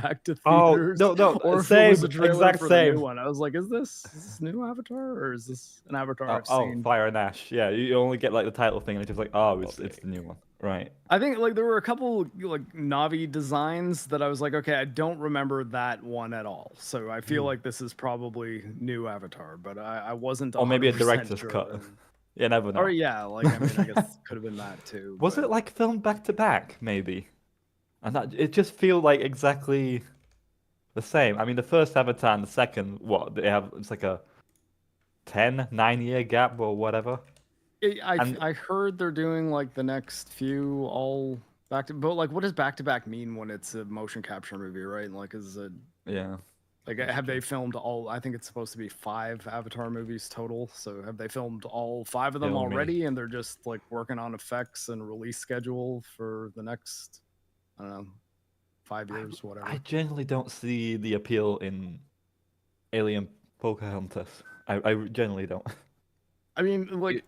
back to Oh, theaters. no, Or if it same, was a trailer exact for the same. new one. I was like, is this new Avatar or is this an Avatar I've Oh, seen? Fire and Ash. Yeah, you only get like the title thing, and it's just like, oh, it's the new one, right? I think like there were a couple like Navi designs that I was like, okay, I don't remember that one at all. So I feel like this is probably new Avatar, but I wasn't. Or maybe a 100% director's sure. cut. You never know. Or yeah, like I mean, I guess could have been that too. Was it like filmed back to back, maybe? And that it just feels like exactly the same. I mean, the first Avatar and the second, what they have, it's like a 9-year gap or whatever. I heard they're doing like the next few all back to, but like, what does back to back mean when it's a motion capture movie, right? Like, is it? Yeah. Like, have they filmed all? I think it's supposed to be 5 Avatar movies total. So have they filmed all 5 of them already? And they're just like working on effects and release schedule for the next, I don't know, 5 years, whatever. I generally don't see the appeal in Alien Pocahontas. I generally don't. I mean, like.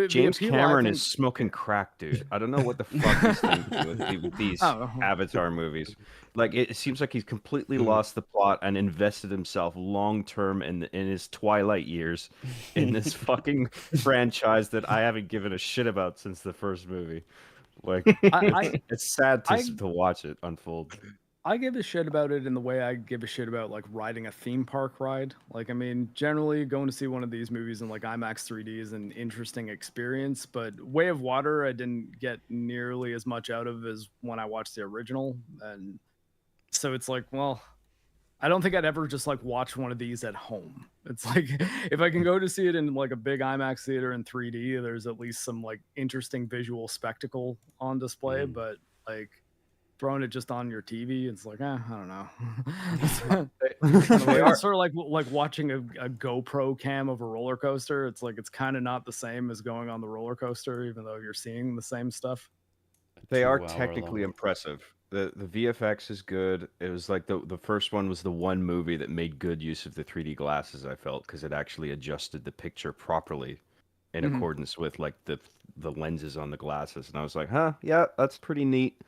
James the appeal, Cameron is smoking crack, dude. I don't know what the fuck he's doing with these Oh. Avatar movies. Like, it seems like he's completely lost the plot and invested himself long term in his twilight years in this fucking franchise that I haven't given a shit about since the first movie. Like, it's sad to watch it unfold. I give a shit about it in the way I give a shit about like riding a theme park ride. Like, I mean, generally going to see one of these movies in like IMAX 3D is an interesting experience, but Way of Water I didn't get nearly as much out of as when I watched the original. And so it's like, well, I don't think I'd ever just like watch one of these at home. It's like if I can go to see it in like a big IMAX theater in 3D, there's at least some like interesting visual spectacle on display, but like throwing it just on your TV, it's like, I don't know. It's sort of like watching a GoPro cam of a roller coaster. It's like it's kind of not the same as going on the roller coaster, even though you're seeing the same stuff. They are technically impressive. The VFX is good. It was like the first one was the one movie that made good use of the 3D glasses, I felt, because it actually adjusted the picture properly in accordance with like the lenses on the glasses. And I was like, huh, yeah, that's pretty neat.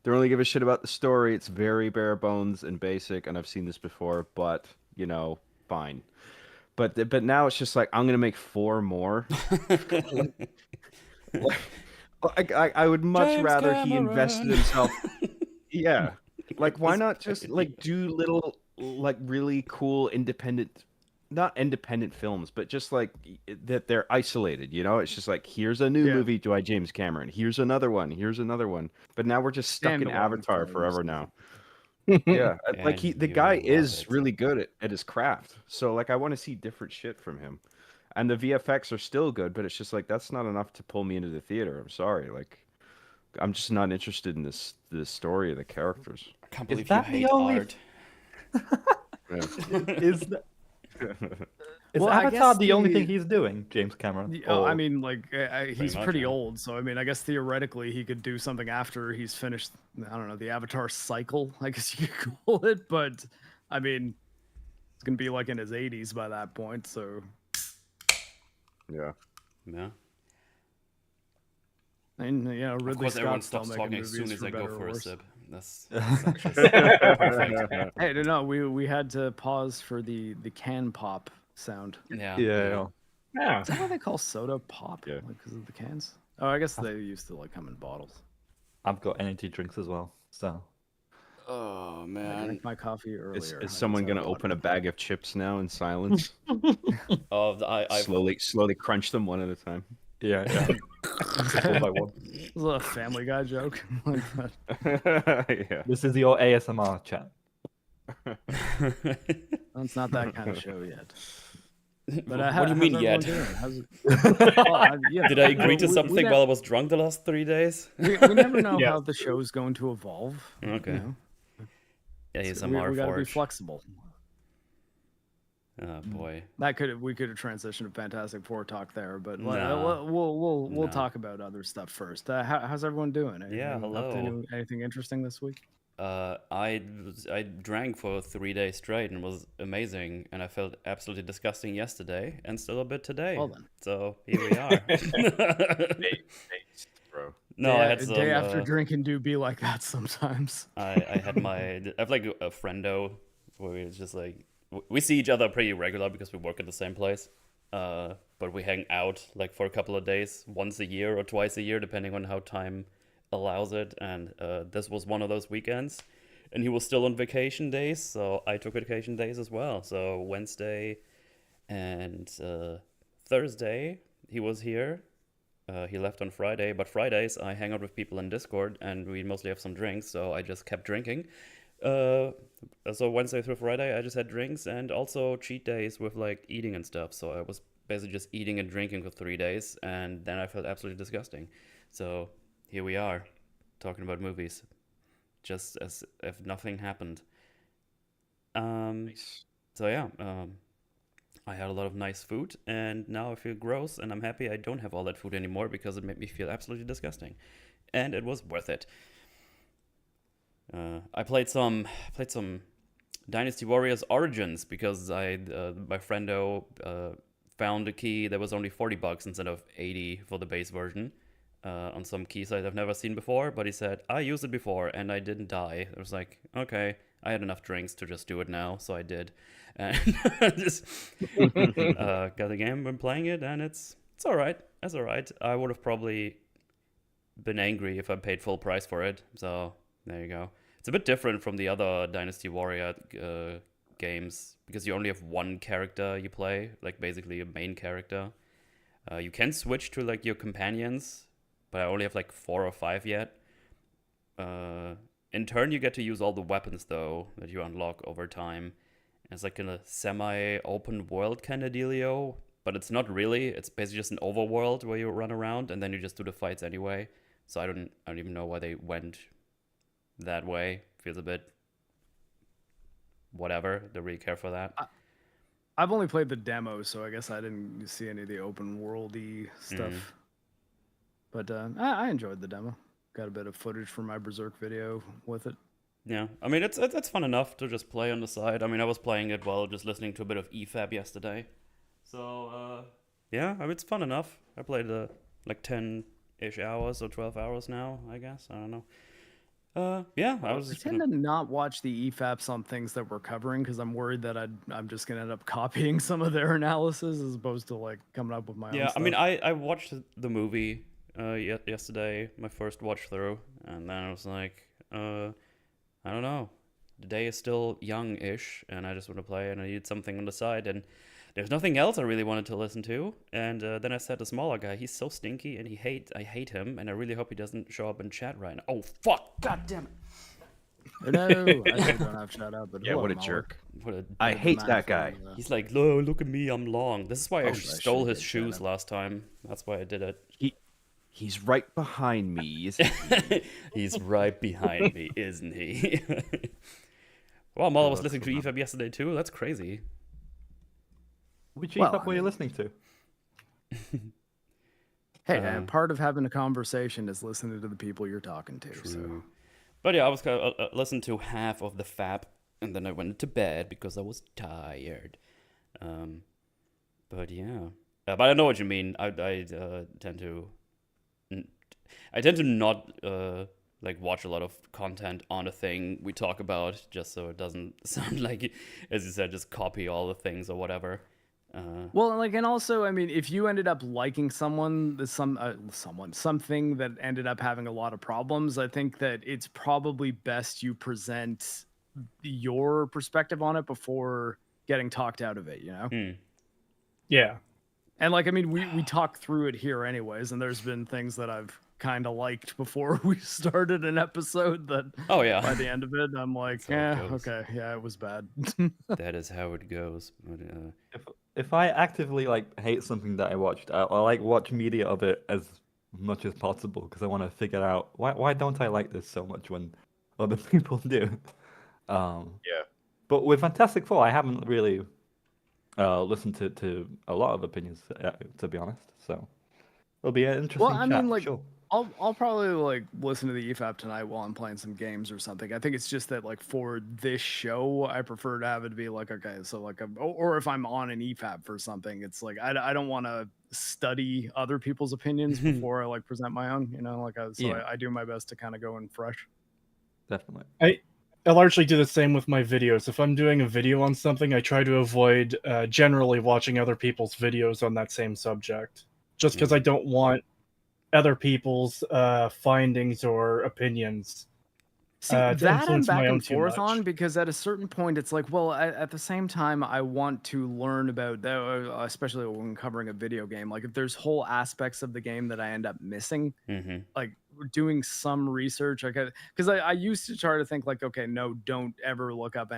Don't really give a shit about the story. It's very bare bones and basic, and I've seen this before, but you know, fine. But now it's just like I'm gonna make 4 more. I would much rather he invested himself. Yeah, like why not just like do little like really cool not independent films, but just like that they're isolated, you know? It's just like, here's a new movie by James Cameron. Here's another one. Here's another one. But now we're just stuck in Avatar forever now. Yeah, like the guy is really good at his craft. So like I want to see different shit from him. And the VFX are still good, but it's just like that's not enough to pull me into the theater. I'm sorry. Like I'm just not interested in the story of the characters. I can't believe you hate art. Is Avatar the only thing he's doing, James Cameron? I mean, like, he's pretty old, so I mean, I guess theoretically he could do something after he's finished, I don't know, the Avatar cycle, I guess you could call it, but I mean, it's gonna be like in his 80s by that point, so. Yeah. And, you know, Ridley Scott stops talking as soon as I go for a sip. That's perfect. Hey, no, we had to pause for the can pop sound. Yeah. Is that what they call soda pop? Yeah. Like, because of the cans? Oh, I guess they used to like come in bottles. I've got energy drinks as well, so. Oh man! I drank my coffee earlier. Is someone gonna open a bag of chips now in silence? I slowly crunch them one at a time. Yeah. One by one. This is a Family Guy joke. Yeah. This is your ASMR chat. It's not that kind of show yet. But what do you mean yet? Did I agree to something while I was drunk the last 3 days? We never know how the show's going to evolve. Okay. You know? Yeah, he's so we gotta be flexible. Oh boy. We could have transitioned to Fantastic Four talk there, but we'll talk about other stuff first. How's everyone doing? Hello. Anything interesting this week? I drank for 3 days straight and it was amazing, and I felt absolutely disgusting yesterday and still a bit today. Well then. So here we are. Based, bro. No, I had day some. after drinking do be like that sometimes. I had I have like a friendo where we just like we see each other pretty regular because we work at the same place. But we hang out like for a couple of days, once a year or twice a year, depending on how time allows it. And this was one of those weekends, and he was still on vacation days, so I took vacation days as well. So Wednesday and Thursday he was here. He left on Friday, but Fridays I hang out with people in Discord and we mostly have some drinks, so I just kept drinking. So Wednesday through Friday I just had drinks and also cheat days with like eating and stuff. So I was basically just eating and drinking for 3 days, and then I felt absolutely disgusting. So here we are, talking about movies, just as if nothing happened. So yeah, I had a lot of nice food, and now I feel gross, and I'm happy I don't have all that food anymore because it made me feel absolutely disgusting, and it was worth it. I played some Dynasty Warriors Origins because my friendo found a key that was only $40 instead of 80 for the base version on some key site I've never seen before. But he said I used it before and I didn't die. I was like, okay, I had enough drinks to just do it now, so I did, and just got the game, been playing it, and it's all right. It's all right. I would have probably been angry if I paid full price for it. So there you go. It's a bit different from the other Dynasty Warrior games because you only have one character you play, like basically a main character. You can switch to like your companions, but I only have like 4 or 5 yet. In turn, you get to use all the weapons though that you unlock over time. It's like in a semi-open world kind of dealio, but it's not really. It's basically just an overworld where you run around and then you just do the fights anyway. So I don't even know why they went that way. Feels a bit whatever. Don't really care for that. I've only played the demo, so I guess I didn't see any of the open worldy stuff. But I enjoyed the demo. Got a bit of footage from my Berserk video with it. Yeah, I mean it's fun enough to just play on the side. I mean I was playing it while just listening to a bit of EFAB yesterday. So yeah, I mean it's fun enough. I played like 10-ish hours or 12 hours now, I guess. I don't know. Yeah, I was. I tend to not watch the EFAPs on things that we're covering because I'm worried that I'm just gonna end up copying some of their analysis as opposed to like coming up with my own. Yeah, stuff. I mean I watched the movie yesterday, my first watch through, and then I was like, I don't know. The day is still young-ish, and I just want to play, and I needed something on the side, and there's nothing else I really wanted to listen to. And then I said, the smaller guy, he's so stinky, and I hate him, and I really hope he doesn't show up in chat right now. Oh fuck! God damn it! No, I still don't have shout out, but Yeah, hello, what a Marc. jerk. What I hate that guy. He's like, look at me, I'm long. This is why I I stole should've his did shoes shout last time. That's why I did it. He's right behind me, isn't he? He's right behind me, isn't he? Well, Mala was listening to EFAB yesterday too. That's crazy. Which Well, EFAP were you listening to? Hey, part of having a conversation is listening to the people you're talking to. So. True. But yeah, I was gonna listen to half of the FAP, and then I went to bed because I was tired. But yeah, but I know what you mean. I tend to not like watch a lot of content on a thing we talk about, just so it doesn't sound like, as you said, just copy all the things or whatever. Well, like, and also, I mean, if you ended up liking something that ended up having a lot of problems, I think that it's probably best you present your perspective on it before getting talked out of it, you know? Yeah. And like, I mean, we talk through it here anyways, and there's been things that I've kind of liked before we started an episode that Oh yeah, by the end of it, I'm like, That's how it yeah, goes. okay, yeah, it was bad. that is how it goes. But, If I actively like hate something that I watched, I like watch media of it as much as possible because I want to figure out why don't I like this so much when other people do. Yeah. But with Fantastic Four, I haven't really listened to a lot of opinions, to be honest. So it'll be an interesting Well, I chat, mean, like, sure. I'll probably like listen to the EFAP tonight while I'm playing some games or something. I think it's just that like for this show, I prefer to have it be like, okay, so like or if I'm on an EFAP for something, it's like I don't want to study other people's opinions before I like present my own, you know, like I do my best to kind of go in fresh. Definitely. I largely do the same with my videos. If I'm doing a video on something, I try to avoid generally watching other people's videos on that same subject, just because I don't want other people's findings or opinions See, to that I'm influence back my own and too forth much. on because at a certain point, it's like, well, at the same time, I want to learn about that, especially when covering a video game. Like, if there's whole aspects of the game that I end up missing, like doing some research, because I used to try to think like, okay, no, don't ever look up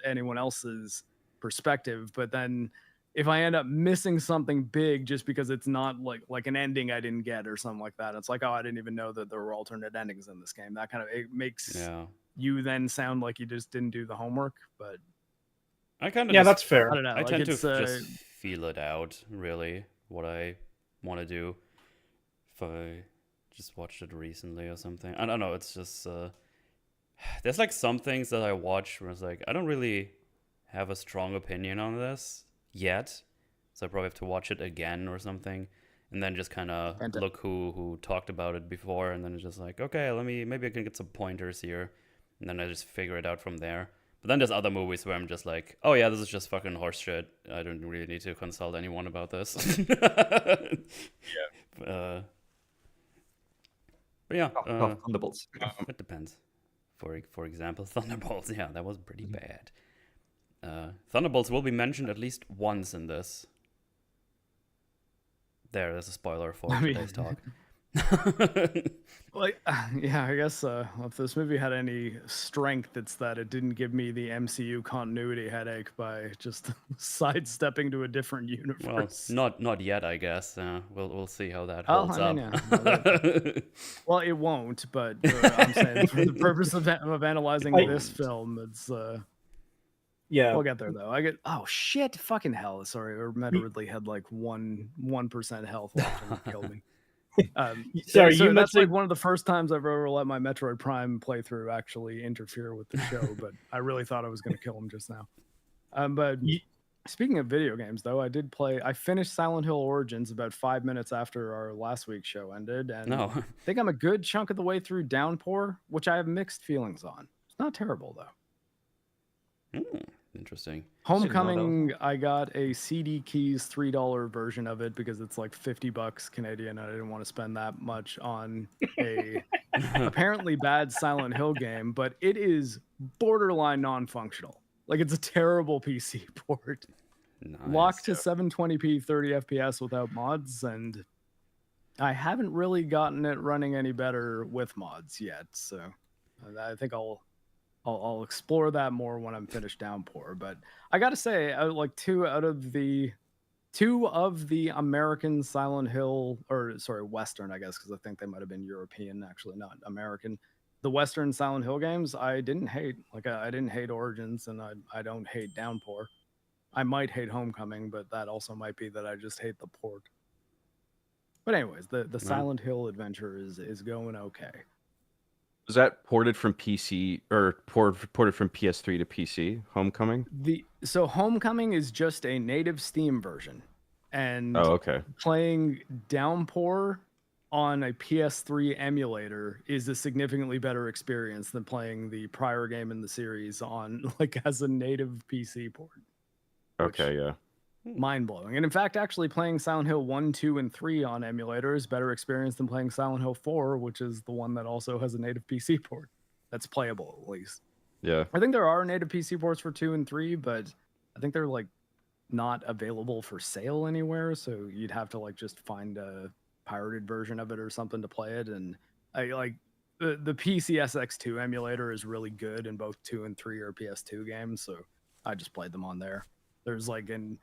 anyone else's perspective. But then if I end up missing something big just because it's not like an ending I didn't get or something like that, it's like, oh, I didn't even know that there were alternate endings in this game. That kind of it makes you then sound like you just didn't do the homework. But I kind of that's fair. I don't know. I like tend to it's, just feel it out, really, what I want to do. If I just watched it recently or something, I don't know. It's just there's like some things that I watch where it's like I don't really have a strong opinion on this yet, so I probably have to watch it again or something, and then just kind of look who talked about it before, and then it's just like, okay, maybe I can get some pointers here, and then I just figure it out from there. But then there's other movies where I'm just like, oh yeah, this is just fucking horse shit. I don't really need to consult anyone about this. But yeah, Thunderbolts. it depends. For example, Thunderbolts. Yeah, that was pretty bad. Thunderbolts will be mentioned at least once in this. There's a spoiler for today's talk. Like, yeah, I guess if this movie had any strength, it's that it didn't give me the MCU continuity headache by just sidestepping to a different universe. Well, not yet, I guess. We'll see how that holds up. Well, it won't, but I'm saying for the purpose of analyzing this film, it's we'll get there though. Shit, fucking hell. Sorry, or Meta Ridley had like 1% health left and it killed me. Sorry, so that's like one of the first times I've ever let my Metroid Prime playthrough actually interfere with the show, but I really thought I was going to kill him just now. But speaking of video games, though, I finished Silent Hill Origins about 5 minutes after our last week's show ended, and I think I'm a good chunk of the way through Downpour, which I have mixed feelings on. It's not terrible, though. Interesting. Homecoming, I got a CD Keys $3 version of it because it's like $50 Canadian. I didn't want to spend that much on a apparently bad Silent Hill game, but it is borderline non-functional. Like, it's a terrible PC port. Nice. Locked to 720p 30 FPS without mods, and I haven't really gotten it running any better with mods yet. So I think I'll explore that more when I'm finished Downpour. But I gotta say, like two of the American Silent Hill, Western, I guess, because I think they might have been European, actually, not American. The Western Silent Hill games, I didn't hate. Like, I didn't hate Origins, and I don't hate Downpour. I might hate Homecoming, but that also might be that I just hate the port. But anyways, the Silent Hill adventure is going okay. Was that ported from PC or ported from PS3 to PC? Homecoming? So Homecoming is just a native Steam version, and playing Downpour on a PS3 emulator is a significantly better experience than playing the prior game in the series on as a native PC port. Okay, yeah. Mind blowing. And in fact, actually playing Silent Hill 1, 2, and 3 on emulator is better experience than playing Silent Hill 4, which is the one that also has a native PC port that's playable, at least. Yeah. I think there are native PC ports for 2 and 3, but I think they're not available for sale anywhere. So you'd have to just find a pirated version of it or something to play it. And the PCSX2 emulator is really good, and both 2 and 3 are PS2 games. So I just played them on there. There's an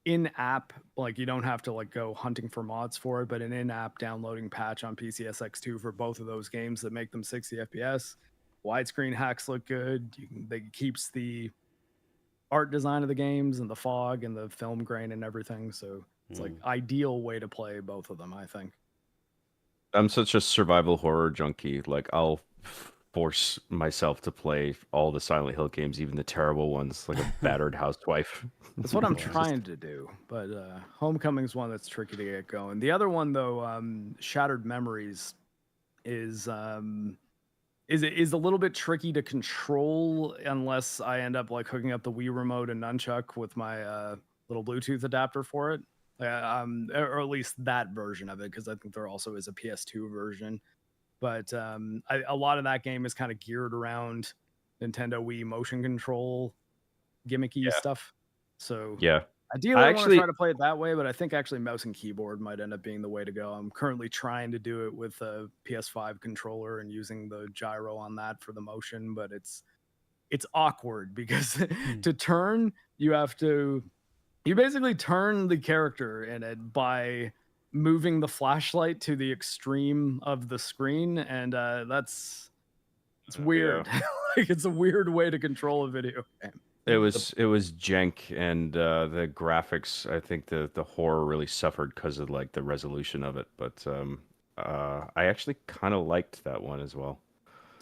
in-app, you don't have to go hunting for mods for it, but an in-app downloading patch on PCSX2 for both of those games that make them 60 FPS. Widescreen hacks look good. It keeps the art design of the games and the fog and the film grain and everything. So it's ideal way to play both of them, I think. I'm such a survival horror junkie. Like I'll force myself to play all the Silent Hill games, even the terrible ones, like a battered housewife. That's what I'm Just- trying to do, but Homecoming's one that's tricky to get going. The other one though, Shattered Memories, is a little bit tricky to control unless I end up like hooking up the Wii remote and nunchuck with my little Bluetooth adapter for it, or at least that version of it, because I think there also is a PS2 version. But a lot of that game is kind of geared around Nintendo Wii motion control gimmicky stuff. So Yeah. ideally, I want to try to play it that way, but I think actually mouse and keyboard might end up being the way to go. I'm currently trying to do it with a PS5 controller and using the gyro on that for the motion, but it's awkward because to turn, you basically turn the character in it by moving the flashlight to the extreme of the screen, and it's weird. Like it's a weird way to control a video game. It was jank, and the graphics. I think the horror really suffered because of like the resolution of it. But I actually kind of liked that one as well.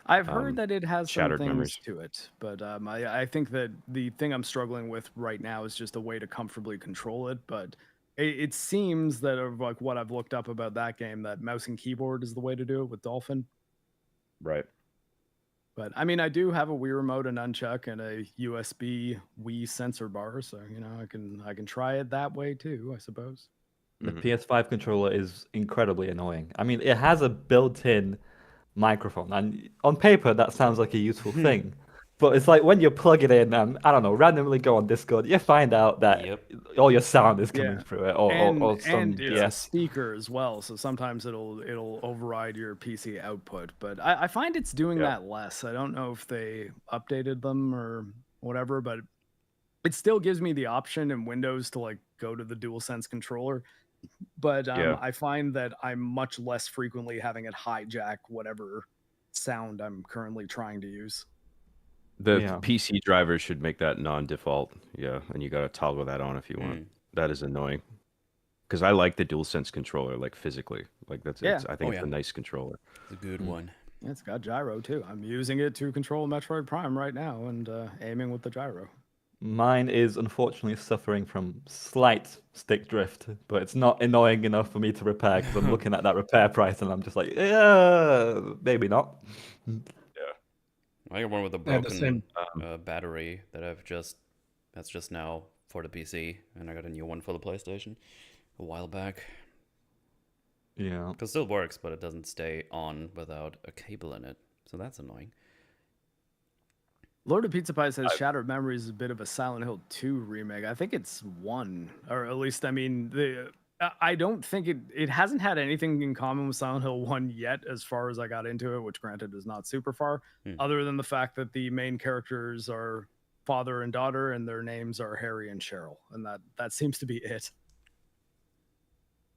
I've heard that it has some Shattered things Memories. to it, but I think that the thing I'm struggling with right now is just a way to comfortably control it. But it seems that of like what I've looked up about that game, that mouse and keyboard is the way to do it with Dolphin. Right. But I mean, I do have a Wii remote, and nunchuck, and a USB Wii sensor bar, so you know I can try it that way too, I suppose. The PS5 controller is incredibly annoying. I mean, it has a built-in microphone, and on paper that sounds like a useful thing. But it's like when you plug it in and, I don't know, randomly go on Discord, you find out that all your sound is coming through it, or some it's a speaker as well, so sometimes it'll override your PC output. But I find it's doing that less. I don't know if they updated them or whatever, but it still gives me the option in Windows to like go to the DualSense controller. But I find that I'm much less frequently having it hijack whatever sound I'm currently trying to use. The PC drivers should make that non-default. Yeah, and you got to toggle that on if you want. That is annoying. Because I like the DualSense controller, like physically. Like that's I think it's a nice controller. It's a good one. It's got gyro too. I'm using it to control Metroid Prime right now and aiming with the gyro. Mine is unfortunately suffering from slight stick drift, but it's not annoying enough for me to repair because I'm looking at that repair price and I'm just like, maybe not. I got one with a broken battery that's just now for the PC, and I got a new one for the PlayStation a while back. Yeah. It still works, but it doesn't stay on without a cable in it, so that's annoying. Lord of Pizza Pie says Shattered Memories is a bit of a Silent Hill 2 remake. I think it's one, or at least, I mean, I don't think it hasn't had anything in common with Silent Hill 1 yet, as far as I got into it, which granted is not super far, other than the fact that the main characters are father and daughter, and their names are Harry and Cheryl, and that seems to be it.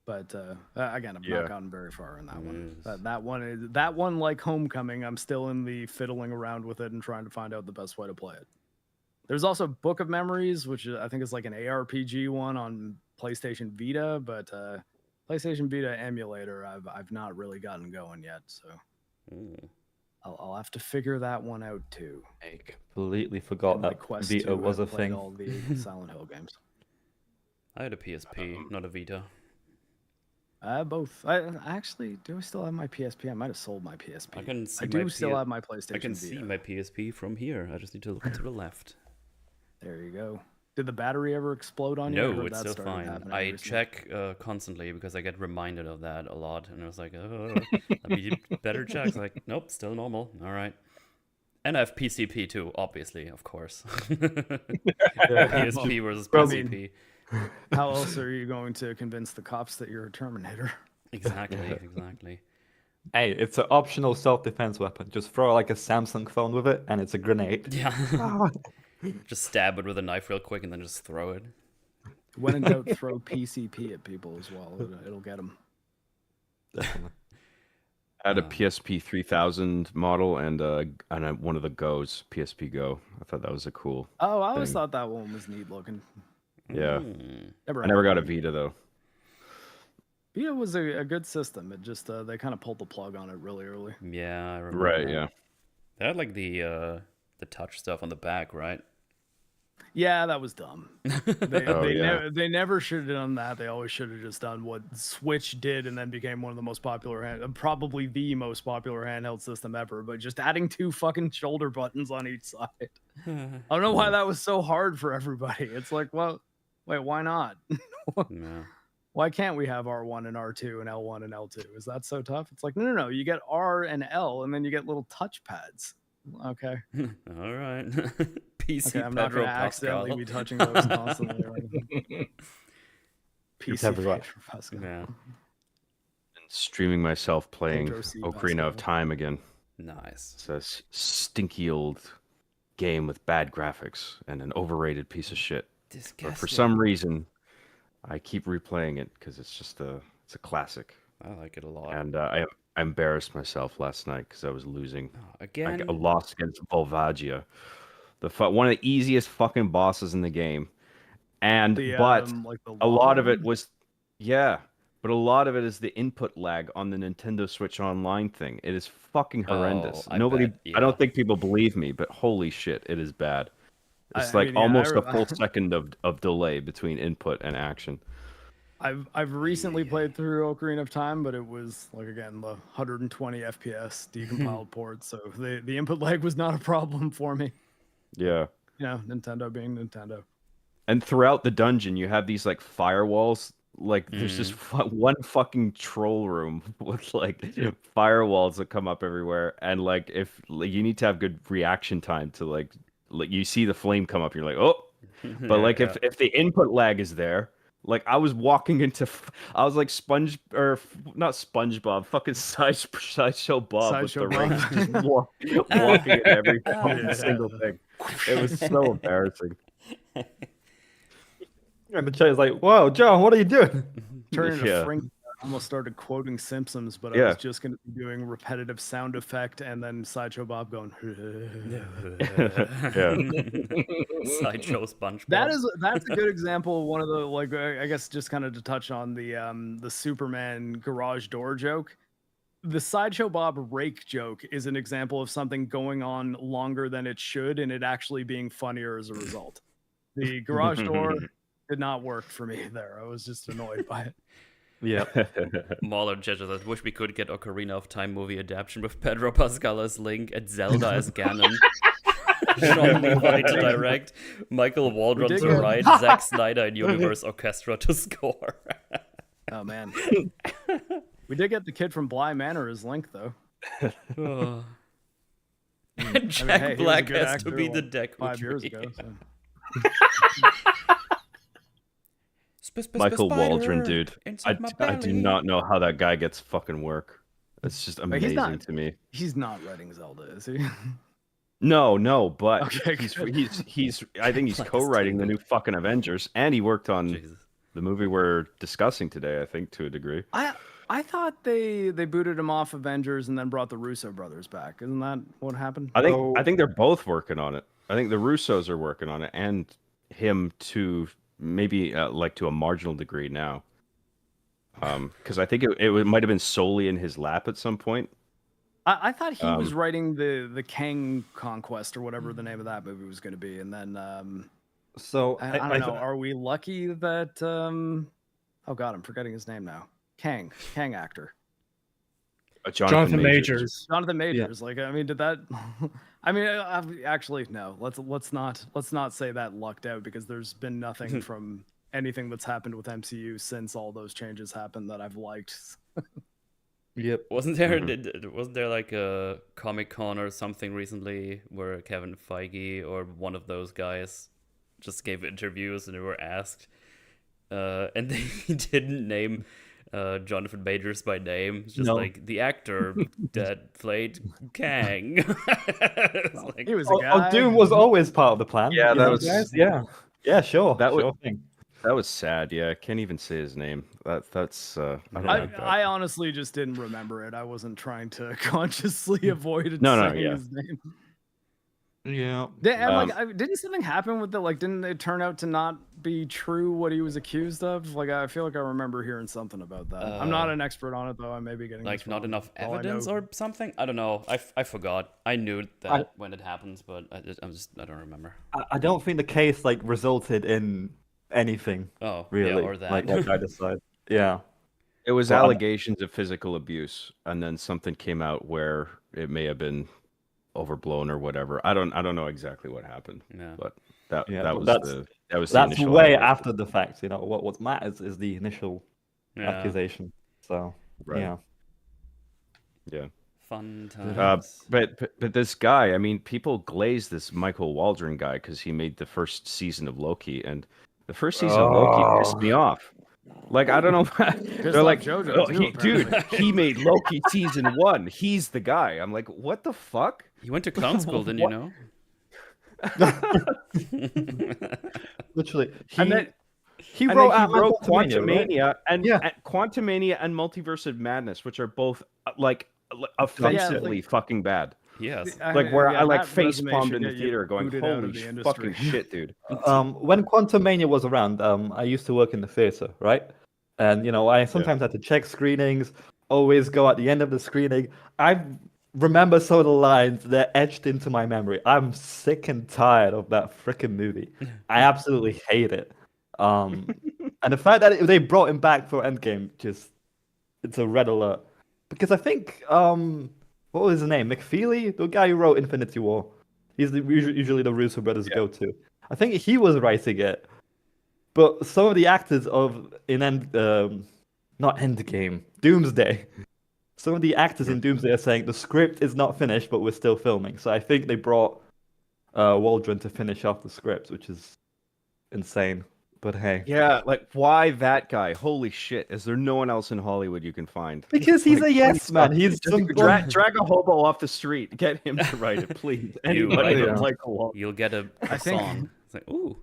But again, I've not gotten very far in that one. That one, like Homecoming, I'm still in the fiddling around with it and trying to find out the best way to play it. There's also Book of Memories, which I think is like an ARPG one on PlayStation Vita, but PlayStation Vita emulator I've not really gotten going yet, so I'll have to figure that one out too. I completely forgot that Vita was a thing. All the Silent Hill games. I had a PSP, not a Vita. Both. I actually do. I still have my PSP. I might have sold my PSP. I do still have my PlayStation. I can Vita. see my PSP from here. I just need to look to the left. There you go. Did the battery ever explode on you? No, it's still fine. I check constantly because I get reminded of that a lot, and I was like, oh, you better check. Like, nope, still normal. All right. And I have PCP too, obviously, of course. PSP versus PCP. How else are you going to convince the cops that you're a Terminator? Exactly. Hey, it's an optional self-defense weapon. Just throw like a Samsung phone with it, and it's a grenade. Yeah. Just stab it with a knife real quick, and then just throw it. When in doubt, throw PCP at people as well. It'll get them. Definitely. I had a PSP 3000 model and one of the Go's, PSP Go. I thought that was a cool. Oh, I always thought that one was neat looking. Yeah. I never got a Vita though. Vita was a good system. It just they kind of pulled the plug on it really early. Yeah, I remember. Right. that. Yeah. They had like the touch stuff on the back, right? Yeah, that was dumb. They Oh, yeah. they never should have done that. They always should have just done what Switch did and then became one of the most popular probably the most popular handheld system ever, but just adding 2 fucking shoulder buttons on each side. I don't know why that was so hard for everybody. It's like, well, wait, why not? Yeah. Why can't we have R1 and R2 and L1 and L2? Is that so tough? It's like, no. You get R and L, and then you get little touch pads. Okay. All right. PC Okay, I'm not Pedro going to accidentally Pascal. be touching those constantly. Or anything. PC Pedro Pedro Pascal. Yeah. And streaming myself playing Pedro C. Ocarina of Pascal. Time again. Nice. It's a stinky old game with bad graphics and an overrated piece of shit. But for some reason, I keep replaying it because it's a classic. I like it a lot. And I embarrassed myself last night because I was losing. Again, I lost against Volvagia, one of the easiest fucking bosses in the game. And but like the a lot of it long was, yeah, but a lot of it is the input lag on the Nintendo Switch Online thing. It is fucking horrendous. I Nobody, bet, I don't yeah. think people believe me, but holy shit, it is bad. It's I like mean, yeah, almost a full second of delay between input and action. I've recently played through Ocarina of Time, but it was like again the 120 FPS decompiled port, so the input lag was not a problem for me. Yeah. You know, Nintendo being Nintendo. And throughout the dungeon, you have these like firewalls. Like there's this one fucking troll room with like firewalls that come up everywhere, and like if like, you need to have good reaction time to like you see the flame come up, you're like, oh. But like if the input lag is there, like I was walking into, I was like not SpongeBob, fucking Sideshow Bob Sideshow with the Bob. rings, just walking in every fucking single thing. It was so embarrassing. And the chat's like, "Whoa, John, what are you doing?" Turned into Yeah. Frank. I almost started quoting Simpsons, but I Yeah. was just going to be doing repetitive sound effect and then Sideshow Bob going. Yeah. Sideshow SpongeBob. That's a good example of one of the like I guess just kind of to touch on the Superman garage door joke. The Sideshow Bob rake joke is an example of something going on longer than it should and it actually being funnier as a result. The garage door did not work for me there. I was just annoyed by it. Yeah. Mauler Jeja says, wish we could get Ocarina of Time movie adaptation with Pedro Pascal as Link and Zelda as Ganon. Sean Levi to direct, Michael Waldron did to get- write, Zack Snyder and Universe Orchestra to score. Oh man. We did get the kid from Bly Manor as Link though. And Jack hey, he was a Black good has to actor, be the like, deck 5 years ago. So. Michael Waldron, dude. I do not. not know how that guy gets fucking work. It's just Wait, he's amazing not- to me. He's not writing Zelda, is he? No, but Okay, he's good. I think he's Like co-writing the Stingo. new fucking Avengers, and he worked on Jesus. the movie we're discussing today. I think to a degree. I thought they booted him off Avengers and then brought the Russo brothers back. Isn't that what happened? I think they're both working on it. I think the Russos are working on it, and him to maybe like to a marginal degree now. Because I think it might have been solely in his lap at some point. I thought he was writing the Kang Conquest or whatever the name of that movie was going to be, and then So I don't know. Are we lucky that oh god, I'm forgetting his name now. Kang actor. Jonathan Majors. Jonathan Majors. Like, I mean, did that? I mean, actually, no. Let's not say that lucked out because there's been nothing from anything that's happened with MCU since all those changes happened that I've liked. Yep. Wasn't there like a Comic-Con or something recently where Kevin Feige or one of those guys just gave interviews and they were asked, and they didn't name Jonathan Majors by name. It's just like the actor that played Kang. It's like, He was a guy. Doom was always part of the plan. Yeah, you that know, was- guys? Yeah, sure. That sure was- thing. That was sad. Yeah, I can't even say his name. That's I don't like that. I honestly just didn't remember it. I wasn't trying to consciously avoid No, saying yeah. his name. Yeah. And like, didn't something happen with the like? Didn't it turn out to not be true what he was accused of? Like, I feel like I remember hearing something about that. I'm not an expert on it, though. I may be getting Like this not wrong. enough All I evidence know- or something. I don't know. I forgot. I knew that when it happens, but I don't remember. I don't think the case like resulted in anything. Oh, Really, yeah, or that. like either side. Yeah. It was Well, allegations of physical abuse, and then something came out where it may have been overblown or whatever. I don't know exactly what happened, Yeah. but that but was that's- the the That's initial way allegation. after the fact. You know what matters is the initial Yeah. accusation. So Right. yeah. Yeah. Fun times. But this guy, I mean, people glaze this Michael Waldron guy because he made the first season of Loki, and the first season of Loki pissed me off. Like, I don't know. They're off like, JoJo, "Oh, too, dude, apparently." he made Loki season 1. He's the guy. I'm like, what the fuck? You went to clown school, didn't you know? Literally. And then he and wrote, then he wrote Quantumania, right? Quantumania Quantumania and Multiverse of Madness, which are both like offensively fucking bad. Yes. Like where I like that face resume palmed should in the get you theater, going, booted out of "Holy the industry." fucking shit, dude!" When Quantumania was around, I used to work in the theater, right? And I sometimes had to check screenings, always go at the end of the screening. I remember some of the lines, they're etched into my memory. I'm sick and tired of that freaking movie. I absolutely hate it. And the fact that they brought him back for Endgame, it's a red alert. Because I think, what was his name? McFeely? The guy who wrote Infinity War. He's usually the Russo brothers' go-to. I think he was writing it. But some of the actors not Endgame, Doomsday. Some of the actors in Doomsday are saying the script is not finished, but we're still filming. So I think they brought Waldron to finish off the script, which is insane. But hey. Yeah, like why that guy? Holy shit! Is there no one else in Hollywood you can find? Because he's Like, a yes please man. stop. He's Just some drag a hobo off the street. Get him to write it, please. Anybody right? but Michael Waldron. You'll get a think- song. It's like, ooh.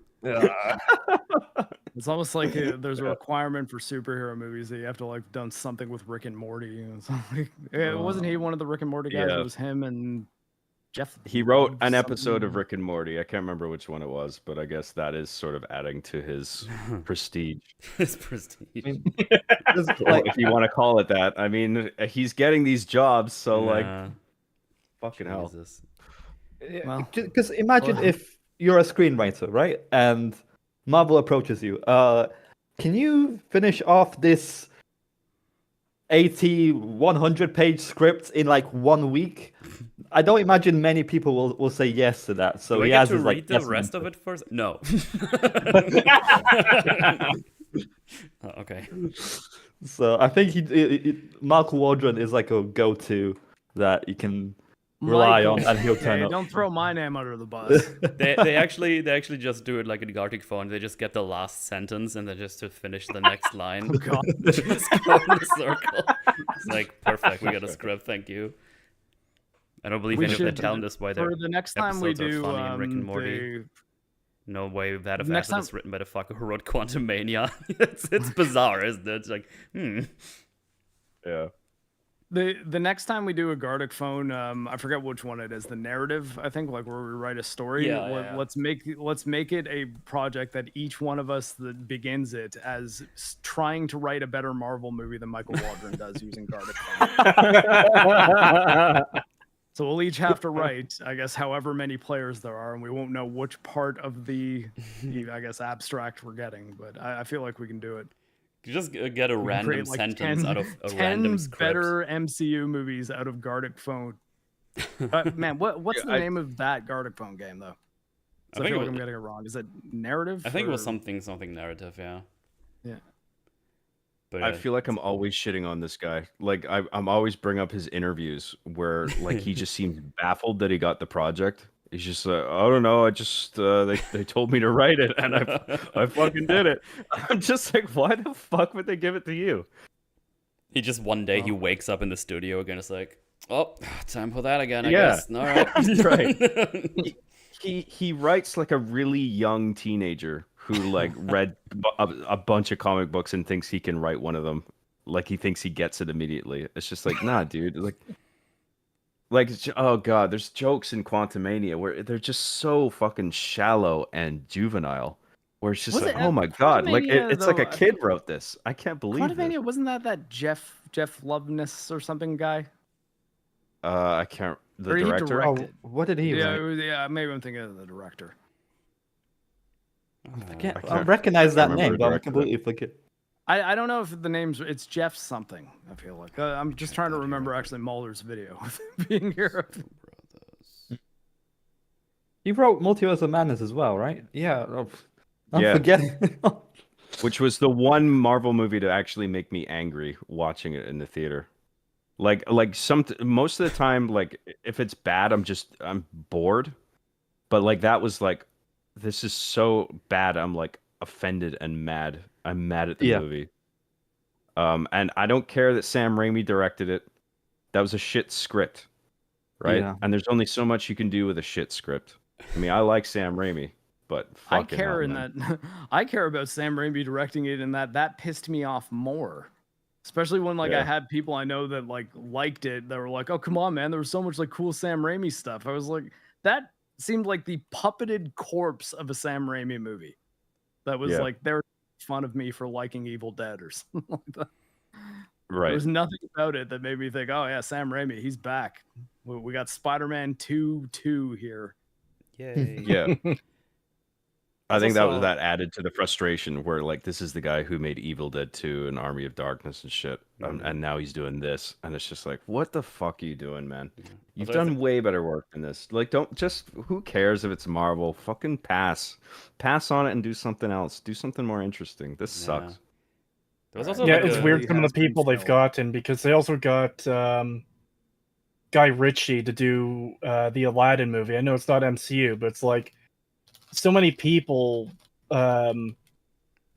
It's almost like there's a requirement for superhero movies that you have to like done something with Rick and Morty. And something. Wasn't he one of the Rick and Morty guys? Yeah. It was him and Jeff. He wrote an something. episode of Rick and Morty. I can't remember which one it was, but I guess that is sort of adding to his prestige. It's prestige. Like, if you want to call it that. I mean, he's getting these jobs, so like, Nah, fucking hell. Jesus. Well, Because imagine well- if you're a screenwriter, right? And Marvel approaches you. Can you finish off this 100-page script in like 1 week? I don't imagine many people will say yes to that. So Do I he get has to his, read like, the yes rest man. of it first? No. Oh, okay. So I think Mark Waldron is like a go-to that you can rely on, and he'll turn Hey, up. don't throw my name under the bus. They actually just do it like in Gartic Phone. They just get the last sentence and then just to finish the next line. Oh, God. Just go in a circle. It's like perfect. We got a script. Thank you. I don't believe We any of the should, talent is why they're For the next time we episodes are do, funny in Rick and Morty. No way that if Next acid is written by the fucker who wrote Quantumania. it's bizarre, isn't it? It's like, Yeah. The next time we do a Gartic Phone, I forget which one it is. The narrative, I think, like where we write a story. Yeah. Let's make it a project that each one of us that begins it as trying to write a better Marvel movie than Michael Waldron does using Gartic Phone. So we'll each have to write, I guess, however many players there are, and we won't know which part of the I guess, abstract we're getting. But I feel like we can do it. you just get a We can random create, like, sentence 10 out of a 10 random script. better MCU movies out of Gartic Phone. Man, what's the name of that Gartic Phone game though? I I think feel it like was- I'm getting it wrong. Is it narrative? I think it was or- something narrative, yeah. Yeah. But I feel like I'm always shitting on this guy. Like I'm always bring up his interviews where like he just seems baffled that he got the project. He's just I don't know. I just they told me to write it and I fucking did it. I'm just like, why the fuck would they give it to you? he just one day he wakes up in the studio again. It's like, oh, time for that again. I Yeah. guess. All right, That's right. He writes like a really young teenager who like read a bunch of comic books and thinks he can write one of them. Like he thinks he gets it immediately. It's just like, nah, dude. Like oh god, there's jokes in Quantumania where they're just so fucking shallow and juvenile. where it's just Was like, it, oh my god, like Quantumania, it's like a though, kid wrote this. I can't believe this. Quantumania, wasn't that Jeff Loveness or something guy? I can't. The Or he director. directed. What did he Yeah, write? yeah, maybe I'm thinking of the director. I can't- recognize that remember name, who but I directed it. completely forget. I don't know if the name's it's Jeff something. I feel like I'm just trying to remember actually Mulder's video with him being here. He wrote Multiverse of Madness as well, right? Yeah. I'm Yeah. forgetting. Which was the one Marvel movie to actually make me angry watching it in the theater. Like most of the time, like if it's bad, I'm bored. But like that was like, this is so bad. I'm like offended and mad. I'm mad at the Yeah. movie. And I don't care that Sam Raimi directed it. That was a shit script, right? Yeah. And there's only so much you can do with a shit script. I mean, I like Sam Raimi, but I fucking care hell, in man. that I care about Sam Raimi directing it, and that pissed me off more. Especially when like I Yeah. had people I know that like liked it that were like, "Oh, come on, man, there was so much like cool Sam Raimi stuff." I was like, that seemed like the puppeted corpse of a Sam Raimi movie. That was Yeah. like they were fun of me for liking Evil Dead or something like that. There Right. was nothing about it that made me think, "Oh yeah, Sam Raimi, he's back." We got Spider-Man 2 here. Yay. Yeah. I think also- that added to the frustration where like this is the guy who made Evil Dead 2 and Army of Darkness and shit, and now he's doing this, and it's just like, what the fuck are you doing, man? You've Also, I done way better work than this. Like, don't just, who cares if it's Marvel? Fucking pass on it and do something else. Do something more interesting. This Yeah. sucks. There was also Yeah, like it's a- weird some of has the been people they've filmed. gotten because they also got Guy Ritchie to do the Aladdin movie. I know it's not MCU, but it's like so many people,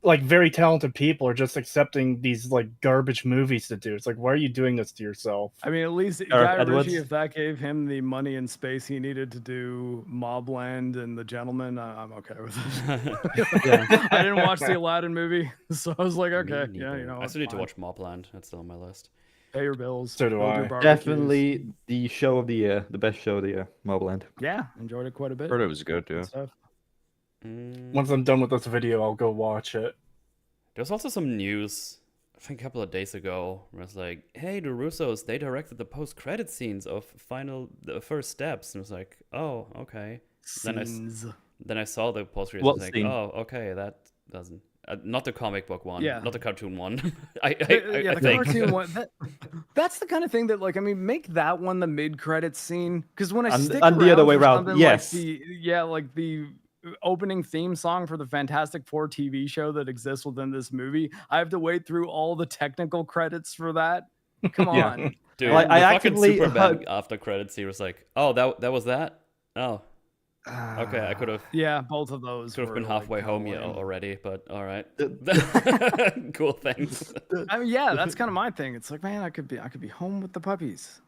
like very talented people, are just accepting these like garbage movies to do. It's like, why are you doing this to yourself? I mean, at least Gareth Guy Edwards. Ritchie, if that gave him the money and space he needed to do Mobland and The Gentleman, I'm okay with it. Yeah. I didn't watch the Aladdin movie, so I was like, okay, Me yeah, neither. you know, I still need to fine. watch Mobland. That's still on my list. Pay your bills. So do build your I. barbecues. Definitely the show of the year, the best show of the year, Moblend. Yeah, enjoyed it quite a bit. Heard it was good, Good yeah. stuff. Once I'm done with this video, I'll go watch it. There's also some news, I think a couple of days ago, where it's like, hey, the Russos, they directed the post-credit scenes of the first steps. And it was like, oh, okay. Scenes. Then I saw the post-credit What and was like, scene? oh, okay, that doesn't... not the comic book one, Yeah. not the cartoon one. Yeah, I the think. cartoon one. That's the kind of thing that, like, I mean, make that one the mid-credits scene. Because when I And- stick and the other around way for around, something yes. like the opening theme song for the Fantastic Four TV show that exists within this movie, I have to wait through all the technical credits for that. Come Yeah. on. Dude, Like, the I fucking actively Superman heard- after credits, he was like, oh, that was that? Oh, okay, I could have Yeah, both of those been were, like, halfway kinda home lame. already, but all right. Cool, thanks. I mean, yeah, that's kind of my thing. It's like, man, I could be home with the puppies.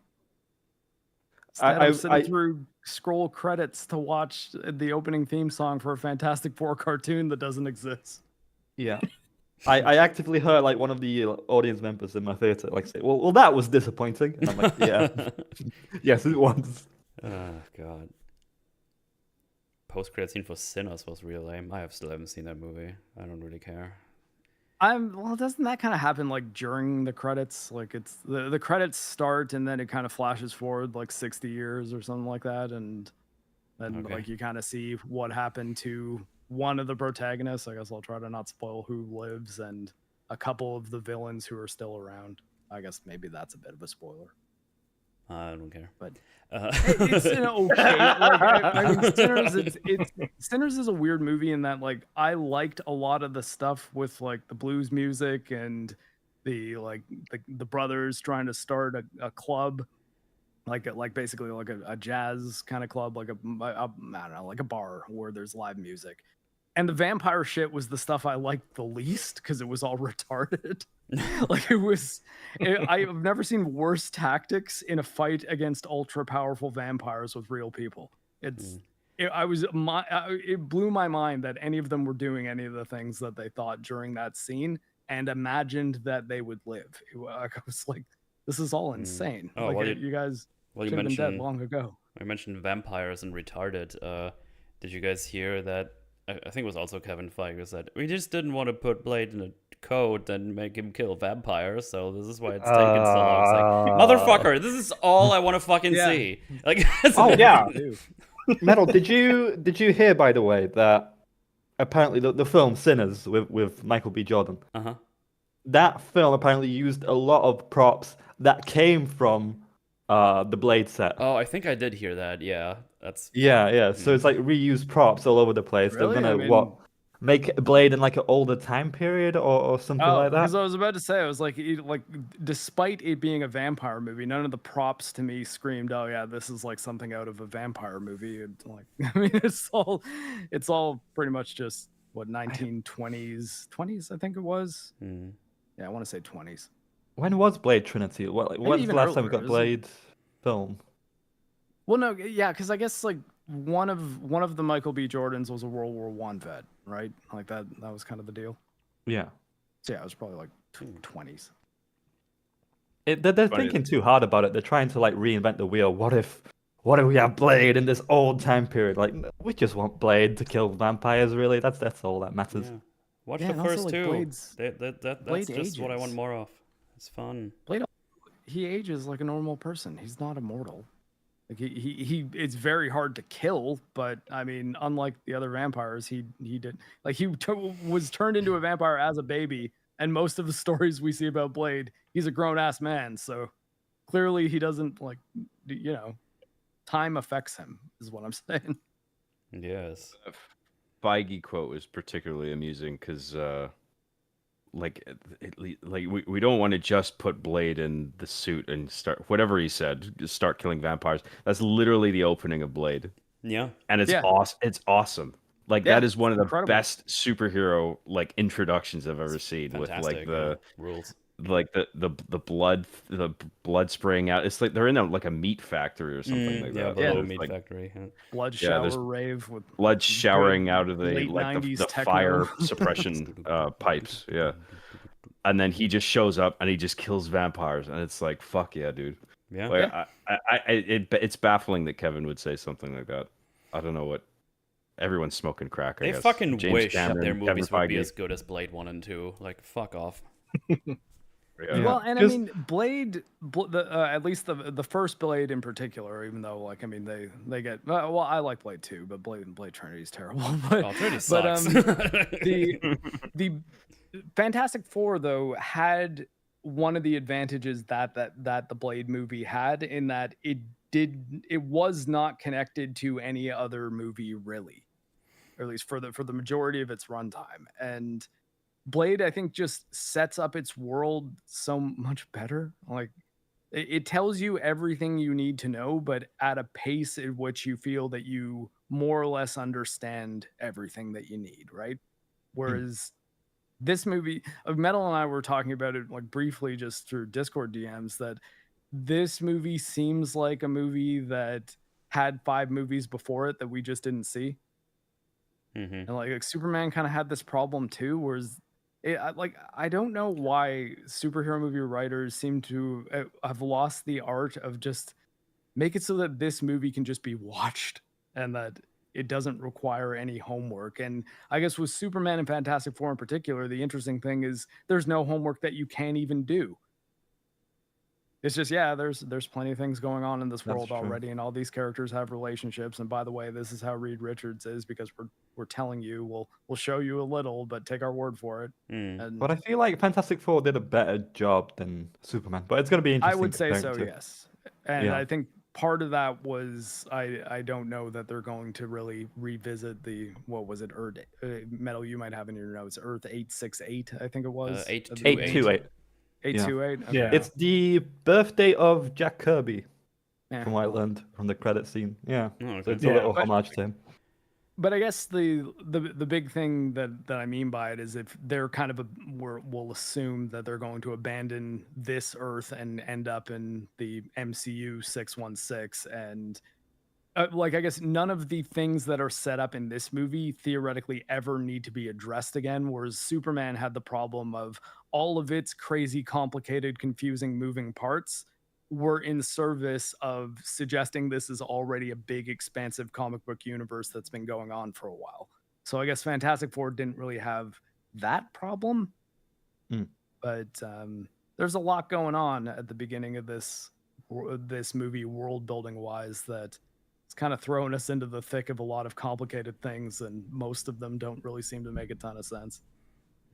Instead, I'm sitting through scroll credits to watch the opening theme song for a Fantastic Four cartoon that doesn't exist. Yeah. I actively heard like one of the audience members in my theater like say, well, that was disappointing. And I'm like, yeah. Yes, it was. Oh, God. Post-credit scene for Sinners was real lame. I still haven't seen that movie. I don't really care. Well, doesn't that kind of happen like during the credits? Like it's the credits start and then it kind of flashes forward like 60 years or something like that, and then Okay. like you kind of see what happened to one of the protagonists. I guess I'll try to not spoil who lives and a couple of the villains who are still around. I guess maybe that's a bit of a spoiler. I don't care. But Uh, it's an okay. Like, I mean, Sinners is a weird movie in that like I liked a lot of the stuff with like the blues music and the brothers trying to start a club, like basically like a jazz kind of club, like I don't know, like a bar where there's live music. And the vampire shit was the stuff I liked the least because it was all retarded. Like I've never seen worse tactics in a fight against ultra powerful vampires with real people. It blew my mind that any of them were doing any of the things that they thought during that scene and imagined that they would live. I was like, this is all insane. Oh, like well, you guys well, you should have been dead mentioned long ago. I mentioned vampires and retarded. Did you guys hear that I think it was also Kevin Feige said, we just didn't want to put Blade in a coat and make him kill vampires, so this is why it's taken so long. It's like, motherfucker, this is all I want to fucking see. Like, Oh yeah. Metal, did you hear, by the way, that apparently the film Sinners with Michael B. Jordan, that film apparently used a lot of props that came from the Blade set. Oh, I think I did hear that. Yeah, that's yeah. So it's like reused props all over the place. Really? They're gonna I mean, make Blade in like an older time period or something like that. Because I was about to say, I was like, despite it being a vampire movie, none of the props to me screamed, "Oh yeah, this is like something out of a vampire movie." It's like, I mean, it's all pretty much just what 1920s, I think it was. Yeah, I want to say 20s. When was Blade Trinity? When's the last time we got earlier, Blade film? Well, no, yeah, because I guess like one of the Michael B. Jordans was a World War I vet, right? Like that was kind of the deal. Yeah. So yeah, it was probably like 20s. They're thinking too hard about it. They're trying to like reinvent the wheel. What if we have Blade in this old time period? Like, we just want Blade to kill vampires. Really, that's all that matters. Yeah. Watch Yeah, the and also, first like, two. Blade's- That's Blade just what I want ages. more of. It's fun. Blade, he ages like a normal person. He's not immortal. Like he it's very hard to kill, but I mean, unlike the other vampires, he did like was turned into a vampire as a baby, and most of the stories we see about Blade, he's a grown ass man. So clearly, he doesn't like time affects him. Is what I'm saying. Yes. Feige quote was particularly amusing because, we don't want to just put Blade in the suit and start whatever he said, just start killing vampires. That's literally the opening of Blade, Yeah. and it's Yeah. awesome. It's awesome. Like Yeah, that is one of the incredible. best superhero like introductions I've ever seen. Fantastic. With like the rules. like the blood spraying out. It's like they're in a meat factory or something like that. Yeah, It's meat like factory. Yeah. Blood Yeah, shower there's rave with blood showering out of the late like 90s the techno. fire suppression pipes. Yeah, and then he just shows up and he just kills vampires, and it's like fuck yeah, dude. Yeah. Like, it's baffling that Kevin would say something like that. I don't know what. Everyone's smoking crack. I They guess. fucking James wish Cameron, their Kevin movies would be Feige. as good as Blade 1 and 2. Like, fuck off. Yeah. Well, and Just- I mean, Blade, at least the first Blade in particular, even though like I mean they get well, I like Blade 2, but Blade Trinity is terrible. But Oh, Trinity but sucks. the Fantastic Four though had one of the advantages that the Blade movie had in that it was not connected to any other movie really, or at least for the majority of its runtime. And Blade, I think, just sets up its world so much better. Like it tells you everything you need to know, but at a pace at which you feel that you more or less understand everything that you need, right? Whereas this movie, Metal and I were talking about it like briefly just through Discord DMs, that this movie seems like a movie that had 5 movies before it that we just didn't see. And like Superman kind of had this problem too, whereas I don't know why superhero movie writers seem to have lost the art of just make it so that this movie can just be watched and that it doesn't require any homework. And I guess with Superman and Fantastic Four in particular, the interesting thing is there's no homework that you can't even do. It's just, yeah, there's plenty of things going on in this world true. already, and all these characters have relationships. And by the way, this is how Reed Richards is, because we're telling you, we'll show you a little, but take our word for it. And But I feel like Fantastic Four did a better job than Superman. But it's going to be interesting. I would say so, comparing to- yes. And Yeah. I think part of that was I don't know that they're going to really revisit the, what was it, Earth Metal, you might have in your notes, Earth 868, I think it was. 828. 828. 828. Okay. Yeah. It's the birthday of Jack Kirby, Yeah. from what I learned from the credit scene. Yeah. Oh, okay. So it's Yeah, a little but- homage to him. But I guess the big thing that I mean by it is if they're kind of we'll assume that they're going to abandon this Earth and end up in the MCU 616, and like I guess none of the things that are set up in this movie theoretically ever need to be addressed again. Whereas Superman had the problem of all of its crazy, complicated, confusing, moving parts were in service of suggesting this is already a big, expansive comic book universe that's been going on for a while. So I guess Fantastic Four didn't really have that problem. But there's a lot going on at the beginning of this movie, world building wise, that it's kind of throwing us into the thick of a lot of complicated things, and most of them don't really seem to make a ton of sense.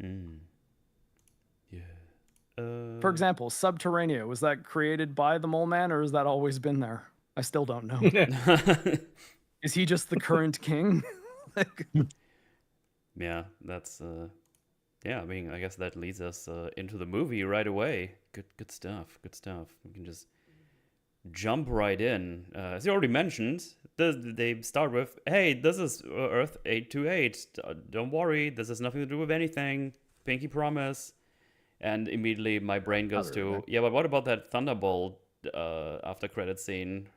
Yeah. For example, Subterranea, was that created by the Moleman, or has that always been there? I still don't know. Is he just the current king? Yeah, that's yeah, I mean, I guess that leads us into the movie right away. Good stuff. Good stuff. We can just jump right in. As you already mentioned, they start with, "Hey, this is Earth 828. Don't worry, this has nothing to do with anything. Pinky promise." And immediately my brain goes to, yeah, but what about that Thunderbolt after credit scene?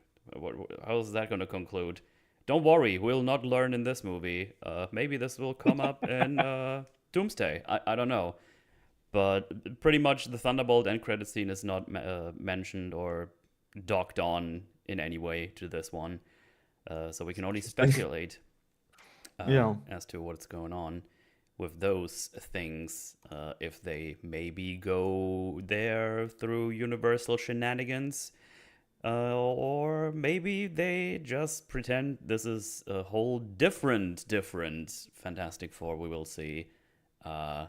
How is that going to conclude? Don't worry, we'll not learn in this movie. Maybe this will come up in Doomsday. I don't know. But pretty much the Thunderbolt end credit scene is not mentioned or docked on in any way to this one. So we can only speculate as to what's going on with those things, if they maybe go there through Universal shenanigans, or maybe they just pretend this is a whole different Fantastic Four we will see. Yeah,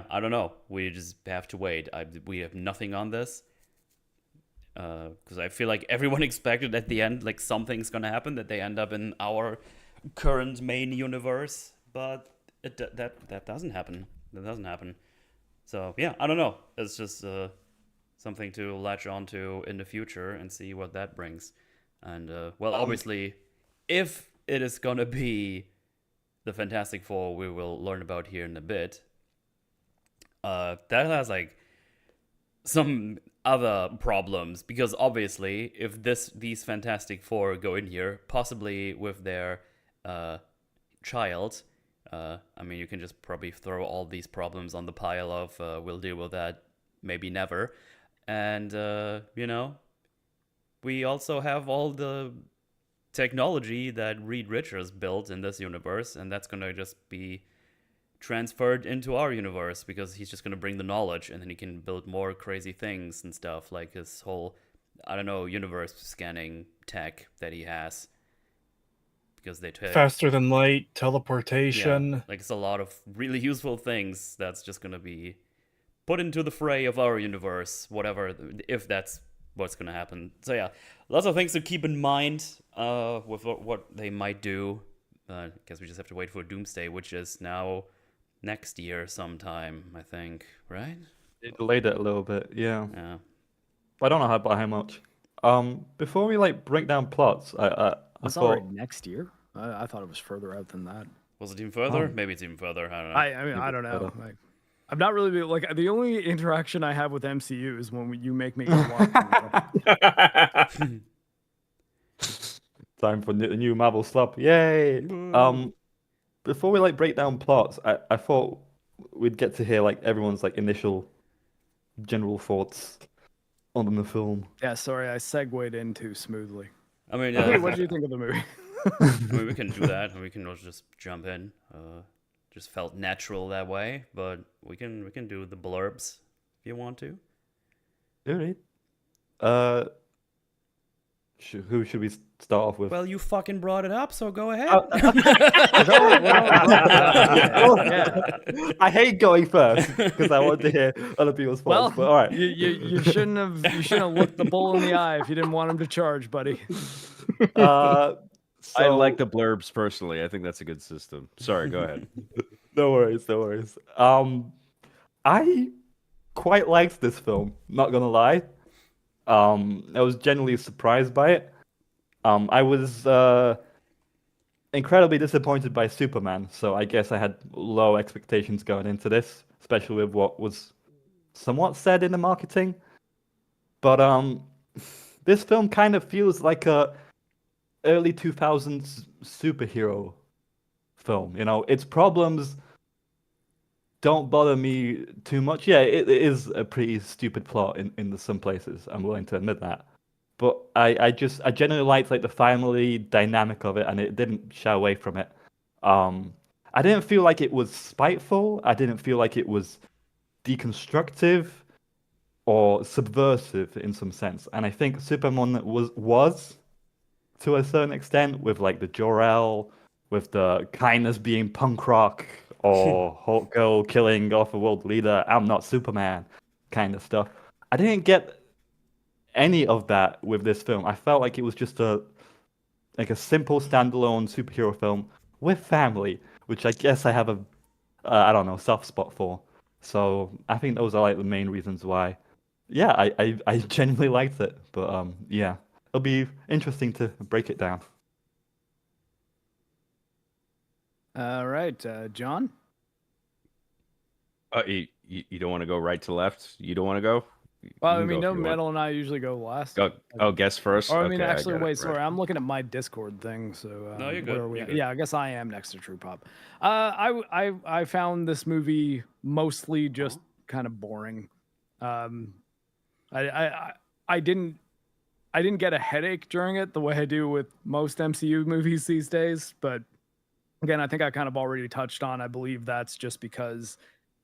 I don't know. We just have to wait. We have nothing on this. Because I feel like everyone expected at the end, like, something's gonna happen, that they end up in our current main universe, but that doesn't happen. That doesn't happen. So yeah, I don't know. It's just something to latch onto in the future and see what that brings. And well, obviously, if it is gonna be the Fantastic Four, we will learn about here in a bit. That has like some other problems, because obviously, if these Fantastic Four go in here, possibly with their child. I mean, you can just probably throw all these problems on the pile of we'll deal with that, maybe never. And, you know, we also have all the technology that Reed Richards built in this universe, and that's going to just be transferred into our universe, because he's just going to bring the knowledge, and then he can build more crazy things and stuff, like his whole, I don't know, universe scanning tech that he has. Because they take faster than light, teleportation. Yeah, like, it's a lot of really useful things that's just gonna be put into the fray of our universe, whatever, if that's what's gonna happen. So yeah, lots of things to keep in mind with what they might do. I guess we just have to wait for Doomsday, which is now next year sometime, I think, right? It delayed it a little bit, yeah. Yeah. But I don't know by how much. Before we like break down plots, I It's thought already next year. I thought it was further out than that. Was it even further? Oh. Maybe it's even further. I don't know. I mean, I don't know. Like, I'm not really like, the only interaction I have with MCU is when you make me go watch. time for the new Marvel slap. Yay! Before we like break down plots, I thought we'd get to hear like everyone's like initial general thoughts on the film. Yeah, sorry, I segued in too smoothly. I mean, Okay, what did you think of the movie? I mean, we can do that, and we can also just jump in. Just felt natural that way, but we can do the blurbs if you want to. All right. Who should we start off with? Well, you fucking brought it up, so go ahead. I hate going first because I want to hear other people's Well, thoughts. But all right. you shouldn't have looked the bull in the eye if you didn't want him to charge, buddy. I like the blurbs personally. I think that's a good system. Sorry, go ahead. No worries, no worries. I quite liked this film, not gonna lie. I was genuinely surprised by it. I was incredibly disappointed by Superman, so I guess I had low expectations going into this, especially with what was somewhat said in the marketing. But this film kind of feels like a early 2000s superhero film. You know, its problems don't bother me too much. Yeah, it is a pretty stupid plot in some places. I'm willing to admit that. But I genuinely liked like the family dynamic of it, and it didn't shy away from it. I didn't feel like it was spiteful. I didn't feel like it was deconstructive or subversive in some sense. And I think Superman was to a certain extent with like the Jor-El, with the kindness being punk rock, or Hulk girl killing off a world leader, I'm not Superman kind of stuff. I didn't get any of that with this film. I felt like it was just a simple standalone superhero film with family, which I guess I have a I don't know, soft spot for. So I think those are like the main reasons why. Yeah, I genuinely liked it, but yeah, it'll be interesting to break it down. All right, John. You don't want to go right to left. You don't want to go. Well, You I can mean, go if no, you want. Metal and I usually go last. Go. Oh, guess first. Or I mean, Okay, actually, got it, wait. right. Sorry, I'm looking at my Discord thing. So No, you're good, where are we you're at? good. Yeah, I guess I am next to TruePop. I found this movie mostly just kind of boring. I didn't get a headache during it the way I do with most MCU movies these days. But again, I think I kind of already touched on. I believe that's just because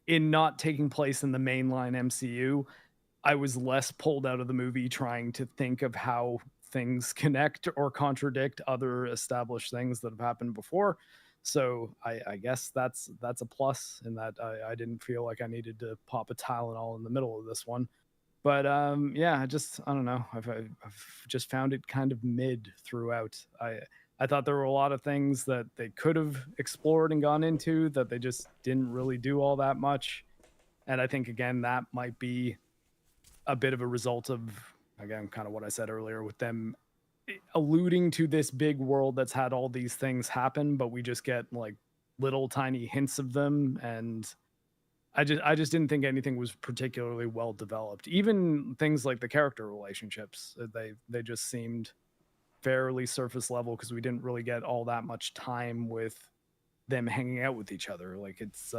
in not taking place in the mainline MCU, I was less pulled out of the movie trying to think of how things connect or contradict other established things that have happened before. So I guess that's a plus in that I didn't feel like I needed to pop a Tylenol in the middle of this one. But yeah, I don't know. I've just found it kind of mid throughout. I thought there were a lot of things that they could have explored and gone into that they just didn't really do all that much. And I think again that might be a bit of a result of, again, kind of what I said earlier with them alluding to this big world that's had all these things happen, but we just get like little tiny hints of them. And I just didn't think anything was particularly well developed. Even things like the character relationships, they just seemed fairly surface level because we didn't really get all that much time with them hanging out with each other. Like it's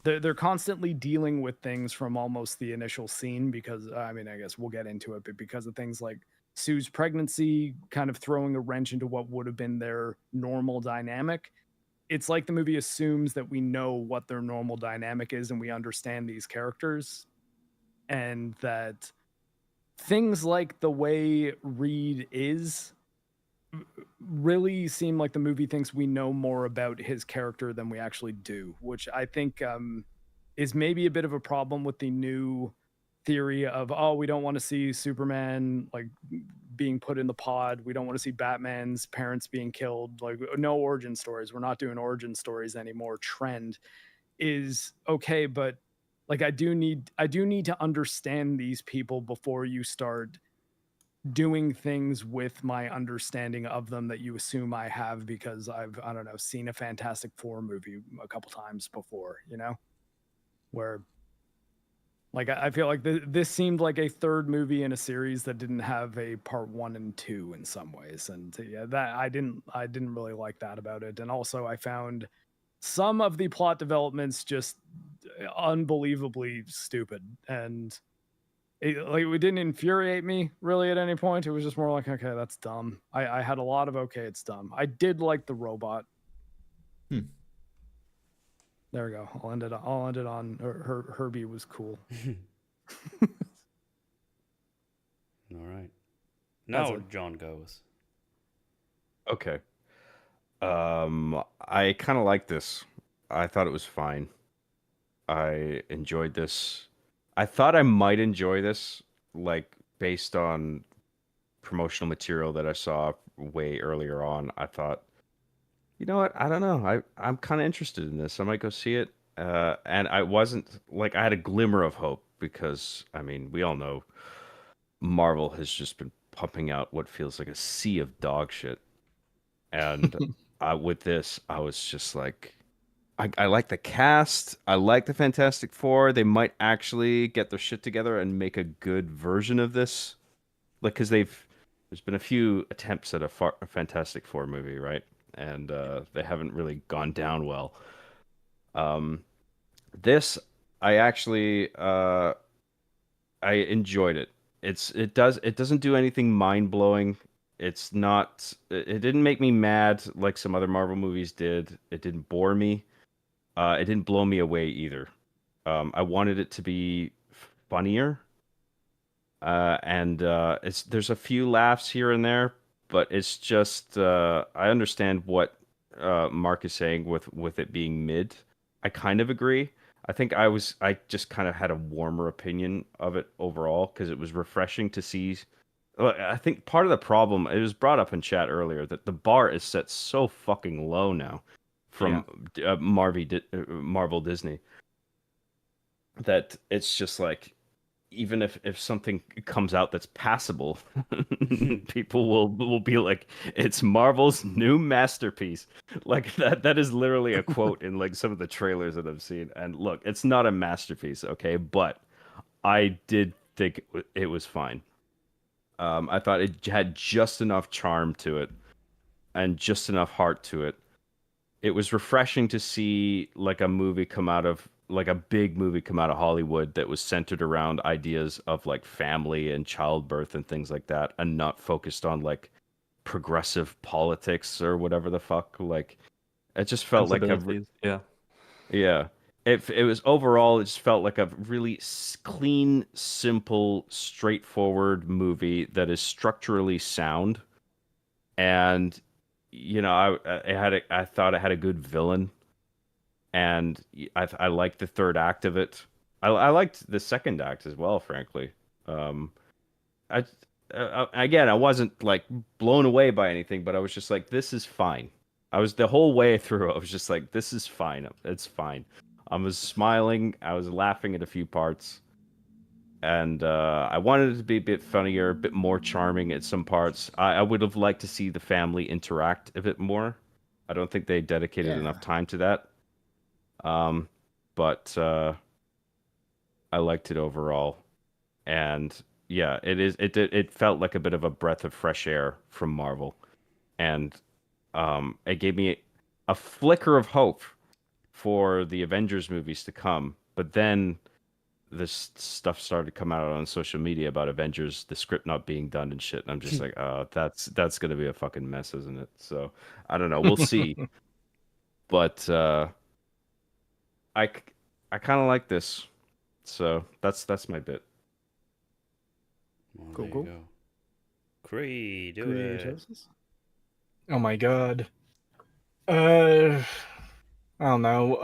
they're constantly dealing with things from almost the initial scene because I mean I guess we'll get into it, but because of things like Sue's pregnancy kind of throwing a wrench into what would have been their normal dynamic. It's like the movie assumes that we know what their normal dynamic is and we understand these characters, and that things like the way Reed is really seem like the movie thinks we know more about his character than we actually do, which I think is maybe a bit of a problem with the new theory of, oh, we don't want to see Superman like being put in the pod. We don't want to see Batman's parents being killed. Like no origin stories. We're not doing origin stories anymore. Trend is okay, but like I do need to understand these people before you start doing things with my understanding of them that you assume I have because I've, I don't know, seen a Fantastic Four movie a couple times before, you know, where like I feel like this seemed like a third movie in a series that didn't have a part 1 and 2 in some ways. And yeah, that I didn't really like that about it. And also I found some of the plot developments just unbelievably stupid, and it didn't infuriate me really at any point. It was just more like, okay, that's dumb. I had a lot of, okay, it's dumb. I did like the robot. There we go. I'll end it on Herbie was cool. All right. Now John goes. Okay. I kind of like this. I thought it was fine. I enjoyed this. I thought I might enjoy this, like based on promotional material that I saw way earlier on. I thought, you know what? I don't know. I'm kind of interested in this. I might go see it. And I wasn't like I had a glimmer of hope because I mean we all know Marvel has just been pumping out what feels like a sea of dog shit. And with this, I was just like, I like the cast. I like the Fantastic Four. They might actually get their shit together and make a good version of this. Like, because there's been a few attempts at a Fantastic Four movie, right? And they haven't really gone down well. This, I actually, I enjoyed it. It doesn't do anything mind blowing. It's not. It didn't make me mad like some other Marvel movies did. It didn't bore me. It didn't blow me away either. I wanted it to be funnier. And there's a few laughs here and there, but it's just I understand what Mark is saying with it being mid. I kind of agree. I just kind of had a warmer opinion of it overall because it was refreshing to see. I think part of the problem, it was brought up in chat earlier, that the bar is set so fucking low now from Marvel Disney, that it's just like, even if something comes out that's passable, people will be like, it's Marvel's new masterpiece. Like that is literally a quote in like some of the trailers that I've seen. And look, it's not a masterpiece, okay, but I did think it was fine. I thought it had just enough charm to it and just enough heart to it. It was refreshing to see like a big movie come out of Hollywood that was centered around ideas of like family and childbirth and things like that, and not focused on like progressive politics or whatever the fuck. Like, it just felt like yeah. It was overall, it just felt like a really clean, simple, straightforward movie that is structurally sound. And I thought it had a good villain, and I liked the third act of it. I liked the second act as well, frankly. I Again, I wasn't like blown away by anything, but I was just like, this is fine. I was the whole way through. I was just like, this is fine. It's fine. I was smiling. I was laughing at a few parts, and I wanted it to be a bit funnier, a bit more charming at some parts. I would have liked to see the family interact a bit more. I don't think they dedicated enough time to that. But I liked it overall, and yeah, it felt like a bit of a breath of fresh air from Marvel, and it gave me a flicker of hope for the Avengers movies to come. But then this stuff started to come out on social media about Avengers, the script not being done and shit, and I'm just like, oh, that's gonna be a fucking mess, isn't it? So I don't know, we'll see. But I kind of like this, so that's my bit. Well, Cool, there cool. you go. Cree, do it. Creatosis? Oh my god. I don't know.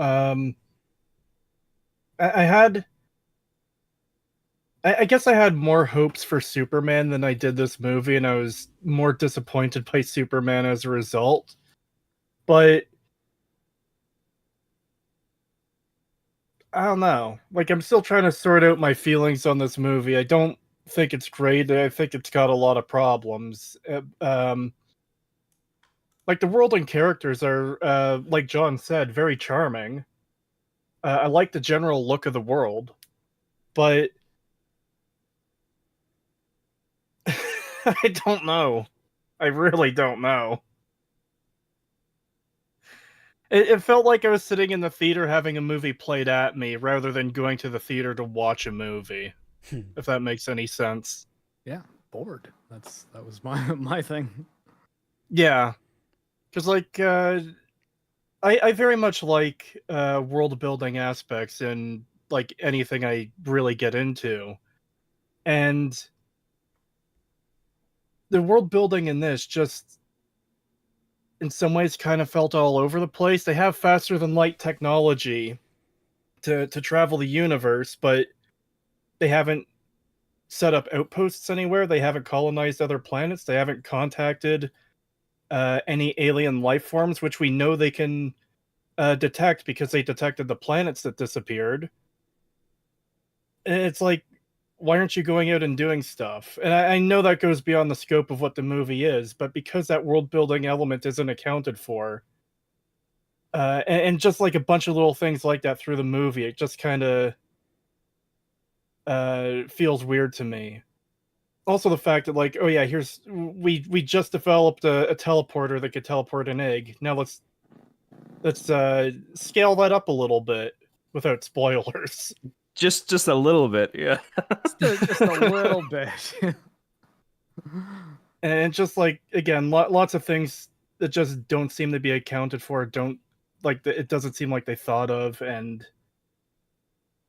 I guess I had more hopes for Superman than I did this movie, and I was more disappointed by Superman as a result. But I don't know. Like, I'm still trying to sort out my feelings on this movie. I don't think it's great. I think it's got a lot of problems. Like, the world and characters are, like John said, very charming. I like the general look of the world, but I don't know. I really don't know. It felt like I was sitting in the theater having a movie played at me rather than going to the theater to watch a movie. If that makes any sense. Yeah, bored. That was my thing. Yeah. Because, like, I very much like world building aspects in, like, anything I really get into. And the world building in this just, in some ways, kind of felt all over the place. They have faster than light technology to travel the universe, but they haven't set up outposts anywhere. They haven't colonized other planets. They haven't contacted any alien life forms, which we know they can detect because they detected the planets that disappeared. And it's like, why aren't you going out and doing stuff? And I know that goes beyond the scope of what the movie is, but because that world building element isn't accounted for, and just like a bunch of little things like that through the movie, it just kind of feels weird to me. Also, the fact that, like, oh yeah, we just developed a teleporter that could teleport an egg. Now let's scale that up a little bit without spoilers. Just a little bit, yeah. Just a little bit. And just like, again, lots of things that just don't seem to be accounted for, it doesn't seem like they thought of, and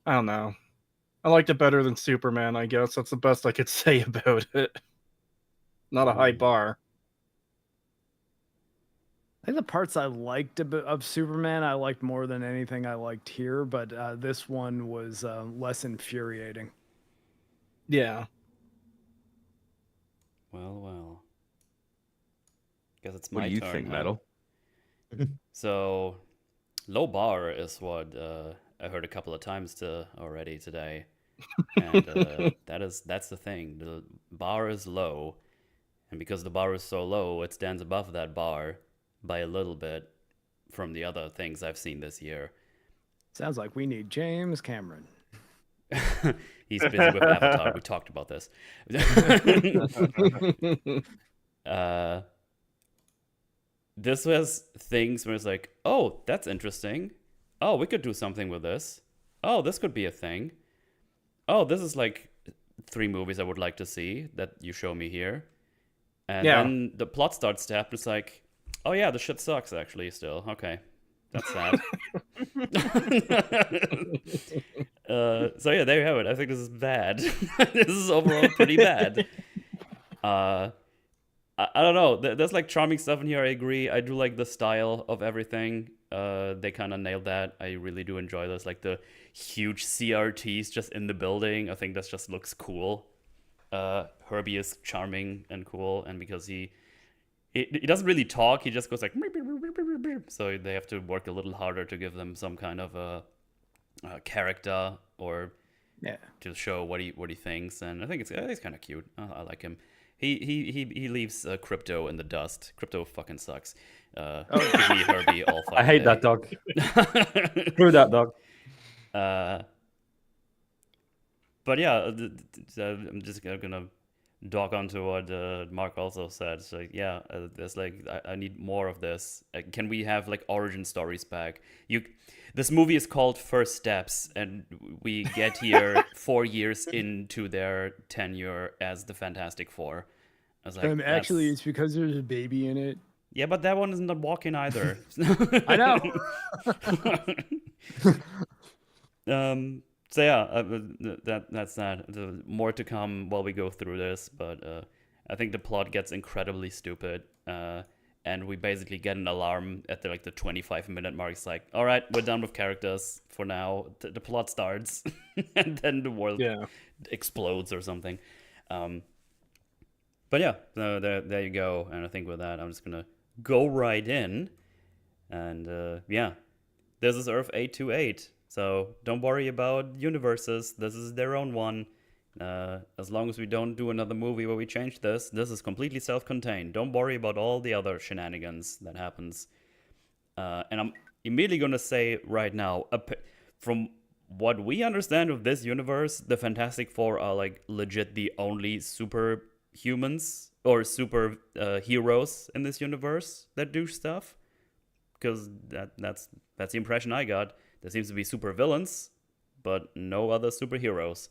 I don't know. I liked it better than Superman, I guess. That's the best I could say about it. Not a high bar. I think the parts I liked of Superman, I liked more than anything I liked here, but this one was less infuriating. Yeah. Well. Guess it's my What do you turn, think, huh? Metal? So, low bar is what I heard a couple of times already today, and that's the thing. The bar is low, and because the bar is so low, it stands above that bar by a little bit from the other things I've seen this year. Sounds like we need James Cameron. He's busy with Avatar. We talked about this. This was things where it's like, oh, that's interesting. Oh, we could do something with this. Oh, this could be a thing. Oh, this is like 3 movies I would like to see that you show me here. And then the plot starts to happen. It's like, oh yeah, the shit sucks actually still. Okay. That's sad. So yeah, there you have it. I think this is bad. This is overall pretty bad. I don't know. There's like charming stuff in here. I agree. I do like the style of everything. They kind of nailed that. I really do enjoy this. Like the huge CRTs just in the building. I think that just looks cool. Herbie is charming and cool, and because he doesn't really talk. He just goes like, so they have to work a little harder to give them some kind of a character or to show what he thinks. And I think it's kind of cute. I like him. He leaves Crypto in the dust. Crypto fucking sucks. Herbie all fucking I hate day. that dog. Screw that dog. But yeah, I'm just gonna dog onto what Marc also said. So yeah, there's like I need more of this. Can we have like origin stories back? This movie is called First Steps, and we get here 4 years into their tenure as the Fantastic Four. I was like, actually, it's because there's a baby in it. yeah, but that one isn't walking either. I know. So yeah, that's that. More to come while we go through this, but I think the plot gets incredibly stupid, and we basically get an alarm at the 25-minute mark. It's like, all right, we're done with characters for now. The plot starts, and then the world explodes or something. But yeah, so there you go. And I think with that, I'm just gonna go right in, and yeah, this is Earth 828. So don't worry about universes. This is their own one. As long as we don't do another movie where we change this is completely self-contained. Don't worry about all the other shenanigans that happens. And I'm immediately going to say right now, from what we understand of this universe, the Fantastic Four are like legit the only superhumans or super heroes in this universe that do stuff. Because that's the impression I got. There seems to be super villains, but no other superheroes.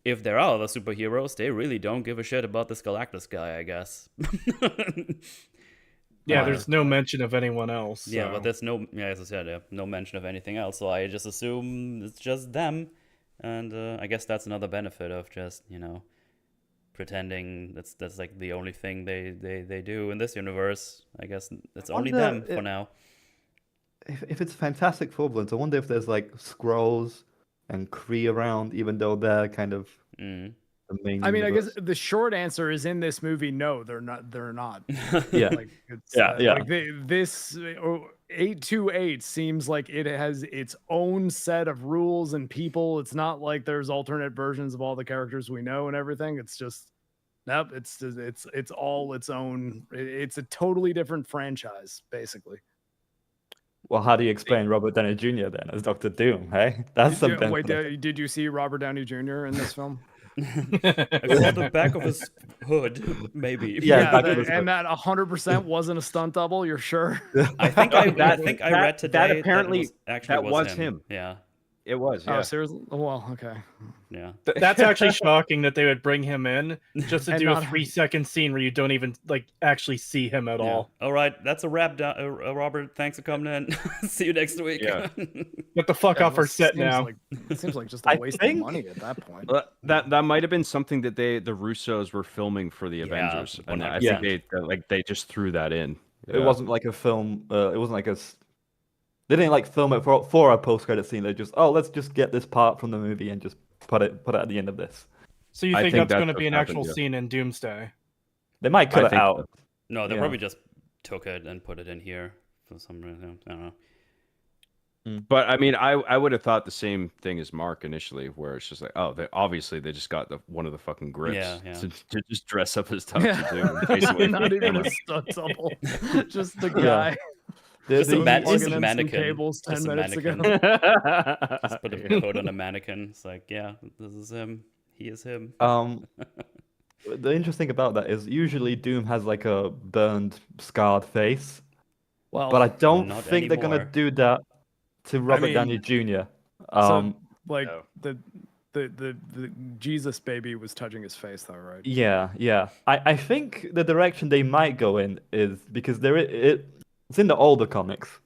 If there are other superheroes, they really don't give a shit about this Galactus guy, I guess. Yeah, there's no mention of anyone else. So. Yeah, but there's as I said, no mention of anything else. So I just assume it's just them, and I guess that's another benefit of just pretending that's like the only thing they do in this universe. I guess it's only them for now. If it's Fantastic Four villains, I wonder if there's like Skrulls and Cree around, even though they're kind of the main. I mean, universe. I guess the short answer is in this movie, no, they're not. They're not. Yeah. Like it's, Yeah. Like this 828 seems like it has its own set of rules and people. It's not like there's alternate versions of all the characters we know and everything. It's just, nope. It's all its own. It's a totally different franchise, basically. Well, how do you explain Robert Downey Jr. then as Doctor Doom? Hey, that's something. Wait, did you see Robert Downey Jr. in this film? I saw the back of his hood, maybe. Yeah, and that 100% wasn't a stunt double. You're sure? I think I read today that apparently that was him. Yeah. It was, Oh, yeah. seriously? Well, okay. Yeah. That's actually shocking that they would bring him in just to And do a not have- 3-second scene where you don't even like actually see him at Yeah. all. All right, that's a wrap. Robert, thanks for coming in. See you next week. Yeah. Get the fuck off our set now. It seems like just a I waste of think- money at that point. That might have been something that the Russos were filming for the Avengers, and I 100%. think they just threw that in. It Yeah. wasn't like a film. It wasn't like they didn't like film it for a post-credit scene. They just, let's just get this part from the movie and just put it at the end of this. So you I think think that's that's going to what be an happened, actual yeah. scene in Doomsday? They might cut I it think out. so. No, they Yeah. probably just took it and put it in here for some reason. I don't know. But I mean, I would have thought the same thing as Mark initially, where it's just like, oh, they just got one of the fucking grips Yeah. to just dress up as Doctor Doom. And basically Not even a camera. stunt double. Just the guy. Just a plugging just in a some mannequin. cables 10 Just a minutes ago. mannequin. Just put a coat on a mannequin. It's like, yeah, this is him. He is him. The interesting thing about that is usually Doom has like a burned, scarred face, Well, but I don't not think they're gonna anymore. do that to Robert mean, Downey Jr. so, like no. the Jesus baby was touching his face though, right? Yeah. I think the direction they might go in is because it's in the older comics.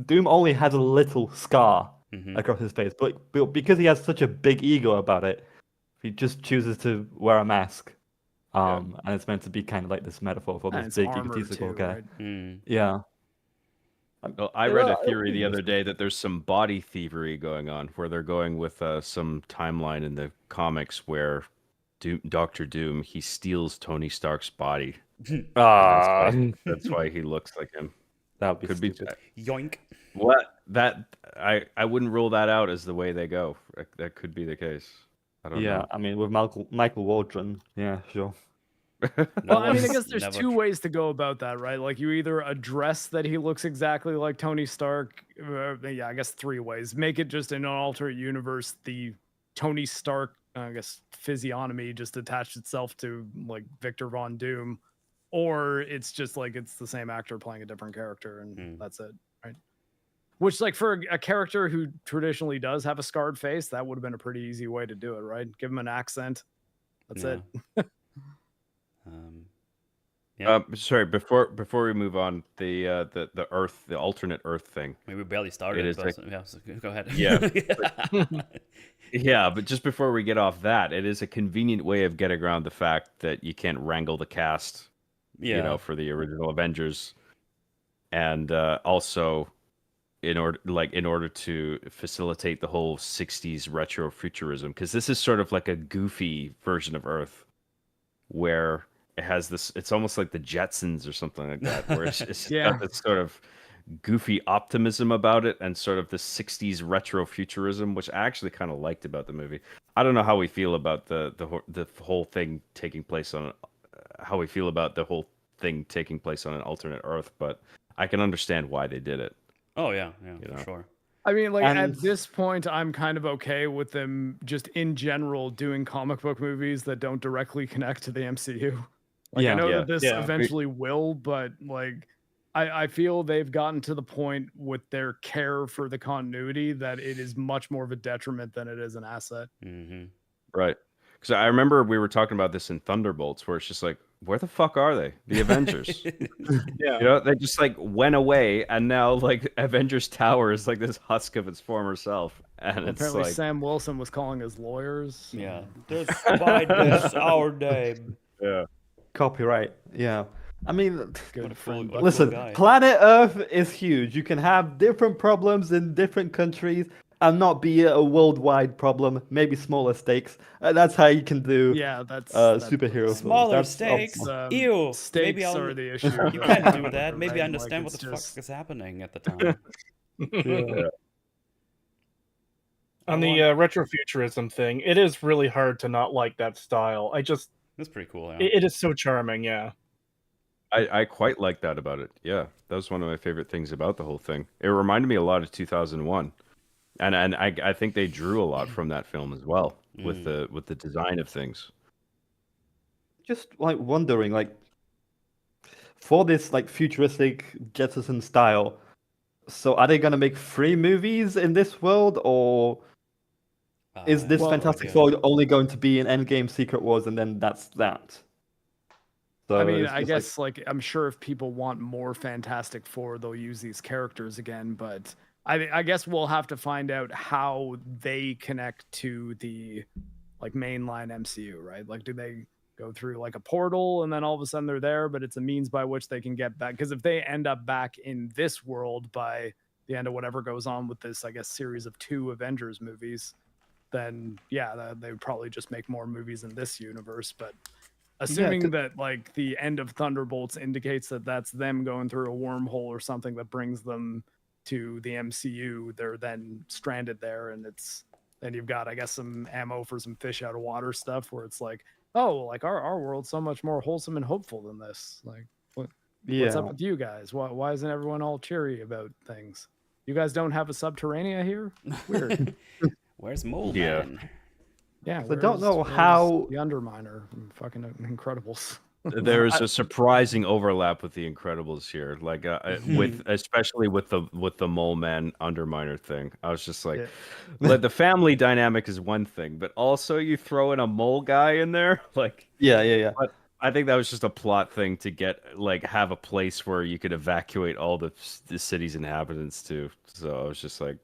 Doom only has a little scar Mhm. across his face, but because he has such a big ego about it, he just chooses to wear a mask. And it's meant to be kind of like this metaphor for And this it's big armored egotistical too, guy. right? Mm. Yeah. Well, I read a Yeah, theory the other interesting. day that there's some body thievery going on, where they're going with some timeline in the comics where Doctor Doom, he steals Tony Stark's body. Ah, That's why he looks like him. that would be Could be. stupid. Yoink. What that I wouldn't rule that out as the way they go. That could be the case. I don't Yeah, know. I mean with Michael Waldron, yeah, sure. No Well, I mean, I one's guess there's never two ways to go about that, right? Like you either address that he looks exactly like Tony Stark. Yeah, I guess 3 ways. Make it just in an alternate universe, the Tony Stark, I guess, physiognomy just attached itself to like Victor Von Doom, or it's just like it's the same actor playing a different character, and that's it, right? Which, like, for a character who traditionally does have a scarred face, that would have been a pretty easy way to do it, right? Give him an accent. That's it. Sorry, before we move on, the Earth, the alternate Earth thing. I mean, we barely started. It is But, like- yeah, so go ahead. Yeah. Yeah, but just before we get off that, it is a convenient way of getting around the fact that you can't wrangle the cast, Yeah. for the original Avengers, and also in order to facilitate the whole '60s retro futurism, because this is sort of like a goofy version of Earth, where it has this. It's almost like the Jetsons or something like that, where it's Yeah. got this sort of goofy optimism about it, and sort of the '60s retro futurism, which I actually kind of liked about the movie. I don't know how we feel about the whole thing taking place on how we feel about the whole thing taking place on an alternate Earth, but I can understand why they did it. Oh yeah, You for know. sure. I mean, like And- at this point, I'm kind of okay with them just in general doing comic book movies that don't directly connect to the MCU. Like I know Yeah. that this Yeah. eventually will, but like I feel they've gotten to the point with their care for the continuity that it is much more of a detriment than it is an asset. Hmm. Right. Because I remember we were talking about this in Thunderbolts, where it's just like, where the fuck are they? The Avengers. Yeah. They just like went away, and now like Avengers Tower is like this husk of its former self, and it's Apparently, like, Sam Wilson was calling his lawyers. Yeah. Despite this, our name. yeah, Copyright. Yeah. I mean, What Good a fool, friend. what a listen, cool guy. planet Earth is huge. You can have different problems in different countries and not be a worldwide problem, maybe smaller stakes. That's how you can do Yeah, that's superhero films. Smaller That's stakes. optimal. Ew. Stakes Maybe I'll. are the issue. You can't do that. Maybe I Right? understand Like, what the it's just- fuck is happening at the time. Yeah. On the retrofuturism thing, it is really hard to not like that style. That's pretty cool. Yeah. It is so charming, yeah. I quite like that about it. Yeah, that was one of my favorite things about the whole thing. It reminded me a lot of 2001, and I think they drew a lot from that film as well with the design of things. Just like wondering, like, for this like futuristic Jetson style, So are they gonna make 3 movies in this world, or is this Well, Fantastic idea. Four only going to be in Endgame, Secret Wars, and then that's that? So I mean, it's I just guess like I'm sure if people want more Fantastic Four, they'll use these characters again. But I guess we'll have to find out how they connect to the like mainline MCU, right? Like, do they go through like a portal and then all of a sudden they're there, but it's a means by which they can get back? Because if they end up back in this world by the end of whatever goes on with this, I guess, series of 2 Avengers movies, then yeah, they would probably just make more movies in this universe. But assuming that like the end of Thunderbolts indicates that that's them going through a wormhole or something that brings them to the MCU, they're then stranded there, and then you've got, I guess, some ammo for some fish out of water stuff where it's like, oh, like our world's so much more wholesome and hopeful than this. Like, what's up with you guys? Why isn't everyone all cheery about things? You guys don't have a Subterranea here? Weird. Where's Moleman? Yeah. Yeah, I don't know where's how the Underminer from fucking Incredibles. There's a surprising overlap with the Incredibles here, like with especially with the Mole Man Underminer thing. I was just like, like the family dynamic is one thing, but also you throw in a mole guy in there, like yeah. But I think that was just a plot thing to get like have a place where you could evacuate all the city's inhabitants to. So I was just like,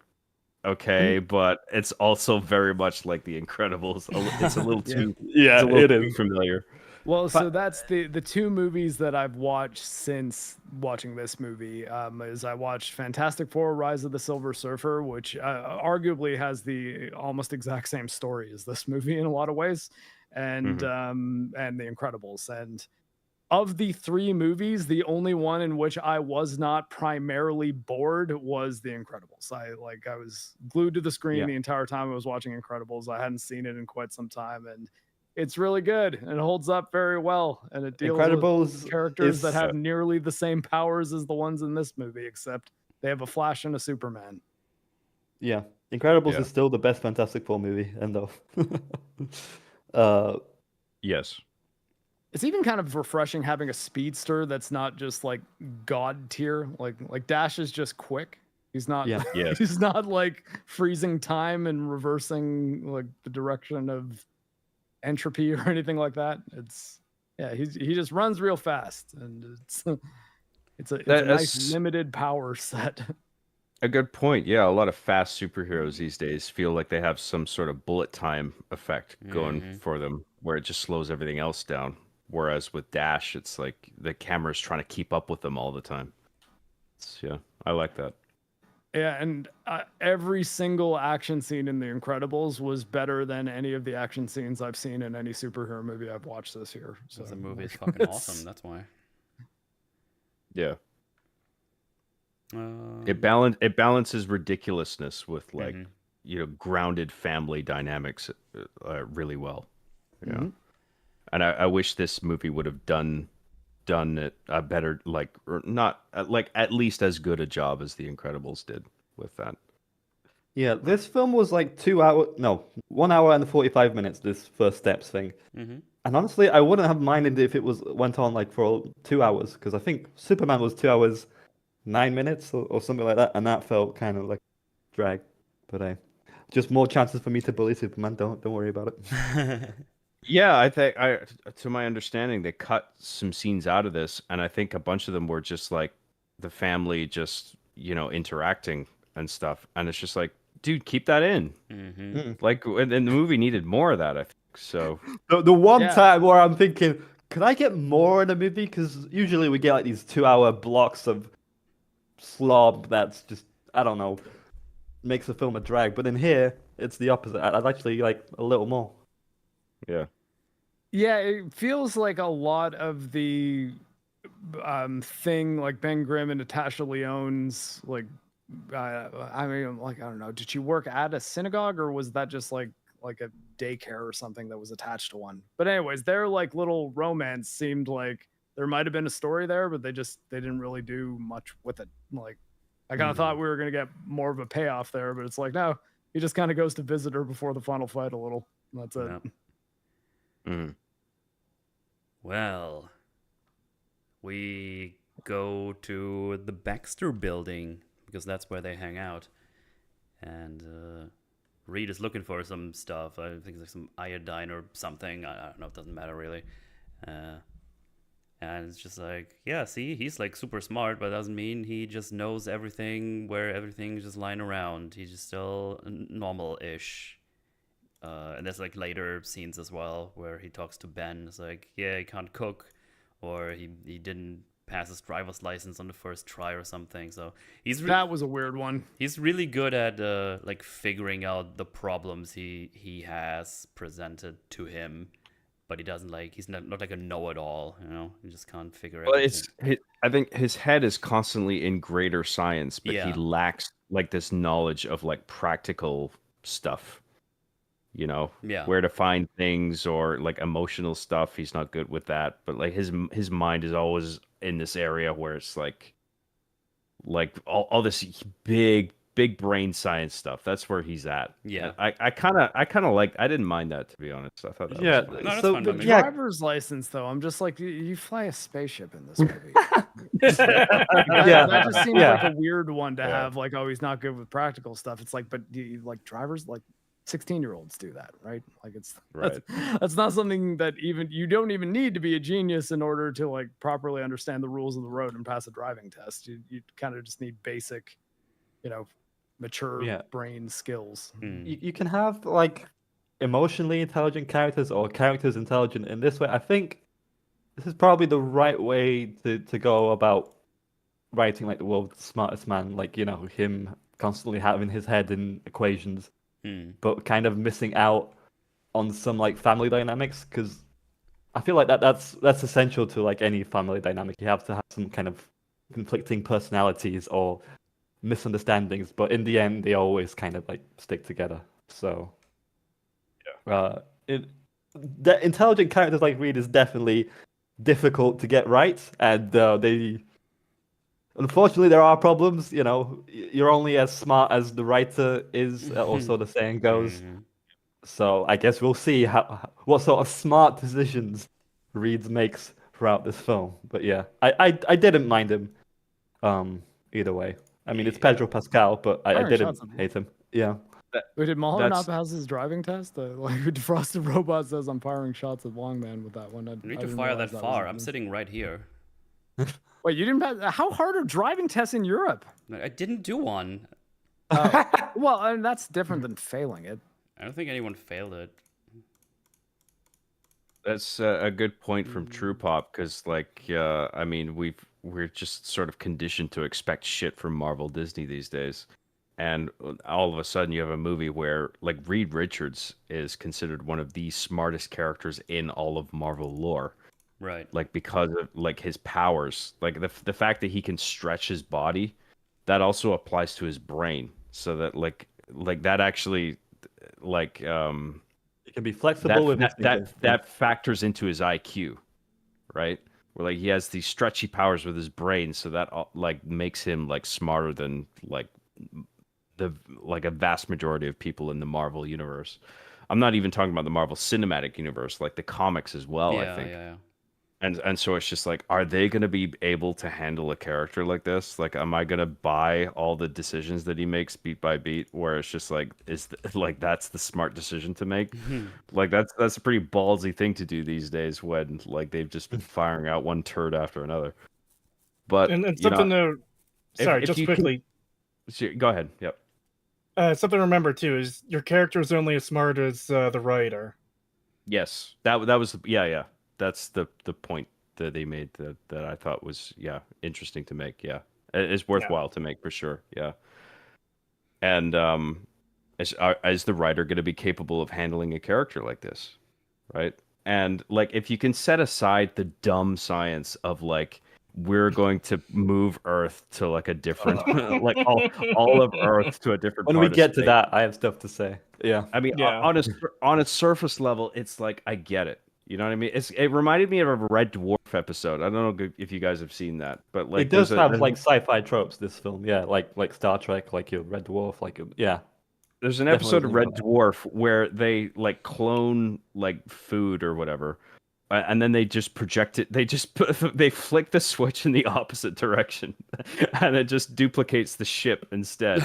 okay, but it's also very much like the Incredibles. It's a little too Yeah, it's a little it too is. familiar. Well, so that's the 2 movies that I've watched since watching this movie. Is I watched Fantastic Four: Rise of the Silver Surfer, which arguably has the almost exact same story as this movie in a lot of ways, and The Incredibles. And of the 3 movies, the only one in which I was not primarily bored was The Incredibles. I was glued to the screen the entire time I was watching Incredibles. I hadn't seen it in quite some time, and it's really good and it holds up very well. And it deals Incredibles with characters that is- have nearly the same powers as the ones in this movie, except they have a Flash and a Superman. Yeah, Incredibles Yeah. is still the best Fantastic Four movie. End of. Yes. It's even kind of refreshing having a speedster that's not just like god tier. Like Dash is just quick. He's not Yes. he's not like freezing time and reversing like the direction of entropy or anything like that. It's he just runs real fast, and it's a nice limited power set. A good point. Yeah, a lot of fast superheroes these days feel like they have some sort of bullet time effect going for them, where it just slows everything else down. Whereas with Dash, it's like the camera's trying to keep up with them all the time. Yeah, I like that. Yeah, and every single action scene in The Incredibles was better than any of the action scenes I've seen in any superhero movie I've watched this year. So The movie is fucking awesome. That's why. Yeah. It balances ridiculousness with like grounded family dynamics really well. Yeah. And I wish this movie would have done it a better, like, or not like at least as good a job as The Incredibles did with that. Yeah, this film was like 1 hour and 45 minutes. This First Steps thing, and honestly, I wouldn't have minded if it went on like for 2 hours, because I think Superman was 2 hours 9 minutes or something like that, and that felt kind of like drag. But just more chances for me to bully Superman. Don't worry about it. Yeah, I think to my understanding, they cut some scenes out of this, and I think a bunch of them were just like the family just, interacting and stuff. And it's just like, dude, keep that in. Like, and the movie needed more of that, I think. So the one time where I'm thinking, could I get more in a movie? Because usually we get like these 2-hour blocks of slob that's just, I don't know, makes the film a drag. But in here, it's the opposite. I'd actually like a little more. Yeah, it feels like a lot of the thing, like Ben Grimm and Natasha Lyonne's, like, I mean, like, I don't know, did she work at a synagogue, or was that just like a daycare or something that was attached to one? But anyways, their like little romance seemed like there might have been a story there, but they didn't really do much with it. Like, I kind of thought we were gonna get more of a payoff there, but it's like, no, he just kind of goes to visit her before the final fight a little. That's it. Well, we go to the Baxter building because that's where they hang out. And Reed is looking for some stuff. I think it's like some iodine or something. I don't know. It doesn't matter really. And it's just like, yeah, see, he's like super smart, but that doesn't mean he just knows everything where everything's just lying around. He's just still normal-ish. And there's like later scenes as well where he talks to Ben. It's like, yeah, he can't cook, or he didn't pass his driver's license on the first try or something. So that was a weird one. He's really good at like figuring out the problems he has presented to him. But he doesn't he's not like a know-it-all, you know? He just can't figure it out. I think his head is constantly in greater science, but he Yeah. lacks like this knowledge of like practical stuff. You know, Yeah. where to find things or like emotional stuff. He's not good with that. But like his mind is always in this area where it's like all this big brain science stuff. That's where he's at. Yeah. I kind of like. I didn't mind that, to be honest. I thought that Yeah, was nice. No, that's so fine the by me. Driver's license, though, I'm just like, you fly a spaceship in this movie. Yeah. That just seems Yeah. like a weird one to Yeah. have. Like, oh, he's not good with practical stuff. It's like, but like drivers, like 16-year-olds do that, right? Like Right. that's not something that you don't even need to be a genius in order to like properly understand the rules of the road and pass a driving test. You kind of just need basic, mature Yeah. brain skills. You can have like emotionally intelligent characters or characters intelligent in this way. I think this is probably the right way to go about writing like the world's smartest man, like him constantly having his head in equations, but kind of missing out on some like family dynamics, because I feel like that's essential to like any family dynamic. You have to have some kind of conflicting personalities or misunderstandings, but in the end they always kind of like stick together. So the intelligent characters like Reed is definitely difficult to get right, and they unfortunately there are problems. You're only as smart as the writer is, or so the saying goes. So I guess we'll see what sort of smart decisions Reed makes throughout this film. But yeah, I didn't mind him either way. I mean, it's Pedro Pascal, but I didn't hate him. Yeah. Wait, did Mahler not That's- pass his driving test? Like Defrosted Robot says, I'm firing shots at Longman with that one. You need to fire that far. I'm sitting. sitting right here. Wait, you didn't pass? How hard are driving tests in Europe? I didn't do one. Well, I mean, that's different than failing it. I don't think anyone failed it. That's a good point from TruePop, because I mean we're just sort of conditioned to expect shit from Marvel Disney these days, and all of a sudden you have a movie where like Reed Richards is considered one of the smartest characters in all of Marvel lore, Right. like because of like his powers, like the fact that he can stretch his body, that also applies to his brain, so that like that actually like It can be flexible with that factors into his IQ, right? Where like he has these stretchy powers with his brain, so that like makes him like smarter than like a vast majority of people in the Marvel universe. I'm not even talking about the Marvel Cinematic Universe, like the comics as well. I think. Yeah. And so it's just like, are they going to be able to handle a character like this? Like, am I going to buy all the decisions that he makes beat by beat? Where it's just like, that's the smart decision to make? Like, that's a pretty ballsy thing to do these days when like they've just been firing out one turd after another. But And something to sorry, if just you quickly. go ahead. Yep. Something to remember too is your character is only as smart as the writer. Yes, that was yeah. That's the point that they made that I thought was interesting to make. Yeah, it's worthwhile to make for sure. Yeah, and is the writer going to be capable of handling a character like this, right? And like if you can set aside the dumb science of like we're going to move Earth to like a different like all of Earth to a different. When part we get of to space. that, I have stuff to say. Yeah. I mean, Yeah. on a surface level, it's like I get it. You know what I mean? It reminded me of a Red Dwarf episode. I don't know if you guys have seen that, but like It does have like sci-fi tropes. This film, yeah, like Star Trek, like your Red Dwarf, like yeah. There's an definitely episode of think Red about that. Dwarf where they like clone like food or whatever, and then they just project it. They flick the switch in the opposite direction, and it just duplicates the ship instead.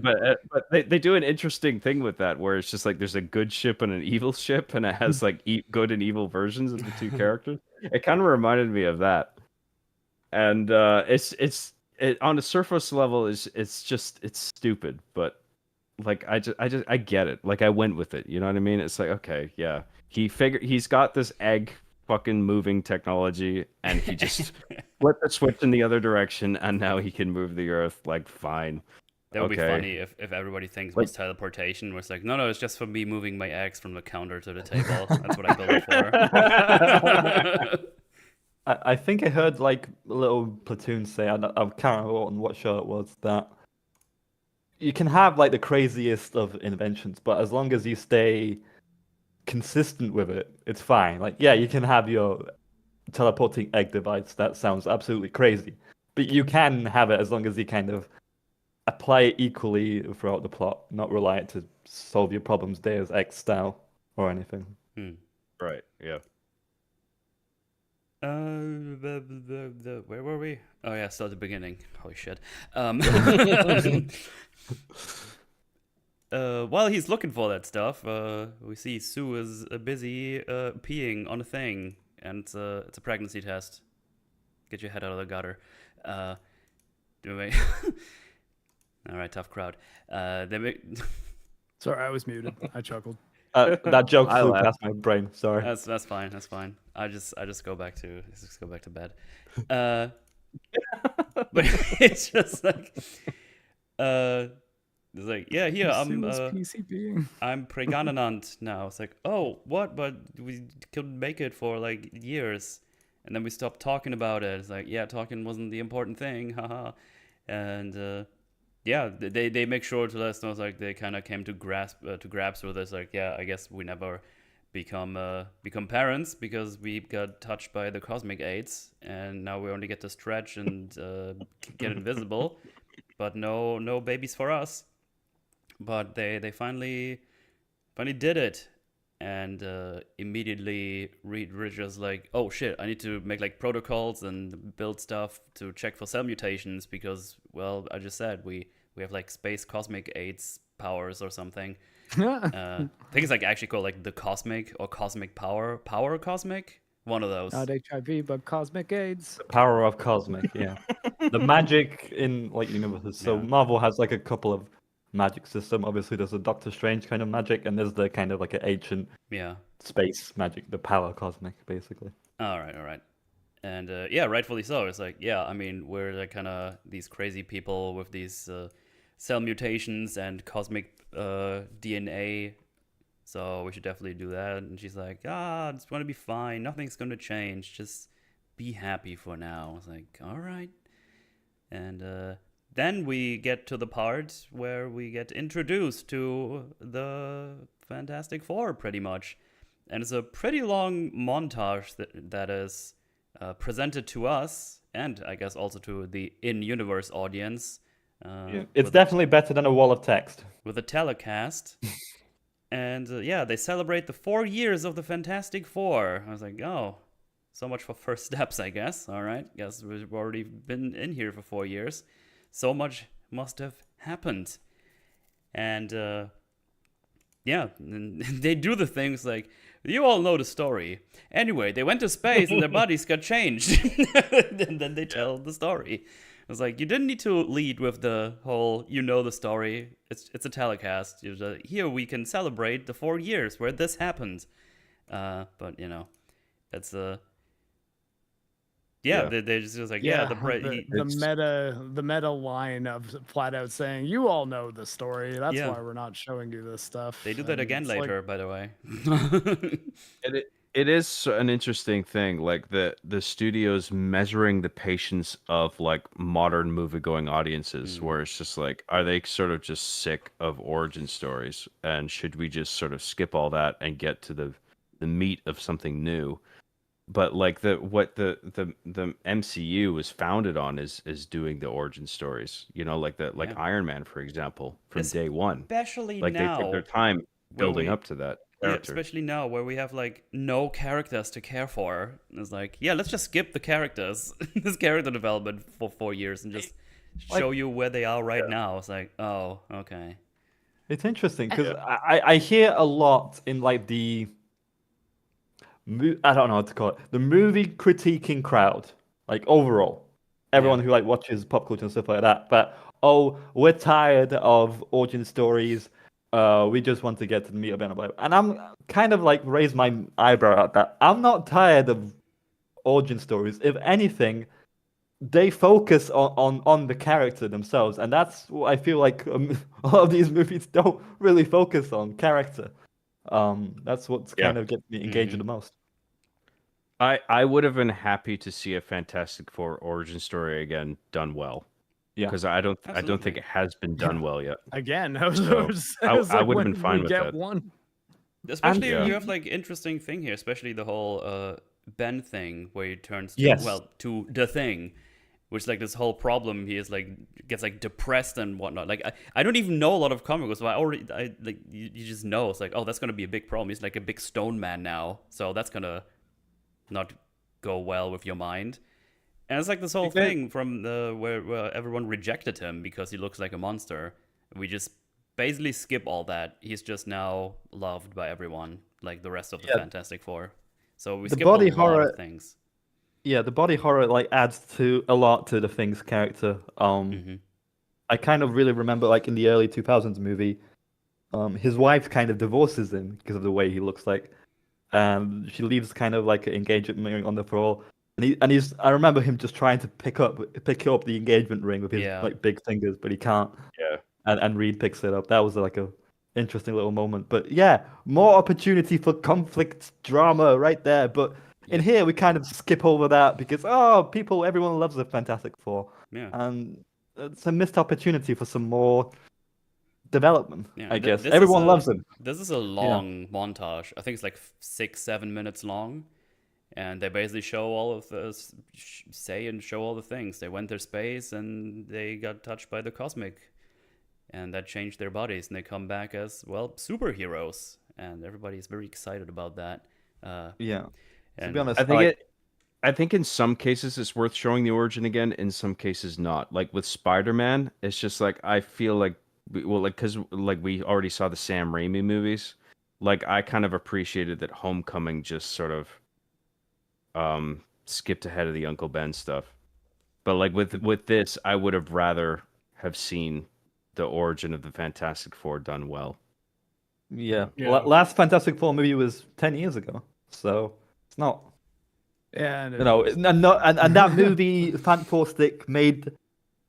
But they do an interesting thing with that, where it's just like there's a good ship and an evil ship, and it has like good and evil versions of the two characters. It kind of reminded me of that, and it's on the surface level it's stupid, but like I get it. Like I went with it. You know what I mean? It's like, okay, yeah. He's got this egg fucking moving technology, and he just flipped the switch in the other direction, and now he can move the Earth. Like, fine. That would be Okay. funny if everybody thinks it was teleportation. Where it's like, no, it's just for me moving my eggs from the counter to the table. That's what I built it for. I think I heard like a little platoon say, I can't remember on what show it was, that you can have like the craziest of inventions, but as long as you stay consistent with it, it's fine. Like, yeah, you can have your teleporting egg device. That sounds absolutely crazy, but you can have it as long as you kind of apply it equally throughout the plot, not rely it to solve your problems Deus Ex style or anything. Right. Yeah. Where were we? Oh yeah, still at the beginning. Holy shit. While he's looking for that stuff, we see Sue is busy peeing on a thing, and it's a pregnancy test. Get your head out of the gutter. All right, tough crowd. Sorry, I was muted. I chuckled. That joke I flew laughed. past my brain. Sorry. That's fine. That's fine. I just go back to bed. But it's just like it's like, yeah, here I'm PCBing. I'm pregnant now. It's like, oh, what? But we couldn't make it for like years, and then we stopped talking about it. It's like, yeah, talking wasn't the important thing, haha. And yeah, they make sure to let us know. It's like they kind of came to grasp with us. Like, yeah, I guess we never become parents because we got touched by the cosmic AIDS, and now we only get to stretch and get invisible, but no babies for us. But they finally did it, and immediately Reed Richards like, oh shit, I need to make like protocols and build stuff to check for cell mutations because, well, I just said we have like space cosmic AIDS powers or something. I think it's like actually called like the cosmic or cosmic power cosmic, one of those. Not HIV, but cosmic AIDS. The power of cosmic, yeah. The magic in like universes. So Yeah. Marvel has like a couple of magic system. Obviously, there's a Doctor Strange kind of magic, and there's the kind of like an ancient Yeah. space magic, the power cosmic, basically. All right. And yeah, rightfully so. It's like, yeah, I mean, we're like kind of these crazy people with these cell mutations and cosmic DNA, so we should definitely do that. And she's like, it's going to be fine. Nothing's going to change. Just be happy for now. I was like, all right. And then we get to the part where we get introduced to the Fantastic Four, pretty much. And it's a pretty long montage that is presented to us, and I guess also to the in-universe audience. It's definitely better than a wall of text. With a telecast. And yeah, they celebrate the 4 years of the Fantastic Four. I was like, oh, so much for first steps, I guess. All right, guess we've already been in here for 4 years. So much must have happened. And yeah, and they do the things like, you all know the story. Anyway, they went to space and their bodies got changed. And then they tell the story. I was like, you didn't need to lead with the whole, you know the story. It's a telecast. Here we can celebrate the 4 years where this happened. But, you know, it's they're just like, the meta line of flat out saying, you all know the story. That's why we're not showing you this stuff. They do that again later, by the way. It is an interesting thing, like the studios measuring the patience of like modern movie-going audiences, where it's just like, are they sort of just sick of origin stories, and should we just sort of skip all that and get to the meat of something new? But like what the MCU was founded on is doing the origin stories, you know, like Iron Man, for example, from day one. Especially like now, they took their time building up to that. character. especially now where we have like no characters to care for. It's like, yeah, let's just skip the characters, this character development for 4 years, and just show you where they are right now. It's like, oh, okay. It's interesting because I hear a lot in like I don't know what to call it, the movie critiquing crowd, like overall, everyone who like watches pop culture and stuff like that. But we're tired of origin stories. We just want to get to the meat of it. And I'm kind of like raise my eyebrow at that. I'm not tired of origin stories. If anything, they focus on the character themselves, and that's what I feel like a lot of these movies don't really focus on character. That's what's kind of gets me engaged the most. I would have been happy to see a Fantastic Four origin story again done well. Yeah, because I don't think it has been done well yet. Again, I would have been fine with that. One. Especially And- you have like interesting thing here, especially the whole Ben thing where he turns to, Yes. to the Thing, which like this whole problem he is like gets like depressed and whatnot. Like I don't even know a lot of comic books, but I like you just know it's like, oh, that's gonna be a big problem. He's like a big stone man now, so that's gonna not go well with your mind. And it's like this whole thing from where everyone rejected him because he looks like a monster. We just basically skip all that. He's just now loved by everyone, like the rest of the Fantastic Four. So we skip body a lot horror- of things. Yeah, the body horror like adds to a lot to the Thing's character. I kind of really remember like in the early 2000s movie, his wife kind of divorces him because of the way he looks like. She leaves kind of like an engagement ring on the floor. And he's I remember him just trying to pick up the engagement ring with his like big fingers, but he can't. Yeah. And Reed picks it up. That was like a interesting little moment. But yeah, more opportunity for conflict drama right there. But in here we kind of skip over that because everyone loves the Fantastic Four. Yeah. And it's a missed opportunity for some more development, Yeah, I guess. this Everyone is loves them. This is a long montage. I think it's like 6-7 minutes long. And they basically show all of the show all the things. They went their space and they got touched by the cosmic, and that changed their bodies, and they come back as superheroes, and everybody is very excited about that. Yeah. To And be honest, I think in some cases it's worth showing the origin again. In some cases not. Like with Spider-Man, it's just like I feel like because we already saw the Sam Raimi movies. Like I kind of appreciated that Homecoming just sort of skipped ahead of the Uncle Ben stuff. But like with this, I would have rather have seen the origin of the Fantastic Four done well. yeah. Yeah. Last Fantastic Four movie was 10 years ago, so it's not. Yeah, and You know, and that movie, Fantastic, made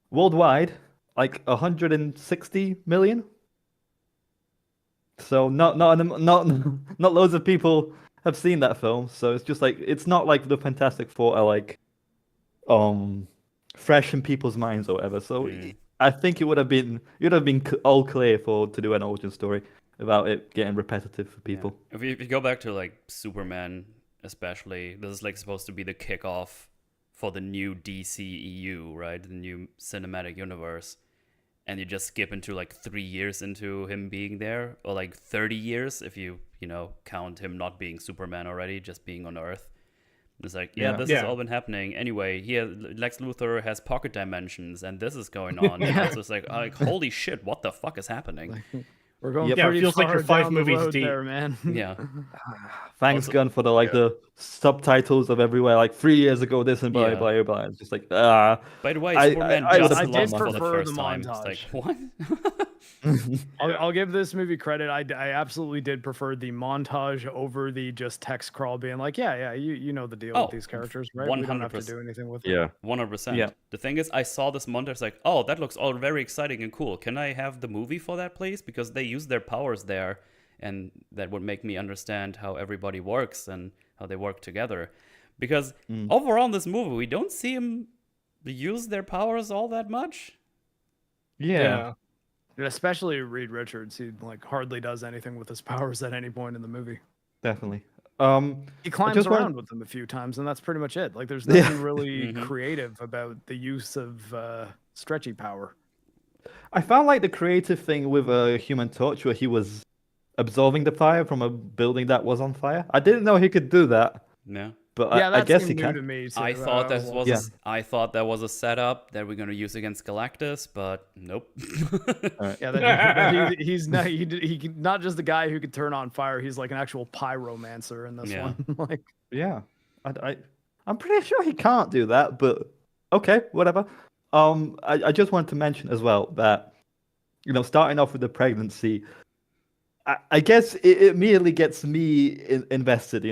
worldwide like 160 million. So not loads of people have seen that film. So it's just like it's not like the Fantastic Four are like fresh in people's minds or whatever. So I think you'd have been all clear to do an origin story without it getting repetitive for people. Yeah. If you go back to like Superman, especially, this is like supposed to be the kickoff for the new DCEU, right? The new cinematic universe. And you just skip into like 3 years into him being there, or like 30 years if you count him not being Superman already, just being on Earth. It's like, this has all been happening. Anyway, Lex Luthor has pocket dimensions, and this is going on. And it's just like, holy shit, what the fuck is happening? we're going Yeah, it pretty feels like far you're 5 down the movies road deep. there, man. Yeah. Thanks, Also- Gun, for the subtitles of everywhere. Like 3 years ago, this and blah blah blah. It's just like By the way, Superman I just did lost for the prefer first the time. It's montage. like, what? I'll give this movie credit. I absolutely did prefer the montage over the just text crawl being like, you know the deal with these characters, right? We don't have to 100%. do anything with it. Yeah. 100%. Yeah. The thing is, I saw this montage, like, oh, that looks all very exciting and cool. Can I have the movie for that, please? Because they use their powers there, and that would make me understand how everybody works and how they work together. Because overall in this movie, we don't see them use their powers all that much. yeah. And especially Reed Richards, he hardly does anything with his powers at any point in the movie. Definitely. He climbs just around want- with them a few times, and that's pretty much it. Like, there's nothing really Mhm. creative about the use of stretchy power. I found like the creative thing with Human Torch, where he was absorbing the fire from a building that was on fire. I didn't know he could do that, Yeah. but Yeah, I that guess he seemed new to can. me too. I thought that was Yeah. I thought that was a setup that we're gonna use against Galactus, but nope. Yeah, that he's not not just the guy who could turn on fire. He's like an actual pyromancer in this Yeah. one. Like, Yeah, I'm pretty sure he can't do that, but okay, whatever. I just wanted to mention as well that, starting off with the pregnancy, I guess it immediately gets me invested.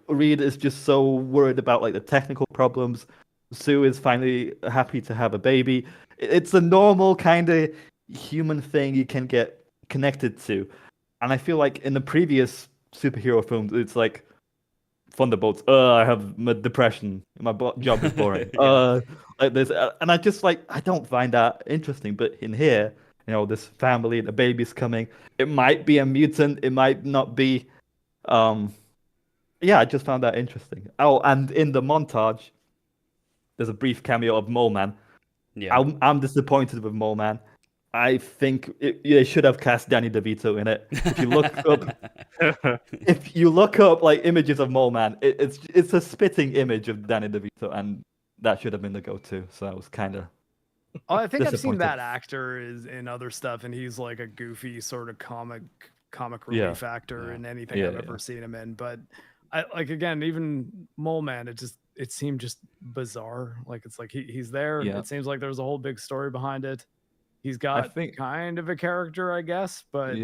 Reed is just so worried about like the technical problems. Sue is finally happy to have a baby. It's a normal kind of human thing you can get connected to, and I feel like in the previous superhero films, it's like Thunderbolts. I have depression. My job is boring. Yeah. Like this, and I just I don't find that interesting. But in here, this family, the baby's coming. It might be a mutant. It might not be. Yeah, I just found that interesting. Oh, and in the montage, there's a brief cameo of Moleman. Yeah. I'm disappointed with Moleman. I think they should have cast Danny DeVito in it. If you look up, like images of Moleman, it's a spitting image of Danny DeVito, and that should have been the go-to. So I was kind of. oh, I think I've seen disappointed. that actor is in other stuff, and he's like a goofy sort of comic relief actor in anything I've ever seen him in. But I again, even Moleman, it seemed just bizarre. Like it's like he's there. Yeah. It seems like there's a whole big story behind it. He's got kind of a character, I guess, but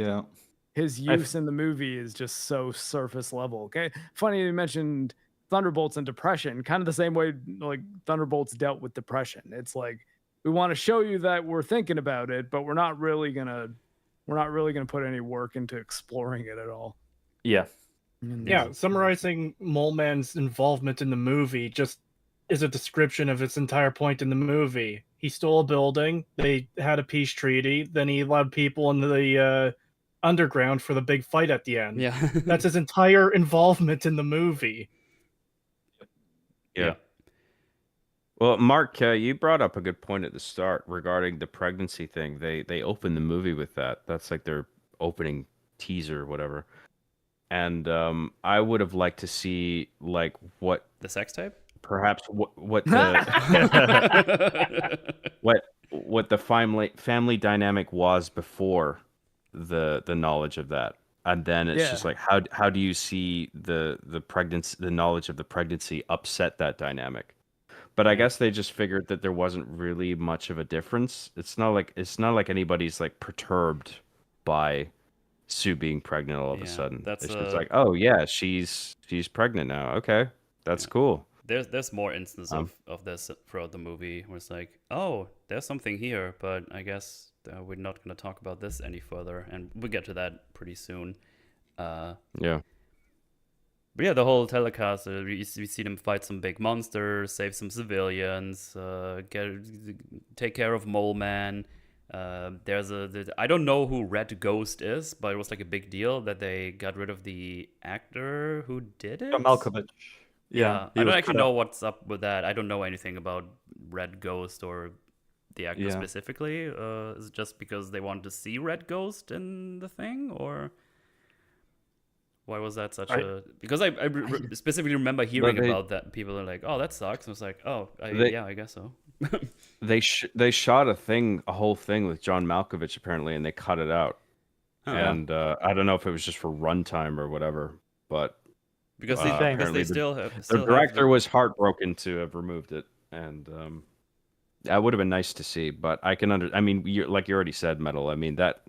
his use in the movie is just so surface level. Okay, funny you mentioned Thunderbolts and depression, kind of the same way like Thunderbolts dealt with depression. It's like we want to show you that we're thinking about it, but we're not really gonna put any work into exploring it at all. Yeah. Yeah, summarizing Moleman's involvement in the movie just is a description of its entire point in the movie. He stole a building, they had a peace treaty, then he allowed people in the underground for the big fight at the end. Yeah. That's his entire involvement in the movie. Yeah. Well, Mark, you brought up a good point at the start regarding the pregnancy thing. They opened the movie with that. That's like their opening teaser or whatever. And I would have liked to see like what The sex tape? perhaps what the what the family dynamic was before the knowledge of that. And then it's just like how do you see the pregnancy, the knowledge of the pregnancy upset that dynamic? But I guess they just figured that there wasn't really much of a difference. It's not like anybody's like perturbed by Sue being pregnant all of a sudden. That's it's just like, oh yeah, she's pregnant now. Okay, that's cool. There's more instances of this throughout the movie where it's like, oh, there's something here, but I guess we're not going to talk about this any further, and we'll get to that pretty soon. Yeah. But yeah, the whole telecast, we see them fight some big monsters, save some civilians, take care of Moleman. I don't know who Red Ghost is, but it was like a big deal that they got rid of the actor who did it. Malkovich. Yeah, I don't actually know what's up with that. I don't know anything about Red Ghost or the actor specifically. Is it just because they wanted to see Red Ghost in the thing, or why was that such a? Because I specifically remember hearing about that. People are like, "Oh, that sucks." And I was like, "Oh, yeah, I guess so." They shot a whole thing with John Malkovich apparently, and they cut it out. And I don't know if it was just for runtime or whatever, but. Because they still have. The director was heartbroken to have removed it, and that would have been nice to see. But I can I mean, like you already said, Metal. I mean that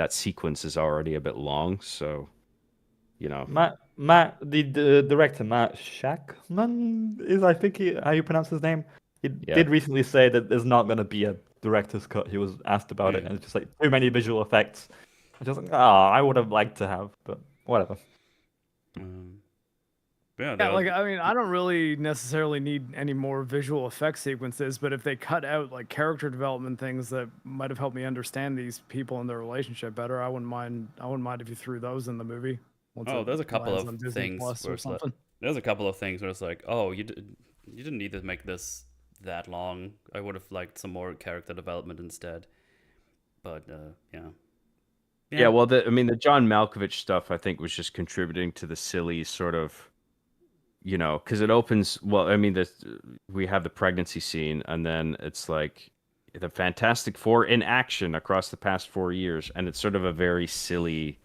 sequence is already a bit long, so Matt, the director Matt Shackman is, I think, how you pronounce his name. He did recently say that there's not going to be a director's cut. He was asked about it, and it's just like too many visual effects. I just I would have liked to have, but whatever. Like I mean, I don't really necessarily need any more visual effects sequences, but if they cut out like character development things that might have helped me understand these people and their relationship better, I wouldn't mind if you threw those in the movie. There's a couple of things where it's like, there's a couple of things where it's like, oh, you didn't need to make this that long. I would have liked some more character development instead. But yeah, Yeah, well, I mean, the John Malkovich stuff, I think, was just contributing to the silly sort of, because it opens. Well, I mean, we have the pregnancy scene, and then it's like the Fantastic Four in action across the past 4 years, and it's sort of a very silly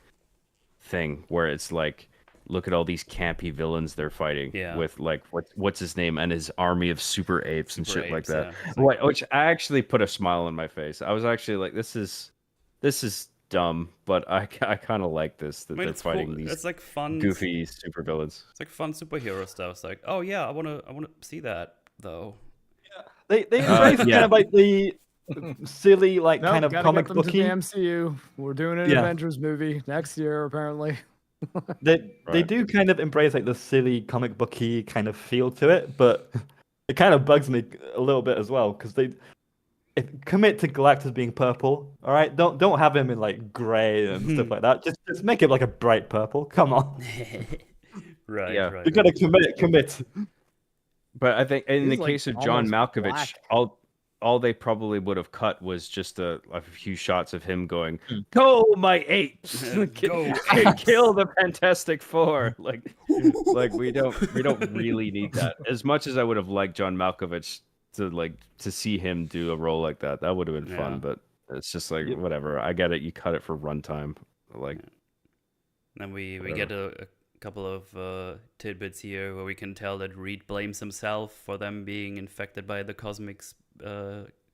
thing where it's like, look at all these campy villains they're fighting with, like what's his name and his army of super apes and shit like that. Like, Which I actually put a smile on my face. I was actually like, this is dumb, but I kind of like this that they're fighting these. It's like fun, goofy super villains. It's like fun superhero stuff. It's like, oh yeah, I wanna see that though. They embrace kind of like the silly, like Nope, kind of gotta comic get them to the booky. MCU. We're doing an Avengers movie next year, apparently. They do kind of embrace like the silly comic booky kind of feel to it, but it kind of bugs me a little bit as well because they commit to Galactus being purple. All right, don't have him in like gray and stuff like that. Just make it like a bright purple. Come on. Right. You gotta commit. But I think in He's the like case of John almost Malkovich, black. all they probably would have cut was just a few shots of him going, "Go my apes, Go kill the Fantastic Four." Like we don't really need that. As much as I would have liked John Malkovich to see him do a role like that, that would have been fun. But it's just like whatever. I get it. You cut it for runtime. Like, then we get a couple of tidbits here where we can tell that Reed blames himself for them being infected by the cosmic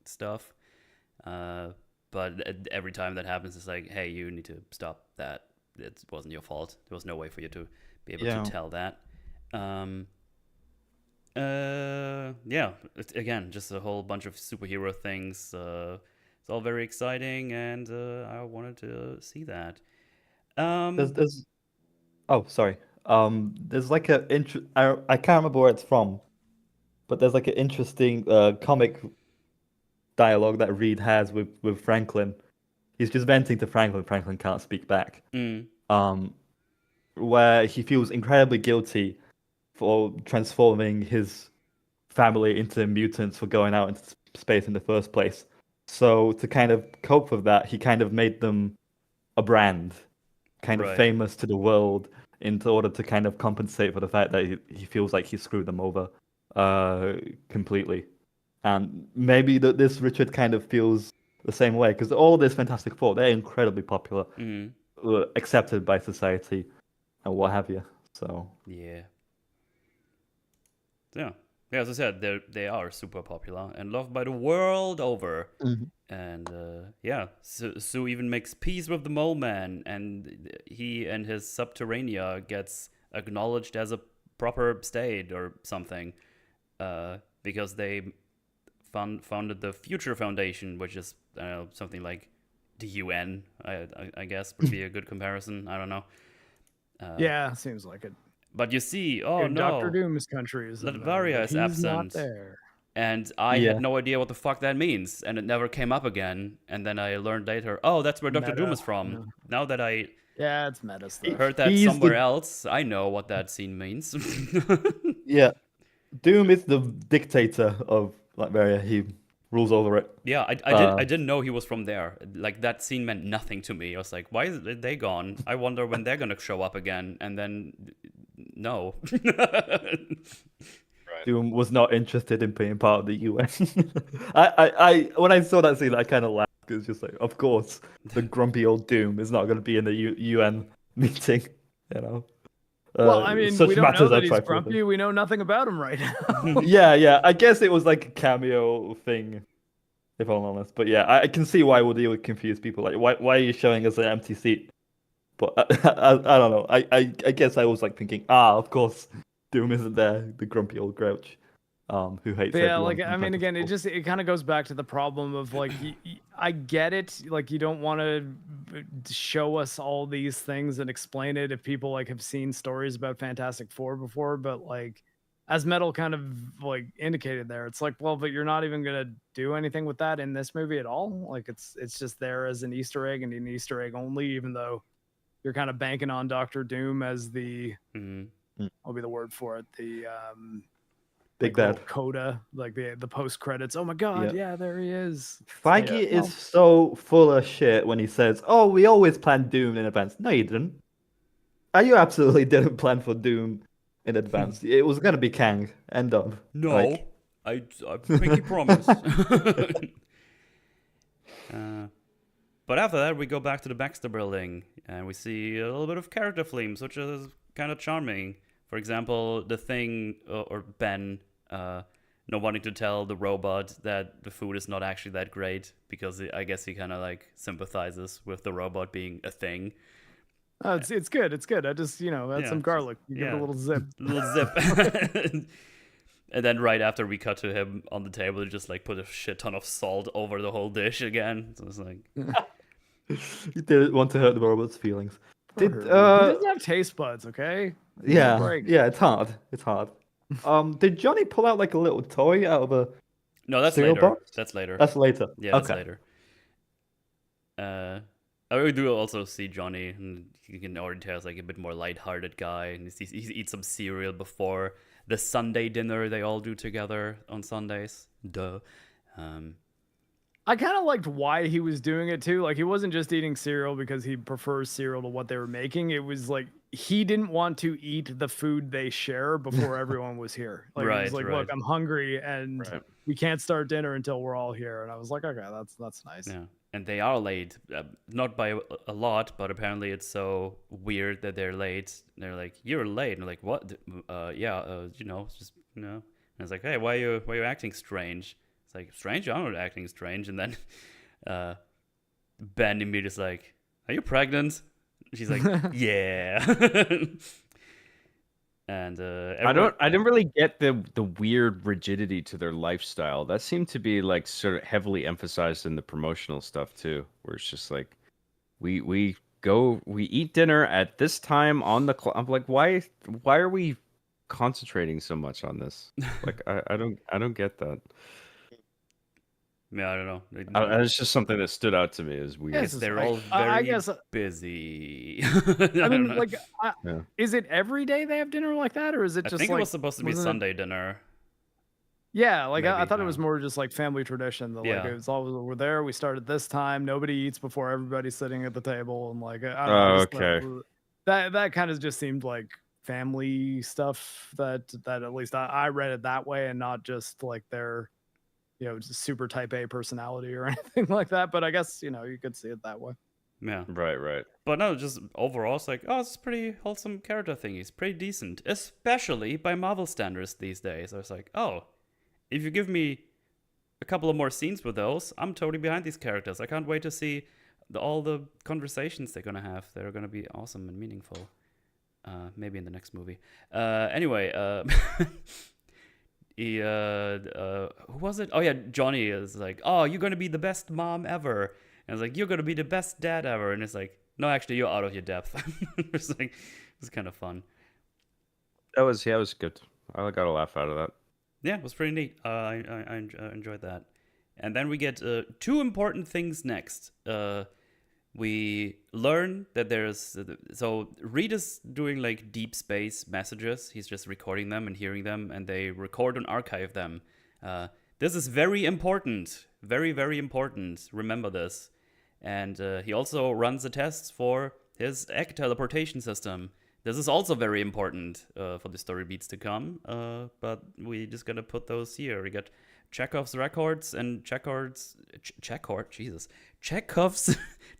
stuff. But every time that happens, it's like, hey, you need to stop that. It wasn't your fault. There was no way for you to be able to tell that. Again, just a whole bunch of superhero things. It's all very exciting, and I wanted to see that. There's oh, sorry. There's like I can't remember where it's from, but there's like an interesting comic dialogue that Reed has with Franklin. He's just venting to Franklin. Franklin can't speak back. Where he feels incredibly guilty for transforming his family into mutants for going out into space in the first place. So to kind of cope with that, he kind of made them a brand, kind of famous to the world, in order to kind of compensate for the fact that he feels like he screwed them over completely. And maybe this Richard kind of feels the same way, because all this Fantastic Four, they're incredibly popular, accepted by society, and what have you. So yeah, as I said, they are super popular and loved by the world over. And Sue even makes peace with the Moleman, and he and his Subterranea gets acknowledged as a proper state or something, because they founded the Future Foundation, which is something like the UN, I guess would be a good comparison. I don't know. Yeah, seems like it. But you see, Dr. Doom's country is Latveria is absent. Not there. And I had no idea what the fuck that means, and it never came up again. And then I learned later, that's where Dr. Doom is from. Yeah. Now that I it's meta stuff. heard that somewhere else, I know what that scene means. yeah, Doom is the dictator of Latveria. He rules over it. Yeah, I didn't know he was from there. Like, that scene meant nothing to me. I was like, why is they gone? I wonder when they're gonna show up again. And then, no. Doom was not interested in being part of the UN. I when I saw that scene, I kind of laughed. It's just like, of course, the grumpy old Doom is not going to be in the UN meeting. Well, I mean, we don't know that he's grumpy. We know nothing about him right now. yeah. I guess it was like a cameo thing, if I'm honest. But yeah, I can see why they would confuse people. Like, why are you showing us an empty seat? But I don't know. I guess I was like thinking, of course, Doom isn't there, the grumpy old grouch, who hates everyone. Like, I mean, again, it kind of goes back to the problem of, like, I get it. Like, you don't want to show us all these things and explain it if people, like, have seen stories about Fantastic Four before. But, like, as Metal kind of, like, indicated there, it's like, well, but you're not even going to do anything with that in this movie at all. Like, it's just there as an Easter egg and an Easter egg only, even though you're kind of banking on Dr. Doom as the... What will be the word for it? Big little Dad. coda, like the post credits. Oh my god, yeah, there he is. Feige is so full of shit when he says, "Oh, we always planned Doom in advance." No, you didn't. You absolutely didn't plan for Doom in advance. It was gonna be Kang. End of. No, Like, I pinky promise. But after that, we go back to the Baxter building, and we see a little bit of character themes, which is kind of charming. For example, the Thing or Ben not wanting to tell the robot that the food is not actually that great, because I guess he kind of like sympathizes with the robot being a thing. Oh, it's good. It's good. I just add some garlic. You give it a little zip. And then right after we cut to him on the table, he just like put a shit ton of salt over the whole dish again. So it's like, you didn't want to hurt the robot's feelings. He doesn't have taste buds, okay? Yeah, it's hard. It's hard. Did Johnny pull out like a little toy out of a no, that's cereal later. box? That's later. That's later. Yeah, okay. that's later. We do also see Johnny, and you can already tell he's like a bit more lighthearted guy, and he eats some cereal before the Sunday dinner they all do together on Sundays. Duh. I kind of liked why he was doing it too. Like, he wasn't just eating cereal because he prefers cereal to what they were making. It was like he didn't want to eat the food they share before everyone was here. Like, Right, he was like, right. look, I'm hungry and we can't start dinner until we're all here. And I was like, okay, that's nice. Yeah. And they are late, not by a lot, but apparently it's so weird that they're late. They're like, "You're late," and I'm like, "What? Just And it's like, "Hey, why are you acting strange?" It's like, "Strange? I'm not acting strange." And then Ben immediately is like, "Are you pregnant?" She's like, "Yeah." And I didn't really get the weird rigidity to their lifestyle. That seemed to be like sort of heavily emphasized in the promotional stuff too, where it's just like we eat dinner at this time on the clock. I'm like, why are we concentrating so much on this? Like, I don't get that. Yeah, I don't know. It's just something that stood out to me as weird. Yes, They're all very guess, busy. I mean, like, Yeah. is it every day they have dinner like that, or is it I just think like it was supposed to be Sunday dinner. Yeah, like I Maybe, thought it yeah. was more just like family tradition. That, like, Yeah. it was always, we're there. We start at this time. Nobody eats before everybody's sitting at the table, and like I don't know, Okay. that kind of just seemed like family stuff. That at least I read it that way, and not just like their just super type A personality or anything like that. But I guess you could see it that way. Yeah. Right. But no, just overall, it's like, oh, it's a pretty wholesome character thing. He's pretty decent, especially by Marvel standards these days. I was like, oh, if you give me a couple of more scenes with those, I'm totally behind these characters. I can't wait to see all the conversations they're going to have. They're going to be awesome and meaningful. Maybe in the next movie. Anyway, who was it? Oh, yeah, Johnny is like, oh, you're going to be the best mom ever. And it's like, you're going to be the best dad ever. And it's like, no, actually, you're out of your depth. It's like, it's kind of fun. That was good. I got a laugh out of that. Yeah, it was pretty neat. I enjoyed that. And then we get two important things next. We learn that there's... So Reed is doing like deep space messages. He's just recording them and hearing them, and they record and archive them. This is very important. Very, very important. Remember this. And he also runs the tests for his egg teleportation system. This is also very important for the story beats to come, but we just gonna put those here. We got Chekhov's records and Chekhov's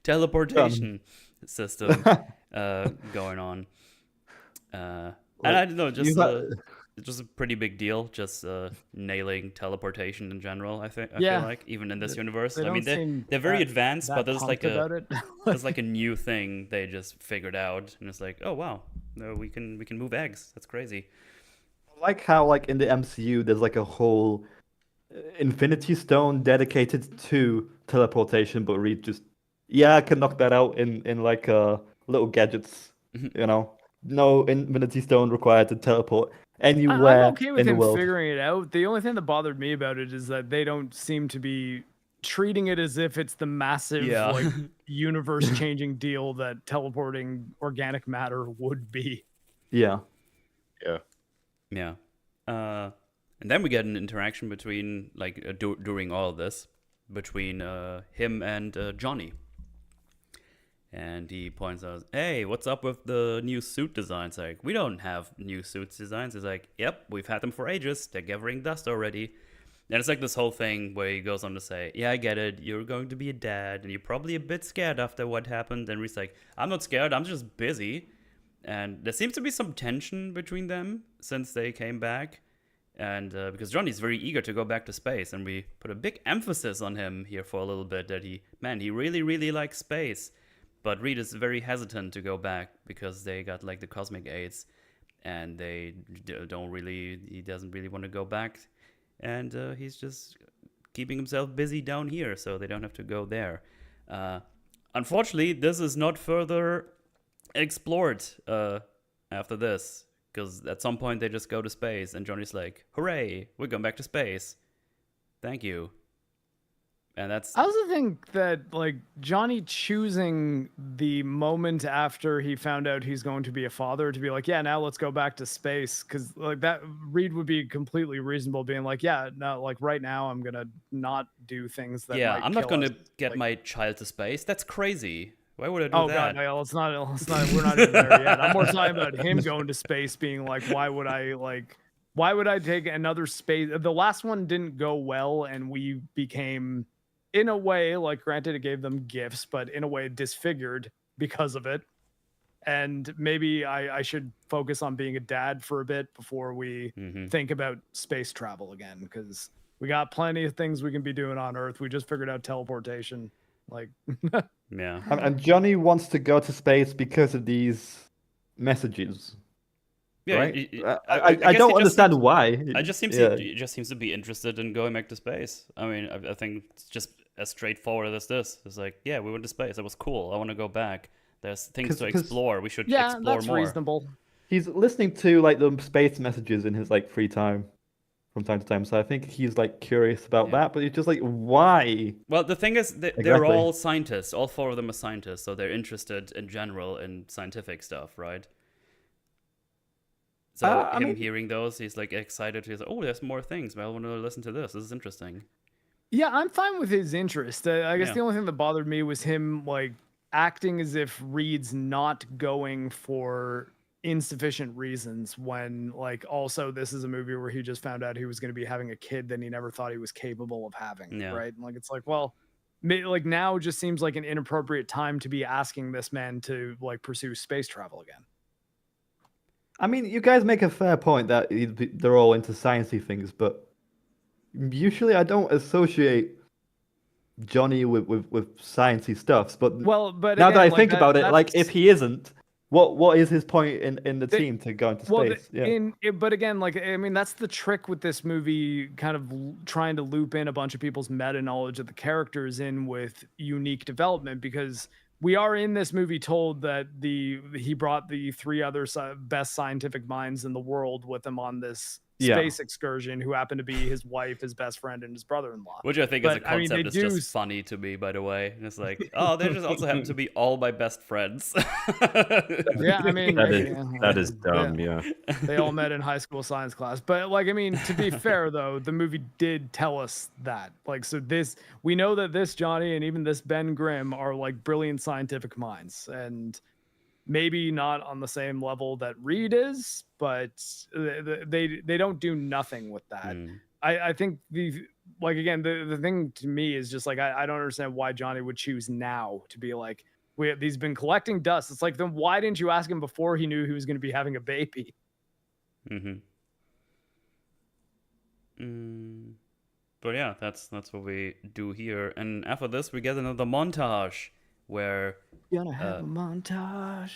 teleportation system going on. And I don't know, just a pretty big deal, just nailing teleportation in general. I feel like even in this universe, I mean they're very advanced, but there's like a new thing they just figured out, and it's like, oh wow, we can move eggs. That's crazy. I like how like in the MCU there's like a whole Infinity Stone dedicated to teleportation, but Reed just I can knock that out in like little gadgets, No Infinity Stone required to teleport anywhere I'm okay with in the him world. figuring it out. The only thing that bothered me about it is that they don't seem to be treating it as if it's the massive like universe-changing deal that teleporting organic matter would be. Yeah. And then we get an interaction between, during all of this, between him and Johnny. And he points out, hey, what's up with the new suit designs? Like, we don't have new suits designs. He's like, yep, we've had them for ages. They're gathering dust already. And it's like this whole thing where he goes on to say, yeah, I get it. You're going to be a dad, and you're probably a bit scared after what happened. And Reed's like, I'm not scared. I'm just busy. And there seems to be some tension between them since they came back. And because Johnny's very eager to go back to space, and we put a big emphasis on him here for a little bit, that he really, really likes space. But Reed is very hesitant to go back because they got like the cosmic aids, and he doesn't really want to go back. And he's just keeping himself busy down here so they don't have to go there. Unfortunately, this is not further explored after this, because at some point they just go to space, and Johnny's like, hooray, we're going back to space. Thank you. And that's... I also think that, like, Johnny choosing the moment after he found out he's going to be a father to be like, yeah, now let's go back to space, because, like, that Reed would be completely reasonable being like, yeah, no, like, right now I'm going to not do things that yeah, might I'm not kill going us. to get Like, my child to space. That's crazy. Why would I do oh, that? God, no, let's not, we're not even there yet. I'm more talking about him going to space being like, why would I take another space? The last one didn't go well, and we became... in a way, like, granted, it gave them gifts, but in a way disfigured because of it. And maybe I should focus on being a dad for a bit before we think about space travel again, because we got plenty of things we can be doing on Earth. We just figured out teleportation. Like, Yeah. And Johnny wants to go to space because of these messages. Yeah, right? I I guess don't he just understand seems- why. He just seems to be interested in going back to space. I mean, I think it's just as straightforward as this. It's like, yeah, we went to space. It was cool. I want to go back. There's things to 'Cause- explore. We should yeah, explore that's more. reasonable. He's listening to like the space messages in his like free time from time to time. So I think he's like curious about that, but he's just like, why? Well, the thing is, they're Exactly. all scientists. All four of them are scientists, so they're interested in general in scientific stuff, right? So I him mean- hearing those, he's like excited. He's like, oh, there's more things. Well, I want to listen to this. This is interesting. Yeah, I'm fine with his interest. I guess Yeah. the only thing that bothered me was him, like, acting as if Reed's not going for insufficient reasons when, like, also this is a movie where he just found out he was going to be having a kid that he never thought he was capable of having, Yeah. right? And, like, it's like, well, like, now just seems like an inappropriate time to be asking this man to, like, pursue space travel again. I mean, you guys make a fair point that they're all into sciencey things, but usually I don't associate Johnny with sciencey stuffs. But Well, but now again, that I like, think about it, like that's- if he isn't, what is his point in the team to go into Well, space? but again, like, I mean, that's the trick with this movie, kind of trying to loop in a bunch of people's meta knowledge of the characters in with unique development, because we are in this movie told that he brought the three other best scientific minds in the world with him on this space excursion, who happened to be his wife, his best friend, and his brother-in-law. Which I think as a But, I mean, concept they is do just funny to me, by the way. And it's like, oh, they just also happen to be all my best friends. Yeah, I mean, That is dumb. Yeah. They all met in high school science class. But, like, I mean, to be fair, though, the movie did tell us that. Like, so we know that this Johnny and even this Ben Grimm are, like, brilliant scientific minds. And maybe not on the same level that Reed is, but they don't do nothing with that. I think again, the thing to me is just like, I don't understand why Johnny would choose now to be like, he's been collecting dust. It's like, then why didn't you ask him before he knew he was going to be having a baby? But yeah, that's what we do here. And after this, we get another montage where Gonna have a montage.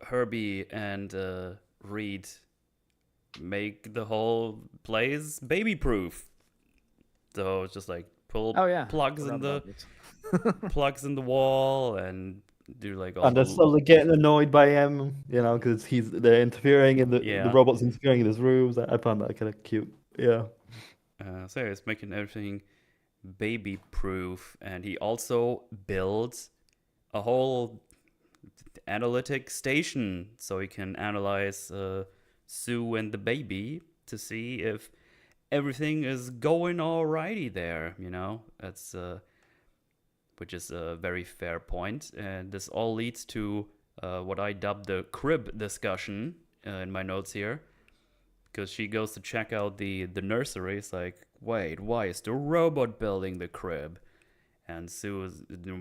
Herbie and Reed make the whole place baby proof. So it's just like pull plugs in the plugs in the wall and do like all And they're slowly getting annoyed by him, because they're interfering in the robots interfering in his rooms. I found that kind of cute. Yeah. So he's making everything baby proof, and he also builds a whole analytic station so he can analyze Sue and the baby to see if everything is going alrighty there. That's which is a very fair point, and this all leads to what I dubbed the crib discussion in my notes here, because she goes to check out the nursery. It's like, wait, why is the robot building the crib? And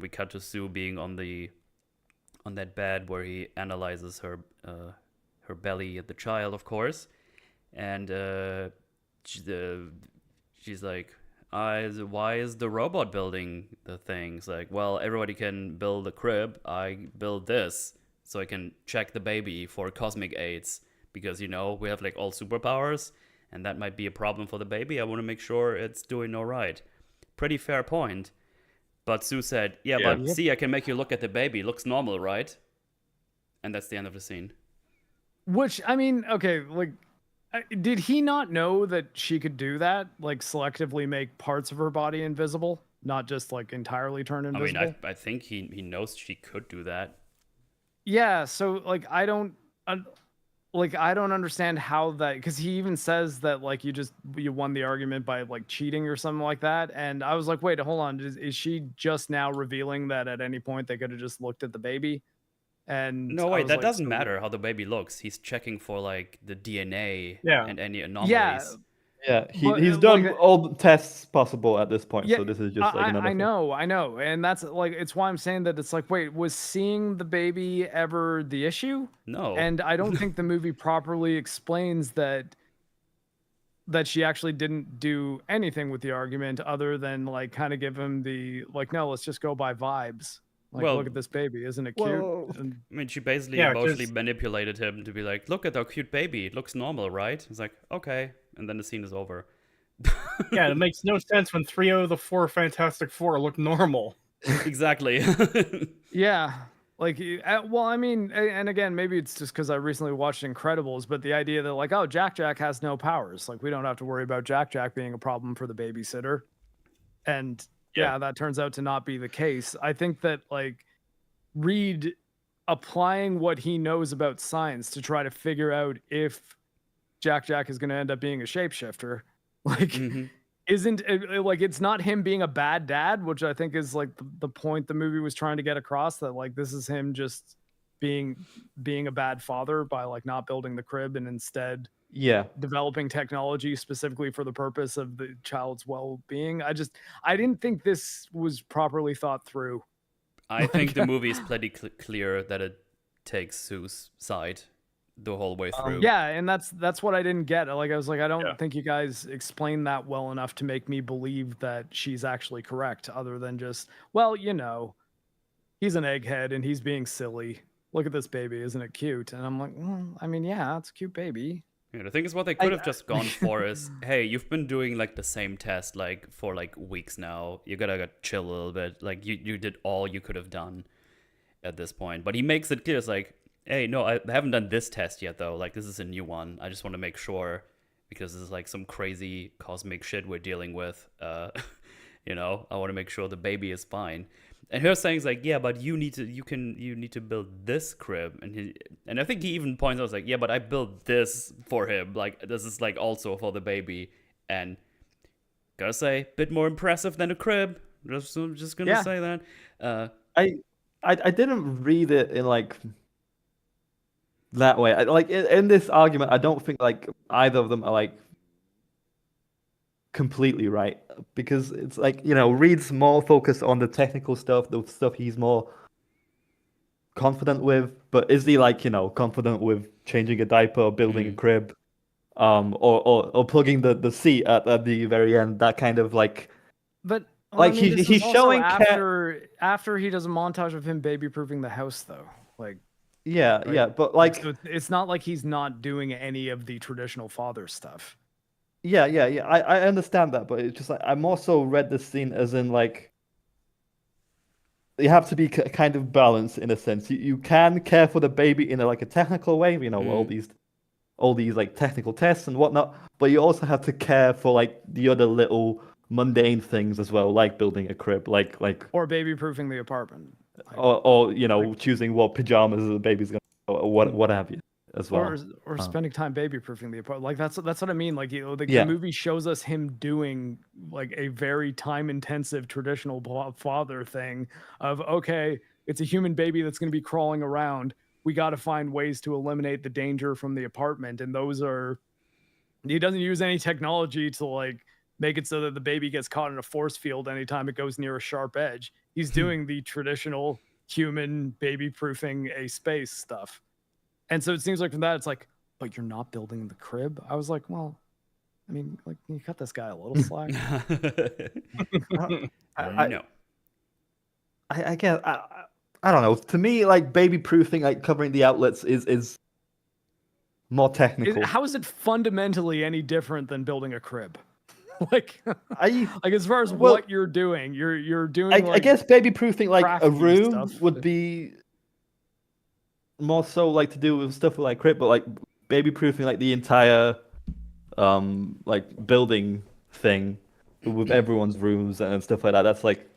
we cut to Sue being on that bed where he analyzes her belly at the child, of course, and she's like, why is the robot building the things? Like, well, everybody can build a crib. I build this so I can check the baby for cosmic aids, because we have like all superpowers, and that might be a problem for the baby. I want to make sure it's doing all right. Pretty fair point. But Sue said, but see, I can make you look at the baby. Looks normal, right? And that's the end of the scene. Which, I mean, okay, like, did he not know that she could do that? Like, selectively make parts of her body invisible, not just like entirely turn invisible? I mean, I think he knows she could do that. Yeah, so like I don't understand how that, because he even says that like you won the argument by like cheating or something like that, and I was like, wait, hold on, is she just now revealing that at any point they could have just looked at the baby? And no, wait, that doesn't matter how the baby looks. He's checking for like the DNA and any anomalies. Yeah, he's done all the tests possible at this point, so this is just like another I know, and that's like, it's why I'm saying that it's like, wait, was seeing the baby ever the issue? No. And I don't think the movie properly explains that she actually didn't do anything with the argument other than like kind of give him the like, no, let's just go by vibes. Like, look at this baby, isn't it cute? I mean, she basically emotionally manipulated him to be like, look at our cute baby, it looks normal, right? He's like, okay, and then the scene is over. Yeah, it makes no sense when 3 of the 4 Fantastic Four look normal. Exactly. Yeah, like, well, I mean, and again, maybe it's just because I recently watched Incredibles, but the idea that like, oh, Jack has no powers, like we don't have to worry about Jack being a problem for the babysitter, and yeah, that turns out to not be the case. I think that like Reed applying what he knows about science to try to figure out if Jack is going to end up being a shapeshifter, like isn't like, it's not him being a bad dad, which I think is like the point the movie was trying to get across, that like this is him just being a bad father by like not building the crib and instead developing technology specifically for the purpose of the child's well-being. I didn't think this was properly thought through. I think the movie is pretty clear that it takes Sue's side the whole way through. Yeah, and that's what I didn't get. Like, I was like, I don't think you guys explained that well enough to make me believe that she's actually correct, other than just, well, he's an egghead and he's being silly. Look at this baby, isn't it cute? And I'm like, I mean, yeah, it's a cute baby. Yeah, the thing is, what they could have just gone for is, hey, you've been doing like the same test like for like weeks now. You gotta chill a little bit. Like you did all you could have done at this point. But he makes it clear, it's like, hey, no, I haven't done this test yet though. Like, this is a new one. I just want to make sure, because this is like some crazy cosmic shit we're dealing with. I want to make sure the baby is fine. And her saying is like, yeah, but you need to build this crib, and I think he even points out, like, yeah, but I built this for him, like this is like also for the baby, and gotta say, bit more impressive than a crib. Just gonna say that. I didn't read it in like that way. In this argument, I don't think like either of them are like completely right, because it's like, Reed's more focused on the technical stuff, the stuff he's more confident with, but is he like, confident with changing a diaper or building a crib, or plugging the seat at the very end, that kind of like, but like he's showing after he does a montage of him baby proofing the house though, like but like, so it's not like he's not doing any of the traditional father stuff. Yeah. I understand that, but it's just like, I'm also read this scene as in like, you have to be kind of balanced in a sense. You can care for the baby in a technical way, all these like technical tests and whatnot, but you also have to care for like the other little mundane things as well, like building a crib, like or baby proofing the apartment, or choosing what pajamas the baby's gonna, or what have you. as well. Or spending time baby proofing the apartment. Like that's what I mean. Like, you know, the Yeah. movie shows us him doing like a very time intensive traditional father thing of, okay, it's a human baby that's going to be crawling around. We got to find ways to eliminate the danger from the apartment, and those are, he doesn't use any technology to like make it so that the baby gets caught in a force field anytime it goes near a sharp edge. He's doing the traditional human baby proofing a space stuff. And so it seems like from that, it's like, but you're not building the crib. I was like, well, I mean, like, you cut this guy a little slack. No. I guess I don't know. To me, like baby proofing, like covering the outlets is more technical. How is it fundamentally any different than building a crib? Like, I like as far as what you're doing, you're doing. I guess baby proofing like a crafty room stuff. would be more so like to do with stuff like crypt, but like baby proofing like the entire like building thing with everyone's rooms and stuff like that. That's like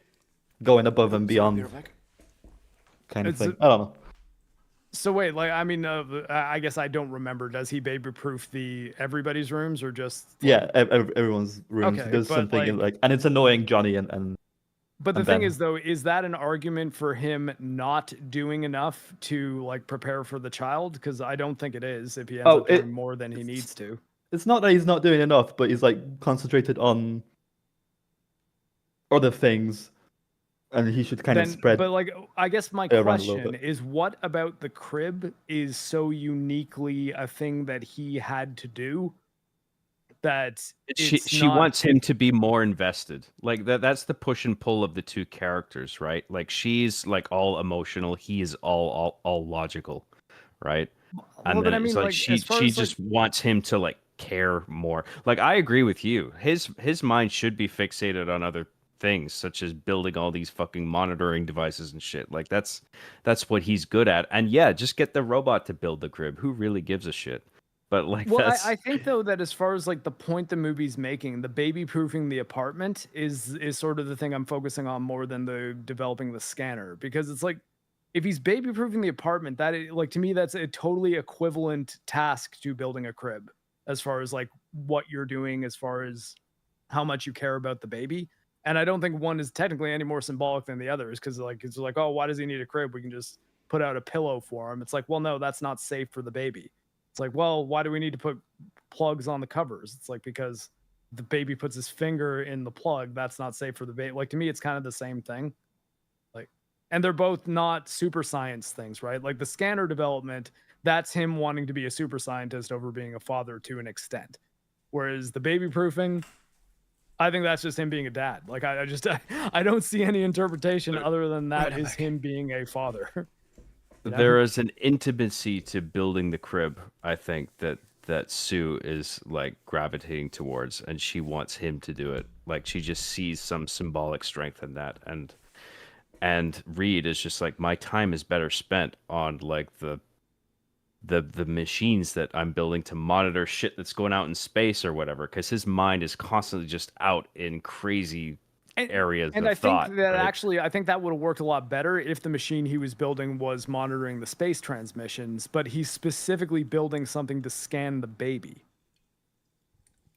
going above and beyond kind of thing. I don't know. So wait, like, I mean, I guess I don't remember. Does he baby proof everybody's rooms or just? Yeah, everyone's rooms. Okay, There's but, something like, and it's annoying Johnny and. But the and thing Ben. is, though, is that an argument for him not doing enough to like prepare for the child? Because I don't think it is. If he ends up doing more than he needs to. It's not that he's not doing enough, but he's like concentrated on other things, and he should kind of spread. But like, I guess my around a little question bit. is, what about the crib is so uniquely a thing that he had to do that she wants him to be more invested. Like that's the push and pull of the two characters, right? Like she's like all emotional, he is all logical, right? And Well, then but I mean, it's like like, she as far as, just wants him to like care more. Like I agree with you. His mind should be fixated on other things, such as building all these fucking monitoring devices and shit. Like that's what he's good at. And yeah, just get the robot to build the crib. Who really gives a shit? But like, well, I think though that as far as like the point the movie's making, the baby proofing the apartment is sort of the thing I'm focusing on more than the developing the scanner, because it's like, if he's baby proofing the apartment, that is, like, to me that's a totally equivalent task to building a crib, as far as like what you're doing, as far as how much you care about the baby. And I don't think one is technically any more symbolic than the others, because like it's like, oh, why does he need a crib? We can just put out a pillow for him. It's like, well, no, that's not safe for the baby. It's like, well, why do we need to put plugs on the covers? It's like, because the baby puts his finger in the plug, that's not safe for the baby. Like, to me, it's kind of the same thing. Like, and they're both not super science things, right? Like the scanner development, that's him wanting to be a super scientist over being a father to an extent. Whereas the baby proofing, I think that's just him being a dad. Like, I don't see any interpretation other than that is him being a father. There is an intimacy to building the crib, I think, that Sue is like gravitating towards, and she wants him to do it. Like she just sees some symbolic strength in that, and Reed is just like, my time is better spent on like the machines that I'm building to monitor shit that's going out in space or whatever, because his mind is constantly just out in crazy areas and of I thought. think that right? actually, I think that would have worked a lot better if the machine he was building was monitoring the space transmissions, but he's specifically building something to scan the baby.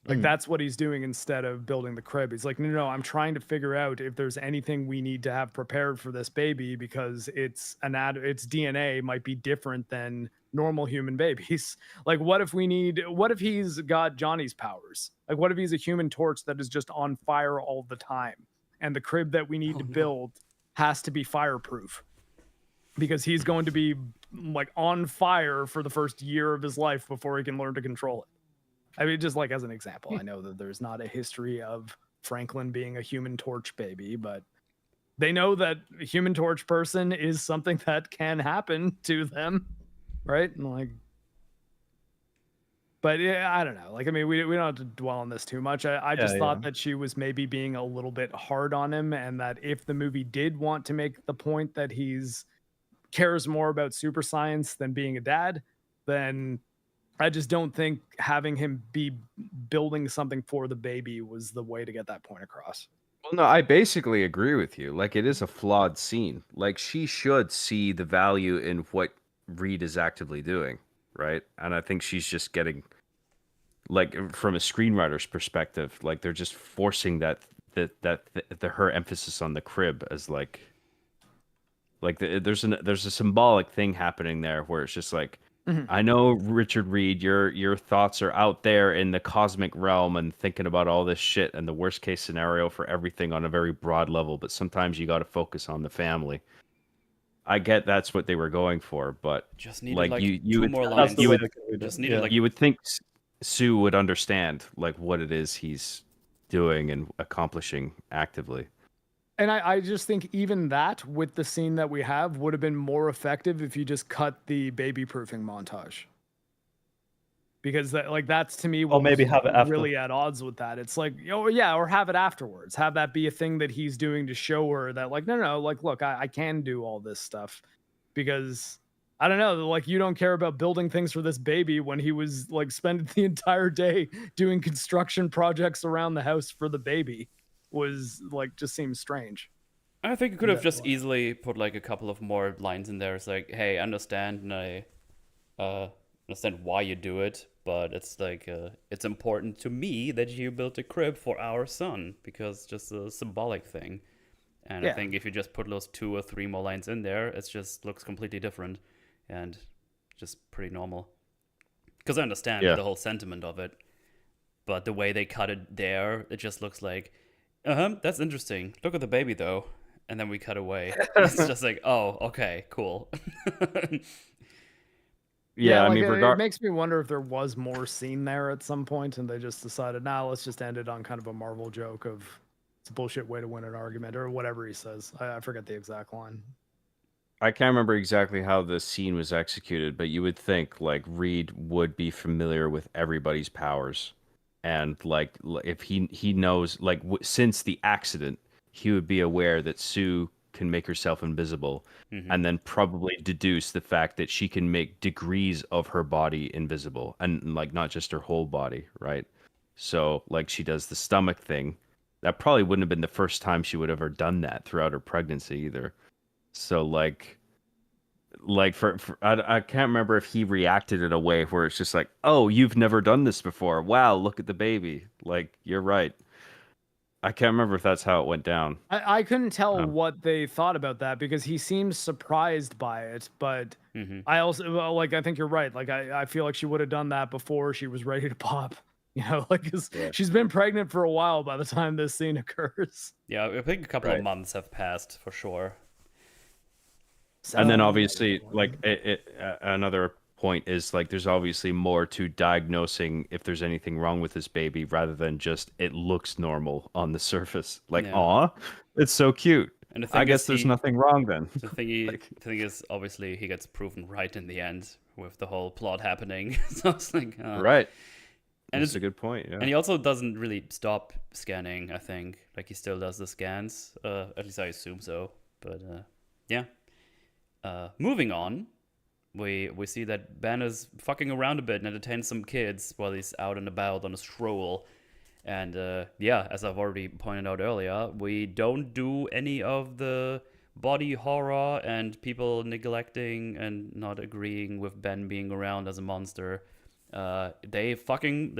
Like that's what he's doing instead of building the crib. He's like, no, I'm trying to figure out if there's anything we need to have prepared for this baby, because its DNA might be different than normal human babies. Like, what if he's got Johnny's powers? Like, what if he's a human torch that is just on fire all the time? And the crib that we need to build has to be fireproof, because he's going to be like on fire for the first year of his life before he can learn to control it. I mean, just like as an example, I know that there's not a history of Franklin being a human torch baby, but they know that a human torch person is something that can happen to them, right? And like, but yeah, I don't know. Like, I mean, we don't have to dwell on this too much. I just thought that she was maybe being a little bit hard on him, and that if the movie did want to make the point that he's cares more about super science than being a dad, then I just don't think having him be building something for the baby was the way to get that point across. Well, no, I basically agree with you. Like, it is a flawed scene. Like, she should see the value in what Reed is actively doing. right? And I think she's just getting, like, from a screenwriter's perspective, like they're just forcing her emphasis on the crib as there's a symbolic thing happening there where it's just like, I know, Richard Reed, your thoughts are out there in the cosmic realm and thinking about all this shit and the worst case scenario for everything on a very broad level, but sometimes you got to focus on the family. I get that's what they were going for, but Just needed like like you two would, more That's lines. the way they can read Just it. needed Yeah. like you would think Sue would understand like what it is he's doing and accomplishing actively. And I just think even that, with the scene that we have, would have been more effective if you just cut the baby proofing montage. Because that's to me what maybe was have it after. really at odds with that. It's like, oh yeah, or have it afterwards. Have that be a thing that he's doing to show her that, like, no, like, look, I can do all this stuff. Because I don't know, like, you don't care about building things for this baby when he was like spending the entire day doing construction projects around the house for the baby. Was like, just seems strange. I think you could have That just one. easily put like a couple of more lines in there. It's like, hey, I understand, and I understand why you do it, but it's like it's important to me that you built a crib for our son because just a symbolic thing. And I Yeah. think if you just put those 2 or 3 more lines in there, it just looks completely different and just pretty normal. Because I understand Yeah. the whole sentiment of it, but the way they cut it there, it just looks like, that's interesting. Look at the baby though. And then we cut away. It's just like, oh, okay, cool. Yeah, I like, mean, it makes me wonder if there was more scene there at some point, and they just decided, nah, let's just end it on kind of a Marvel joke of it's a bullshit way to win an argument, or whatever he says. I forget the exact line. I can't remember exactly how the scene was executed, but you would think like Reed would be familiar with everybody's powers, and like if he knows like since the accident, he would be aware that Sue can make herself invisible, and then probably deduce the fact that she can make degrees of her body invisible, and like not just her whole body, right? So like she does the stomach thing. That probably wouldn't have been the first time she would have ever done that throughout her pregnancy either. So like for I can't remember if he reacted in a way where it's just like, oh, you've never done this before. Wow, look at the baby. Like, you're right. I can't remember if that's how it went down. I couldn't tell what they thought about that because he seems surprised by it, but I also like I think you're right. Like I feel like she would have done that before she was ready to pop. You know, like 'cause she's been pregnant for a while by the time this scene occurs. Yeah, I think a couple of months have passed for sure. And then obviously, like another point is like there's obviously more to diagnosing if there's anything wrong with this baby rather than just it looks normal on the surface. Like, aw, it's so cute. And the thing I guess there's nothing wrong then. The thing is, obviously, he gets proven right in the end with the whole plot happening. So it's like, right. And it's a good point. Yeah. And he also doesn't really stop scanning. I think like he still does the scans. At least I assume so. But yeah. Moving on, we see that Ben is fucking around a bit and entertains some kids while he's out and about on a stroll. And yeah, as I've already pointed out earlier, we don't do any of the body horror and people neglecting and not agreeing with Ben being around as a monster. They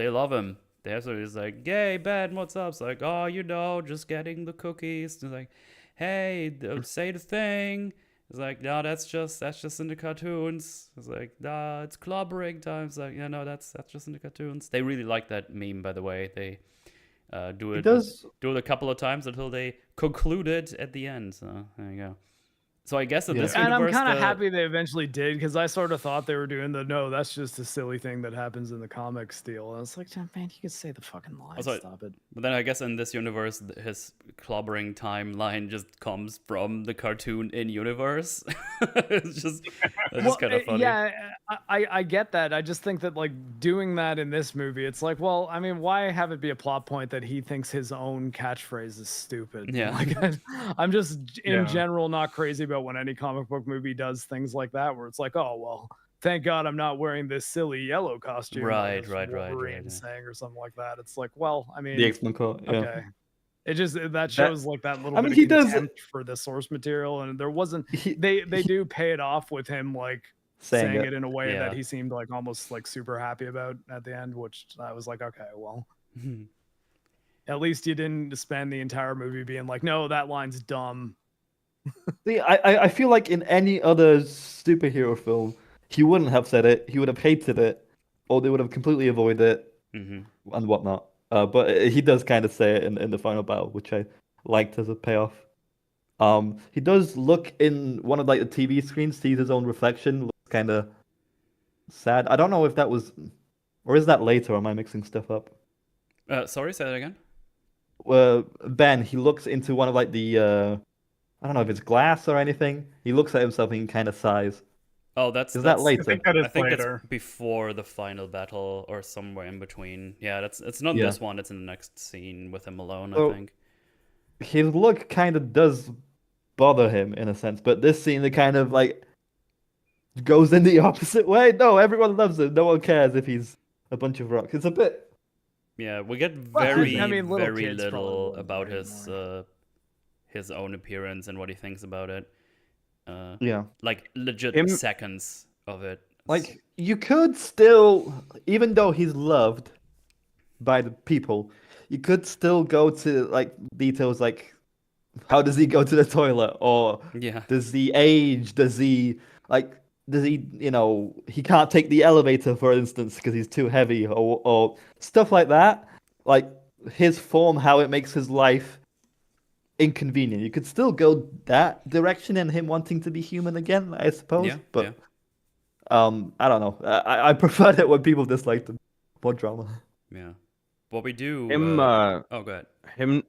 love him. They're sort of like, yay, Ben, what's up? It's like, oh, just getting the cookies. It's like, hey, say the thing. It's like, no, that's just in the cartoons. It's like, nah, it's clobbering time. It's like, yeah, no, that's just in the cartoons. They really like that meme, by the way. They do it a couple of times until they conclude it at the end. So there you go. So I guess in this universe, and I'm kind of happy they eventually did because I sort of thought they were doing that's just a silly thing that happens in the comics deal. And it's like, man, you can say the fucking line. Stop it. But then I guess in this universe, his clobbering timeline just comes from the cartoon in universe. It's just kind of funny. Yeah, I get that. I just think that like doing that in this movie, it's like, well, I mean, why have it be a plot point that he thinks his own catchphrase is stupid? Yeah. Like, I'm just in general not crazy about when any comic book movie does things like that, where it's like, oh well, thank God I'm not wearing this silly yellow costume. Right. Saying or something like that. It's like, well, I mean, the X-Men coat. Yeah. Okay. It just that shows like that little. I mean, bit of contempt for the source material, and there wasn't. They do pay it off with him like saying it in a way Yeah. that he seemed like almost like super happy about at the end, which I was like, okay, well, at least you didn't spend the entire movie being like, no, that line's dumb. See, I feel like in any other superhero film, he wouldn't have said it. He would have hated it, or they would have completely avoided it and whatnot. But he does kind of say it in the final battle, which I liked as a payoff. He does look in one of like the TV screens, sees his own reflection, looks kind of sad. I don't know if that was, or is that later? Or am I mixing stuff up? Sorry, say that again. Ben, he looks into one of like the I don't know if it's glass or anything. He looks at himself and he kind of sighs. Oh, that's Is that I later? think that is I think later. that's before the final battle or somewhere in between. Yeah, it's not Yeah. this one. It's in the next scene with him alone. So- I think. His look kind of does bother him in a sense, but this scene, it kind of like goes in the opposite way. No, everyone loves him. No one cares if he's a bunch of rocks. It's a bit. Yeah, we get Well, very, I mean, little very kids probably little wouldn't about care anymore. his own appearance and what he thinks about it. Yeah. Like legit Him- seconds of it. Like, you could still, even though he's loved by the people, you could still go to like details like how does he go to the toilet, or Yeah. does he age? Does he he can't take the elevator, for instance, because he's too heavy, or stuff like that. Like his form, how it makes his life inconvenient. You could still go that direction in him wanting to be human again, I suppose. Yeah. But yeah. I don't know. I preferred it when people disliked him. More drama. Yeah. What we do. Him, oh, go ahead.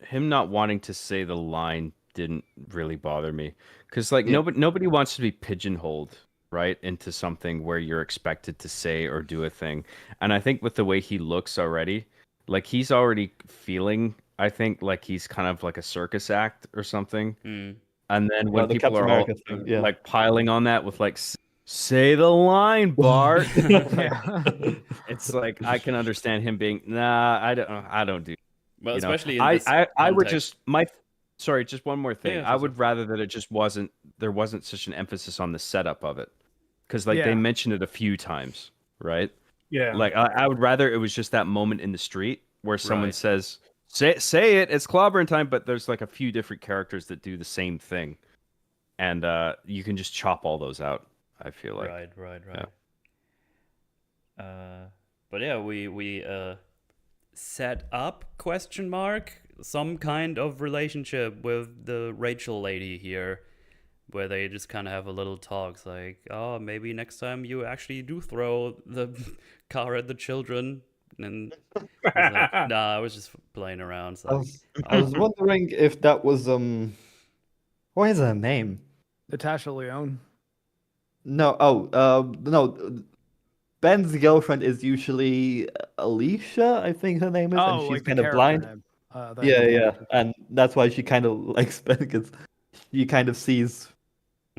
him not wanting to say the line didn't really bother me, because like Yeah. nobody wants to be pigeonholed right into something where you're expected to say or do a thing. And I think with the way he looks already, like he's already feeling, I think, like he's kind of like a circus act or something. Mm. And then when the people Captain are all America thing, yeah. like piling on that with like, say the line, Bart. Yeah. It's like I can understand him being, nah, I don't do. Well, You know, especially in I this I would context. just sorry, just one more thing. Yeah, I sure, would rather that it just there wasn't such an emphasis on the setup of it, because like they Yeah. mentioned it a few times, right? Yeah. Like I would rather it was just that moment in the street where someone Right. says, say it, it's clobbering time, but there's like a few different characters that do the same thing, and you can just chop all those out. I feel like. Right. But yeah, we set up question mark some kind of relationship with the Rachel lady here, where they just kind of have a little talk. It's like, oh, maybe next time you actually do throw the car at the children. And I was like, nah, I was just playing around. So. I was wondering if that was what is her name? Natasha Lyonne. No, no. Ben's girlfriend is usually Alicia, I think her name is, and she's like the kind of character blind. name. Yeah, and that's why she kind of likes Ben, because she kind of sees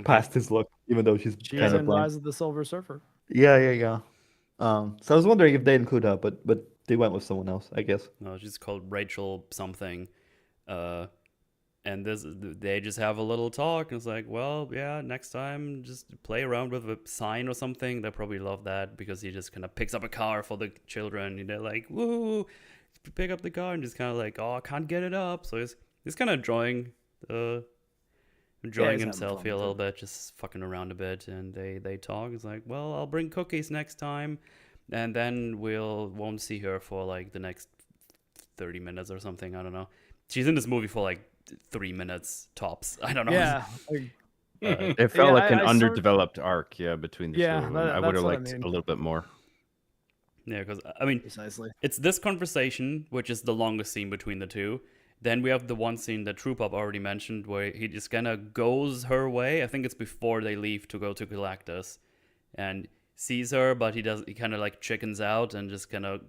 past his look, even though she's She's kind of in blind. Rise of the Silver Surfer. Yeah. So I was wondering if they include her, but they went with someone else, I guess. No, she's called Rachel something. And they just have a little talk, and it's like, well, yeah, next time just play around with a sign or something. They probably love that, because he just kind of picks up a car for the children, and they're like, woo, pick up the car, and just kind of like, oh, I can't get it up. So he's kind of enjoying he's having himself fun here a with little it. bit, just fucking around a bit, and they talk. It's like, well, I'll bring cookies next time, and then won't see her for like the next 30 minutes or something. I don't know. She's in this movie for like 3 minutes tops. I don't know. Yeah. Like, It felt Yeah, like an I sort- underdeveloped arc, between the Yeah, two of them. that- I would that's have what I liked mean. a little bit more. Yeah, because I mean, precisely. it's this conversation, which is the longest scene between the two. Then we have the one scene that TruePop already mentioned, where he just kind of goes her way. I think it's before they leave to go to Galactus, and sees her, but he kind of like chickens out and just kind of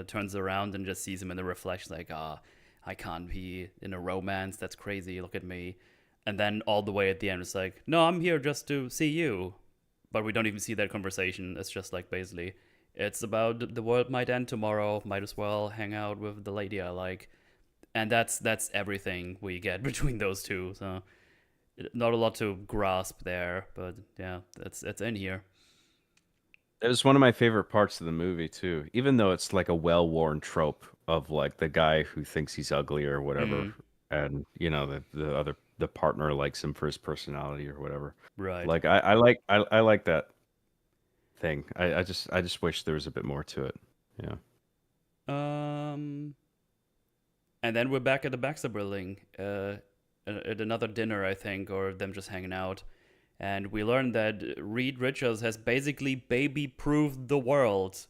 turns around and just sees him in the reflection, like, I can't be in a romance. That's crazy. Look at me. And then all the way at the end, it's like, no, I'm here just to see you. But we don't even see that conversation. It's just like, basically, it's about the world might end tomorrow. Might as well hang out with the lady I like. And that's everything we get between those two. So not a lot to grasp there, but yeah, it's in here. It was one of my favorite parts of the movie too, even though it's like a well-worn trope of like the guy who thinks he's ugly or whatever, and you know the partner likes him for his personality or whatever. Right. Like I like that thing. I just wish there was a bit more to it. Yeah. And then we're back at the Baxter building, at another dinner, I think, or them just hanging out. And we learned that Reed Richards has basically baby-proofed the world.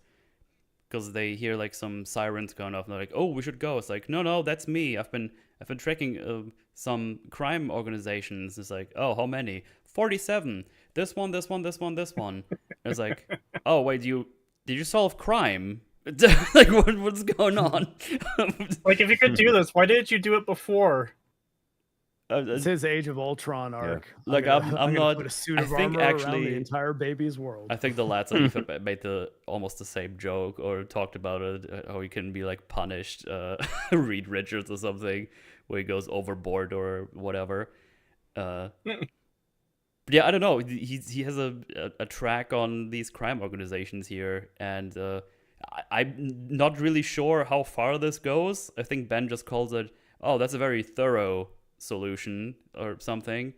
Because they hear like some sirens going off, and they're like, "Oh, we should go." It's like, no, that's me. I've been tracking some crime organizations. It's like, oh, how many? 47. This one. And it's like, oh wait, did you solve crime? Like, what's going on? Like, if you could do this, why didn't you do it before? It's his Age of Ultron arc. Like, I'm not. Put a suit of I think armor around actually the entire baby's world. I think the lads on YouTube made almost the same joke or talked about it, how he can be like punished, Reed Richards or something, where he goes overboard or whatever. Yeah, I don't know. He has a track on these crime organizations here, and I'm not really sure how far this goes. I think Ben just calls it, "Oh, that's a very thorough solution," or something.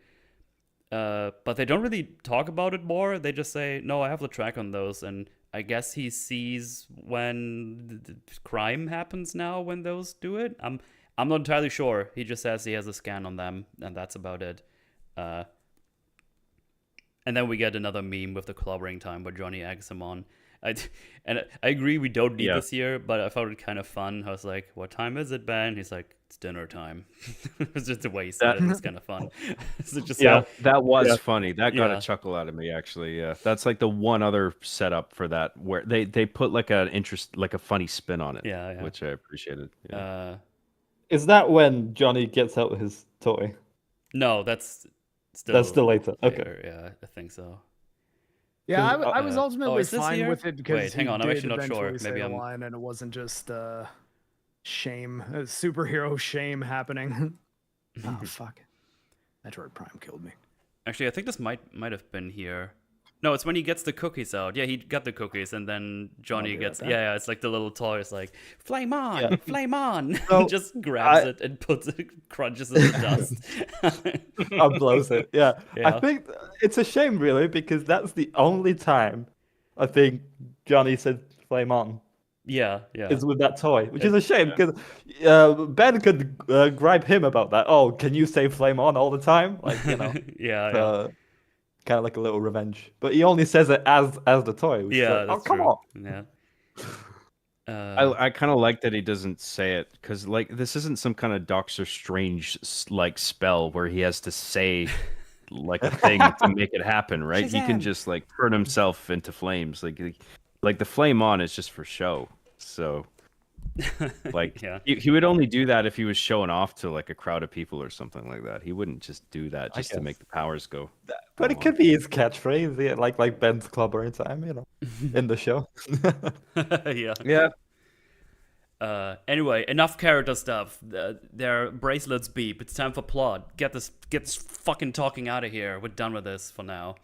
But they don't really talk about it more. They just say, "No, I have the track on those," and I guess he sees when the crime happens now when those do it. I'm not entirely sure. He just says he has a scan on them, and that's about it. And then we get another meme with the clobbering time where Johnny eggs him on. I agree we don't need this here, but I found it kind of fun. I was like, "What time is it, Ben?" He's like, "It's dinner time." It's just the way he said it. It's kind of fun. So just that was funny. That got a chuckle out of me, actually. Yeah, that's like the one other setup for that where they put like a funny spin on it. Which I appreciated. Yeah. Is that when Johnny gets out his toy? No, that's still later. Okay. Yeah, I think so. Yeah, I was ultimately fine with it because wait, hang on, I'm actually not sure. Maybe I'm line and it wasn't just shame, superhero shame happening. Oh fuck, Metroid Prime killed me. Actually, I think this might have been here. No, it's when he gets the cookies out. Yeah, he got the cookies, and then Johnny gets it's like the little toy. It's like flame on, flame on. So, just grabs it and puts it, crunches it in the dust. And blows it. Yeah, I think it's a shame, really, because that's the only time I think Johnny said flame on. Yeah. Is with that toy, which is a shame because Ben could gripe him about that. Oh, can you say flame on all the time? Like, you know. Kind of like a little revenge, but he only says it as the toy. Which is like, that's come true. on. Yeah. I kind of like that he doesn't say it because like this isn't some kind of Doctor Strange like spell where he has to say like a thing to make it happen, right? Shazam. He can just like turn himself into flames. Like the flame on is just for show. So like he would only do that if he was showing off to like a crowd of people or something like that. He wouldn't just do that just to make the powers go. But it could be his catchphrase, like Ben's clobbering time, you know, in the show. Anyway, enough character stuff. Their bracelets beep. It's time for plot. Get this fucking talking out of here. We're done with this for now.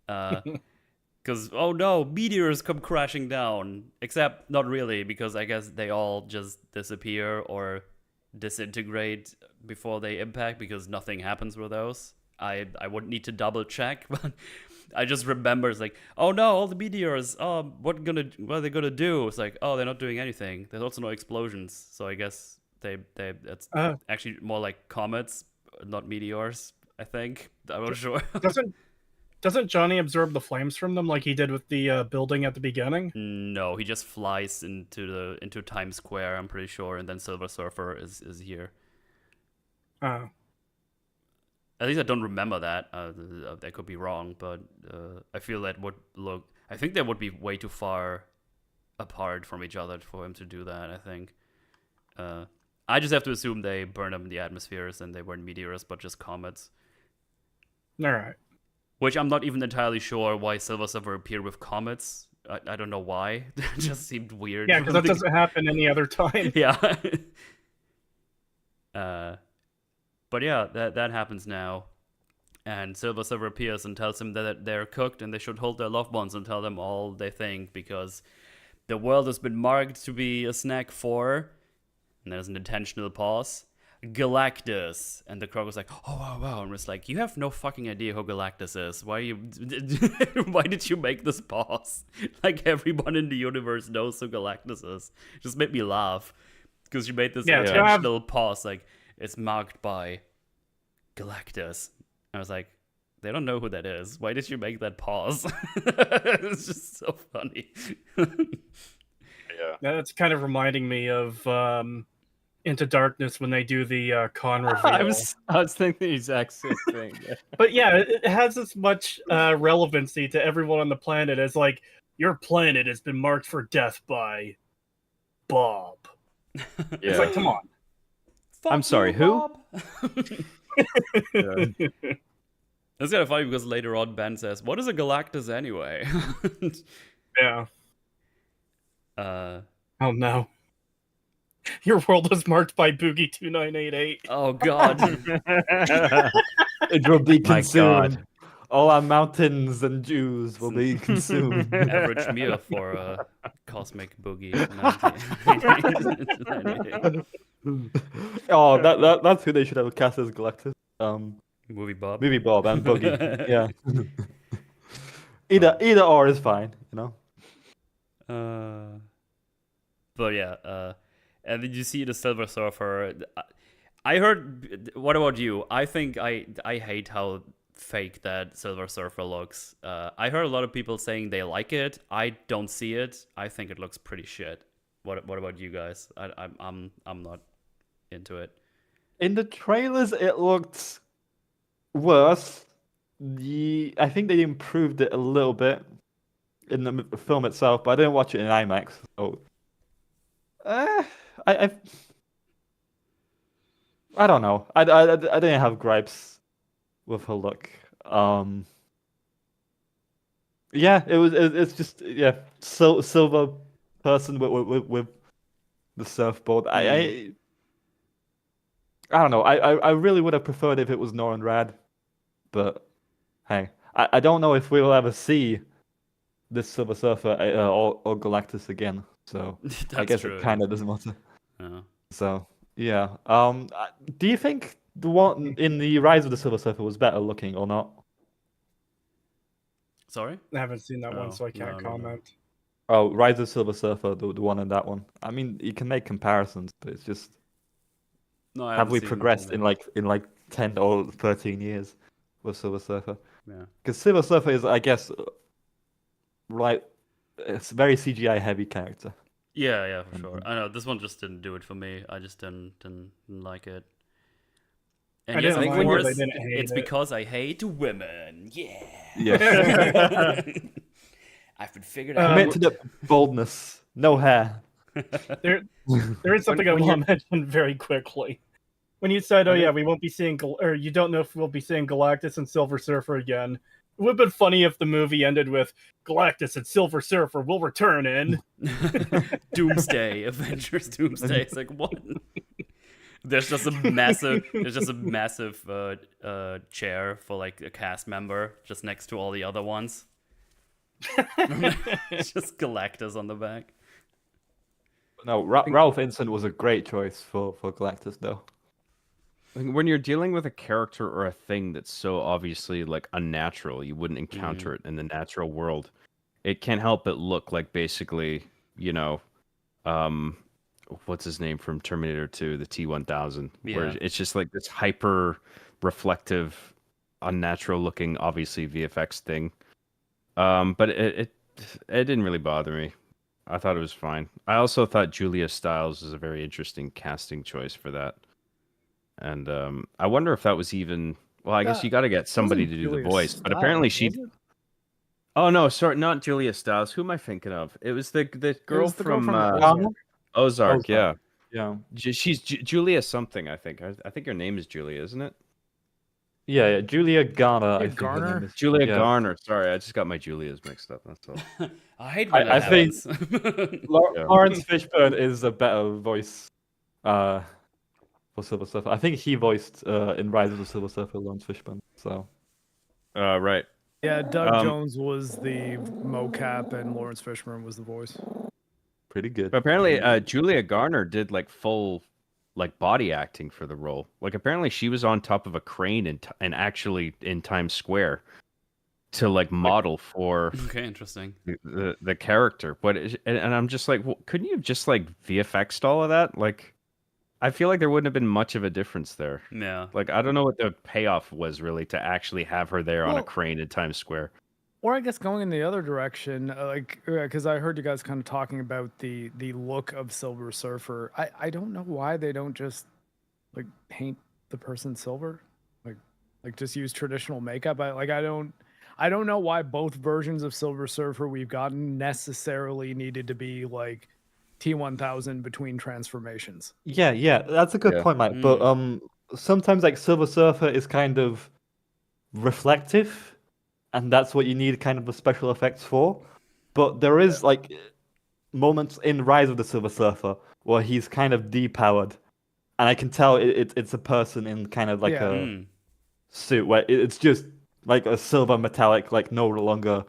Because, oh no, meteors come crashing down. Except, not really, because I guess they all just disappear or disintegrate before they impact, because nothing happens with those. I would need to double check, but I just remember it's like, oh no, all the meteors, what are they gonna do? It's like, oh, they're not doing anything. There's also no explosions, so I guess that's actually more like comets, not meteors, I think. I'm not sure. Doesn't Johnny absorb the flames from them like he did with the building at the beginning? No, he just flies into Times Square, I'm pretty sure, and then Silver Surfer is here. Oh. At least I don't remember that. I could be wrong, but I feel that I think they would be way too far apart from each other for him to do that, I think. I just have to assume they burned up in the atmospheres and they weren't meteors, but just comets. Alright. Which I'm not even entirely sure why Silver Surfer appeared with comets. I don't know why. It just seemed weird. Yeah, because that doesn't happen any other time. Yeah. But yeah, that happens now. And Silver Surfer appears and tells them that they're cooked and they should hold their loved ones and tell them all they think because the world has been marked to be a snack for, and there's an intentional pause, Galactus. And the Crow was like, oh, wow, wow. And was like, you have no fucking idea who Galactus is. Why did you make this pause? Like, everyone in the universe knows who Galactus is. It just made me laugh. Because you made this intentional pause. Like, it's marked by Galactus. I was like, they don't know who that is. Why did you make that pause? It's just so funny. Yeah. That's kind of reminding me of Into Darkness when they do the con reveal. I was thinking the exact same thing. But yeah, it has as much relevancy to everyone on the planet as like, your planet has been marked for death by Bob. It's like, come on. I'm sorry, who? Yeah. It's kind of funny because later on Ben says, what is a Galactus anyway? Yeah. Oh no. Your world is marked by Boogie 2988. Oh god. It will be My consumed. God. All our mountains and Jews will be consumed. Average meal for a cosmic boogie. Oh, that's who they should have cast as Galactus. Movie Bob. Movie Bob and Boogie. Yeah. Either or is fine, you know. But yeah, and did you see the Silver Surfer? I heard. What about you? I think I hate how fake that Silver Surfer looks. I heard a lot of people saying they like it. I don't see it. I think it looks pretty shit. What about you guys? I'm not into it. In the trailers, it looked worse. I think they improved it a little bit in the film itself, but I didn't watch it in IMAX. So, I don't know. I didn't have gripes with her look. Yeah, it's just silver person with the surfboard. I don't know. I really would have preferred if it was Norrin Rad, but hey, I don't know if we will ever see this Silver Surfer or Galactus again. So I guess true. It kind of doesn't matter. Yeah. So yeah. Do you think the one in the Rise of the Silver Surfer was better looking or not? Sorry? I haven't seen that one, No, so I can't no. comment. Oh, Rise of Silver Surfer, the one in that one. I mean, you can make comparisons, but it's just No, I have we haven't seen progressed that. in like 10 or 13 years with Silver Surfer? Yeah. Because Silver Surfer is, I guess, it's a very CGI heavy character. Yeah, for sure. I know this one just didn't do it for me. I just didn't like it. And I yes, didn't of mind it, course, I didn't hate it's it. because I hate women. Yeah. Yeah. I've been figured out. Commit to the boldness. No hair. There is something I want to mention very quickly. When you said, "Oh yeah, we won't be seeing," or you don't know if we'll be seeing Galactus and Silver Surfer again, it would have been funny if the movie ended with Galactus and Silver Surfer will return in Doomsday, Avengers Doomsday. It's like what? There's just a massive chair for like a cast member just next to all the other ones. It's just Galactus on the back. No, Ralph Inson was a great choice for Galactus, though. When you're dealing with a character or a thing that's so obviously like unnatural, you wouldn't encounter it in the natural world. It can't help but look like basically, what's his name from Terminator 2, the T-1000, where Yeah. it's just like this hyper reflective, unnatural looking, obviously VFX thing. But it didn't really bother me. I thought it was fine. I also thought Julia Stiles was a very interesting casting choice for that. And I wonder if that was even... Well, I guess you got to get somebody to do the voice. But apparently she... Oh, no, sorry, not Julia Stiles. Who am I thinking of? It was the girl from Ozark, yeah. Yeah. She's Julia something, I think. I think her name is Julia, isn't it? Yeah. Julia Garner. I think her Garner? name is. Julia Yeah. Garner. Sorry, I just got my Julias mixed up. That's all. I hate when I that think- happens. Lawrence Fishburne is a better voice for Silver Surfer. I think he voiced in Rise of the Silver Surfer Lawrence Fishburne. So Right. Yeah, Doug Um, Jones was the mocap and Lawrence Fishburne was the voice. Pretty good. But apparently, Julia Garner did like full, like body acting for the role. Like apparently, she was on top of a crane and actually in Times Square to like model for Okay, interesting. the character. But and I'm just like, well, couldn't you have just like VFX'd all of that? Like, I feel like there wouldn't have been much of a difference there. Yeah. Like, I don't know what the payoff was really to actually have her there on a Well, crane in Times Square. Or I guess going in the other direction, because I heard you guys kind of talking about the look of Silver Surfer. I don't know why they don't just like paint the person silver, like just use traditional makeup. I don't know why both versions of Silver Surfer we've gotten necessarily needed to be like T1000 between transformations. Yeah, that's a good Yeah. point, Mike. But sometimes like Silver Surfer is kind of reflective, and that's what you need kind of the special effects for. But there is like moments in Rise of the Silver Surfer where he's kind of depowered, and I can tell it's a person in kind of like Yeah. a suit where it's just like a silver metallic, like no longer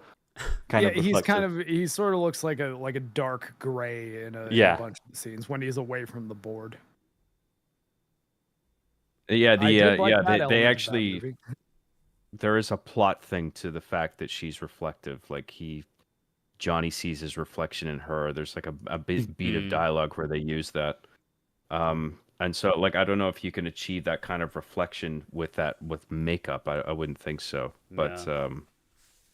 kind of reflective. He sort of looks like a dark gray in a bunch of the scenes when he's away from the board. Yeah, I did like that they element of that actually movie. there is a plot thing to the fact that she's reflective. Like Johnny sees his reflection in her. There's like a beat of dialogue where they use that. And so like I don't know if you can achieve that kind of reflection with makeup. I wouldn't think so. But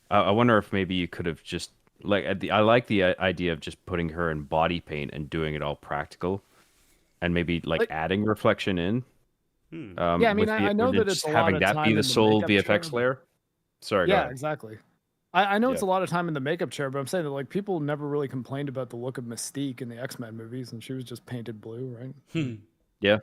I wonder if maybe you could have just like I like the idea of just putting her in body paint and doing it all practical, and maybe like adding reflection in. Yeah, I mean, I know that it's just a lot having of that time be in the the sole makeup VFX chair, layer. Sorry, go Yeah, ahead. exactly. I know it's Yeah. a lot of time in the makeup chair, but I'm saying that like people never really complained about the look of Mystique in the X-Men movies, and she was just painted blue, right? Yeah.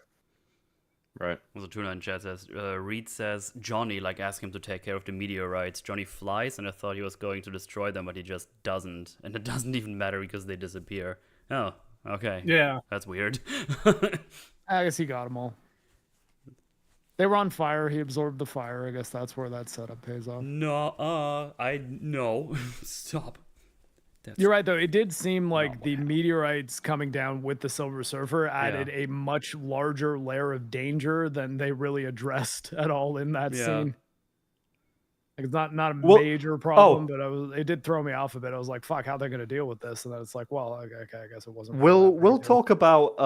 Right. Also, Tuna in chat says, Reed says, Johnny, like, ask him to take care of the meteorites. Johnny flies, and I thought he was going to destroy them, but he just doesn't. And it doesn't even matter because they disappear. Oh, okay. Yeah. That's weird. I guess he got them all. They were on fire. He absorbed the fire. I guess that's where that setup pays off. No, no. Stop. You're right, though. It did seem like the meteorites coming down with the Silver Surfer added a much larger layer of danger than they really addressed at all in that scene. Like, it's not a major problem, but it did throw me off a bit. I was like, "Fuck, how they're gonna deal with this?" And then it's like, "Well, okay, I guess it wasn't." We'll talk about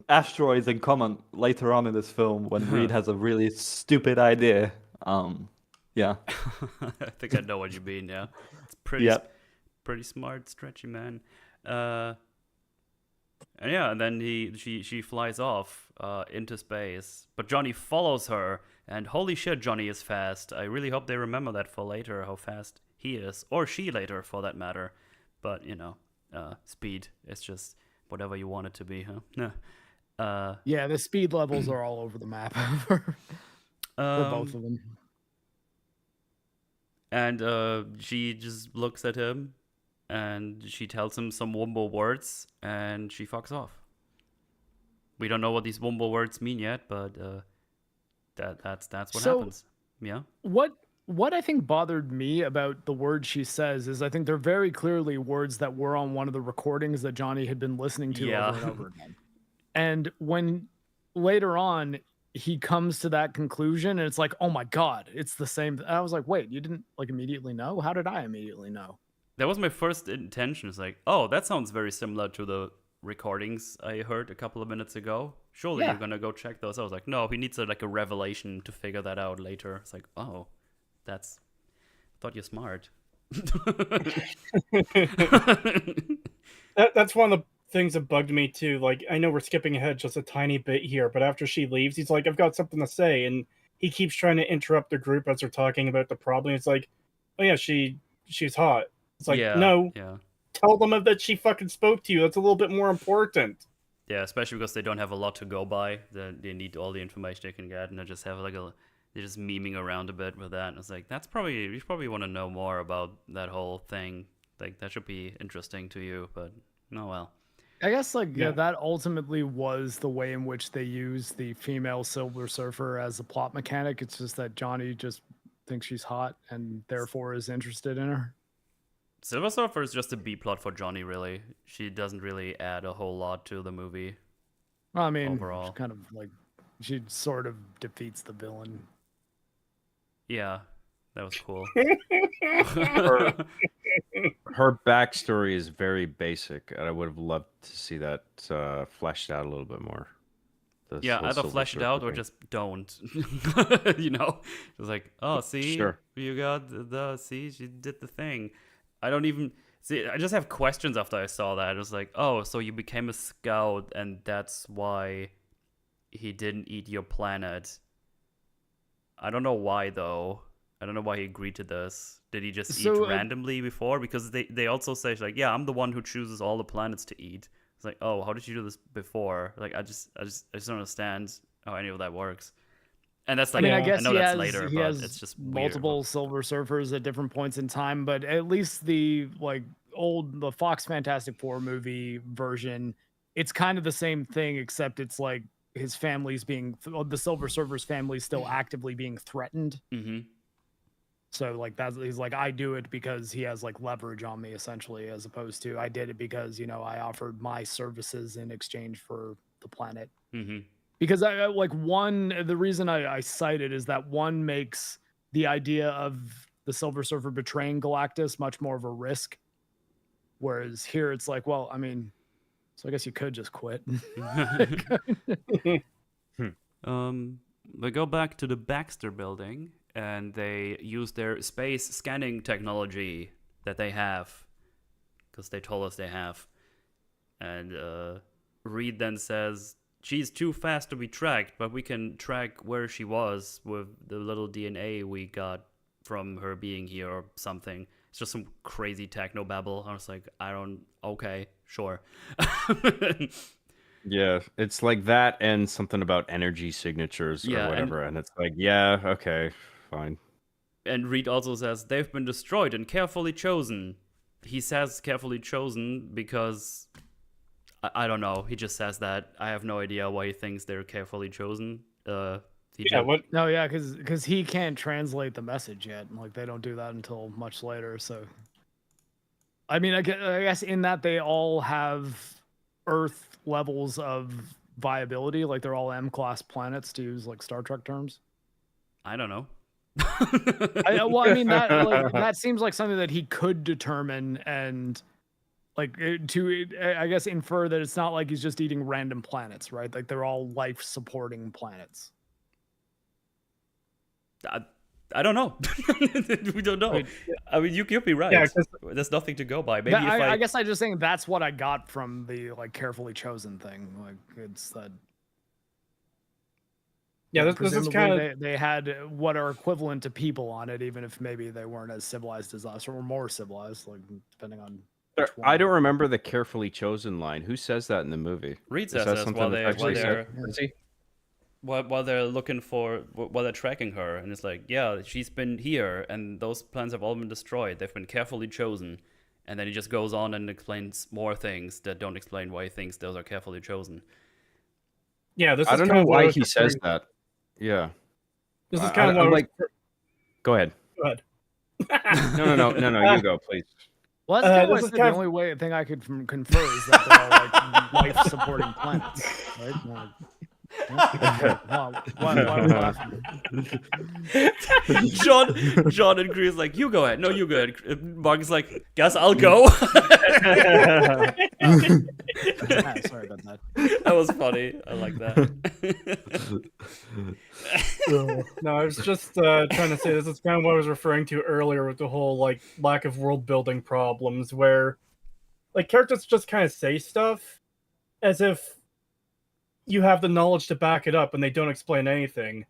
asteroids in common later on in this film when Reed has a really stupid idea. Yeah. I think I know what you mean. Yeah, it's pretty smart, stretchy man. And then she flies off into space, but Johnny follows her, and holy shit, Johnny is fast. I really hope they remember that for later, how fast he is, or she later, for that matter. But speed is just whatever you want it to be, huh? Yeah, the speed levels are all over the map for both of them. And she just looks at him, and she tells him some Wumbo words, and she fucks off. We don't know what these Wumbo words mean yet, but that's what happens. Yeah. What I think bothered me about the words she says is I think they're very clearly words that were on one of the recordings that Johnny had been listening to over and over again. And when later on he comes to that conclusion, and it's like, oh my God, it's the same. I was like, wait, you didn't like immediately know? How did I immediately know? That was my first intention. It's like, oh, that sounds very similar to the recordings I heard a couple of minutes ago. Surely you're gonna go check those. I was like, no, he needs a revelation to figure that out later. It's like, oh, I thought you're smart. That's one of the things that bugged me too. Like, I know we're skipping ahead just a tiny bit here, but after she leaves, he's like, I've got something to say, and he keeps trying to interrupt the group as they're talking about the problem. It's like, oh yeah, she's hot. It's like, no, tell them that she fucking spoke to you. That's a little bit more important. Yeah, especially because they don't have a lot to go by. They need all the information they can get, and they just have they're just memeing around a bit with that. And it's like, you probably want to know more about that whole thing. Like, that should be interesting to you, but no, well. I guess that ultimately was the way in which they used the female Silver Surfer as a plot mechanic. It's just that Johnny just thinks she's hot and therefore is interested in her. Silver Surfer is just a B plot for Johnny, really. She doesn't really add a whole lot to the movie. Well, I mean, Overall. kind of like she sort of defeats the villain. Yeah, that was cool. Her backstory is very basic, and I would have loved to see that fleshed out a little bit more. Yeah, whole either Silver flesh it Surfer out or thing. just don't. You know, it's like, oh, see, Sure. you got see, she did the thing. I don't even see. I just have questions after I saw that. It was like, oh, so you became a scout, and that's why he didn't eat your planet. I don't know why though. I don't know why he agreed to this. Did he just eat randomly before? Because they also say like, yeah, I'm the one who chooses all the planets to eat. It's like, oh, how did you do this before? Like, I just don't understand how any of that works. And that's like, I mean, I guess know he that's has, later, he but has it's just multiple weird. Silver Surfers at different points in time, but at least the the Fox Fantastic Four movie version, it's kind of the same thing, except it's like his family's being the Silver Surfer's family still actively being threatened. Mm-hmm. So like he's like, I do it because he has like leverage on me, essentially, as opposed to I did it because, you know, I offered my services in exchange for the planet. Mm-hmm. Because the reason I cite it is that one makes the idea of the Silver Surfer betraying Galactus much more of a risk. Whereas here it's like, well, I mean, so I guess you could just quit. They go back to the Baxter building and they use their space scanning technology that they have, because they told us they have. And Reed then says, she's too fast to be tracked, but we can track where she was with the little DNA we got from her being here or something. It's just some crazy techno babble. I was like, okay, sure. Yeah, it's like that and something about energy signatures or whatever. And it's like, yeah, okay, fine. And Reed also says, they've been destroyed and carefully chosen. He says carefully chosen because, I don't know. He just says that. I have no idea why he thinks they're carefully chosen. What? No, yeah, because he can't translate the message yet. Like, they don't do that until much later. So, I mean, I guess in that they all have Earth levels of viability. Like, they're all M-class planets, to use like Star Trek terms. I don't know. Well, I mean, that seems like something that he could determine and like to, I guess, infer that it's not like he's just eating random planets, right? Like, they're all life-supporting planets. I don't know. We don't know. I mean, you could be right. Yeah, there's nothing to go by. Maybe I guess I just think that's what I got from the like carefully chosen thing. Like, it's that. Yeah, this is kind of they had what are equivalent to people on it, even if maybe they weren't as civilized as us or more civilized, like depending on. I don't remember the carefully chosen line. Who says that in the movie? Reed says that while they're looking for, while they're tracking her, and it's like, yeah, she's been here, and those plans have all been destroyed. They've been carefully chosen, and then he just goes on and explains more things that don't explain why he thinks those are carefully chosen. Yeah, I don't know why he says that. Yeah, this is kind of like. Go ahead. Go ahead. No. You go, please. Well, that's the only thing I could confer is that they're all like life-supporting planets, right? Why are we laughing? John and Cree is like, you go ahead. No, you go ahead. Marc is like, guess I'll go. Sorry about that. That was funny. I like that. No, I was just trying to say this is kind of what I was referring to earlier with the whole like lack of world building problems, where like characters just kind of say stuff as if you have the knowledge to back it up, and they don't explain anything.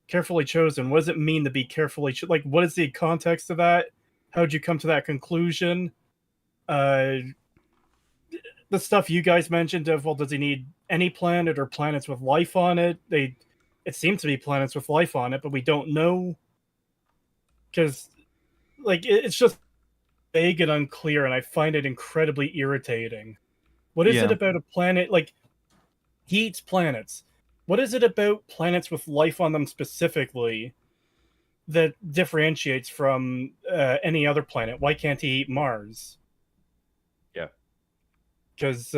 Carefully chosen. What does it mean to be carefully like? What is the context of that? How did you come to that conclusion? The stuff you guys mentioned of, well, does he need any planet or planets with life on it? It seems to be planets with life on it, but we don't know because, like, it's just vague and unclear, and I find it incredibly irritating. What is it about a planet like? He eats planets. What is it about planets with life on them specifically that differentiates from any other planet. Why can't he eat Mars? Yeah. Because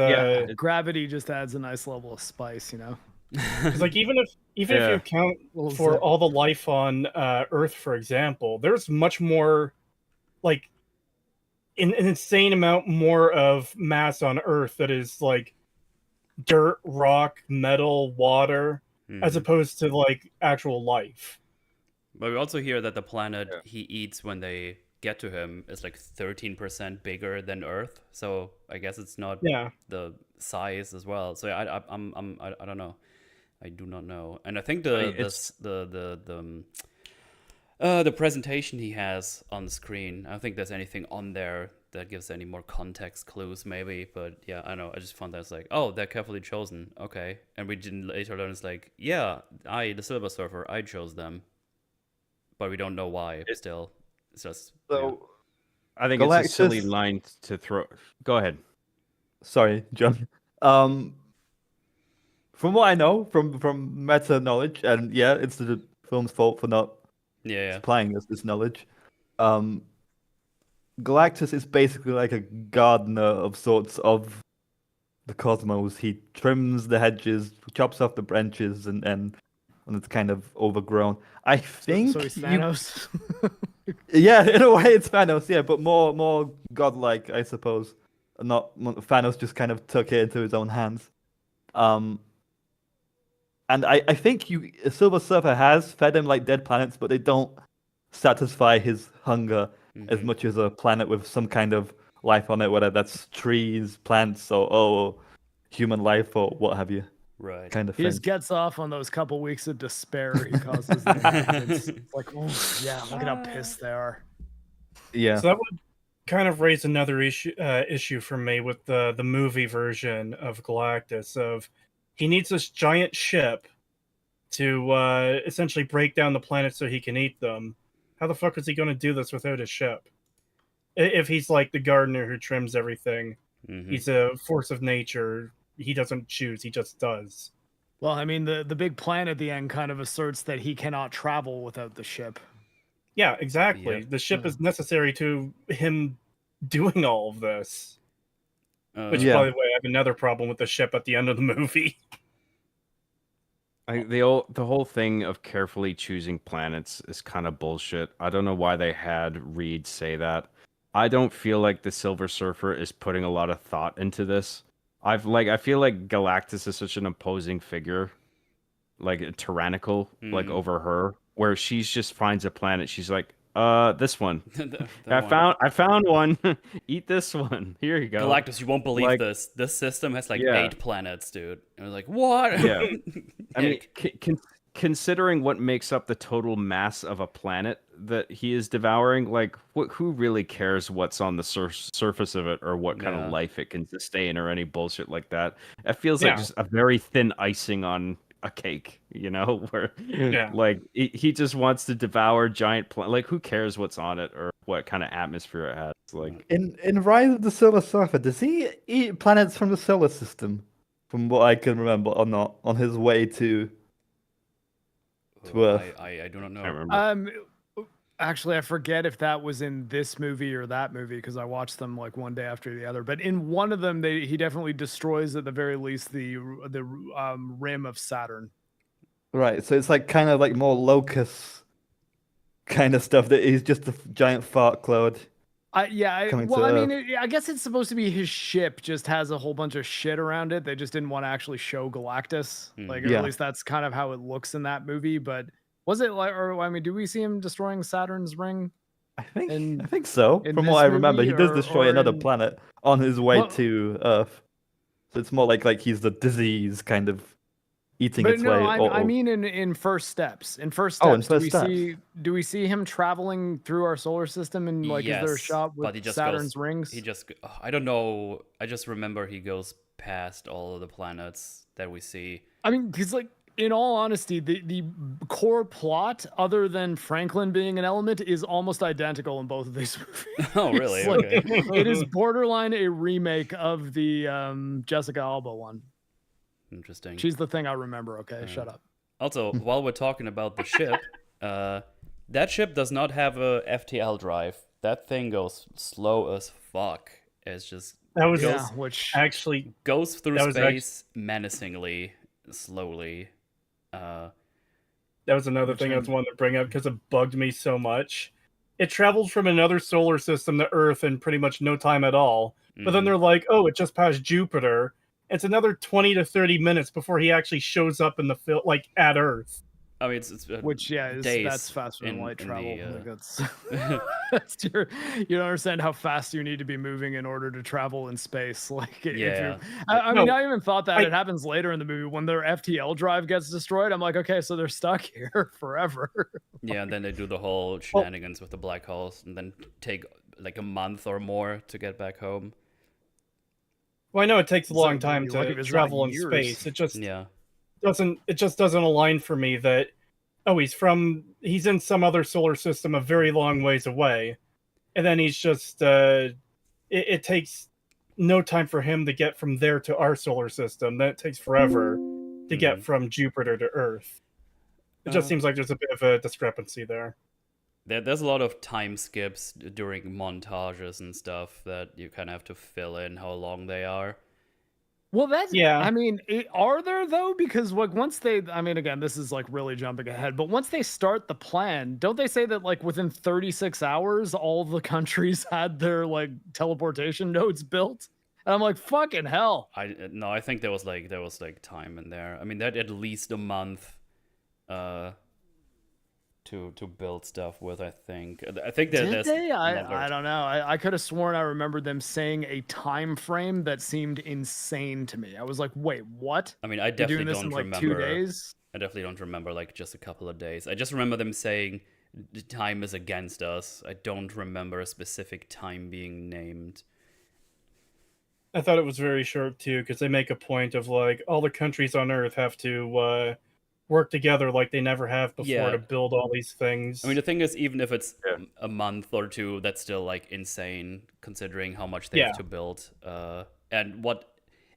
Gravity just adds a nice level of spice, you know. like even if you account Little for zip. all the life on Earth, for example, there's much more, like, an insane amount more of mass on Earth that is like dirt, rock, metal, water, as opposed to like actual life. But we also hear that the planet he eats when they get to him is like 13% bigger than Earth. So I guess it's not the size as well. So I don't know. I do not know. And I think the presentation he has on the screen, I don't think there's anything on there that gives any more context clues, maybe. But yeah, I don't know. I just found that it's like, oh, they're carefully chosen. Okay. And we didn't later learn it's like, yeah, the Silver Surfer, I chose them. But we don't know why still. It's just. So, I think Galactus... it's a silly line to throw. Go ahead. Sorry, John. From what I know, from meta knowledge, and yeah, it's the film's fault for not supplying us this knowledge. Galactus is basically like a gardener of sorts of the cosmos. He trims the hedges, chops off the branches, and it's kind of overgrown. I think. So he's Thanos. Yeah, in a way, it's Thanos. Yeah, but more godlike, I suppose. Not Thanos just kind of took it into his own hands. And I think Silver Surfer has fed him like dead planets, but they don't satisfy his hunger as much as a planet with some kind of life on it, whether that's trees, plants, or human life or what have you. Right. Kind of he thing. just gets off on those couple weeks of despair he causes. It's like, oh yeah, look at how pissed they are. Yeah. So that would kind of raise another issue for me with the movie version of Galactus. Of he needs this giant ship to essentially break down the planet so he can eat them. How the fuck is he going to do this without a ship? If he's like the gardener who trims everything, he's a force of nature. He doesn't choose; he just does. Well, I mean, the big plan at the end kind of asserts that he cannot travel without the ship. Yeah, exactly. The ship is necessary to him doing all of this. Which, by the way, I have another problem with the ship at the end of the movie. The whole thing of carefully choosing planets is kind of bullshit. I don't know why they had Reed say that. I don't feel like the Silver Surfer is putting a lot of thought into this. I feel like Galactus is such an imposing figure, like tyrannical, like over her, where she just finds a planet. She's like, this one. I found one. Eat this one. Here you go. Galactus, you won't believe this. This system has like 8 planets, dude. And I was like, what? Yeah. I mean, considering what makes up the total mass of a planet that he is devouring, like, who really cares what's on the surface of it or what kind of life it can sustain or any bullshit like that? It feels like just a very thin icing on a cake, you know, where like he just wants to devour giant like who cares what's on it or what kind of atmosphere it has. Like in Rise of the Silver Surfer, does he eat planets from the solar system, from what I can remember, or not, on his way to Earth? I do not know. I remember. Actually, I forget if that was in this movie or that movie because I watched them like one day after the other. But in one of them, he definitely destroys at the very least the rim of Saturn. Right, so it's like kind of like more locust kind of stuff. That he's just a giant fart cloud. I mean, I guess it's supposed to be his ship just has a whole bunch of shit around it. They just didn't want to actually show Galactus. Like, or at least that's kind of how it looks in that movie. But was it like, or I mean, do we see him destroying Saturn's ring? I think so. From what I remember, he does destroy another planet on his way to Earth. So it's more like he's the disease kind of eating its way. I mean in First Steps. In First Steps, do we see him traveling through our solar system and like is there a shot with Saturn's rings? He just I don't know. I just remember he goes past all of the planets that we see. I mean, because like in all honesty, the core plot, other than Franklin being an element, is almost identical in both of these movies. Oh, really? Like, okay. It is borderline a remake of the Jessica Alba one. Interesting. She's the thing I remember. Okay, shut up. Also, while we're talking about the ship, That ship does not have a FTL drive. That thing goes slow as fuck. It's just That was which actually goes through That was space menacingly slowly. that was another Which thing I I'm- was wanting to bring up because it bugged me so much. It traveled from another solar system to Earth in pretty much no time at all. But then Mhm. they're like, "Oh, it just passed Jupiter." It's another 20 to 30 minutes before he actually shows up in the like at Earth. I mean, it's which days that's faster than in- light in travel. the, Like that's you don't understand how fast you need to be moving in order to travel in space. Like if Yeah. you're, I mean, No, I even thought that I- it happens later in the movie when their FTL drive gets destroyed. I'm like, okay, so they're stuck here forever. Yeah, and then they do the whole shenanigans with the black holes, and then take like a month or more to get back home. Well, I know it takes a It's long like, time you're lucky to if it's not travel in years. space. It just Yeah. doesn't align for me that he's in some other solar system a very long ways away, and then he's just it takes no time for him to get from there to our solar system. Then it takes forever to get Mhm. from Jupiter to Earth. It just seems like there's a bit of a discrepancy there. There's a lot of time skips during montages and stuff that you kind of have to fill in how long they are. Well, that's Yeah. I mean, are there though? Because like once they, I mean, again, this is like really jumping ahead, but once they start the plan, don't they say that like within 36 hours, all the countries had their like teleportation nodes built? And I'm like, fucking hell. I think there was like time in there. I mean, that at least a month, to build stuff with. I think Did there's they? longer. I don't know. I could have sworn I remembered them saying a time frame that seemed insane to me. I was like, wait, what? I mean, I You're definitely doing this don't in like remember. 2 days? I definitely don't remember like just a couple of days. I just remember them saying the time is against us. I don't remember a specific time being named. I thought it was very short too, because they make a point of like all the countries on Earth have to work together like they never have before Yeah. to build all these things. I mean, the thing is, even if it's Yeah. a month or two, that's still like insane considering how much they Yeah. have to build, and what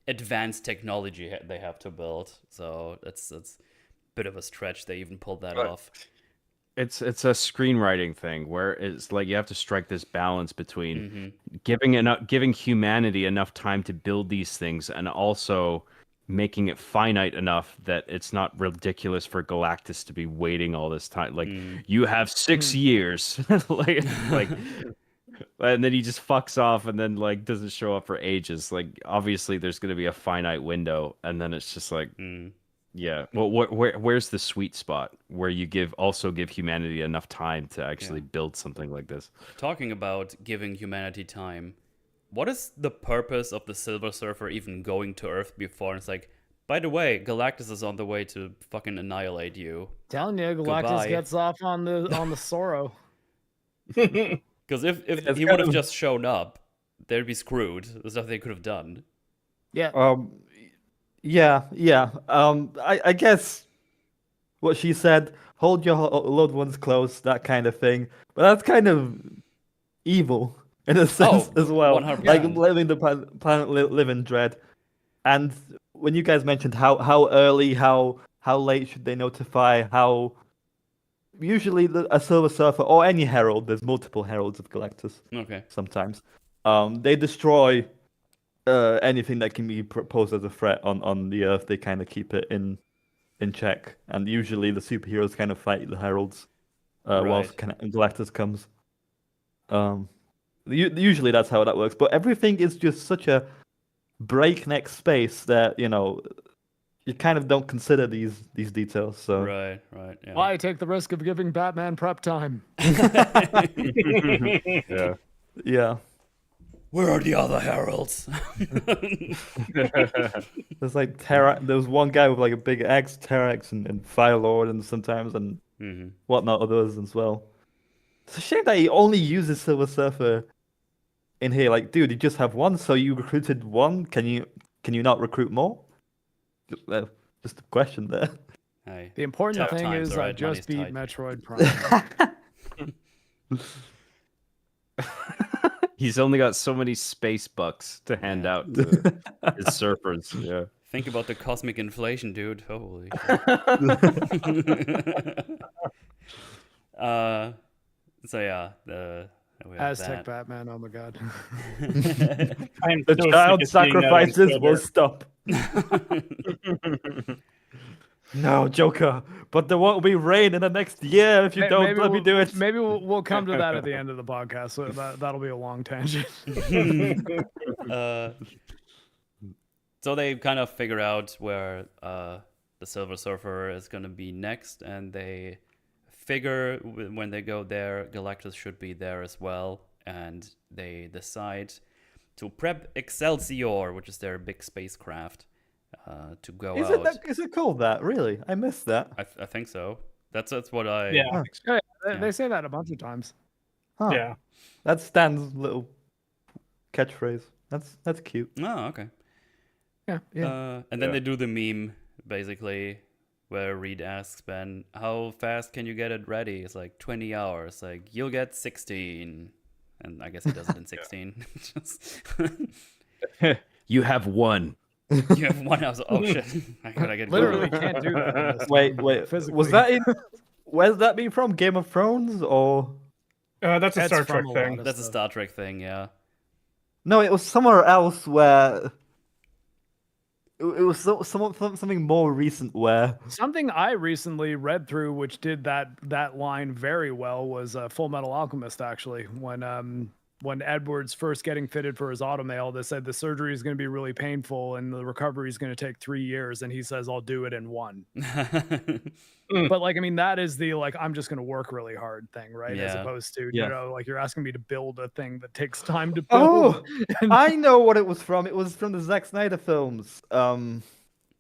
advanced technology they have to build. So that's a bit of a stretch. They even pulled that Right. off. It's a screenwriting thing where it's like you have to strike this balance between Hmm. giving humanity enough time to build these things and also making it finite enough that it's not ridiculous for Galactus to be waiting all this time. Like you have 6 years, like, and then he just fucks off and then like doesn't show up for ages. Like obviously there's going to be a finite window, and then it's just like. Yeah. Well, where's the sweet spot where you give humanity enough time to actually build something like this? Talking about giving humanity time, what is the purpose of the Silver Surfer even going to Earth before? It's like, by the way, Galactus is on the way to fucking annihilate you. Telling you, Galactus Goodbye. gets off on the Sorrow. Because if It's he kind would have of- just shown up, they'd be screwed. There's nothing they could have done. Yeah. Yeah. I guess what she said, hold your loved ones close, that kind of thing. But that's kind of evil in a sense as well. 100%. Like living the planet live in dread. And when you guys mentioned how early, how late should they notify, how usually a Silver Surfer or any herald, there's multiple heralds of Galactus Okay. sometimes. They destroy anything that can be posed as a threat on the Earth. They kind of keep it in check, and usually the superheroes kind of fight the heralds whilst Galactus comes. Usually that's how that works, but everything is just such a breakneck space that you kind of don't consider these details. So Right. Yeah. Why take the risk of giving Batman prep time? Yeah. yeah. Where are the other heralds? There's like there's one guy with like a big axe, Terrax, and Fire Lord, and sometimes and whatnot others as well. It's a shame that he only uses Silver Surfer in here. Like, dude, you just have one, so you recruited one. Can you not recruit more? Just a question there. Hey, The important tough thing times, is all I right, just beat money's tight. Metroid Prime. He's only got so many space bucks to hand out to his surfers. Yeah. Think about the cosmic inflation, dude. Holy. So yeah, we have Aztec that. Batman. Oh my god. I'm The so child sick of seeing that on sacrifices will Twitter. stop. No, Joker, but there won't be rain in the next year if you don't let me do it. Maybe we'll come to that at the end of the podcast. So that'll be a long tangent. So they kind of figure out where the Silver Surfer is going to be next, and they figure when they go there, Galactus should be there as well, and they decide to prep Excelsior, which is their big spacecraft, to go out. Is it called that? Really? I missed that. I think so. That's what I. Yeah. They say that a bunch of times. Huh. Yeah. That's Stan's little catchphrase. That's cute. Oh, okay. Yeah. And then they do the meme, basically, where Reed asks Ben, how fast can you get it ready? It's like 20 hours. Like, you'll get 16. And I guess he does it in 16. You have one. You have 1 hour. Oh, shit. I gotta get Literally going. can't do that. in this Wait. game, physically. Was that in? Where's that be from? Game of Thrones or? That's a That's Star from Trek a lot thing. of That's a stuff. Star Trek thing, yeah. No, it was somewhere else where. It was something more recent where. Something I recently read through, which did that line very well, was Full Metal Alchemist. Actually, when Edward's first getting fitted for his automail, they said the surgery is going to be really painful and the recovery is going to take 3 years, and he says, "I'll do it in 1." But like, I mean, that is the like, I'm just going to work really hard thing, right? As Yeah. opposed to Yeah. you know, like you're asking me to build a thing that takes time to build. Oh, And- I know what it was from. It was from the Zack Snyder films. Oh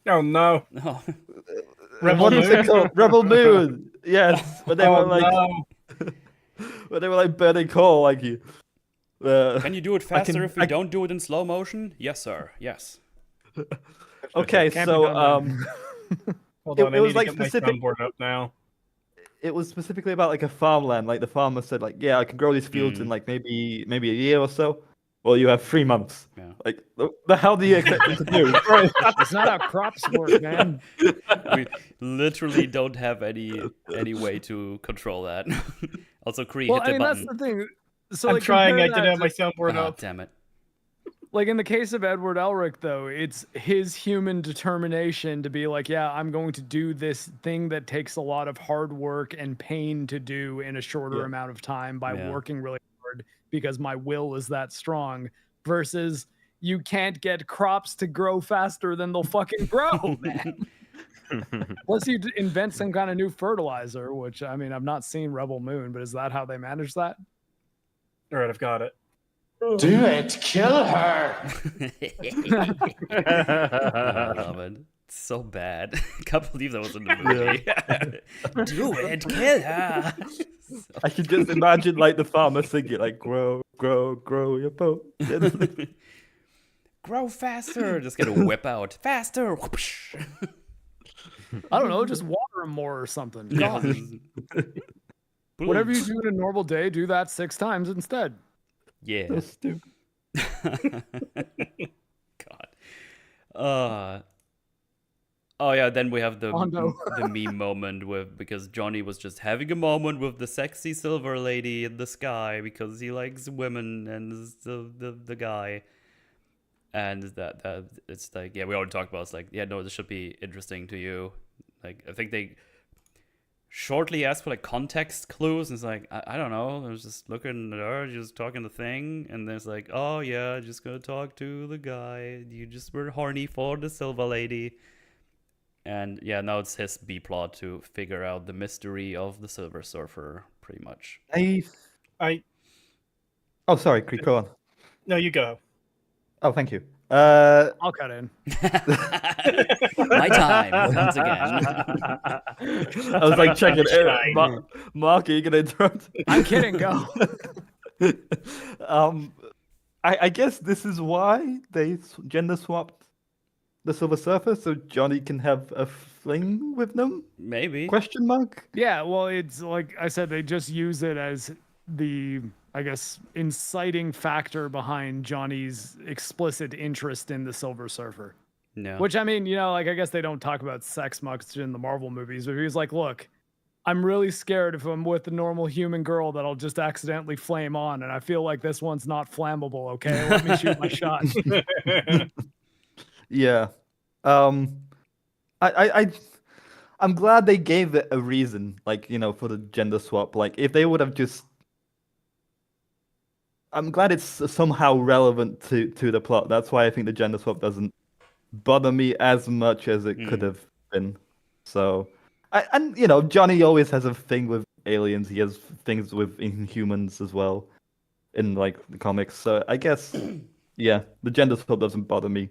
no. Oh. Rebel What was it Moon? called? Rebel Moon. Yes, but they were like, no. but they were like burning coal, like you. Can you do it faster can- if we don't do it in slow motion? Yes, sir. Yes. Okay, Can't be so done, Hold It- on, I it was need like to get specific- my soundboard up now. it was specifically about like a farmland. Like the farmer said, like, yeah, I can grow these fields in like maybe a year or so. Well, you have 3 months. Yeah. Like, the hell do you expect them to do? It's not how crops work, man. We literally don't have any way to control that. Also, Cree, Well, hit I the mean, button. that's the thing. So I'm like, trying. I compare didn't that have my to- soundboard Ah, up. damn it. like in the case of Edward Elric, though, it's his human determination to be like, yeah, I'm going to do this thing that takes a lot of hard work and pain to do in a shorter Yeah. amount of time by Yeah. working really hard because my will is that strong, versus you can't get crops to grow faster than they'll fucking grow, man. Unless you invent some kind of new fertilizer, which I mean, I've not seen Rebel Moon, but is that how they manage that? All right, I've got it. Do it, kill her. I love it. It's so bad. I can't believe that was in the movie. Do it, kill her. I can just imagine like the farmer singing like, grow, grow, grow your boat. Grow faster. Just get a whip out. Faster. Whoosh. I don't know, just water 'em more or something. Yeah. God. Whatever you do in a normal day, do that 6 times instead. Yeah. So stupid. God. Oh yeah, then we have the Hondo. the meme moment with because Johnny was just having a moment with the sexy silver lady in the sky because he likes women and is the guy. And that it's like, yeah, we already talked about, it's like, yeah, no, this should be interesting to you. Like, I think they shortly asked for like context clues, and it's like, I don't know, I was just looking at her, just talking the thing, and then it's like, oh yeah, just gonna talk to the guy, you just were horny for the silver lady. And yeah, now it's his B plot to figure out the mystery of the Silver Surfer, pretty much. Oh, sorry, Cree, go on. No, you go. Oh, thank you. I'll cut in. My time once again. I was like checking it. Marc, are you gonna interrupt? I'm kidding, go. I guess this is why they gender swapped the Silver Surfer, so Johnny can have a fling with them? Maybe. Question mark? Yeah, well, it's like I said, they just use it as the, I guess, inciting factor behind Johnny's explicit interest in the Silver Surfer. No. Which, I mean, you know, like, I guess they don't talk about sex much in the Marvel movies, but he was like, look, I'm really scared if I'm with a normal human girl that I'll just accidentally flame on, and I feel like this one's not flammable. Okay, let me shoot my shot. Yeah. I'm glad they gave it a reason, like, for the gender swap. Like, if they would have just, I'm glad it's somehow relevant to the plot. That's why I think the gender swap doesn't bother me as much as it could have been. So, and Johnny always has a thing with aliens. He has things with Inhumans as well, in like the comics. So I guess, yeah, the gender swap doesn't bother me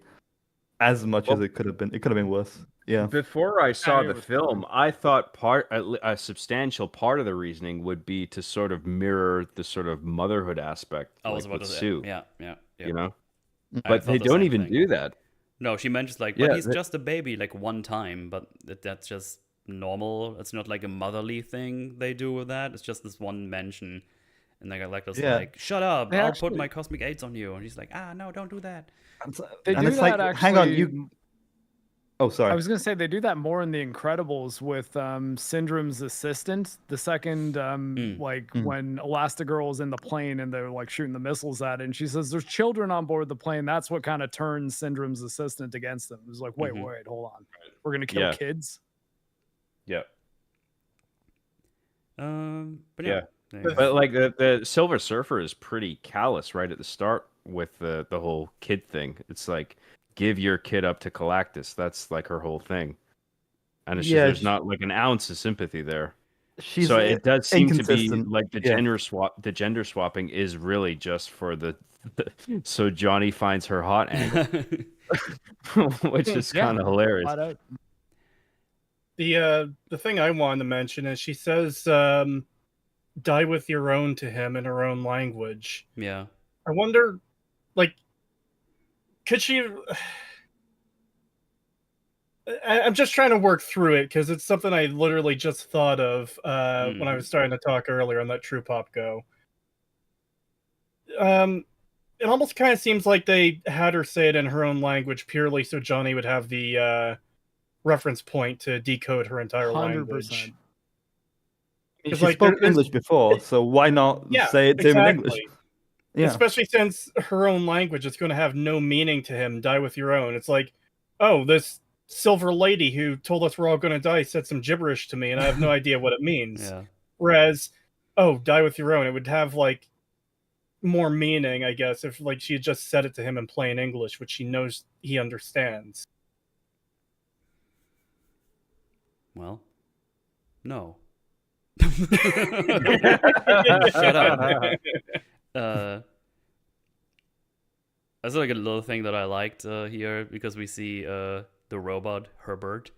as much as it could have been. It could have been worse. Yeah. Before I saw it the was film, I thought a substantial part of the reasoning would be to sort of mirror the sort of motherhood aspect, I was like about with to say, Sue. yeah. You know, I but thought they the don't same even thing. do that. No, she mentions like, Yeah, but he's that- just a baby like one time, but that's just normal. It's not like a motherly thing they do with that. It's just this one mention. And they got like this like, shut up, They I'll actually- put my cosmic aids on you. And he's like, no, don't do that. They and do it's that like, hang on, actually- Oh, sorry. I was gonna say they do that more in The Incredibles with Syndrome's assistant. The second, when Elastigirl's in the plane and they're like shooting the missiles at it, and she says, "There's children on board the plane." That's what kind of turns Syndrome's assistant against them. It was like, wait, hold on, we're gonna kill kids. Yeah. But Yeah. there you go. But like the Silver Surfer is pretty callous right at the start with the whole kid thing. It's like, give your kid up to Galactus. That's like her whole thing. And it's just, there's not like an ounce of sympathy there. So it does seem to be inconsistent. like the gender swapping is really just for the so Johnny finds her hot angle, which is kind of hilarious. Flat out. The thing I wanted to mention is she says, "Die with your own" to him in her own language. Yeah. I wonder, like, could she? I'm just trying to work through it because it's something I literally just thought of when I was starting to talk earlier on that TruePop Go. It almost kind of seems like they had her say it in her own language purely so Johnny would have the reference point to decode her entire language. 100%. She spoke English before, so why not say it to him in English? Yeah. Especially since her own language is going to have no meaning to him. Die with your own. It's like, oh, this silver lady who told us we're all going to die said some gibberish to me, and I have no idea what it means. Yeah. Whereas, oh, die with your own, it would have like more meaning, I guess, if like she had just said it to him in plain English, which she knows he understands. Well, no. Shut up. That's like a little thing that I liked here because we see the robot Herbert.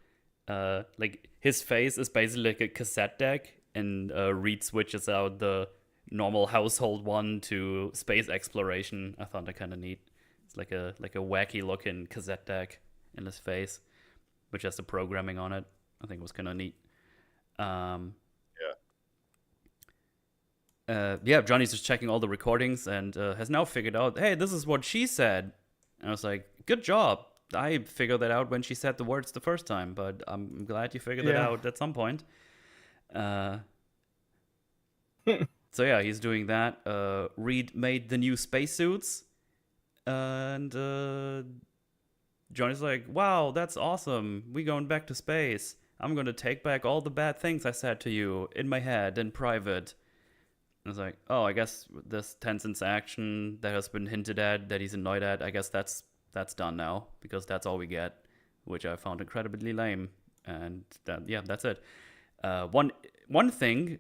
Like his face is basically like a cassette deck, and Reed switches out the normal household one to space exploration. I found that kind of neat. It's like a wacky looking cassette deck in his face, which has the programming on it. I think it was kind of neat. Johnny's just checking all the recordings and has now figured out, hey, this is what she said. And I was like, good job. I figured that out when she said the words the first time, but I'm glad you figured that out at some point. So yeah, he's doing that. Reed made the new spacesuits, and Johnny's like, wow, that's awesome. We going back to space. I'm going to take back all the bad things I said to you in my head in private. I was like, oh, I guess this Tencent's action that has been hinted at, that he's annoyed at, I guess that's done now, because that's all we get, which I found incredibly lame. And that's it. One thing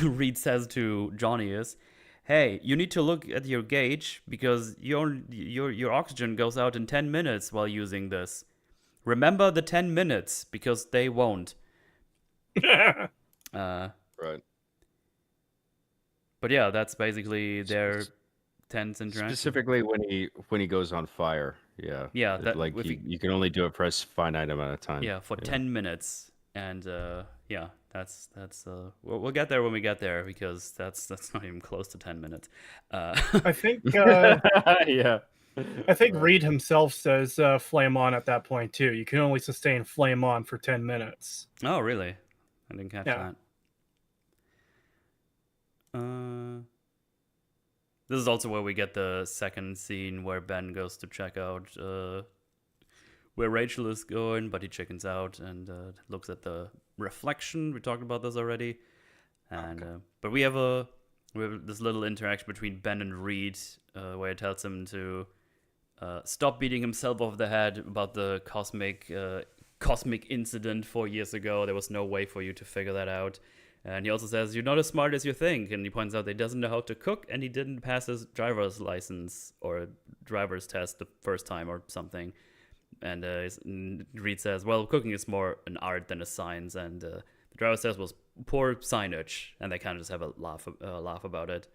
Reed says to Johnny is, hey, you need to look at your gauge because your oxygen goes out in 10 minutes while using this. Remember the 10 minutes because they won't. Right. But yeah, that's basically their tense interaction. Specifically when he goes on fire. Yeah. Yeah, that, like you can only do it for a finite amount of time. Yeah, for 10 minutes. And that's we'll get there when we get there because that's not even close to 10 minutes. I think Yeah. I think Reed himself says flame on at that point too. You can only sustain flame on for 10 minutes. Oh, really? I didn't catch that. This is also where we get the second scene where Ben goes to check out where Rachel is going, but he chickens out and looks at the reflection. We talked about this already, and but we have this little interaction between Ben and Reed where he tells him to stop beating himself over the head about the cosmic incident 4 years ago. There was no way for you to figure that out. And he also says, you're not as smart as you think. And he points out that he doesn't know how to cook and he didn't pass his driver's license or driver's test the first time or something. And Reed says, well, cooking is more an art than a science. And the driver says, well, poor signage. And they kind of just have a laugh about it.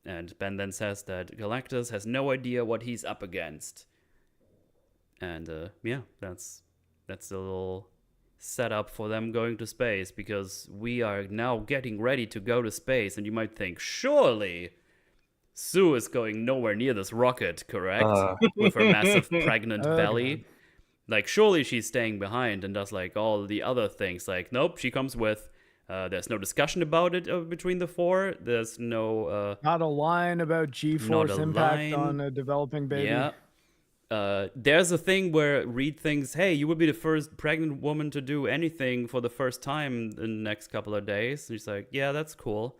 And Ben then says that Galactus has no idea what he's up against. And yeah, that's a little setup for them going to space, because we are now getting ready to go to space, and you might think, surely Sue is going nowhere near this rocket, correct? With her massive pregnant belly. Like, surely she's staying behind and does like all the other things. Like, nope, she comes with. There's no discussion about it between the four. There's no... not a line about G-force impact on a developing baby. Yeah. There's a thing where Reed thinks, hey, you would be the first pregnant woman to do anything for the first time in the next couple of days. And he's like, yeah, that's cool.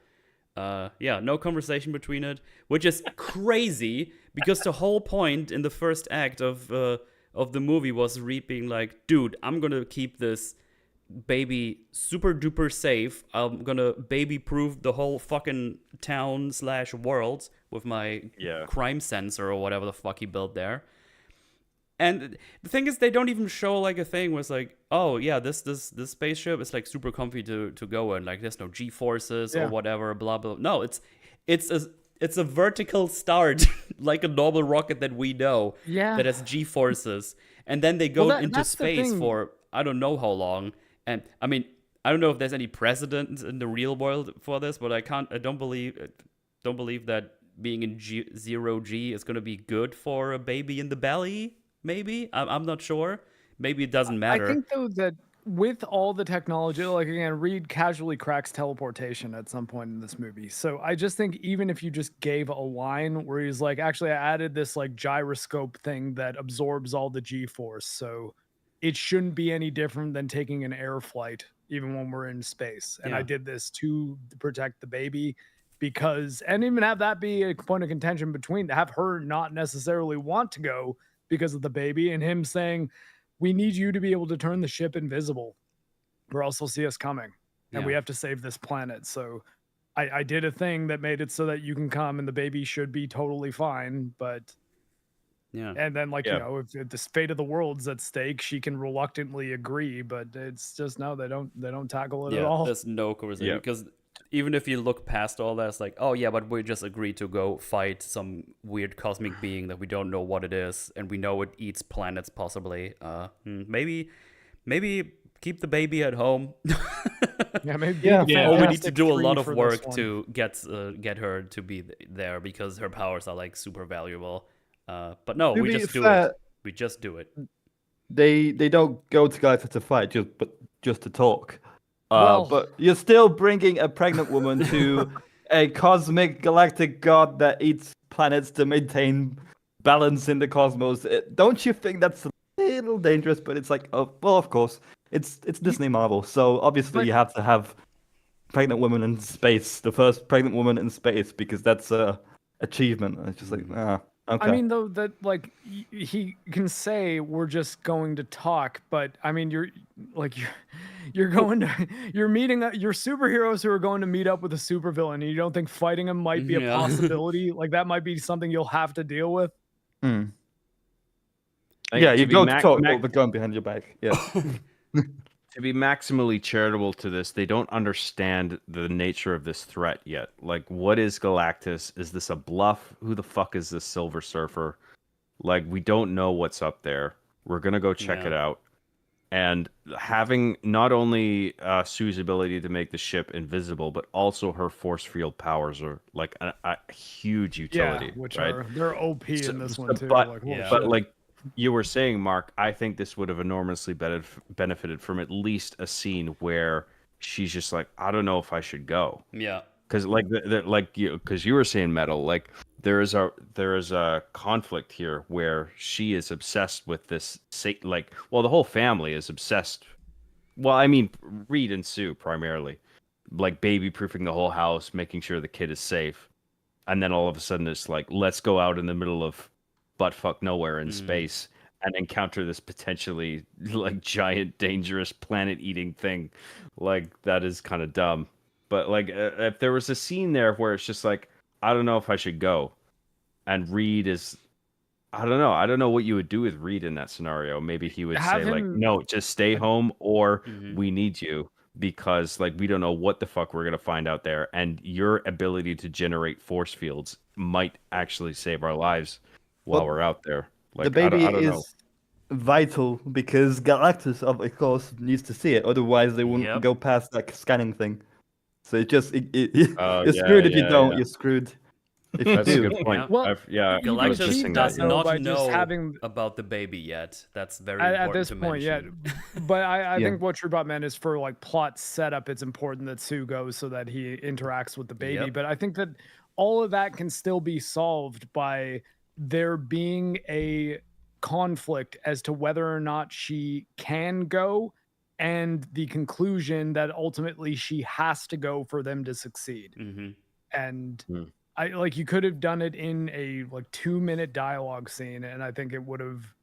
Yeah, no conversation between it, which is crazy, because the whole point in the first act of the movie was Reed being like, dude, I'm going to keep this baby super duper safe. I'm going to baby proof the whole fucking town/world with my crime sensor or whatever the fuck he built there. And the thing is, they don't even show like a thing where it's like, oh yeah, this spaceship is like super comfy to go in. Like there's no G-forces or whatever, blah blah. No, it's a vertical start like a normal rocket that we know that has G-forces, and then they go into space for I don't know how long. And I mean, I don't know if there's any precedent in the real world for this, but I don't believe that being in zero G is going to be good for a baby in the belly. Maybe I'm not sure. Maybe it doesn't matter. I think though that with all the technology, like again, Reed casually cracks teleportation at some point in this movie. So I just think even if you just gave a line where he's like, actually, I added this like gyroscope thing that absorbs all the G-force, so it shouldn't be any different than taking an air flight, even when we're in space. And I did this to protect the baby. Because, and even have that be a point of contention between, to have her not necessarily want to go because of the baby, and him saying, we need you to be able to turn the ship invisible or else they'll see us coming, and we have to save this planet. So I did a thing that made it so that you can come and the baby should be totally fine, but and then like you know, if the fate of the world's at stake, she can reluctantly agree, but it's just no, they don't tackle it at all. There's no conversation because even if you look past all that, it's like, oh yeah, but we just agreed to go fight some weird cosmic being that we don't know what it is, and we know it eats planets possibly. Maybe keep the baby at home. Maybe. Or we need to do a lot of work to get her to be there because her powers are like super valuable. But no, we just do it. We just do it. They don't go to Galactus to fight, just to talk. But you're still bringing a pregnant woman to a cosmic galactic god that eats planets to maintain balance in the cosmos. Don't you think that's a little dangerous? But it's like, oh, well, of course, it's Disney Marvel, so obviously you have to have pregnant women in space, the first pregnant woman in space, because that's a achievement. It's just like, okay. I mean, though, that like he can say we're just going to talk, but I mean, you're meeting your superheroes who are going to meet up with a supervillain, and you don't think fighting him might be a possibility? Like that might be something you'll have to deal with. Yeah, you go to talk with the gun behind your back. Yeah. To be maximally charitable to this, they don't understand the nature of this threat yet. Like, what is Galactus? Is this a bluff? Who the fuck is this Silver Surfer? Like, we don't know what's up there. We're gonna go check it out. And having not only Sue's ability to make the ship invisible, but also her force field powers are like a huge utility. Yeah, which right? they're OP in this one too. But like you were saying, Mark, I think this would have enormously benefited from at least a scene where she's just like, I don't know if I should go. Yeah. because like because you were saying metal, like there is a conflict here where she is obsessed with this the whole family is obsessed. Well, I mean, Reed and Sue primarily, like baby proofing the whole house, making sure the kid is safe, and then all of a sudden it's like, let's go out in the middle of buttfuck nowhere in space and encounter this potentially like giant, dangerous, planet-eating thing. Like that is kind of dumb. But like, if there was a scene there where it's just like, I don't know if I should go, and Reed is, I don't know. I don't know what you would do with Reed in that scenario. Maybe he would Have say like, him- no, just stay home, or Mhm. we need you because like we don't know what the fuck we're gonna find out there, and your ability to generate force fields might actually save our lives while Well, we're out there. Like, the baby I don't know. is vital because Galactus, of course, needs to see it. Otherwise, they wouldn't Yep. go past that scanning thing. So it just Oh, you're yeah, screwed if you yeah, don't. yeah. You're screwed if you That's a do. good point. Yeah. Well, I was Galactus missing does that. know not by just know having- about the baby yet. That's very at important this to point, mention. But I Yeah. think what TruePop meant is for like plot setup, it's important that Sue goes so that he interacts with the baby. Yep. But I think that all of that can still be solved by there being a conflict as to whether or not she can go, and the conclusion that ultimately she has to go for them to succeed. hmm And Hmm. I like, you could have done it in a like 2-minute dialogue scene, and I think it would have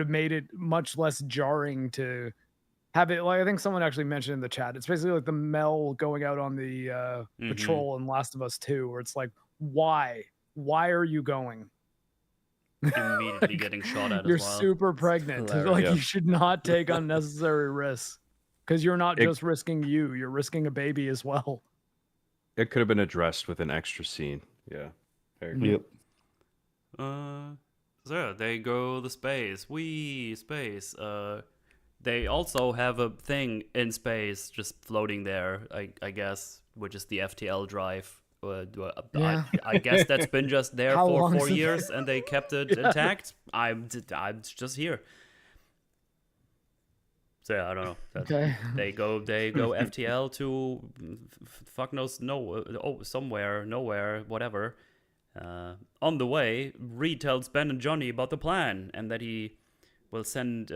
made it much less jarring to have it. Like, I think someone actually mentioned in the chat, it's basically like the Mel going out on the patrol in Last of Us 2, where it's like, why are you going? Immediately getting shot at You're as well. super pregnant. hilarious. Like, Yeah. you should not take unnecessary risks, because you're not It- just risking you're risking a baby as well. It could have been addressed with an extra scene. Yeah. Very good. Yep. So they go the space. Space. They also have a thing in space just floating there, I guess, which is the FTL drive. Yeah. I guess that's been just there How for long 4 is it years and they kept it intact. I'm just here. So yeah, I don't know. Okay. They go FTL to fuck knows somewhere, nowhere, whatever. On the way, Reed tells Ben and Johnny about the plan and that he will send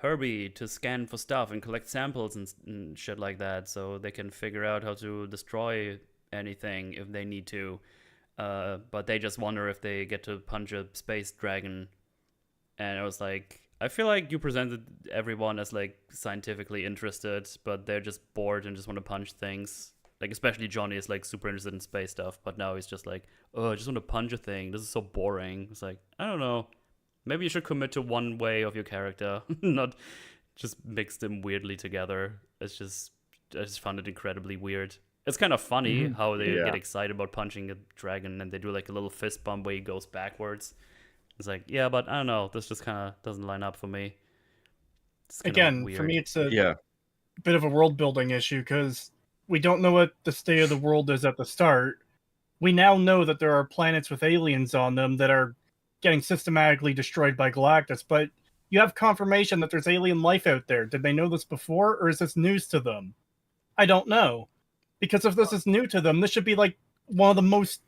Herbie to scan for stuff and collect samples and shit like that, so they can figure out how to destroy anything if they need to. But they just wonder if they get to punch a space dragon. And I was like, I feel like you presented everyone as like scientifically interested, but they're just bored and just want to punch things. Like, especially Johnny is like super interested in space stuff, but now he's just like, oh, I just want to punch a thing. This is so boring. It's like, I don't know. Maybe you should commit to one way of your character, not just mix them weirdly together. I just found it incredibly weird. It's kind of funny how they Yeah. get excited about punching a dragon and they do like a little fist bump where he goes backwards. It's like, yeah, but I don't know. This just kind of doesn't line up for me. It's kinda Again, for weird. me, it's a Yeah. bit of a world building issue because we don't know what the state of the world is at the start. We now know that there are planets with aliens on them that are getting systematically destroyed by Galactus, but you have confirmation that there's alien life out there. Did they know this before, or is this news to them? I don't know. Because if this is new to them, this should be like one of the most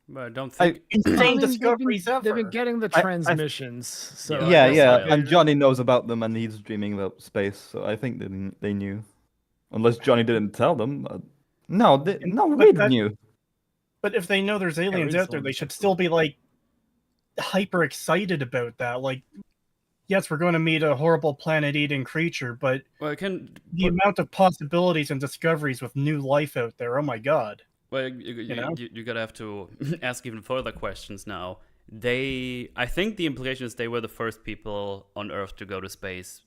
But I don't think. insane discoveries they've been ever. getting the I- transmissions. So Yeah, Yeah, I guess yeah, so, yeah. and Johnny knows about them, and he's dreaming about space. So I think they knew, unless Johnny didn't tell them. No, But Reed that- knew. But if they know there's aliens Reed's out there, the they one should that's still be like hyper excited about that. Like, yes, we're going to meet a horrible planet-eating creature, but Well, I can. the amount of possibilities and discoveries with new life out there, oh my god. Well, you know? gotta have to ask even further questions now. I think the implication is they were the first people on Earth to go to space,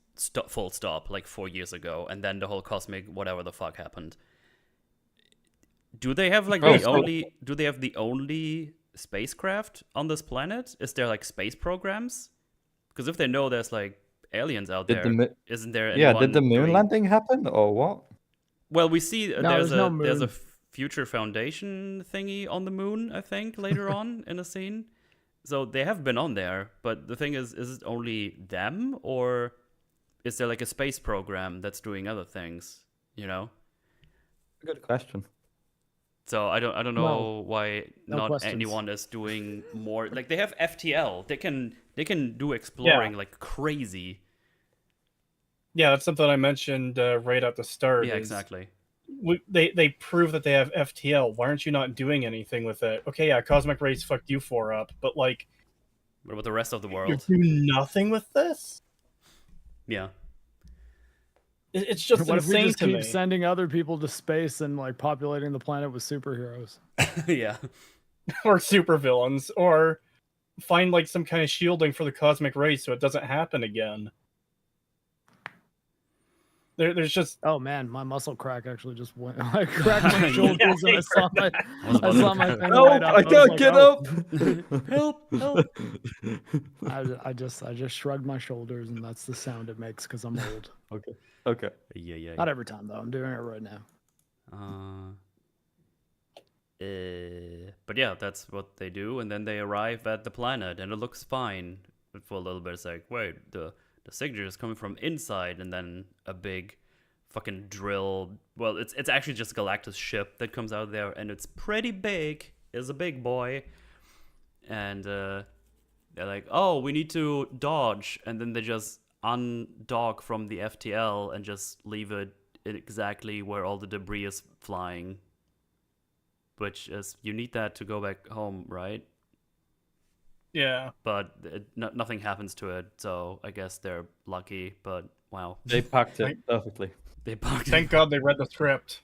full stop, like 4 years ago, and then the whole cosmic whatever the fuck happened. Do they have like Do they have the only spacecraft on this planet? Is there like space programs? Because if they know there's like aliens out Did the there, mi- isn't there? Yeah, anyone did the moon doing- landing happen or what? Well, we see No, there's there's a no there's a moon. future foundation thingy on the moon, I think, later on in a scene. So they have been on there, but the thing is it only them, or is there like a space program that's doing other things? You know, Good question. So I don't know Well, why no not questions. anyone is doing more. Like they have FTL, they can do exploring like crazy. Yeah, that's something I mentioned right at the start. Yeah, is exactly. They prove that they have FTL. Why aren't you not doing anything with it? Okay, yeah, Cosmic Rays fucked you 4 up, but like, What about the rest of the you're world? doing nothing with this. Yeah. It's just What if we insane just to keep me. sending other people to space and like populating the planet with superheroes? Yeah. Or supervillains, or find like some kind of shielding for the Cosmic Rays so it doesn't happen again. There's just Oh man, my muscle crack actually just went. I cracked my shoulders and I saw my about to thing Help! light up. I was can't like, get "Oh." up. Help! I just shrugged my shoulders and that's the sound it makes because I'm old. Okay. Yeah. Not every time though. I'm doing it right now. But yeah, that's what they do, and then they arrive at the planet, and it looks fine. But for a little bit, it's like, wait, the signature is coming from inside, and then a big fucking drill. Well, it's actually just Galactus' ship that comes out there, and it's pretty big. It's a big boy, and they're like, oh, we need to dodge, and then they just undock from the FTL and just leave it exactly where all the debris is flying. Which is, you need that to go back home, right? yeah. But nothing happens to it, so I guess they're lucky, but wow. They packed it perfectly. They parked it. Thank God they read the script.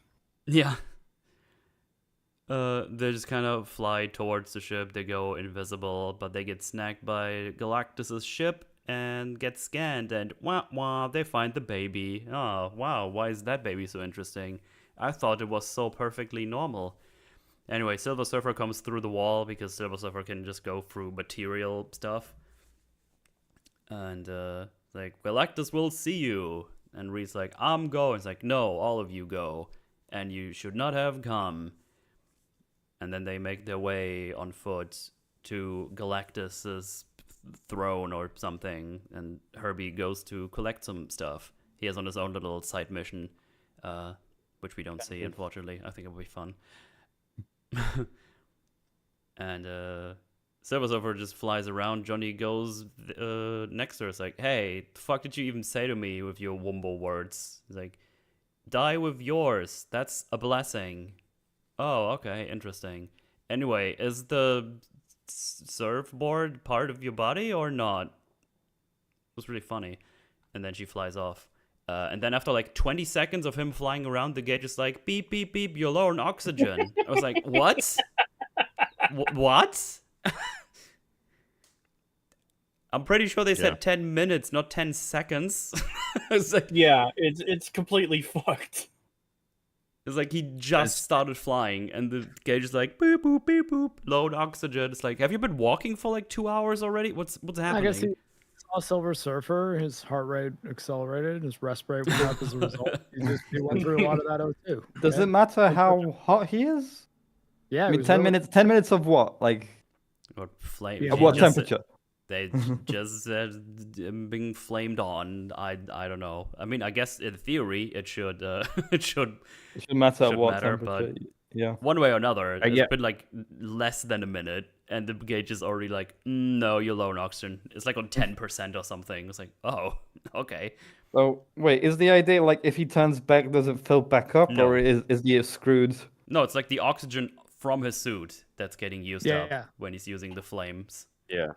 Yeah. They just kind of fly towards the ship, they go invisible, but they get snagged by Galactus' ship and get scanned, and wah, they find the baby. Oh, wow, why is that baby so interesting? I thought it was so perfectly normal. Anyway, Silver Surfer comes through the wall because Silver Surfer can just go through material stuff. And, like, Galactus will see you. And Reed's like, I'm going. It's like, no, all of you go. And you should not have come. And then they make their way on foot to Galactus's throne or something. And Herbie goes to collect some stuff. He is on his own little side mission, which we don't see, unfortunately. I think it will be fun. And Silver Surfer just flies around. Johnny goes next to her. It's like, hey, the fuck did you even say to me with your wumble words? It's like, die with yours. That's a blessing. Oh, okay, interesting. Anyway, is the surfboard part of your body or not? It was really funny. And then she flies off. And then after like 20 seconds of him flying around, the gauge is like, beep, beep, beep, you're low on oxygen. I was like, what? What? I'm pretty sure they said 10 minutes, not 10 seconds. It's like, Yeah, it's completely fucked. it's like he just started flying, and the gauge is like, boop, boop, beep, boop, low on oxygen. It's like, have you been walking for like 2 hours already? What's happening? I guess he saw Silver Surfer. His heart rate accelerated. His rest rate went up as a result. He went through a lot of that O2. Does it matter how hot he is? Yeah, I he mean, was 10 really- minutes. 10 minutes of what? Like, Or flame. Yeah, of he what just- temperature? They just said being flamed on. I don't know. I mean, I guess in theory it should it should It should matter should what matter, temperature. Yeah. one way or another. It's yeah. been like less than a minute, and the gauge is already like, no, you're low on oxygen. It's like on 10% or something. It's like, oh, okay. So wait, is the idea like if he turns back, does it fill back up, No. or is he screwed? No, it's like the oxygen from his suit that's getting used Yeah, up yeah. when he's using the flames. Yeah.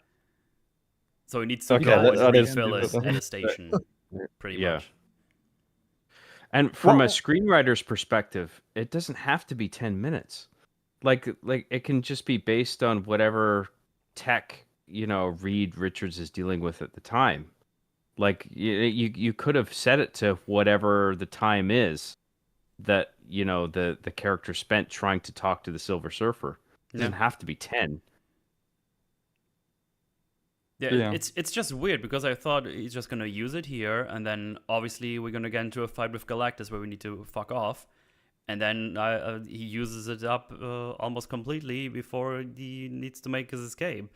So he needs to Okay, go that and is refill it doable. at a station, pretty Yeah. much. And from a Well- screenwriter's perspective, it doesn't have to be 10 minutes. Like it can just be based on whatever tech, Reed Richards is dealing with at the time. Like you could have set it to whatever the time is that, the character spent trying to talk to the Silver Surfer. It doesn't have to be 10. Yeah, it's just weird because I thought he's just gonna use it here, and then obviously we're gonna get into a fight with Galactus where we need to fuck off, and then he uses it up almost completely before he needs to make his escape.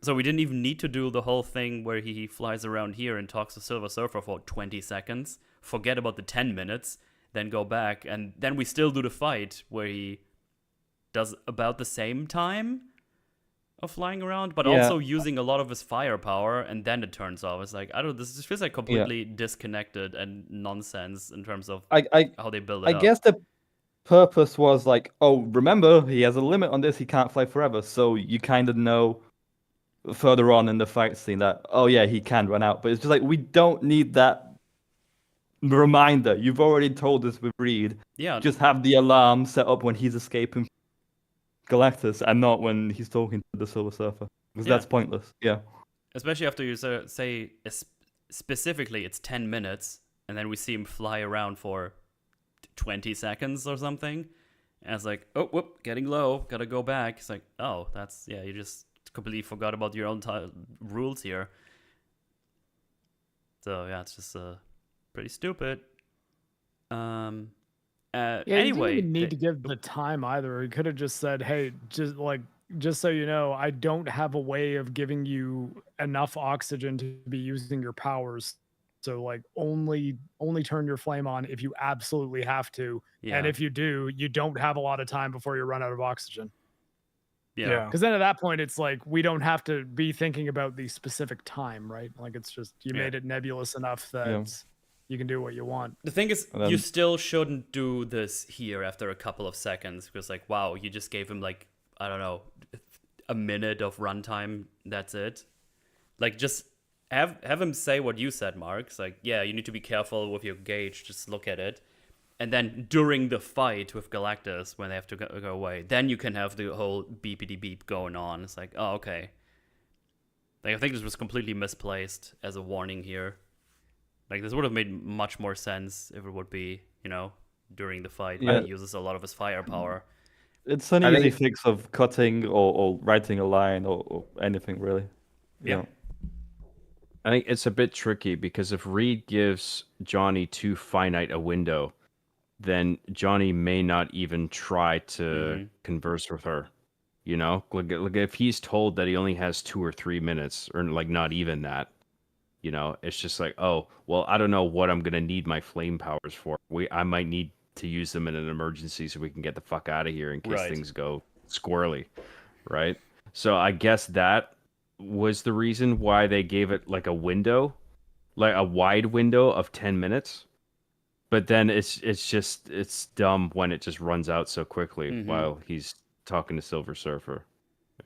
So we didn't even need to do the whole thing where he flies around here and talks to Silver Surfer for 20 seconds, forget about the 10 minutes, then go back, and then we still do the fight where he does about the same time of flying around, but Yeah. also using a lot of his firepower, and then it turns off. It's like, I don't know, this just feels like completely disconnected and nonsense in terms of I how they build it I up. guess the purpose was like, oh, remember, he has a limit on this, he can't fly forever. So you kind of know further on in the fight scene that, oh yeah, he can run out. But it's just like, we don't need that reminder. You've already told us with Reed. Yeah, Just have the alarm set up when he's escaping Galactus and not when he's talking to the Silver Surfer. Because Yeah. that's pointless. Yeah. especially after you say specifically it's 10 minutes, and then we see him fly around for 20 seconds or something. And it's like, oh, whoop, getting low, gotta go back. It's like, oh, you just completely forgot about your own rules here. So yeah, it's just pretty stupid. Yeah, Anyway, you didn't even need to give the time either. He could have just said, "Hey, just so you know, I don't have a way of giving you enough oxygen to be using your powers. So like only turn your flame on if you absolutely have to. yeah, And if you do, you don't have a lot of time before you run out of oxygen." yeah, Because then at that point, it's like we don't have to be thinking about the specific time, right? Like it's just you Yeah. made it nebulous enough that you can do what you want. The thing is, And then- you still shouldn't do this here after a couple of seconds, because like, wow, you just gave him like, I don't know, a minute of runtime. That's it. Like, just have him say what you said, Mark. It's like, yeah, you need to be careful with your gauge. Just look at it, and then during the fight with Galactus, when they have to go away, then you can have the whole beepity beep going on. It's like, oh, okay. Like, I think this was completely misplaced as a warning here. Like, this would have made much more sense if it would be, during the fight when Yeah. he uses a lot of his firepower. It's an I easy think- fix of cutting or writing a line or anything, really. Yeah. I think it's a bit tricky because if Reed gives Johnny too finite a window, then Johnny may not even try to converse with her. Look, if he's told that he only has 2 or 3 minutes, or like not even that, it's just like, oh, well, I don't know what I'm gonna need my flame powers for. I might need to use them in an emergency so we can get the fuck out of here in case Right. things go squirrely, right? So I guess that was the reason why they gave it like a window, like a wide window of 10 minutes. But then it's dumb when it just runs out so quickly while he's talking to Silver Surfer.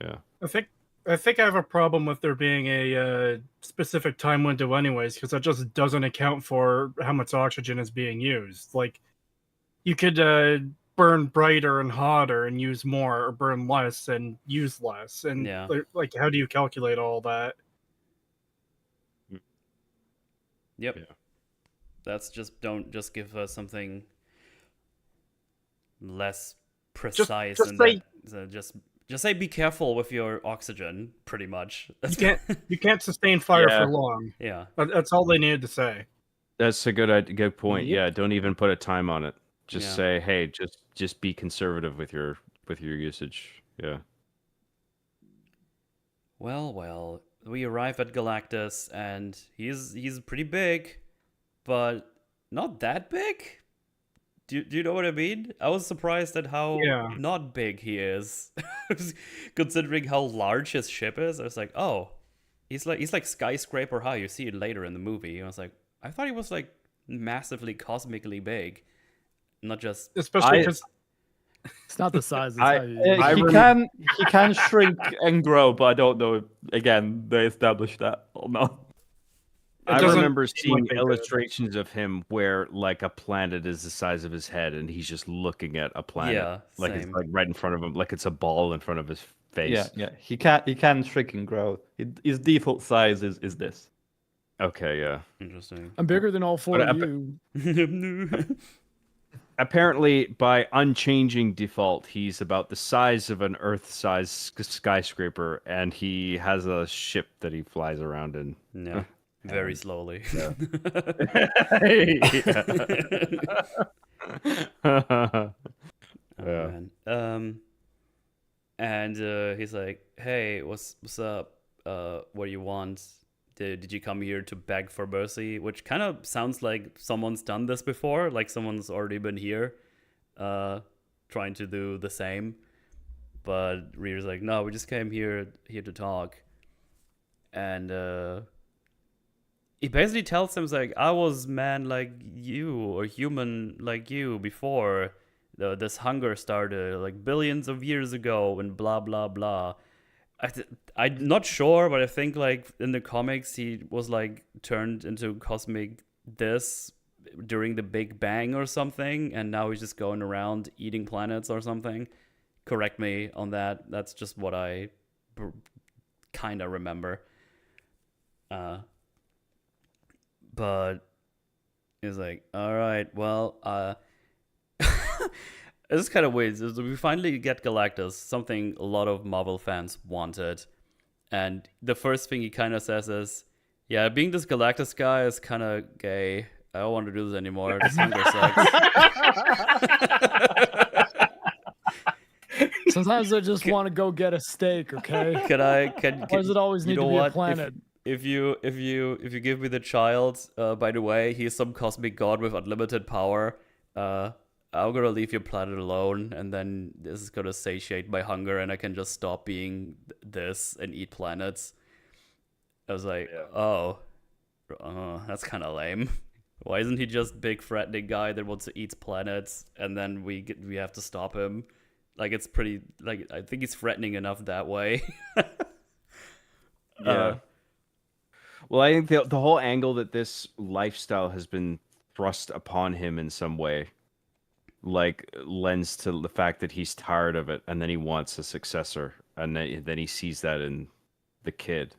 Yeah. I think I have a problem with there being a specific time window anyways, because that just doesn't account for how much oxygen is being used. Like, you could burn brighter and hotter and use more, or burn less and use less. And Yeah. like, how do you calculate all that? Yep. Yeah. That's don't give us something less Just precise say- that. Just say be careful with your oxygen, pretty much. You can't sustain fire Yeah. for long. Yeah. That's all they needed to say. That's a good point. Yep. Yeah, don't even put a time on it. Just Yeah. say, hey, just be conservative with your usage. Yeah. Well, we arrive at Galactus, and he's pretty big, but not that big. Do you know what I mean? I was surprised at how Yeah. not big he is, considering how large his ship is. I was like, oh, he's like skyscraper high. You see it later in the movie. I was like, I thought he was like massively cosmically big, not just Especially I- because It's not the size. It's I- how you I He can shrink and grow, but I don't know if, again, they established that or not. I doesn't remember seem seeing like they did. illustrations of him where like a planet is the size of his head and he's just looking at a planet. Yeah, like it's same. like right in front of him, like it's a ball in front of his face. Yeah. He can shrink and grow. His default size is this. Okay, yeah. interesting. I'm bigger than all four But of you. Apparently, by unchanging default, he's about the size of an Earth-sized skyscraper, and he has a ship that he flies around in. Yeah, very slowly. Yeah. Oh, Yeah. man. And he's like, "Hey, what's up? What do you want? Did you come here to beg for mercy?" Which kind of sounds like someone's done this before, like someone's already been here, trying to do the same. but Reader's like, no, we just came here to talk. And he basically tells him, like, I was man like you, or human like you before this hunger started, like billions of years ago, and blah blah blah. I'm not sure, but I think like in the comics he was like turned into cosmic this during the Big Bang or something, and now he's just going around eating planets or something. Correct me on that. That's just what I kind of remember. But it's like, all right, well, it's kind of weird. We finally get Galactus, something a lot of Marvel fans wanted. And the first thing he kind of says is, yeah, being this Galactus guy is kind of gay. I don't want to do this anymore. This hunger sucks. Sometimes I just want to go get a steak, okay? Why Why does it always need to be a planet? If you give me the child, by the way, he's some cosmic god with unlimited power. I'm gonna leave your planet alone, and then this is gonna satiate my hunger, and I can just stop being this and eat planets. I was like, oh, that's kind of lame. Why isn't he just big threatening guy that wants to eat planets, and then we have to stop him? Like, it's pretty, like, I think he's threatening enough that way. Yeah. Well, I think the whole angle that this lifestyle has been thrust upon him in some way, like, lends to the fact that he's tired of it, and then he wants a successor, and then he sees that in the kid,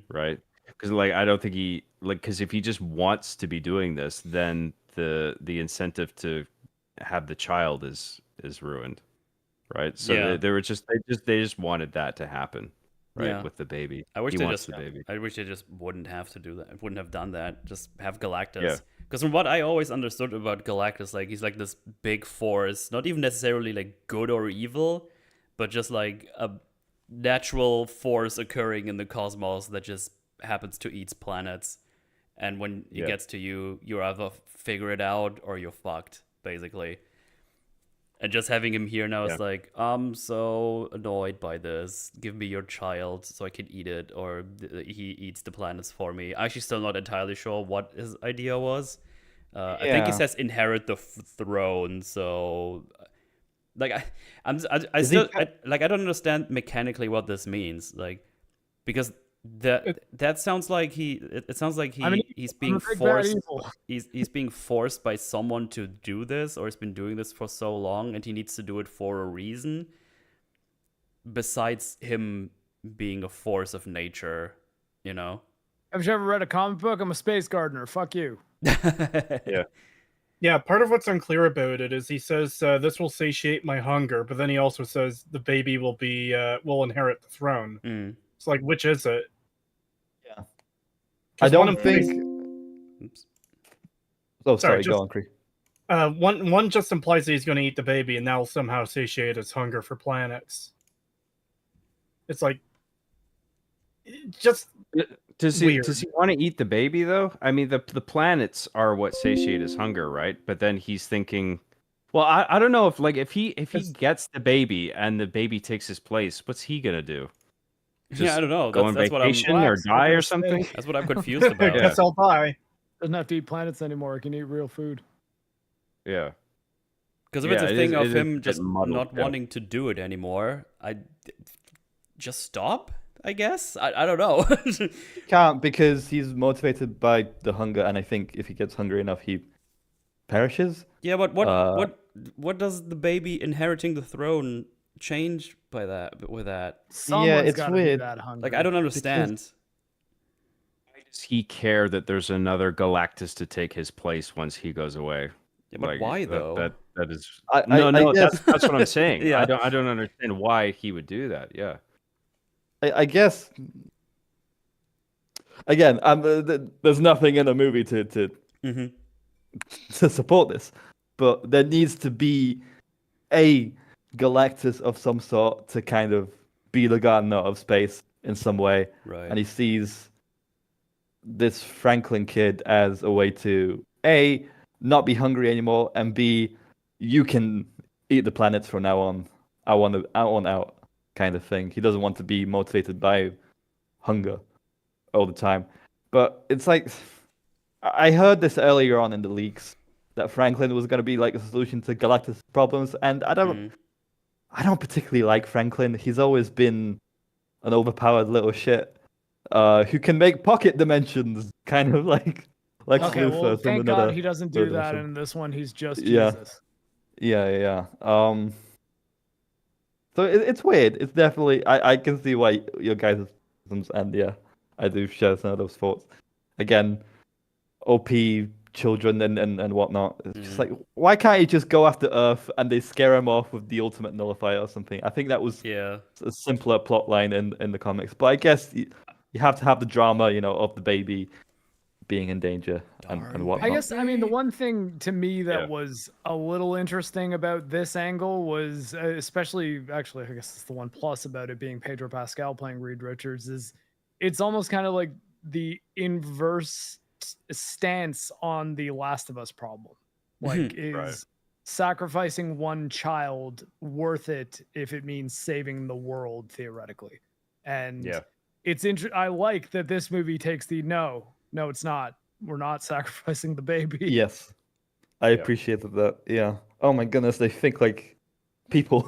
right? Because, like, I don't think he, like, because if he just wants to be doing this, then the incentive to have the child is ruined, right? So they just wanted that to happen. Right, with the baby. I wish he they wants just the baby. I wish they just wouldn't have to do that. Wouldn't have done that. Just have Galactus. Because from what I always understood about Galactus, like, he's like this big force, not even necessarily like good or evil, but just like a natural force occurring in the cosmos that just happens to eat planets. And when it gets to you, you either figure it out or you're fucked, basically. And just having him here now is like, I'm so annoyed by this. Give me your child so I can eat it, or he eats the planets for me. I'm actually still not entirely sure what his idea was. I think he says inherit the throne. So, like, I don't understand mechanically what this means. Like, because that sounds like it sounds like he's being forced. He's being forced by someone to do this, or he's been doing this for so long, and he needs to do it for a reason. Besides him being a force of nature, you know. Have you ever read a comic book? I'm a space gardener. Fuck you. Yeah, part of what's unclear about it is he says this will satiate my hunger, but then he also says the baby will inherit the throne. It's like, which is it? Yeah. I don't think... Oops. Oh, sorry, go on, Cree. One just implies that he's going to eat the baby, and that will somehow satiate his hunger for planets. It's like... Just... Does he want to eat the baby, though? I mean, the planets are what satiate his hunger, right? But then he's thinking... Well, I don't know if he gets the baby and the baby takes his place, what's he going to do? I don't know. Go on vacation or die or something? That's what I'm confused about. I guess I'll die. Doesn't have to eat planets anymore. He can eat real food. Yeah. Because if it's a thing of him just not wanting to do it anymore, I just stop, I guess? I don't know. Can't, because he's motivated by the hunger, and I think if he gets hungry enough, he perishes. Yeah, but what does the baby inheriting the throne change by that? With that, Someone's it's weird. Like, I don't understand. Why does he care that there's another Galactus to take his place once he goes away? Yeah, but why though? That is guess... that's what I'm saying. Yeah. I don't understand why he would do that. Yeah. I guess. Again, there's nothing in the movie to support this, but there needs to be a Galactus of some sort to kind of be the gardener of space in some way, right? And he sees this Franklin kid as a way to A, not be hungry anymore, and B, you can eat the planets from now on. I want out. kind of thing. He doesn't want to be motivated by hunger all the time. But it's like, I heard this earlier on in the leaks that Franklin was going to be like a solution to Galactus' problems, and I don't particularly like Franklin. He's always been an overpowered little shit who can make pocket dimensions, kind of like Okay, Luthor well, from thank another God he doesn't do that dimension. in this one. He's just Yeah. Jesus. Yeah. So it's weird. It's definitely I can see why your guys' systems, and yeah, I do share some of those thoughts. Again, OP children and whatnot. It's just like, why can't he just go after Earth and they scare him off with the ultimate nullifier or something? I think that was a simpler plot line in the comics. But I guess you have to have the drama, of the baby being in danger and whatnot. I guess, I mean, the one thing to me that was a little interesting about this angle was, especially, actually, I guess it's the one plus about it being Pedro Pascal playing Reed Richards, is it's almost kind of like the inverse stance on the Last of Us problem. Like, is sacrificing one child worth it if it means saving the world, theoretically? And it's I like that this movie takes the no, it's not. We're not sacrificing the baby. Yes. I appreciated that. Yeah. Oh my goodness, they think like people.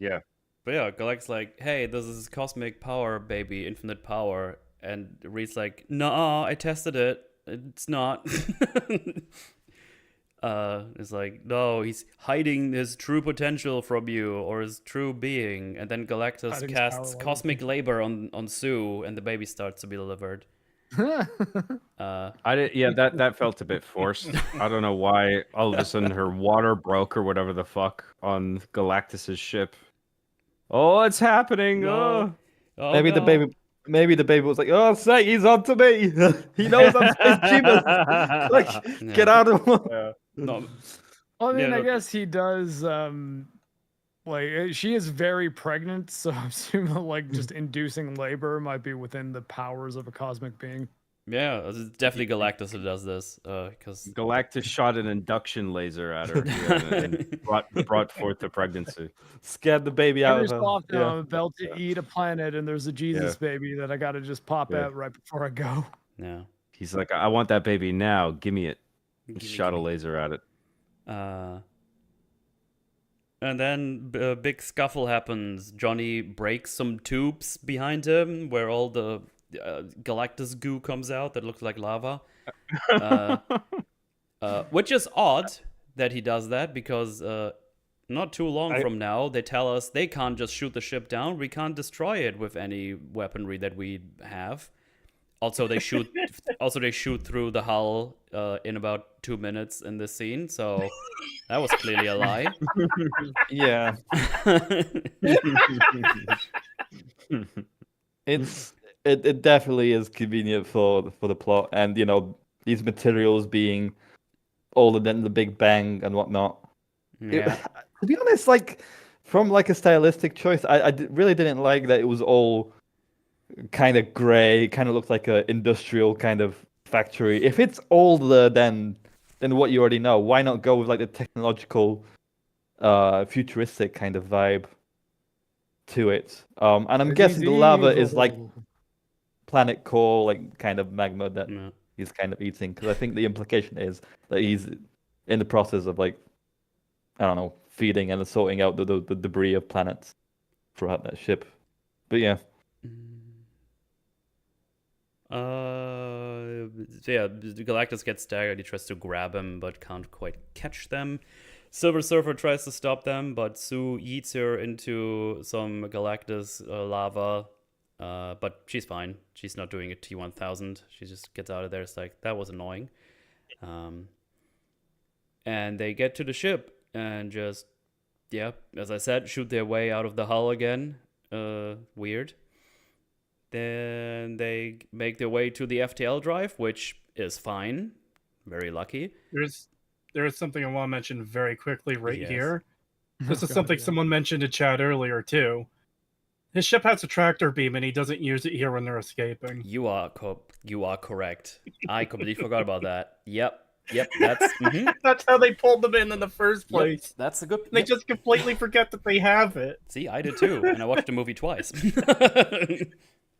Yeah. But yeah, Galac's like, hey, this is cosmic power, baby, infinite power. And Reed's like, nah, I tested it. It's not. It's like, no, he's hiding his true potential from you, or his true being. And then Galactus casts cosmic labor on Sue, and the baby starts to be delivered. That felt a bit forced. I don't know why all of a sudden her water broke or whatever the fuck on Galactus's ship. Oh, it's happening. No. Oh, maybe no. the baby was like, oh, say he's on to me. He knows I'm Space Jeebus. Like, get out of him. No. Well, I mean, I guess he does. Like, she is very pregnant, so I'm assuming like just inducing labor might be within the powers of a cosmic being. Yeah, it's definitely Galactus who does this. Because Galactus shot an induction laser at her and brought forth the pregnancy. Scared the baby out of her. I'm about to eat a planet, and there's a Jesus baby that I got to just pop out right before I go. Yeah. He's like, I want that baby now. Give me it. Shot a laser at it. And then a big scuffle happens. Johnny breaks some tubes behind him where all the Galactus goo comes out that looks like lava. Which is odd that he does that, because not too long from now, they tell us they can't just shoot the ship down. We can't destroy it with any weaponry that we have. Also, they shoot through the hull in about 2 minutes in this scene, so that was clearly a lie. Yeah. It definitely is convenient for the plot, and these materials being older than the Big Bang and whatnot. Yeah. To be honest, like from like a stylistic choice, I really didn't like that it was all kind of gray, kind of looked like an industrial kind of factory. If it's older than what you already know, why not go with like the technological, futuristic kind of vibe to it? And I'm guessing the lava is like planet core, like kind of magma that he's kind of eating, because I think the implication is that he's in the process of like, I don't know, feeding and sorting out the debris of planets throughout that ship. But yeah. Galactus gets staggered. He tries to grab him, but can't quite catch them. Silver Surfer tries to stop them, but Sue eats her into some Galactus lava. But she's fine. She's not doing a T-1000. She just gets out of there. It's like, that was annoying. And they get to the ship and just, as I said, shoot their way out of the hull again. Weird. Then they make their way to the FTL drive, which is fine. Very lucky. There is something I want to mention very quickly here. This is something someone mentioned in chat earlier, too. His ship has a tractor beam, and he doesn't use it here when they're escaping. You are correct. I completely forgot about that. Yep. Yep, that's That's how they pulled them in the first place. that's a good. They Yep. just completely forget that they have it. See, I did too, and I watched the movie twice.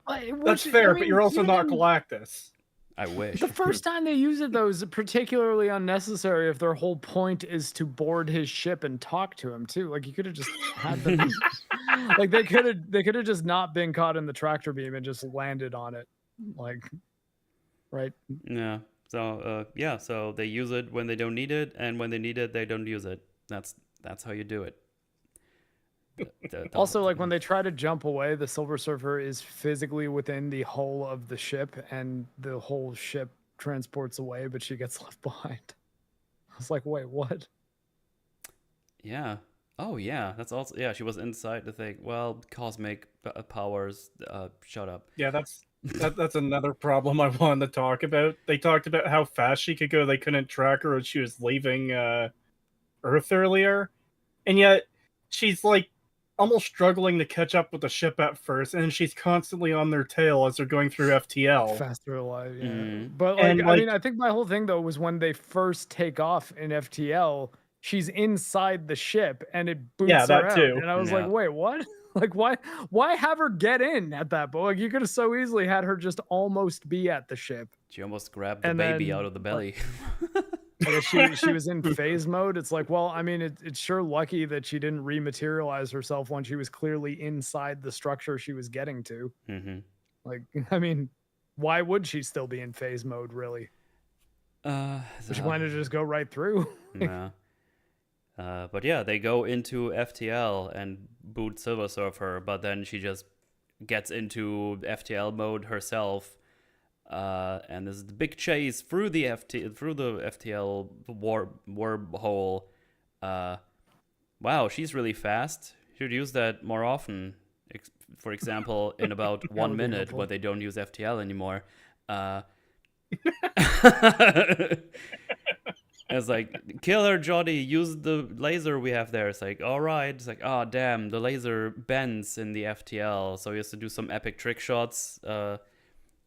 That's fair, but you're also not Galactus. I wish. The first time they use it, though, is particularly unnecessary if their whole point is to board his ship and talk to him too. Like you could have just had them, like they could have just not been caught in the tractor beam and just landed on it, like, right? Yeah. So yeah. So they use it when they don't need it, and when they need it, they don't use it. That's how you do it. Also, like when they try to jump away, the Silver Surfer is physically within the hull of the ship, and the whole ship transports away, but she gets left behind. I was like, wait, what? Yeah. Oh yeah. That's also yeah. She was inside the thing. Well, cosmic powers. Shut up. Yeah, that's another problem I wanted to talk about. They talked about how fast she could go. They couldn't track her when she was leaving Earth earlier, and yet she's like almost struggling to catch up with the ship at first, and she's constantly on their tail as they're going through FTL. Faster alive, yeah. Mm. But like, And, I mean, I think my whole thing though was when they first take off in FTL, she's inside the ship and it boots her that out. too. And I was like, Yeah. wait, what? Like, why have her get in at that point? Like, you could have so easily had her just almost be at the ship. She almost grabbed the And baby then, out of the belly. I guess she was in phase mode. It's like, well, I mean, it's sure lucky that she didn't rematerialize herself when she was clearly inside the structure she was getting to. Mm-hmm. Like, I mean, why would she still be in phase mode, really? She wanted to just go right through. Yeah. But yeah, they go into FTL and boot Silver Surfer, but then she just gets into FTL mode herself. And there's the big chase through the FTL wormhole. Wow, she's really fast. Should use that more often. For example, in about 1 would be minute helpful. when they don't use FTL anymore. It's like, kill her, Jody. Use the laser we have there. It's like, all right. It's like, oh damn, the laser bends in the FTL, so he has to do some epic trick shots.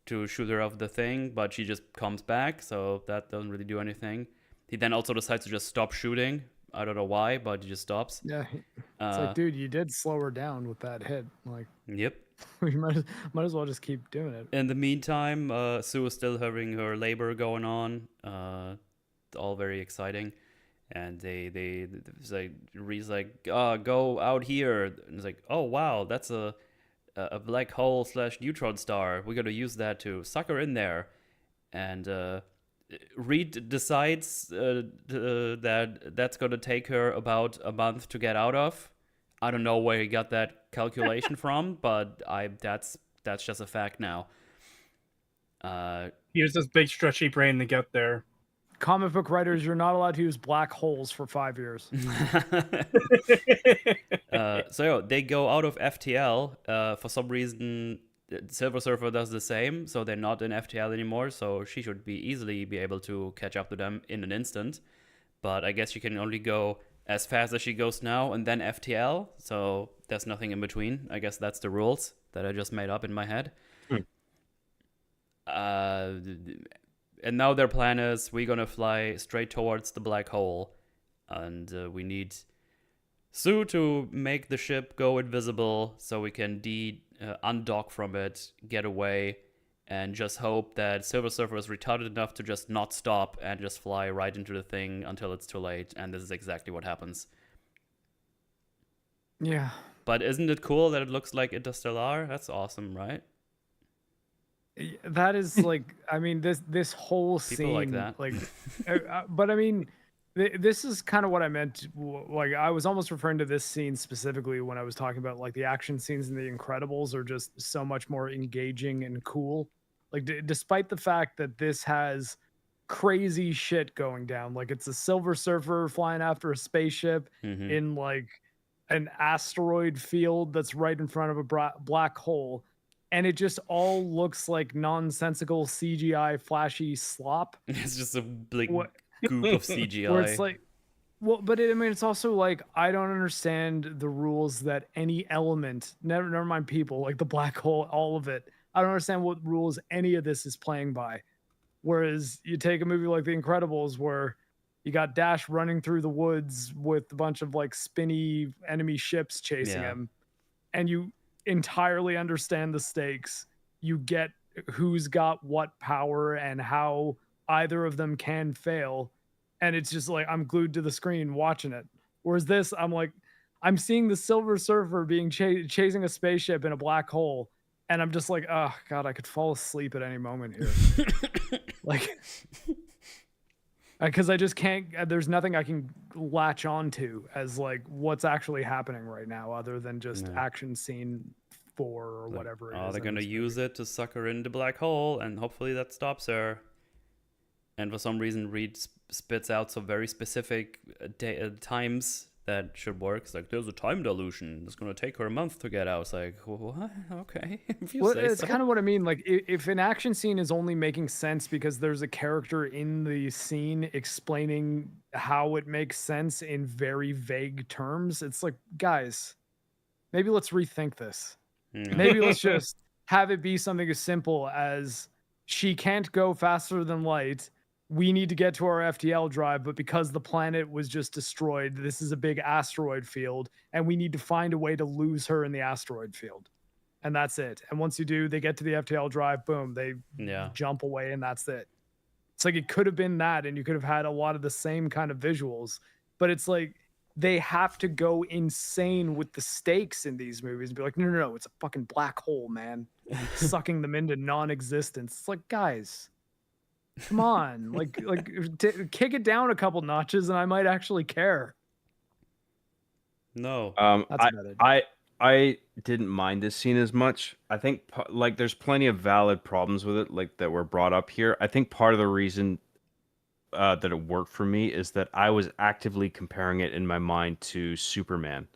To shoot her off the thing, but she just comes back, so that doesn't really do anything. He then also decides to just stop shooting. I don't know why, but he just stops. Yeah. It's like, dude, you did slow her down with that hit. Like, Yep. you might as well just keep doing it. In the meantime, Sue is still having her labor going on. All very exciting. And it's like, Ree's like, go out here. And it's like, oh wow, that's a black hole / neutron star. We're gonna use that to suck her in there. And Reed decides that's gonna take her about a month to get out of. I don't know where he got that calculation from, but that's just a fact now. He has this big stretchy brain to get there. Comic book writers, you're not allowed to use black holes for 5 years. So they go out of FTL. For some reason, Silver Surfer does the same, so they're not in FTL anymore. So she should easily be able to catch up to them in an instant. But I guess she can only go as fast as she goes now, and then FTL. So there's nothing in between. I guess that's the rules that I just made up in my head. And now their plan is we're gonna fly straight towards the black hole, and we need Sue to make the ship go invisible so we can undock from it, get away, and just hope that Silver Surfer is retarded enough to just not stop and just fly right into the thing until it's too late. And this is exactly what happens. Yeah. But isn't it cool that it looks like Interstellar? That's awesome, right? That is like, I mean, this whole People scene, like that. But I mean, this is kind of what I meant. Like, I was almost referring to this scene specifically when I was talking about like the action scenes in The Incredibles are just so much more engaging and cool. Like, despite the fact that this has crazy shit going down, like it's a Silver Surfer flying after a spaceship in like an asteroid field that's right in front of a black hole. And it just all looks like nonsensical CGI flashy slop. It's just a big goop of CGI. Where it's like, well, but I mean, it's also like, I don't understand the rules that any element, never mind people, like the black hole, all of it. I don't understand what rules any of this is playing by. Whereas you take a movie like The Incredibles, where you got Dash running through the woods with a bunch of like spinny enemy ships chasing Yeah. him, and you entirely understand the stakes. You get who's got what power and how either of them can fail. And it's just like I'm glued to the screen watching it. Whereas this, I'm like, I'm seeing the Silver Surfer being chasing a spaceship in a black hole. And I'm just like, oh God, I could fall asleep at any moment here. Like, because I just can't, there's nothing I can latch on to as like what's actually happening right now other than just action scene 4 or whatever it is. Oh, they're going to use it to suck her in the black hole, and hopefully that stops her. And for some reason, Reed spits out some very specific times that should work. It's like, there's a time dilution. It's going to take her a month to get out. It's like, what? Okay. If you say It's so. kind of what I mean. Like, if an action scene is only making sense because there's a character in the scene explaining how it makes sense in very vague terms, it's like, guys, maybe let's rethink this. Maybe let's just have it be something as simple as she can't go faster than light. We need to get to our FTL drive, but because the planet was just destroyed, this is a big asteroid field, and we need to find a way to lose her in the asteroid field. And that's it. And once you do, they get to the FTL drive, boom, they jump away, and that's it. It's like it could have been that, and you could have had a lot of the same kind of visuals, but it's like they have to go insane with the stakes in these movies and be like, no, it's a fucking black hole, man, sucking them into non-existence. It's like, guys, come on, like kick it down a couple notches, and I might actually care. No. That's about it. I didn't mind this scene as much. I think like there's plenty of valid problems with it, like that were brought up here. I think part of the reason that it worked for me is that I was actively comparing it in my mind to Superman,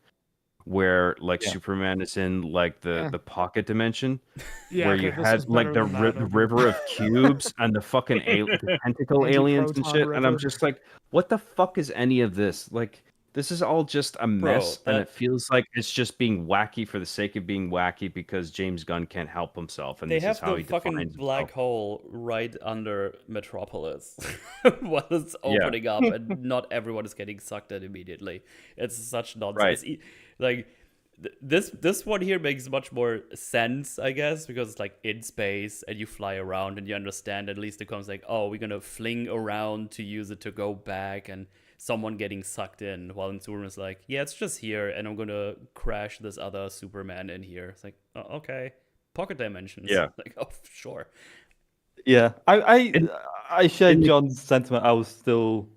where like Superman is in like the pocket dimension, where you had like the river of cubes and the fucking the tentacle aliens and shit, and I'm just like, what the fuck is any of this? Like, this is all just a mess, and it feels like it's just being wacky for the sake of being wacky because James Gunn can't help himself, and they this have is how the he fucking defines black himself. hole right under Metropolis while it's opening up, and not everyone is getting sucked in immediately. It's such nonsense. Right. Like this one here makes much more sense, I guess, because it's like in space and you fly around and you understand at least it comes like, oh, we're gonna fling around to use it to go back, and someone getting sucked in, while in Superman's like, yeah, it's just here, and I'm gonna crash this other Superman in here. It's like, oh, okay, pocket dimensions. Yeah. Like, oh, sure. Yeah, I shared John's sentiment. I was still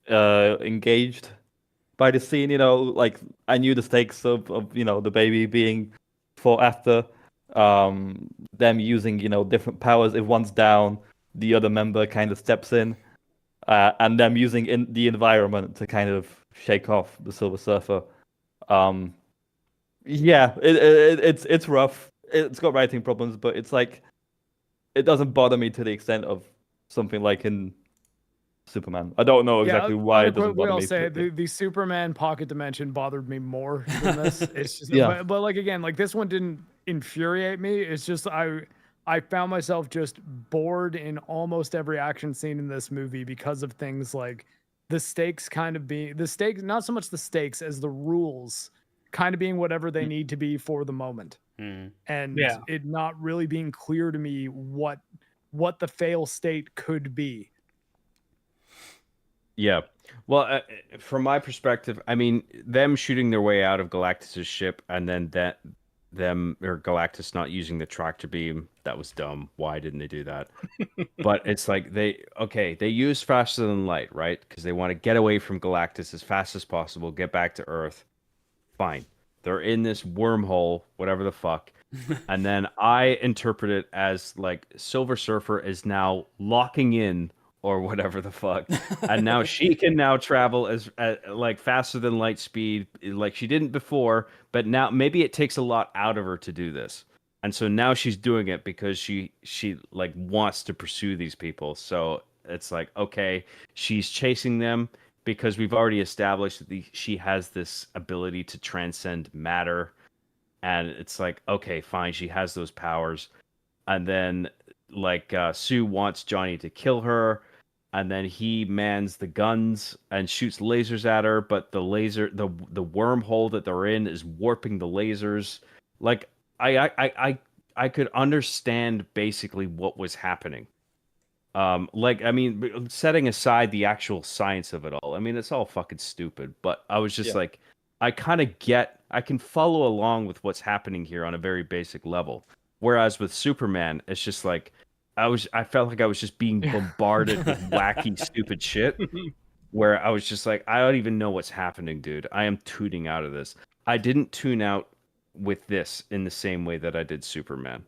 engaged by the scene. You know, like I knew the stakes of you know the baby being fought after, them using different powers. If one's down, the other member kind of steps in. And them using the environment to kind of shake off the Silver Surfer. Yeah, it's rough. It's got writing problems, but it's like it doesn't bother me to the extent of something like in Superman. I don't know exactly why it doesn't bother me. Say the Superman pocket dimension bothered me more than this. It's just but like again, like this one didn't infuriate me. It's just I found myself just bored in almost every action scene in this movie because of things like the stakes kind of being not so much the stakes as the rules kind of being whatever they need to be for the moment. And it not really being clear to me what the fail state could be. Yeah. Well, from my perspective, I mean, them shooting their way out of Galactus's ship and then Galactus not using the tractor beam, that was dumb. Why didn't they do that? But it's like they use faster than light, right? Because they want to get away from Galactus as fast as possible, get back to Earth. Fine. They're in this wormhole, whatever the fuck. And then I interpret it as like Silver Surfer is now locking in or whatever the fuck. And now she can now travel as like faster than light speed, like she didn't before, but now maybe it takes a lot out of her to do this. And so now she's doing it because she like wants to pursue these people. So it's like, okay, she's chasing them because we've already established that she has this ability to transcend matter. And it's like, okay, fine, she has those powers. And then Sue wants Johnny to kill her, and then he mans the guns and shoots lasers at her, but the wormhole that they're in is warping the lasers. Like I could understand basically what was happening. Setting aside the actual science of it all, I mean, it's all fucking stupid, but I was just like, I can follow along with what's happening here on a very basic level. Whereas with Superman, it's just like, I felt like I was just being bombarded with wacky, stupid shit, where I was just like, I don't even know what's happening, dude. I am tuning out of this. I didn't tune out with this in the same way that I did Superman.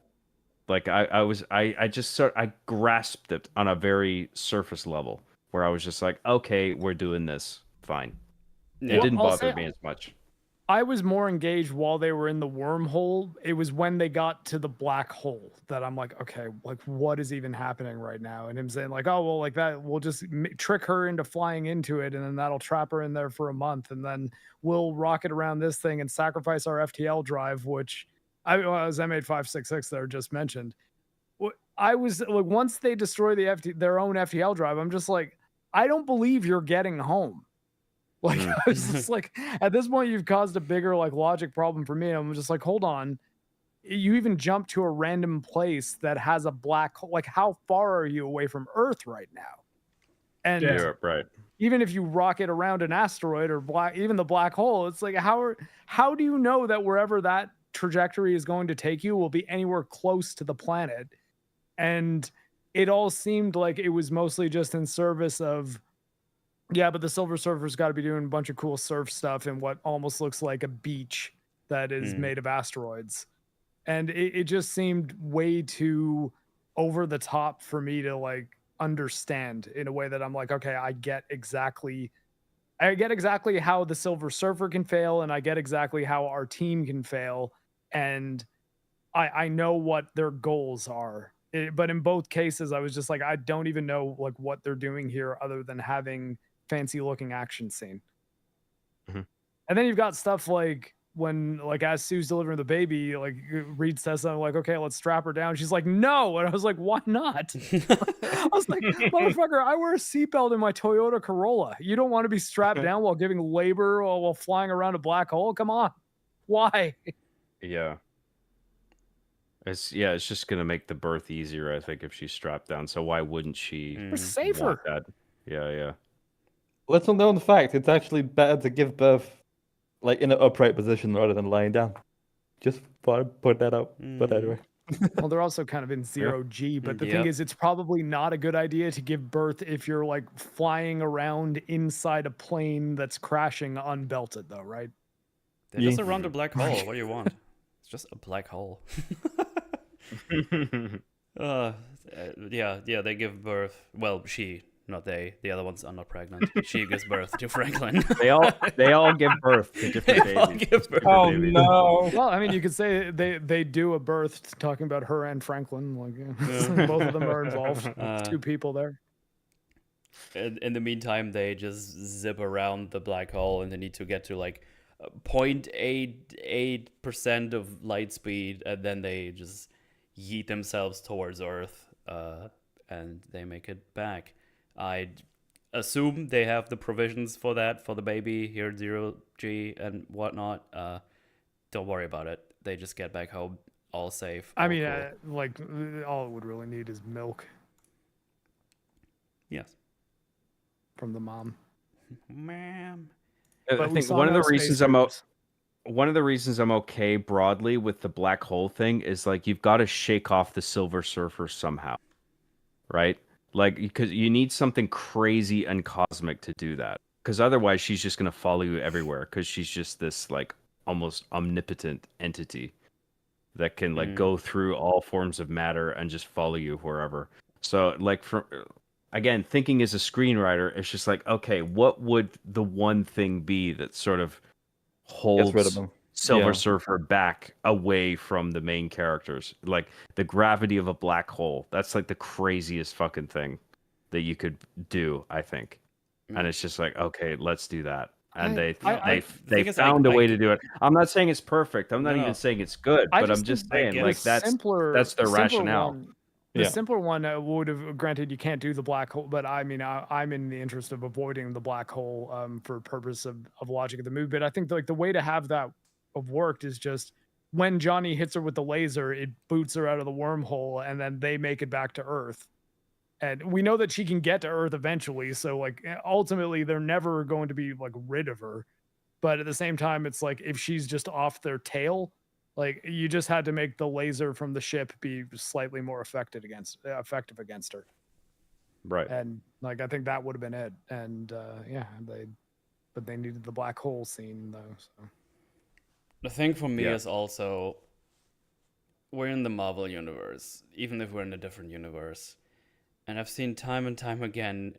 Like I grasped it on a very surface level where I was just like, okay, we're doing this. Fine. It didn't bother me as much. I was more engaged while they were in the wormhole. It was when they got to the black hole that I'm like, okay, like what is even happening right now? And him saying like, oh, well, like that, we'll just trick her into flying into it. And then that'll trap her in there for a month. And then we'll rocket around this thing and sacrifice our FTL drive, which as M8566 there just mentioned. I was like, once they destroy their own FTL drive, I'm just like, I don't believe you're getting home. Like, I was just like, at this point, you've caused a bigger like logic problem for me. I'm just like, hold on. You even jump to a random place that has a black hole. Like, how far are you away from Earth right now? And right. Even if you rocket around an asteroid or even the black hole, it's like, how do you know that wherever that trajectory is going to take you will be anywhere close to the planet? And it all seemed like it was mostly just in service of, yeah, but the Silver Surfer's got to be doing a bunch of cool surf stuff in what almost looks like a beach that is made of asteroids. And it just seemed way too over the top for me to like understand in a way that I'm like, okay, I get exactly how the Silver Surfer can fail, and I get exactly how our team can fail, and I know what their goals are. But in both cases, I was just like, I don't even know like what they're doing here other than having fancy looking action scene. Mm-hmm. And then you've got stuff like when like as Sue's delivering the baby, like Reed says something like, okay, let's strap her down. She's like, no. And I was like, why not? I was like, motherfucker, I wear a seatbelt in my Toyota Corolla. You don't want to be strapped down while giving labor while flying around a black hole? Come on. Why? Yeah. It's just gonna make the birth easier, I think, if she's strapped down. So why wouldn't she We're safer. want that? Yeah. Let's not know the fact it's actually better to give birth like in an upright position rather than lying down. Just thought I'd put that out. But anyway. Well, they're also kind of in 0G, but the thing is, it's probably not a good idea to give birth if you're like flying around inside a plane that's crashing unbelted, though, right? They're just around a black hole. What do you want? It's just a black hole. They give birth. Well, she, not they. The other ones are not pregnant. She gives birth to Franklin. They all give birth to different babies. Oh no! Well, I mean, you could say they do a birth talking about her and Franklin. Like, both of them are involved. Two people there. In the meantime, they just zip around the black hole, and they need to get to like 0.88% of light speed, and then they just yeet themselves towards Earth, and they make it back. I'd assume they have the provisions for that for the baby here at 0G and whatnot. Don't worry about it. They just get back home all safe. I mean, like all it would really need is milk. Yes. From the mom. Ma'am. I think one of the reasons I'm okay broadly with the black hole thing is like you've got to shake off the Silver Surfer somehow, right? Like because you need something crazy and cosmic to do that. Because otherwise, she's just gonna follow you everywhere. Because she's just this like almost omnipotent entity that can like go through all forms of matter and just follow you wherever. So like again, thinking as a screenwriter, it's just like, okay, what would the one thing be that sort of holds Silver Surfer back away from the main characters? Like the gravity of a black hole. That's like the craziest fucking thing that you could do, I think. And it's just like, okay, let's do that. And they found a way to do it. I'm not saying it's perfect. I'm not even saying it's good, but I'm just saying like that's their rationale. The Yeah. simpler one would have granted you can't do the black hole, but I mean I'm in the interest of avoiding the black hole for purpose of logic of the movie. But I think like the way to have that have worked is just when Johnny hits her with the laser, it boots her out of the wormhole, and then they make it back to Earth. And we know that she can get to Earth eventually, so like ultimately they're never going to be like rid of her. But at the same time, it's like if she's just off their tail, like you just had to make the laser from the ship be slightly more effective against her. Right. And like I think that would have been it. And but they needed the black hole scene though. So The thing for me Yeah. is also we're in the Marvel universe, even if we're in a different universe. And I've seen time and time again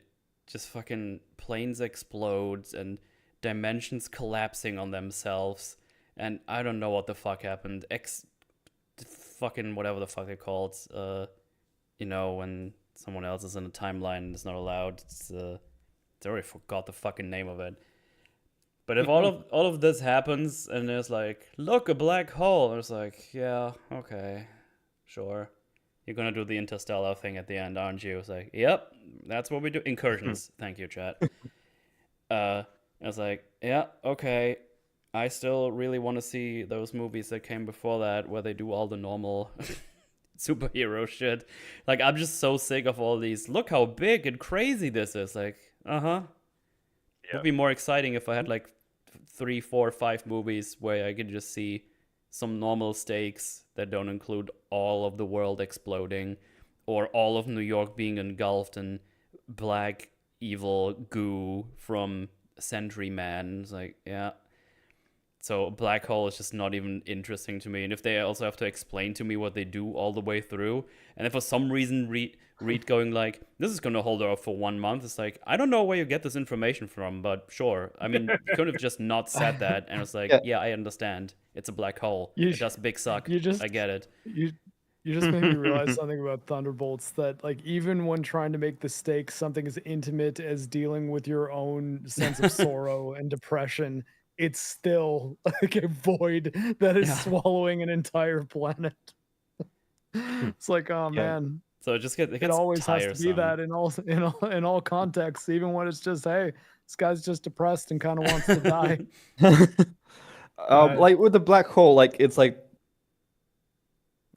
just fucking planes explode and dimensions collapsing on themselves. And I don't know what the fuck happened. Fucking whatever the fuck they're called. When someone else is in a timeline and it's not allowed. I already forgot the fucking name of it. But if all of this happens and there's like, look, a black hole, and it's like, yeah, okay, sure. You're gonna do the interstellar thing at the end, aren't you? It's like, yep, that's what we do. Incursions. Thank you, chat. I was like, yeah, okay. I still really want to see those movies that came before that where they do all the normal superhero shit. Like, I'm just so sick of all these. Look how big and crazy this is. Like, Yeah. It'd be more exciting if I had like 3, 4, 5 movies where I could just see some normal stakes that don't include all of the world exploding or all of New York being engulfed in black evil goo from Sentry Man. It's like, yeah. So black hole is just not even interesting to me. And if they also have to explain to me what they do all the way through, and if for some reason Reed going like, this is going to hold her for 1 month, it's like, I don't know where you get this information from, but sure. I mean, you could have just not said that, and it's like, yeah, I understand. It's a black hole. It does big suck. I get it. You just made me realize something about Thunderbolts, that like even when trying to make the stakes something as intimate as dealing with your own sense of sorrow and depression, it's still like a void that is swallowing an entire planet. It's like, oh man. So it gets always tiresome. has to be that in all contexts, even when it's just, hey, this guy's just depressed and kind of wants to die. Like with the black hole, like it's like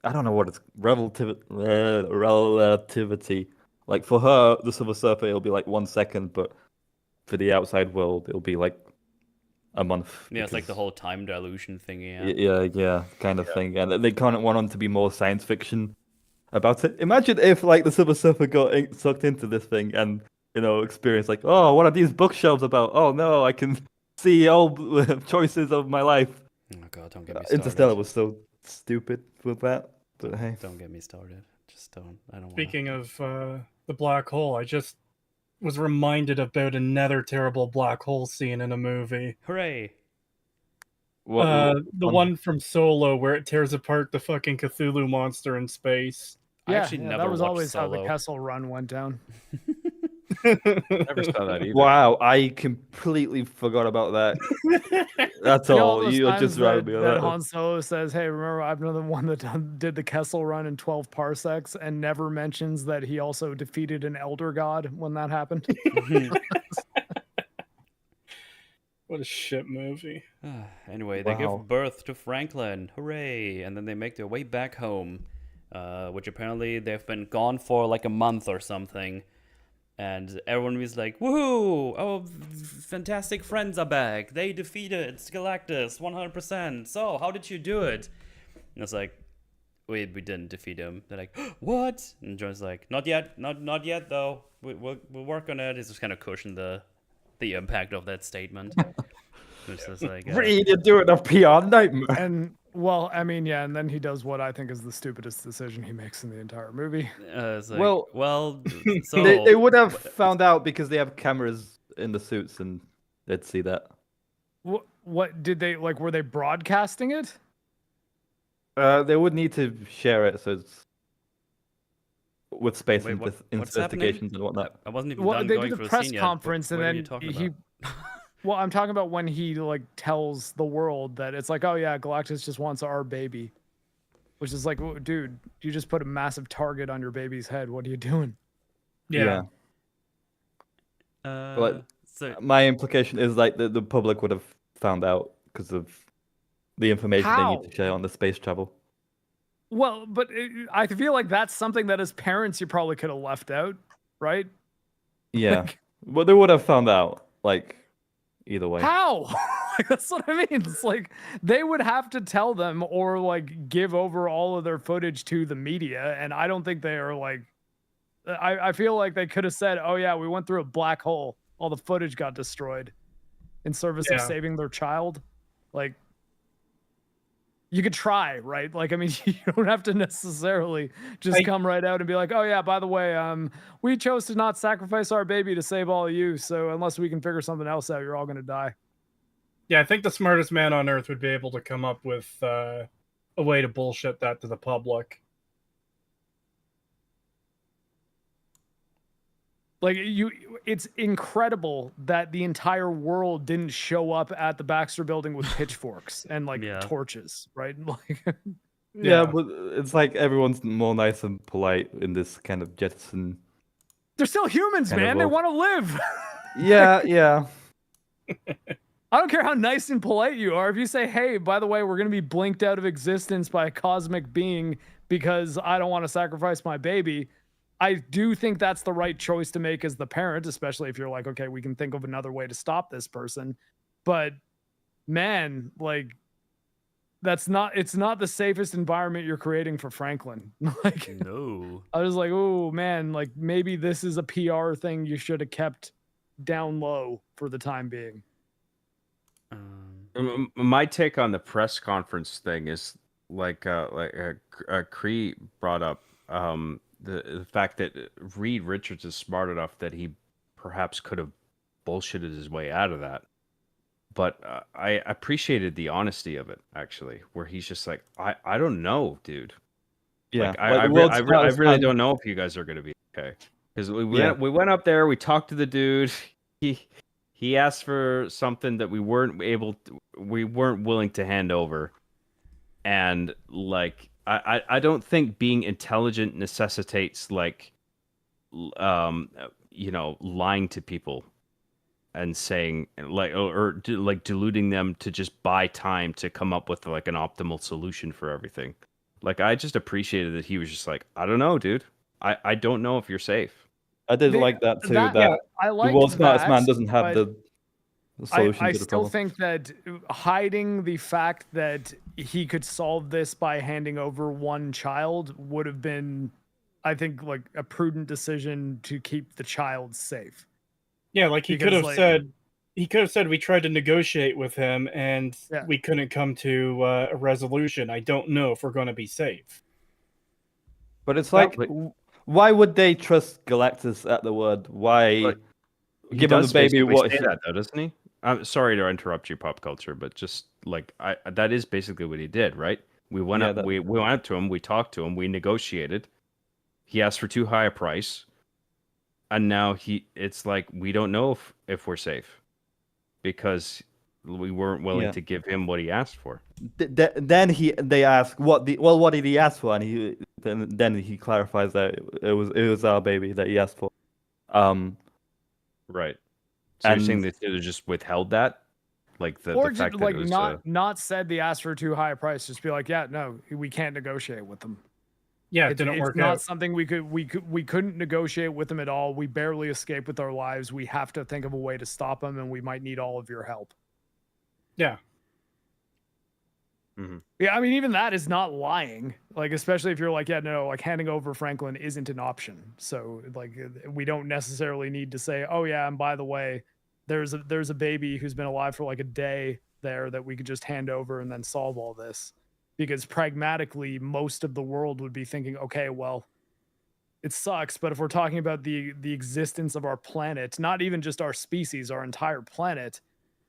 I don't know what it's relativity. Like for her, the Silver Surfer, it'll be like 1 second, but for the outside world, it'll be like a month. Yeah, it's like the whole time dilution thing. Yeah, kind of thing. And they kind of want on to be more science fiction about it. Imagine if like the Silver Surfer got sucked into this thing and experienced like, oh, what are these bookshelves about? Oh no, I can see all choices of my life. Oh god, don't get me started. Interstellar was so stupid with that, but hey, don't get me started. Just don't. I don't. Speaking of the black hole, I just was reminded about another terrible black hole scene in a movie. Hooray! The one from Solo where it tears apart the fucking Cthulhu monster in space. I actually never that was watched always Solo. how the Kessel Run went down. Never saw that either. Wow, I completely forgot about that. That's all. You just rather be that Han Solo says, "Hey, remember, I'm the one that did the Kessel Run in 12 parsecs," and never mentions that he also defeated an Elder God when that happened. What a shit movie. Anyway, they give birth to Franklin. Hooray! And then they make their way back home, which apparently they've been gone for like a month or something. And everyone was like, woohoo! Oh, fantastic friends are back. They defeated Galactus 100%. So, how did you do it? And it's like, we didn't defeat him. They're like, what? And John's like, not yet. Not yet, though. We'll work on it. It's just kind of cushion the impact of that statement. Which is like, Reed, you're doing a PR nightmare. And well, I mean, yeah, and then he does what I think is the stupidest decision he makes in the entire movie. It's like, well, so they would have found out because they have cameras in the suits and they'd see that. What did they like? Were they broadcasting it? They would need to share it, so it's with space Wait, what's investigations and whatnot. I wasn't even Well, done they going did through the the press scene yet. conference, What and are you then talking he. about? Well, I'm talking about when he like tells the world that it's like, oh yeah, Galactus just wants our baby. which is like, dude, you just put a massive target on your baby's head. What are you doing? Yeah. But So my implication is like the public would have found out because of the information they need to share on the space travel. Well, but I feel like that's something that as parents you probably could have left out, right? Yeah, Like, but they would have found out like either way. how? Like, that's what I mean. It's like they would have to tell them or like give over all of their footage to the media, and I don't think they are like. I feel like they could have said, "Oh yeah, we went through a black hole. All the footage got destroyed in service of saving their child." Like, you could try, right? Like, I mean, you don't have to necessarily just come right out and be like, "Oh yeah, by the way, we chose to not sacrifice our baby to save all of you. So unless we can figure something else out, you're all gonna die." Yeah, I think the smartest man on Earth would be able to come up with a way to bullshit that to the public. Like it's incredible that the entire world didn't show up at the Baxter Building with pitchforks and like torches, right? Like, yeah, but it's like everyone's more nice and polite in this kind of jettison. They're still humans, man. They want to live. Yeah. I don't care how nice and polite you are. If you say, "Hey, by the way, we're going to be blinked out of existence by a cosmic being because I don't want to sacrifice my baby," I do think that's the right choice to make as the parent, especially if you're like, okay, we can think of another way to stop this person. But man, like it's not the safest environment you're creating for Franklin. Like, no. I was like, oh man, like maybe this is a PR thing you should have kept down low for the time being. My take on the press conference thing is like Cree brought up the fact that Reed Richards is smart enough that he perhaps could have bullshitted his way out of that. But I appreciated the honesty of it, actually, where he's just like, I don't know, dude. Yeah, like, I really don't know if you guys are going to be okay. Because we went up there, we talked to the dude. He asked for something that we weren't willing to hand over. And like, I don't think being intelligent necessitates like, lying to people and saying like, or like deluding them to just buy time to come up with like an optimal solution for everything. Like, I just appreciated that he was just like, I don't know, dude. I don't know if you're safe. I did like that too. That I the world's smartest man doesn't have the solution I to the still problem. think that hiding the fact that he could solve this by handing over one child would have been, I think, like a prudent decision to keep the child safe. Yeah, like he could have said, we tried to negotiate with him and we couldn't come to a resolution. I don't know if we're going to be safe. But it's like, why would they trust Galactus at the word? Why give him the baby? What say that though, doesn't he? I'm sorry to interrupt you, pop culture, but just like that is basically what he did, right? We went up, we went up to him, we talked to him, we negotiated. He asked for too high a price, and now it's like we don't know if we're safe because we weren't willing to give him what he asked for. Then they ask what did he ask for, and then he clarifies that it was our baby that he asked for. Right. So you're saying that they just withheld that, like the fact that like it was not said they asked for too high a price. Just be like, yeah, no, we can't negotiate with them. Yeah, it didn't work out. It's not something we couldn't negotiate with them at all. We barely escaped with our lives. We have to think of a way to stop them, and we might need all of your help. Yeah. Mm-hmm. Yeah, I mean, even that is not lying. Like, especially if you're like, yeah, no, like handing over Franklin isn't an option. So, like, we don't necessarily need to say, oh yeah, and by the way, there's a baby who's been alive for like a day there that we could just hand over and then solve all this. Because pragmatically, most of the world would be thinking, okay, well, it sucks, but if we're talking about the existence of our planet, not even just our species, our entire planet,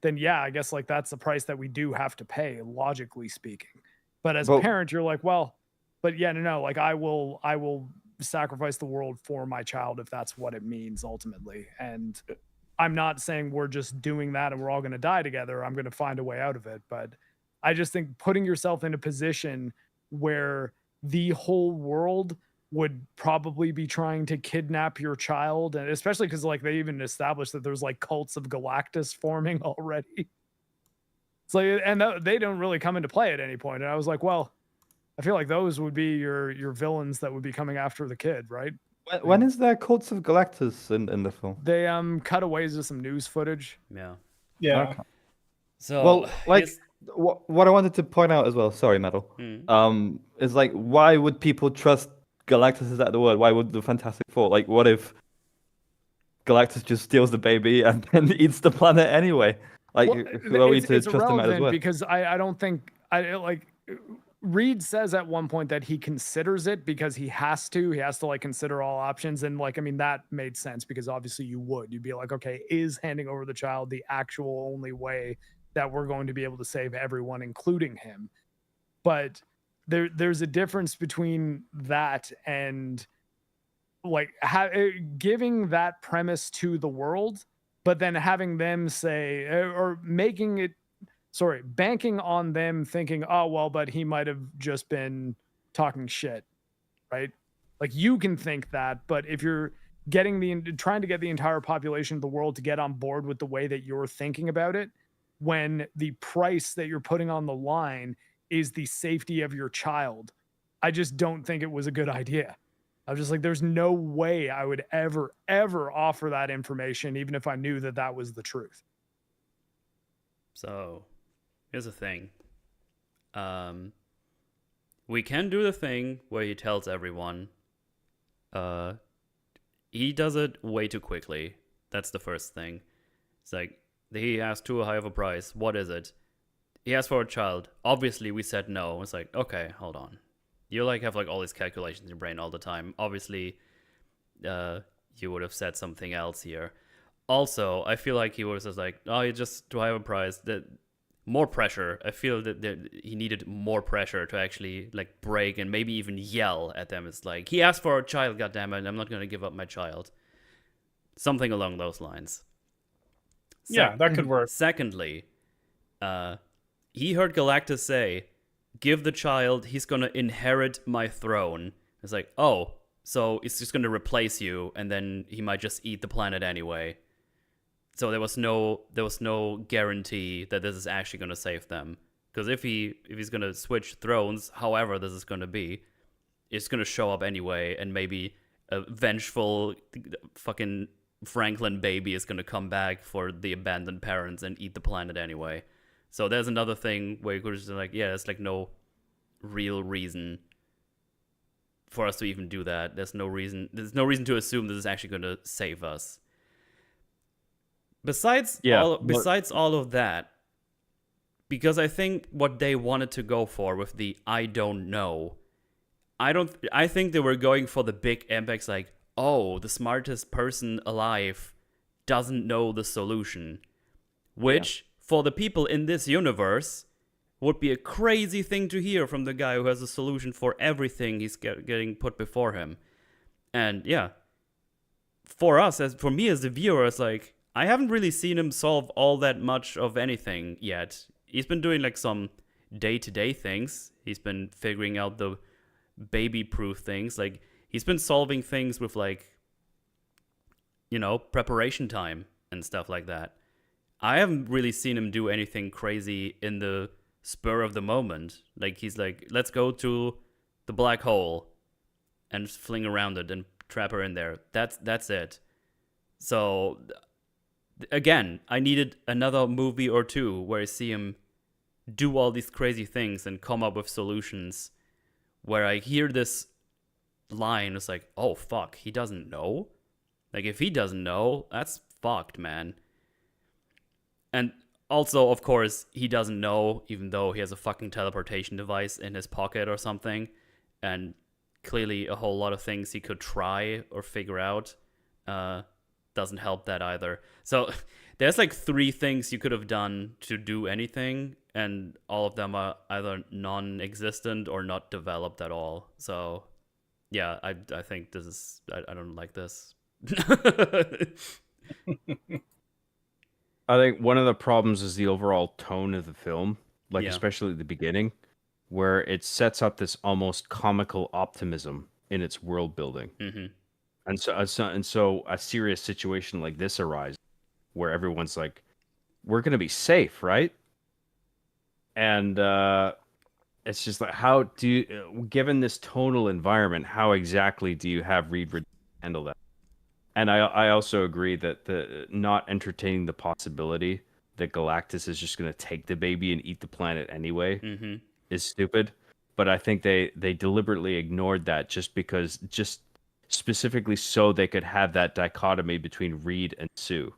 then yeah, I guess like that's the price that we do have to pay, logically speaking. But as a parent, you're like, well, but yeah, no, like I will sacrifice the world for my child if that's what it means ultimately. And I'm not saying we're just doing that and we're all going to die together. I'm going to find a way out of it. But I just think putting yourself in a position where the whole world would probably be trying to kidnap your child, and especially because like they even established that there's like cults of Galactus forming already. It's like, and they don't really come into play at any point. And I was like, well, I feel like those would be your villains that would be coming after the kid, right? When is there Cults of Galactus in the film? They cutaways of some news footage. Yeah. Yeah. Okay. So Well, like here's- what I wanted to point out as well. Sorry, Metal. Is like, why would people trust Galactus? Is that the word? Why would the Fantastic Four? Like, what if Galactus just steals the baby and then eats the planet anyway? Like, Well, who are we to it's trust him as irrelevant well? because I don't think like Reed says at one point that he considers it because he has to like consider all options, and like I mean that made sense because obviously you'd be like, okay, is handing over the child the actual only way that we're going to be able to save everyone, including him? But there's a difference between that and like giving that premise to the world, but then having them say or making it banking on them thinking, oh well, but he might have just been talking shit, right? Like you can think that, but if you're trying to get the entire population of the world to get on board with the way that you're thinking about it, when the price that you're putting on the line is the safety of your child, I just don't think it was a good idea. I was just like, there's no way I would ever offer that information, even if I knew that that was the truth. So here's the thing. We can do the thing where he tells everyone. He does it way too quickly. That's the first thing. It's like, he asked too high of a price. What is it? He asked for a child. Obviously, we said no. It's like, okay, hold on. You like have like all these calculations in your brain all the time. Obviously, you would have said something else here. Also, I feel like he was just like, oh, you just too high of a price. That more pressure. I feel that he needed more pressure to actually like break and maybe even yell at them. It's like, he asked for a child, goddammit, and I'm not going to give up my child. Something along those lines. Yeah, that could work. Secondly, he heard Galactus say, give the child, he's going to inherit my throne. It's like, oh, so it's just going to replace you, and then he might just eat the planet anyway. So there was no guarantee that this is actually going to save them. Because if he's going to switch thrones, however this is going to be, it's going to show up anyway, and maybe a vengeful fucking Franklin baby is going to come back for the abandoned parents and eat the planet anyway. So there's another thing where you could just like, yeah, there's like no real reason for us to even do that. There's no reason to assume this is actually going to save us. Besides all of that, because I think what they wanted to go for with the I don't know, I think they were going for the big impacts like, oh, the smartest person alive doesn't know the solution, which for the people in this universe would be a crazy thing to hear from the guy who has a solution for everything he's getting put before him. And yeah, for me as the viewer, it's like, I haven't really seen him solve all that much of anything yet. He's been doing like some day-to-day things. He's been figuring out the baby-proof things. Like, he's been solving things with like, preparation time and stuff like that. I haven't really seen him do anything crazy in the spur of the moment. Like, he's like, let's go to the black hole and fling around it and trap her in there. That's it. So, again, I needed another movie or two where I see him do all these crazy things and come up with solutions where I hear this line, it's like, oh, fuck, he doesn't know? Like, if he doesn't know, that's fucked, man. And also, of course, he doesn't know, even though he has a fucking teleportation device in his pocket or something. And clearly a whole lot of things he could try or figure out doesn't help that either. So there's like 3 things you could have done to do anything, and all of them are either non-existent or not developed at all. So yeah, I think this is, I don't like this. I think one of the problems is the overall tone of the film, like especially at the beginning. where it sets up this almost comical optimism in its world building. Mm-hmm. And so a serious situation like this arises where everyone's like, we're going to be safe, right? And it's just like, how do you, given this tonal environment, how exactly do you have Reed handle that? And I also agree that the not entertaining the possibility that Galactus is just going to take the baby and eat the planet anyway Mm-hmm. is stupid. But I think they deliberately ignored that just specifically so they could have that dichotomy between Reed and Sue,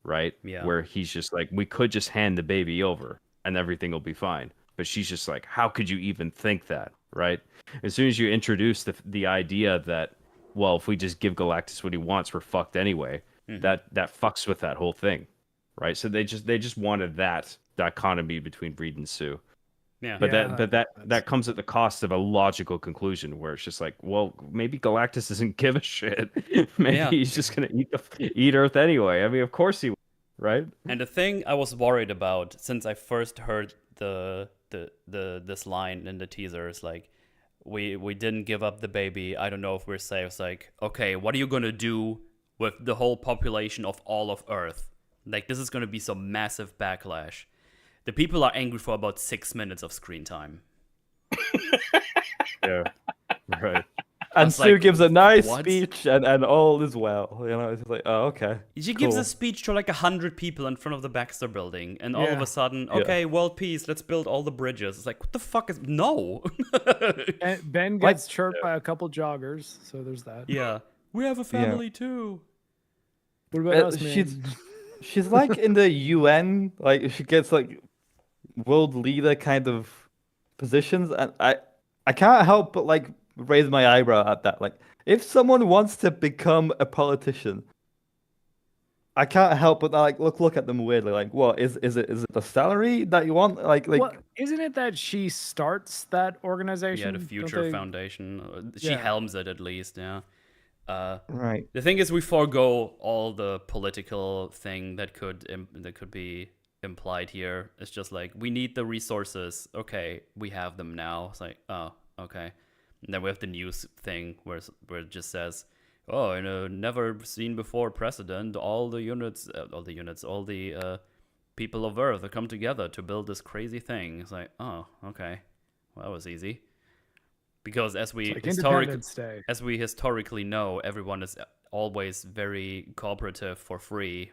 right? Yeah. Where he's just like, we could just hand the baby over and everything will be fine. But she's just like, how could you even think that, right? As soon as you introduce the idea that, well, if we just give Galactus what he wants, we're fucked anyway. Mhm. That fucks with that whole thing, right? So they just wanted that dichotomy between Reed and Sue. Yeah. But Yeah, that comes at the cost of a logical conclusion where it's just like, well, maybe Galactus doesn't give a shit. Maybe Yeah. he's just gonna eat Earth anyway. I mean, of course he will, right? And the thing I was worried about since I first heard this line in the teaser is like, we didn't give up the baby. I don't know if we're safe. It's like, okay, what are you gonna do with the whole population of all of Earth? Like, this is gonna be some massive backlash. The people are angry for about 6 minutes of screen time. Yeah, right. And was Sue like, gives a nice what? speech, and all is well. You know, it's just like, oh, okay. She gives cool. a speech to like 100 people in front of the Baxter building, and all of Yeah. a sudden, Yeah. okay, world peace, let's build all the bridges. It's like, what the fuck is no? Ben Like- gets chirped by a couple joggers, so there's that. Yeah, we have a family too. What about us, she's man? she's like in the UN, like she gets like world leader kind of positions, and I can't help but like raise my eyebrow at that. Like, if someone wants to become a politician, I can't help but like look at them weirdly. Like, what is it the salary that you want? Like Well, isn't it that she starts that organization? Yeah, the Don't Future they- Foundation. She Yeah. helms it at least. Yeah. right. The thing is, we forego all the political thing that could be implied here. It's just like, we need the resources. Okay, we have them now. It's like, oh, okay. And then we have the news thing where it just says, oh, in a never seen before precedent, all the people of Earth have come together to build this crazy thing. It's like, oh, okay, well, that was easy. Because as we Like Independence Day. historically know, everyone is always very cooperative for free.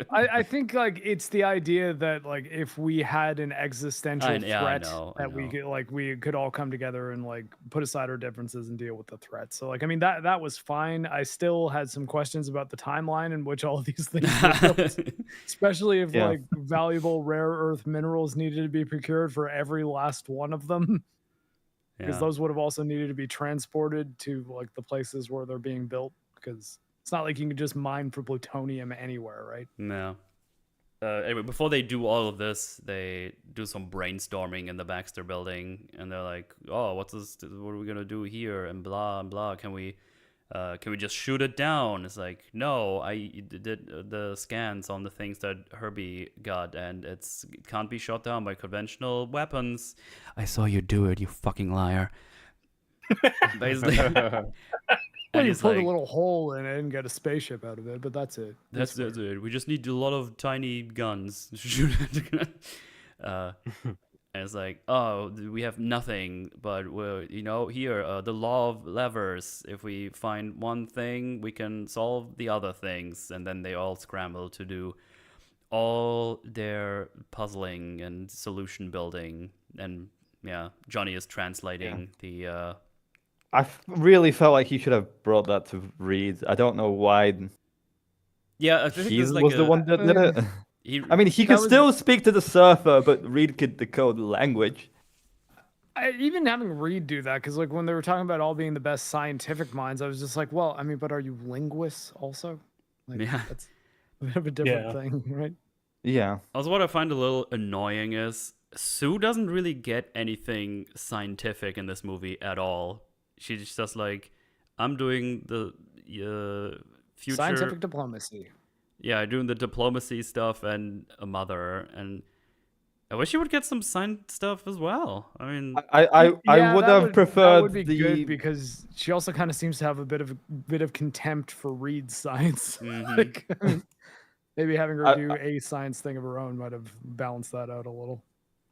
I think like it's the idea that like if we had an existential I threat know. that we could all come together and like put aside our differences and deal with the threat. So like I mean that was fine. I still had some questions about the timeline in which all of these things were built, especially if Yeah. like valuable rare earth minerals needed to be procured for every last one of them. Because those would have also needed to be transported to like the places where they're being built, because it's not like you can just mine for plutonium anywhere, right? No. Anyway, before they do all of this, they do some brainstorming in the Baxter building, and they're like, "Oh, what's this? What are we gonna do here?" And blah and blah. Can we just shoot it down? It's like, no, I did the scans on the things that Herbie got, and it can't be shot down by conventional weapons. I saw you do it, you fucking liar. Basically. Well, And you he's put like, a little hole in it and get a spaceship out of it, but that's it. That's it. We just need a lot of tiny guns to shoot it. And it's like, oh, we have nothing, but we're, here, the law of levers. If we find one thing, we can solve the other things. And then they all scramble to do all their puzzling and solution building. And yeah, Johnny is translating the. I really felt like he should have brought that to Reed. I don't know why Yeah, I think he there's like was the one that did it. I mean, he could still speak to the surfer, but Reed could decode the language. Even having Reed do that, because like when they were talking about all being the best scientific minds, I was just like, well, I mean, but are you linguists also? Like, Yeah. that's a bit of a different thing, right? Yeah. Also, what I find a little annoying is Sue doesn't really get anything scientific in this movie at all. She's just like, I'm doing the future Scientific diplomacy. Yeah, doing the diplomacy stuff and a mother, and I wish you would get some signed stuff as well. I mean, I would that have preferred that would be the good because she also kind of seems to have a bit of contempt for Reed's science. Mhm. Like, maybe having her I- do a science thing of her own might have balanced that out a little.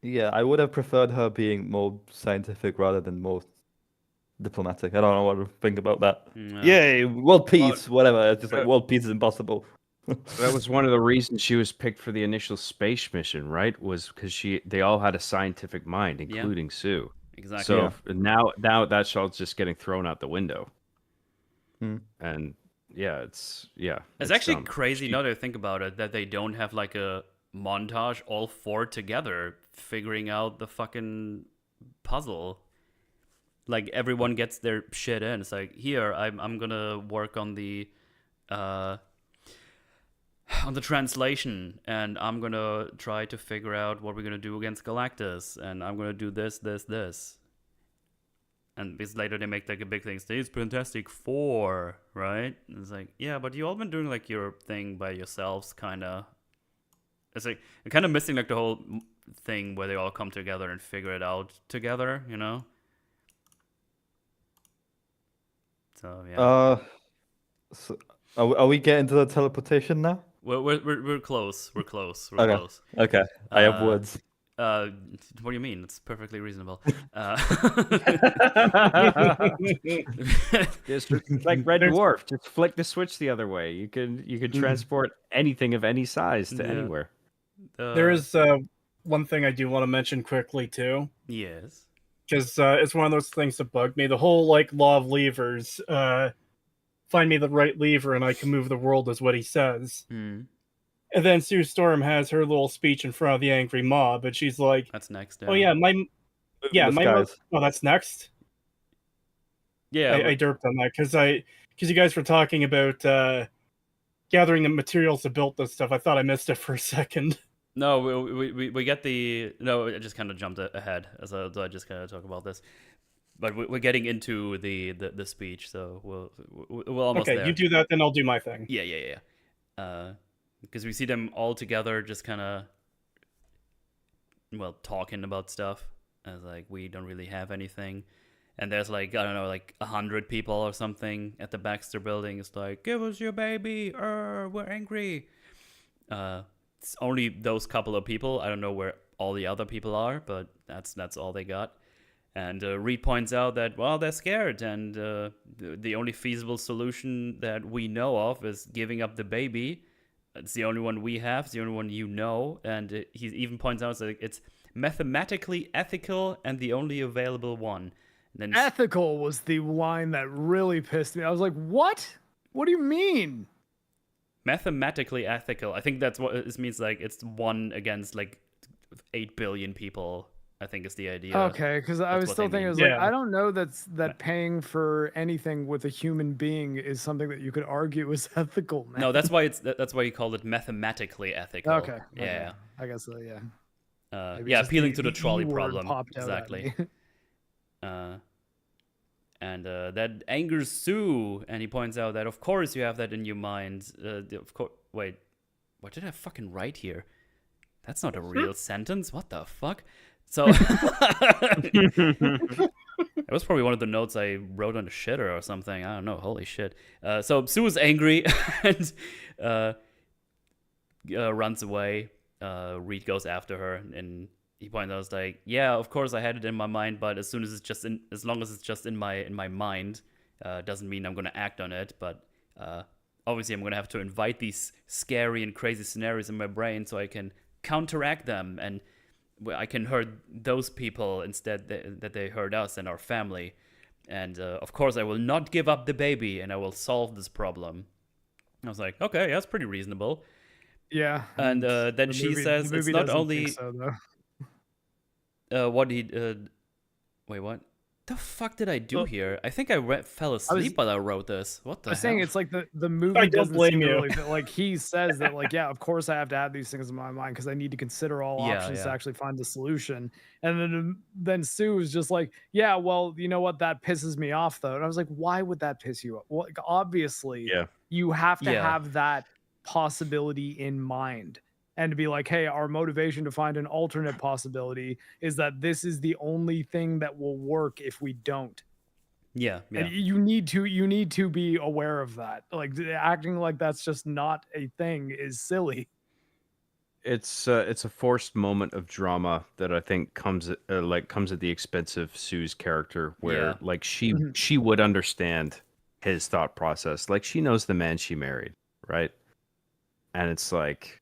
yeah, I would have preferred her being more scientific rather than more diplomatic. I don't know what to think about that. no. Yay, world peace, whatever. It's just like world peace is impossible. That was one of the reasons she was picked for the initial space mission, right? Was because they all had a scientific mind, including Sue. Exactly. So Yeah. now that shot's just getting thrown out the window. Hmm. And it's actually crazy now that I think about it that they don't have like a montage all four together figuring out the fucking puzzle. Like everyone gets their shit in. It's like, here, I'm gonna work on the translation, and I'm gonna try to figure out what we're gonna do against Galactus, and I'm gonna do this. And because later they make like a big thing, Stays Fantastic Four, right? And it's like, yeah, but you all been doing like your thing by yourselves, kind of. It's like you're kind of missing like the whole thing where they all come together and figure it out together, you know? So yeah, So are we getting to the teleportation now? we're close. We're close. We're Okay. close. Okay, I have words. What do you mean? It's perfectly reasonable. Just like Red Dwarf, just flick the switch the other way. You can transport anything of any size to Yeah. anywhere. There is one thing I do want to mention quickly too, Yes. because it's one of those things that bug me. The whole like law of levers. Find me the right lever and I can move the world, is what he says. Hmm. And then Sue Storm has her little speech in front of the angry mob, and she's like, That's next. "Oh yeah, my Guys. oh, that's next." Yeah. I derped on that because you guys were talking about gathering the materials to build this stuff. I thought I missed it for a second. No, we get the no. I just kind of jumped ahead as I just kind of talk about this, but we're getting into the speech, so we'll almost Okay, there. you do that, then I'll do my thing. Yeah. Because we see them all together, just kind of talking about stuff. As like we don't really have anything, and there's like I don't know, like 100 people or something at the Baxter building. It's like, give us your baby, we're angry. It's only those couple of people. I don't know where all the other people are, but that's all they got. And Reed points out that, well, they're scared, and the only feasible solution that we know of is giving up the baby. It's the only one we have. It's the only one you know. And he even points out that it's mathematically ethical and the only available one. And then Ethical was the line that really pissed me. I was like, what? What do you mean? mathematically ethical. I think that's what this means. Like it's one against like 8 billion people. I think is the idea. Okay, because I That's was what still they thinking, I mean. was like, Yeah. I don't know that paying for anything with a human being is something that you could argue is ethical. Man. No, that's why that's why you call it mathematically ethical. Okay. Yeah. I guess so. Yeah. Maybe Yeah, it's just appealing to the E trolley word problem. popped out at Exactly. me. And that angers Sue, and he points out that of course you have that in your mind. Of course. Wait, what did I fucking write here? That's not a real sentence. What the fuck? So that was probably one of the notes I wrote on the shitter or something. I don't know. Holy shit. So Sue is angry and runs away. Reed goes after her, and he points out, like, yeah, of course I had it in my mind, but as long as it's just in my mind, doesn't mean I'm gonna act on it. But obviously I'm gonna have to invite these scary and crazy scenarios in my brain so I can counteract them, and I can hurt those people instead that they hurt us and our family. And of course I will not give up the baby, and I will solve this problem. I was like, okay, that's pretty reasonable. Yeah. And then the she movie- says the it's movie not doesn't only think so, though. what he wait, what the fuck did I do here? I think I fell asleep while I wrote this. What the I was saying hell? it's like the movie don't doesn't blame seem to you. really like he says that, like, yeah, of course I have to have these things in my mind because I need to consider all Yeah, options to yeah. actually find the solution. And then Sue is just like, yeah, well, you know what, that pisses me off though. And I was like, why would that piss you off? Well, like, obviously Yeah. you have to Yeah. have that possibility in mind. and to be like, hey, our motivation to find an alternate possibility is that this is the only thing that will work if we don't. Yeah, yeah. And you need to be aware of that. Like acting like that's just not a thing is silly. It's a forced moment of drama that I think comes at the expense of Sue's character, where Yeah. like she would understand his thought process. Like she knows the man she married, right? And it's like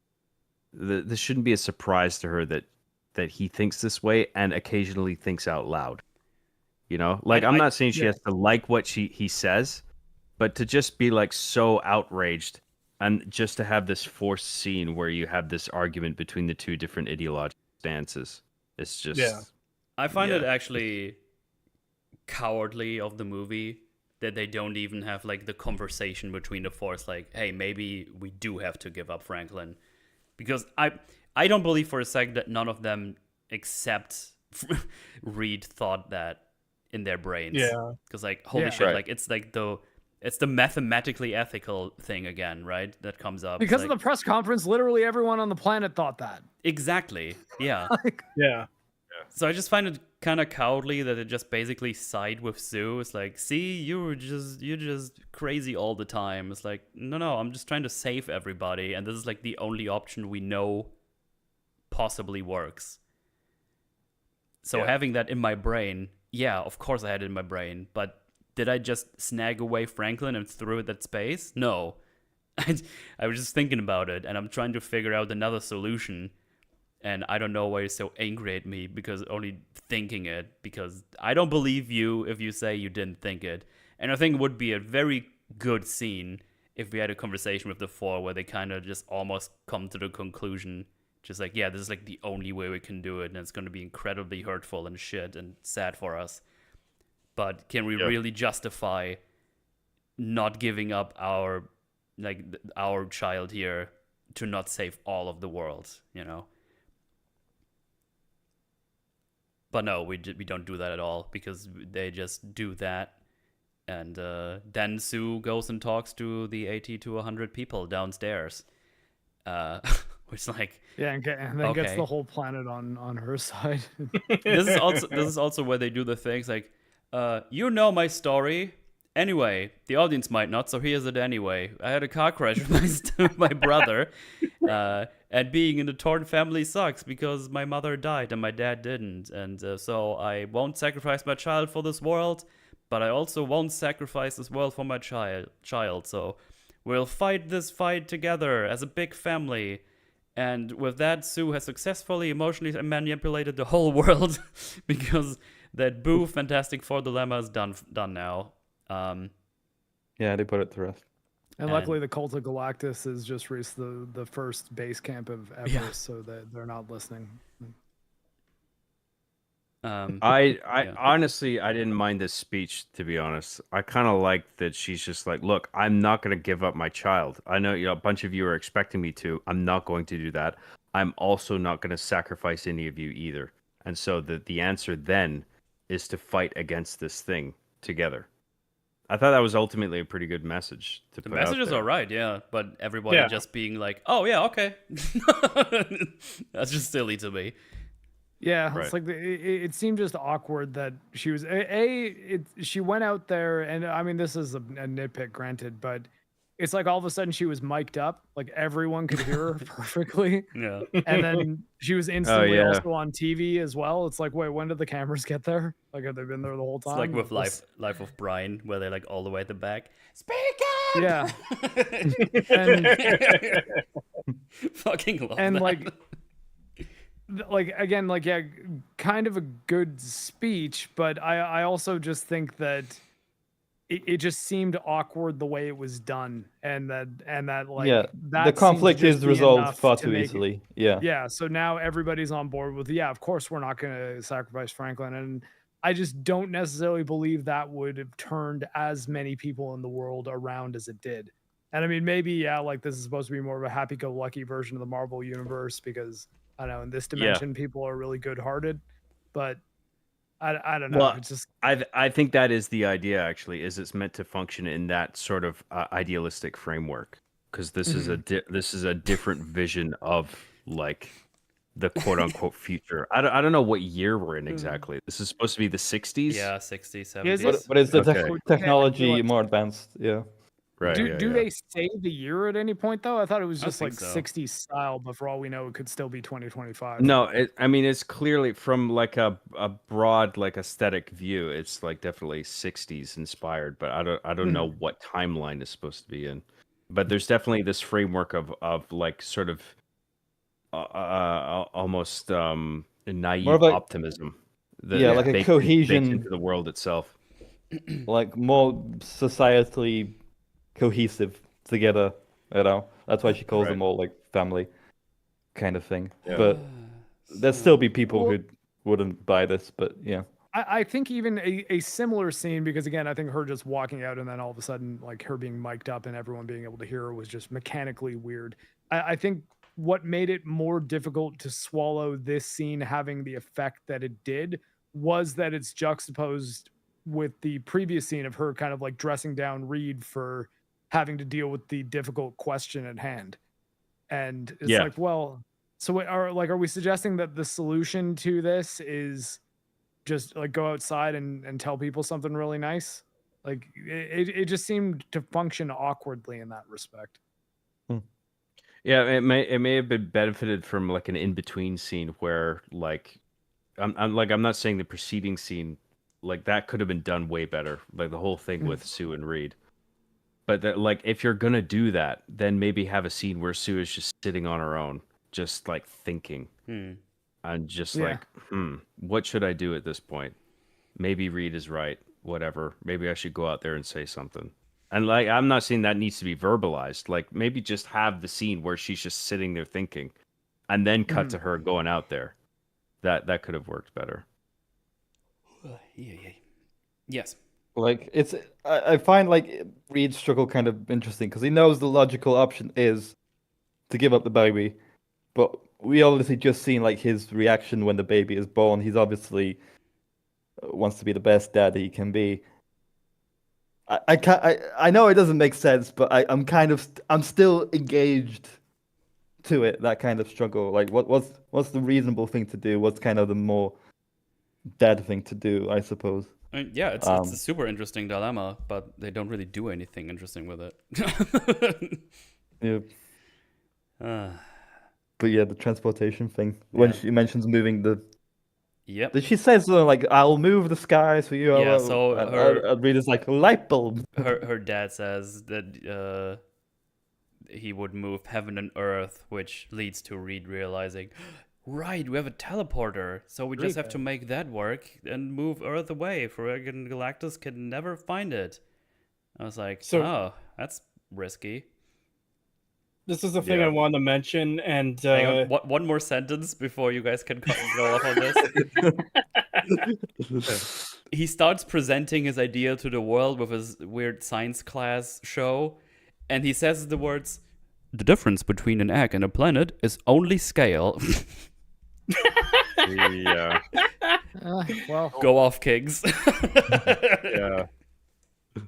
this shouldn't be a surprise to her that he thinks this way and occasionally thinks out loud. You know, like I'm not saying she has to like what he says, but to just be like so outraged and just to have this forced scene where you have this argument between the two different ideological stances, it's just I find it actually cowardly of the movie that they don't even have like the conversation between the four. It's like, hey, maybe we do have to give up Franklin, because I don't believe for a second that none of them except Reed thought that in their brains. Yeah. Because like holy shit, like it's like it's the mathematically ethical thing again, right? That comes up Because like, of the press conference, literally everyone on the planet thought that. exactly. Yeah. Yeah. So I just find it kind of cowardly that it just basically side with Sue. It's like, see, you're just crazy all the time. It's like, no, I'm just trying to save everybody, and this is like the only option we know possibly works. So having that in my brain, yeah, of course I had it in my brain, but did I just snag away Franklin and throw it at space? No. I was just thinking about it, and I'm trying to figure out another solution. And I don't know why you're so angry at me because only thinking it, because I don't believe you if you say you didn't think it. And I think it would be a very good scene if we had a conversation with the four where they kind of just almost come to the conclusion, just like, yeah, this is like the only way we can do it, and it's going to be incredibly hurtful and shit and sad for us. But can we really justify not giving up our child here to not save all of the world, you know? But no, we don't do that at all, because they just do that. And then Sue goes and talks to the 80 to 100 people downstairs. Which like... Yeah, and then gets the whole planet on her side. This is also where they do the things like, you know my story. Anyway, the audience might not, so here's it anyway. I had a car crash with my brother, and being in a torn family sucks because my mother died and my dad didn't. And so I won't sacrifice my child for this world, but I also won't sacrifice this world for my child. So we'll fight this fight together as a big family. And with that, Sue has successfully emotionally manipulated the whole world because that Fantastic Four dilemma is done now. Yeah, they put it to rest. And luckily, the Cult of Galactus has just reached the first base camp of Everest, so that they're not listening. Honestly, I didn't mind this speech, to be honest. I kind of like that she's just like, look, I'm not going to give up my child. I know a bunch of you are expecting me to. I'm not going to do that. I'm also not going to sacrifice any of you either. And so the answer then is to fight against this thing together. I thought that was ultimately a pretty good message to put out there. The message is all right, yeah, but everybody just being like, oh, yeah, okay. That's just silly to me. Yeah, it's like it seemed just awkward that she was she went out there, and I mean, this is a nitpick, granted, but it's like all of a sudden she was mic'd up, like everyone could hear her perfectly. Yeah, and then she was instantly also on TV as well. It's like, wait, when did the cameras get there? Like, have they been there the whole time? It's like with Life of Brian, where they're like all the way at the back. Speak up! Yeah. and, fucking love and that. like again, like, yeah, kind of a good speech, but I also just think that it just seemed awkward the way it was done, and that like that the conflict seems to is be resolved enough far to too make easily. Yeah, so now everybody's on board with, of course we're not going to sacrifice Franklin, and I just don't necessarily believe that would have turned as many people in the world around as it did. And I mean, maybe like this is supposed to be more of a happy-go-lucky version of the Marvel universe, because I don't know, in this dimension people are really good-hearted, but I don't know. Well, it's just I think that is the idea, actually, is it's meant to function in that sort of idealistic framework, because this is a different vision of like the quote unquote future. I don't know what year we're in exactly. This is supposed to be the 60s. Yeah, 60s, Is 70s. it? But is the Okay. technology more advanced? Yeah. Right. Do they say the year at any point though? I thought it was I don't just like think so. 60s style, but for all we know, it could still be 2025. No, I mean it's clearly from like a broad like aesthetic view. It's like definitely 60s inspired, but I don't know what timeline it's supposed to be in. But there's definitely this framework of like sort of almost naive More of a- optimism. Yeah, like a baked cohesion- into the world itself. Like more societally cohesive together. You know, that's why she calls Right. them all like family, kind of thing. Yeah. But there'd still be people who wouldn't buy this. But yeah. I think even a similar scene, because again, I think her just walking out and then all of a sudden, like her being mic'd up and everyone being able to hear her was just mechanically weird. I think what made it more difficult to swallow this scene having the effect that it did was that it's juxtaposed with the previous scene of her kind of like dressing down Reed for having to deal with the difficult question at hand. And it's Yeah. like, well, so are we suggesting that the solution to this is just like go outside and tell people something really nice? Like it just seemed to function awkwardly in that respect. Yeah, it may have been benefited from like an in between scene where like I'm not saying the preceding scene like that could have been done way better, like the whole thing with Sue and Reed. But that like if you're gonna do that, then maybe have a scene where Sue is just sitting on her own, just like thinking and just like, what should I do at this point? Maybe Reed is right. Whatever. Maybe I should go out there and say something. And like, I'm not saying that needs to be verbalized. Like, maybe just have the scene where she's just sitting there thinking, and then cut to her going out there. That could have worked better. Yeah. Yes. Like I find like Reed's struggle kind of interesting because he knows the logical option is to give up the baby, but we obviously just seen like his reaction when the baby is born. He's obviously wants to be the best dad he can be. I know it doesn't make sense, but I'm still engaged to it. That kind of struggle. Like what's the reasonable thing to do? What's kind of the more dad thing to do? I suppose. I mean, yeah, it's a super interesting dilemma, but they don't really do anything interesting with it. Yeah. Uh, But yeah, the transportation thing. When she mentions moving the. yep. Did she say something like, "I'll move the skies for you"? Yeah, so her- Reader's like light bulb. Her dad says that he would move heaven and earth, which leads to Reed realizing, right, we have a teleporter, so we just have to make that work and move Earth away. Friggin' Galactus can never find it. I was like, oh, that's risky. This is the thing I wanted to mention, and Hang on, one more sentence before you guys can go off on this. He starts presenting his idea to the world with his weird science class show, and he says the words, "The difference between an egg and a planet is only scale." Yeah. Well, Go off, Kings. Yeah.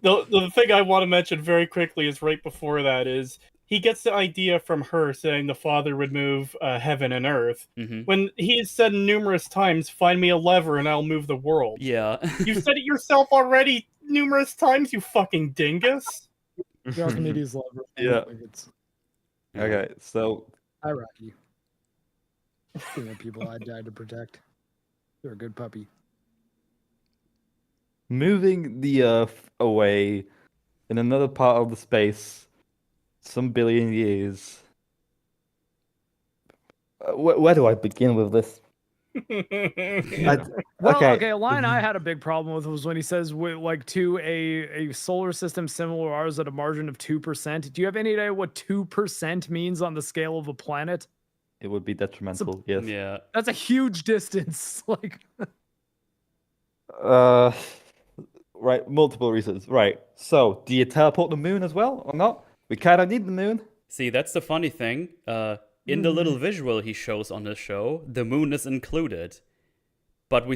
the thing I want to mention very quickly is right before that is he gets the idea from her saying the father would move heaven and earth. Mm-hmm. When he's said numerous times, "Find me a lever and I'll move the world." Yeah. You said it yourself already numerous times, you fucking dingus. the Archimedes lever. Yeah. Like it's Okay, so Iraqi. Speaking of people I died to protect, you're a good puppy. moving the Earth away in another part of the space, some billion years. Where do I begin with this? Well, okay, a line I had a big problem with was when he says, like, to a solar system similar to ours at a margin of 2%. Do you have any idea what 2% means on the scale of a planet? It would be detrimental, yes. Yeah. That's a huge distance. Like, right, multiple reasons. Right, so do you teleport the moon as well or not? We kind of need the moon. See, that's the funny thing. In the little visual he shows on his show, the moon is included. But we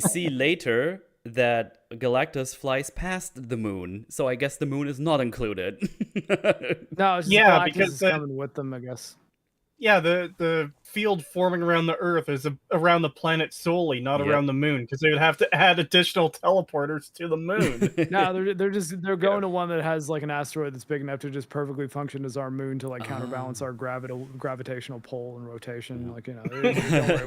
see later that Galactus flies past the moon, so I guess the moon is not included. no, it's just Yeah, Galactus because is coming with them, I guess. Yeah, the field forming around the Earth is around the planet solely, not Yep. around the moon, because they would have to add additional teleporters to the moon. No, they're going to one that has like an asteroid that's big enough to just perfectly function as our moon to like counterbalance our gravitational pull and rotation. Like, you know, don't worry,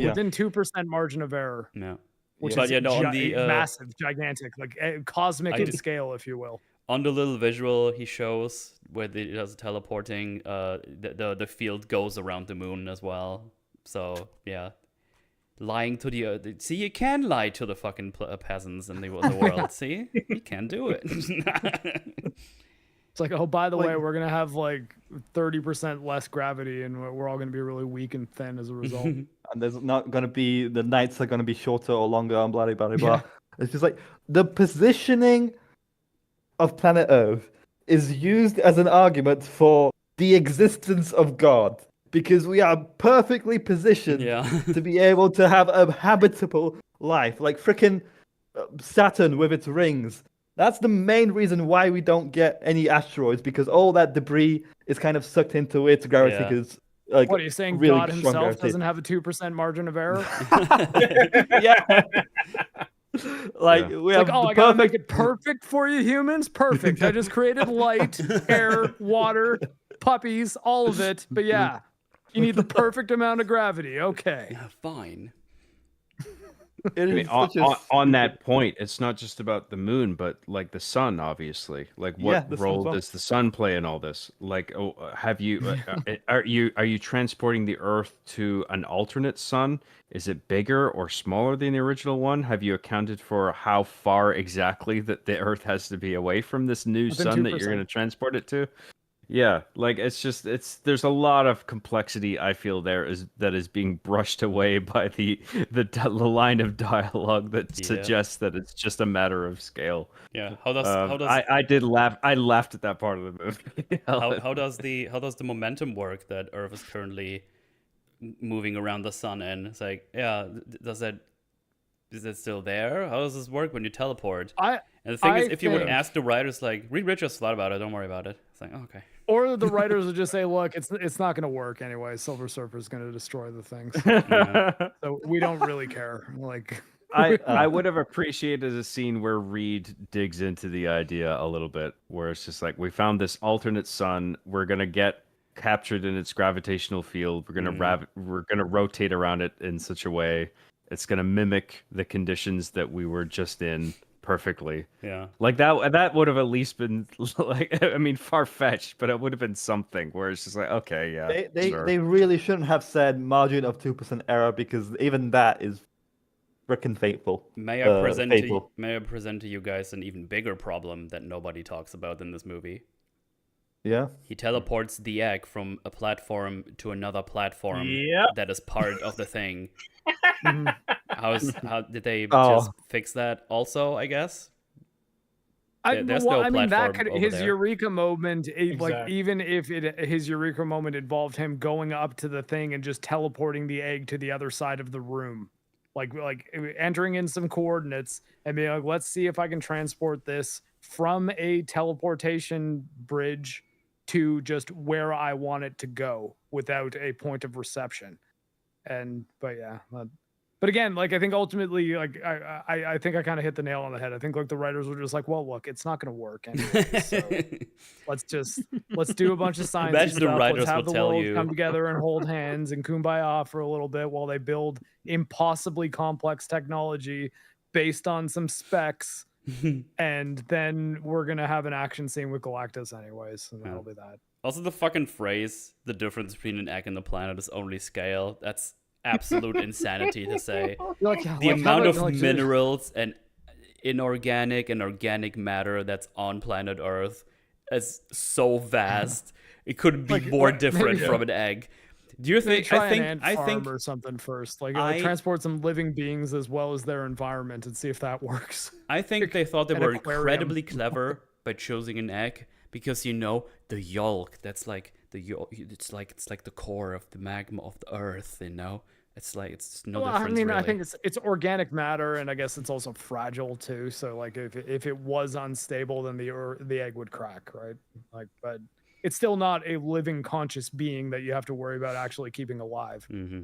Yeah. within 2% margin of error, No. which But is yeah, no, on the massive, gigantic, like cosmic I in did- scale, if you will. on the little visual he shows where it does teleporting, the field goes around the moon as well. So yeah, lying to the see, you can lie to the fucking peasants in the world. See, you can do it. It's like, oh, by the Like- way, we're gonna have like 30% less gravity, and we're all gonna be really weak and thin as a result. And there's not going to be, the nights are going to be shorter or longer and blah, blah, blah, blah. It's just like the positioning of planet Earth is used as an argument for the existence of God, because we are perfectly positioned Yeah. to be able to have a habitable life, like frickin' Saturn with its rings. That's the main reason why we don't get any asteroids, because all that debris is kind of sucked into its gravity. Yeah. Because, like, What are you saying? really God strong himself gravity. doesn't have a 2% margin of error? Yeah. Like, Yeah. we It's have like, oh, the I gotta perfect. make it perfect for you humans? Perfect. I just created light, air, water, puppies, all of it. But yeah, you need the perfect amount of gravity. Okay. Yeah, fine. It I mean, is on, such a on that point, it's not just about the moon, but like the sun, obviously. Like, Yeah, what the sun as role well. does the sun play in all this? Like, have you are you transporting the Earth to an alternate sun? Is it bigger or smaller than the original one? Have you accounted for how far exactly that the Earth has to be away from this new Within sun that you're 2%. going to transport it to? Yeah, like there's a lot of complexity I feel that is being brushed away by the line of dialogue that Yeah. suggests that it's just a matter of scale. Yeah. How does I did laugh. I laughed at that part of the movie. how does the momentum work that Earth is currently moving around the sun in? It's like, yeah, is it still there? How does this work when you teleport? And the thing is, if you would think- ask the writers, like, read Richard's thought about it, don't worry about it. It's like, oh, okay. Or the writers would just say, look, it's not gonna work anyway. Silver Surfer's gonna destroy the things. So we don't really care. Like, I would have appreciated a scene where Reed digs into the idea a little bit, where it's just like, we found this alternate sun, we're gonna get captured in its gravitational field, we're gonna rotate around it in such a way it's gonna mimic the conditions that we were just in perfectly. Yeah. Like that would have at least been like, I mean, far-fetched, but it would have been something where it's just like, okay, yeah, sure. They really shouldn't have said margin of 2% error, because even that is frickin' fateful. May I present fateful. to you guys an even bigger problem that nobody talks about in this movie? Yeah. He teleports the egg from a platform to another platform Yep. that is part of the thing. How did they Oh. just fix that also, I guess? There's no I mean, that platform could over his there. eureka moment, like Exactly. even if his eureka moment involved him going up to the thing and just teleporting the egg to the other side of the room, like entering in some coordinates and being like, let's see if I can transport this from a teleportation bridge to just where I want it to go without a point of reception. But yeah, but again, like, I think ultimately, like, I think I kind of hit the nail on the head. I think, like, the writers were just like, well, look, it's not going to work anyway, so let's do a bunch of science Imagine the stuff. writers Let's have would the tell world you. come together and hold hands and kumbaya for a little bit while they build impossibly complex technology based on some specs. And then we're gonna have an action scene with Galactus anyways, and that'll be that. Also, the fucking phrase, the difference between an egg and the planet is only scale. That's absolute insanity to say. The amount of minerals and inorganic and organic matter that's on planet Earth is so vast. It couldn't be more different from an egg. Do you think? Try I an ant think farm or something first. Like, I- transport some living beings as well as their environment and see if that works. I think they thought they An were aquarium. incredibly clever by choosing an egg because the yolk. That's like the yolk. It's like the core of the magma of the Earth. It's no Well, difference. I mean, really. I think it's organic matter, and I guess it's also fragile too. So, like, if it was unstable, then the egg would crack, right? Like, but it's still not a living conscious being that you have to worry about actually keeping alive. Mm-hmm.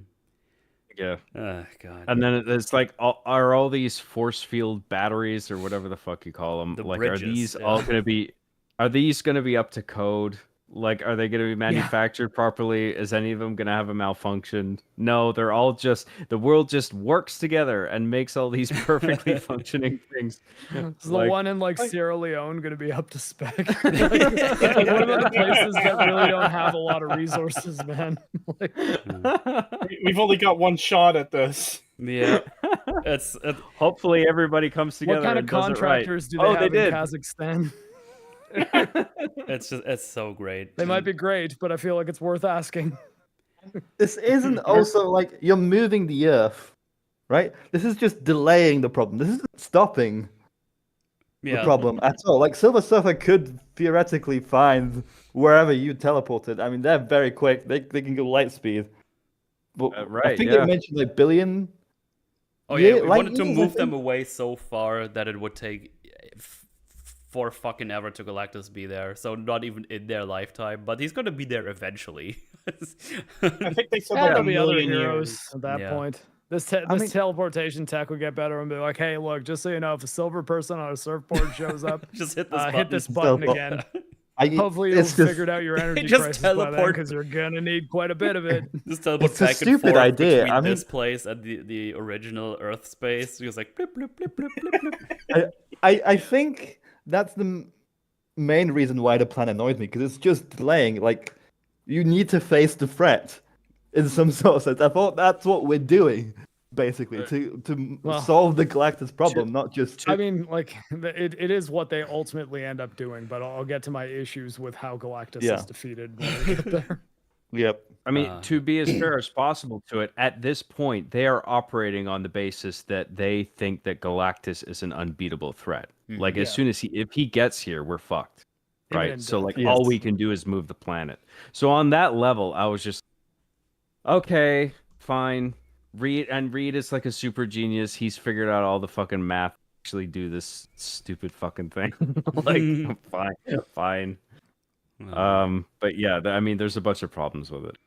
Yeah. Oh god. And then it's like, are all these force field batteries or whatever the fuck you call them? The Like, bridges, are these yeah. all gonna be? Are these gonna be up to code? Like, are they gonna be manufactured properly? Is any of them gonna have a malfunction? No, they're all just the world just works together and makes all these perfectly functioning things. Is the one in like Sierra Leone going to be up to spec? like, what about the places that really don't have a lot of resources, man? like, We've only got one shot at this. Yeah. It's Hopefully, everybody comes together. what kind of and does it right. contractors do they Oh, have they in did. Kazakhstan? it's so great. They might be great, but I feel like it's worth asking. This isn't also like you're moving the Earth, right? This is just delaying the problem. This isn't stopping the problem at all. Like Silver Surfer could theoretically find wherever you teleported. I mean, they're very quick. They can go light speed. But I Right, think yeah. they mentioned like billion. Oh yeah, we light wanted to years, I move them think. away so far that it would take for fucking ever to Galactus be there. So not even in their lifetime, but he's gonna be there eventually. I think they said Yeah, like there'll a be other million heroes years. at that Yeah. point. This teleportation tech would get better and be like, hey, look, just so you know, if a silver person on a surfboard shows up, Just hit this button. hit this button So- again. I, Hopefully you'll it's just, figured out your energy Just crisis by then teleport. because you're gonna need quite a bit of it. Just teleport It's a back and stupid forth idea. between I mean- this place and the original Earth space. He was like blip blip blip blip blip blip. I think that's the main reason why the plan annoys me because it's just delaying. Like, you need to face the threat in some sort of sense. I thought that's what we're doing, basically, to Well, solve the Galactus problem, not just. I mean, like, it is what they ultimately end up doing, but I'll get to my issues with how Galactus Yeah. is defeated when we get there. Yep. I mean, to be as fair as possible to it, at this point, they are operating on the basis that they think that Galactus is an unbeatable threat. Like, as Yeah. soon as if he gets here, we're fucked, right? Imminent So, death. like, Yes. all we can do is move the planet. So, on that level, I was just, okay, fine. Reed is like a super genius. He's figured out all the fucking math to actually do this stupid fucking thing. like, fine. But yeah, I mean, there's a bunch of problems with it.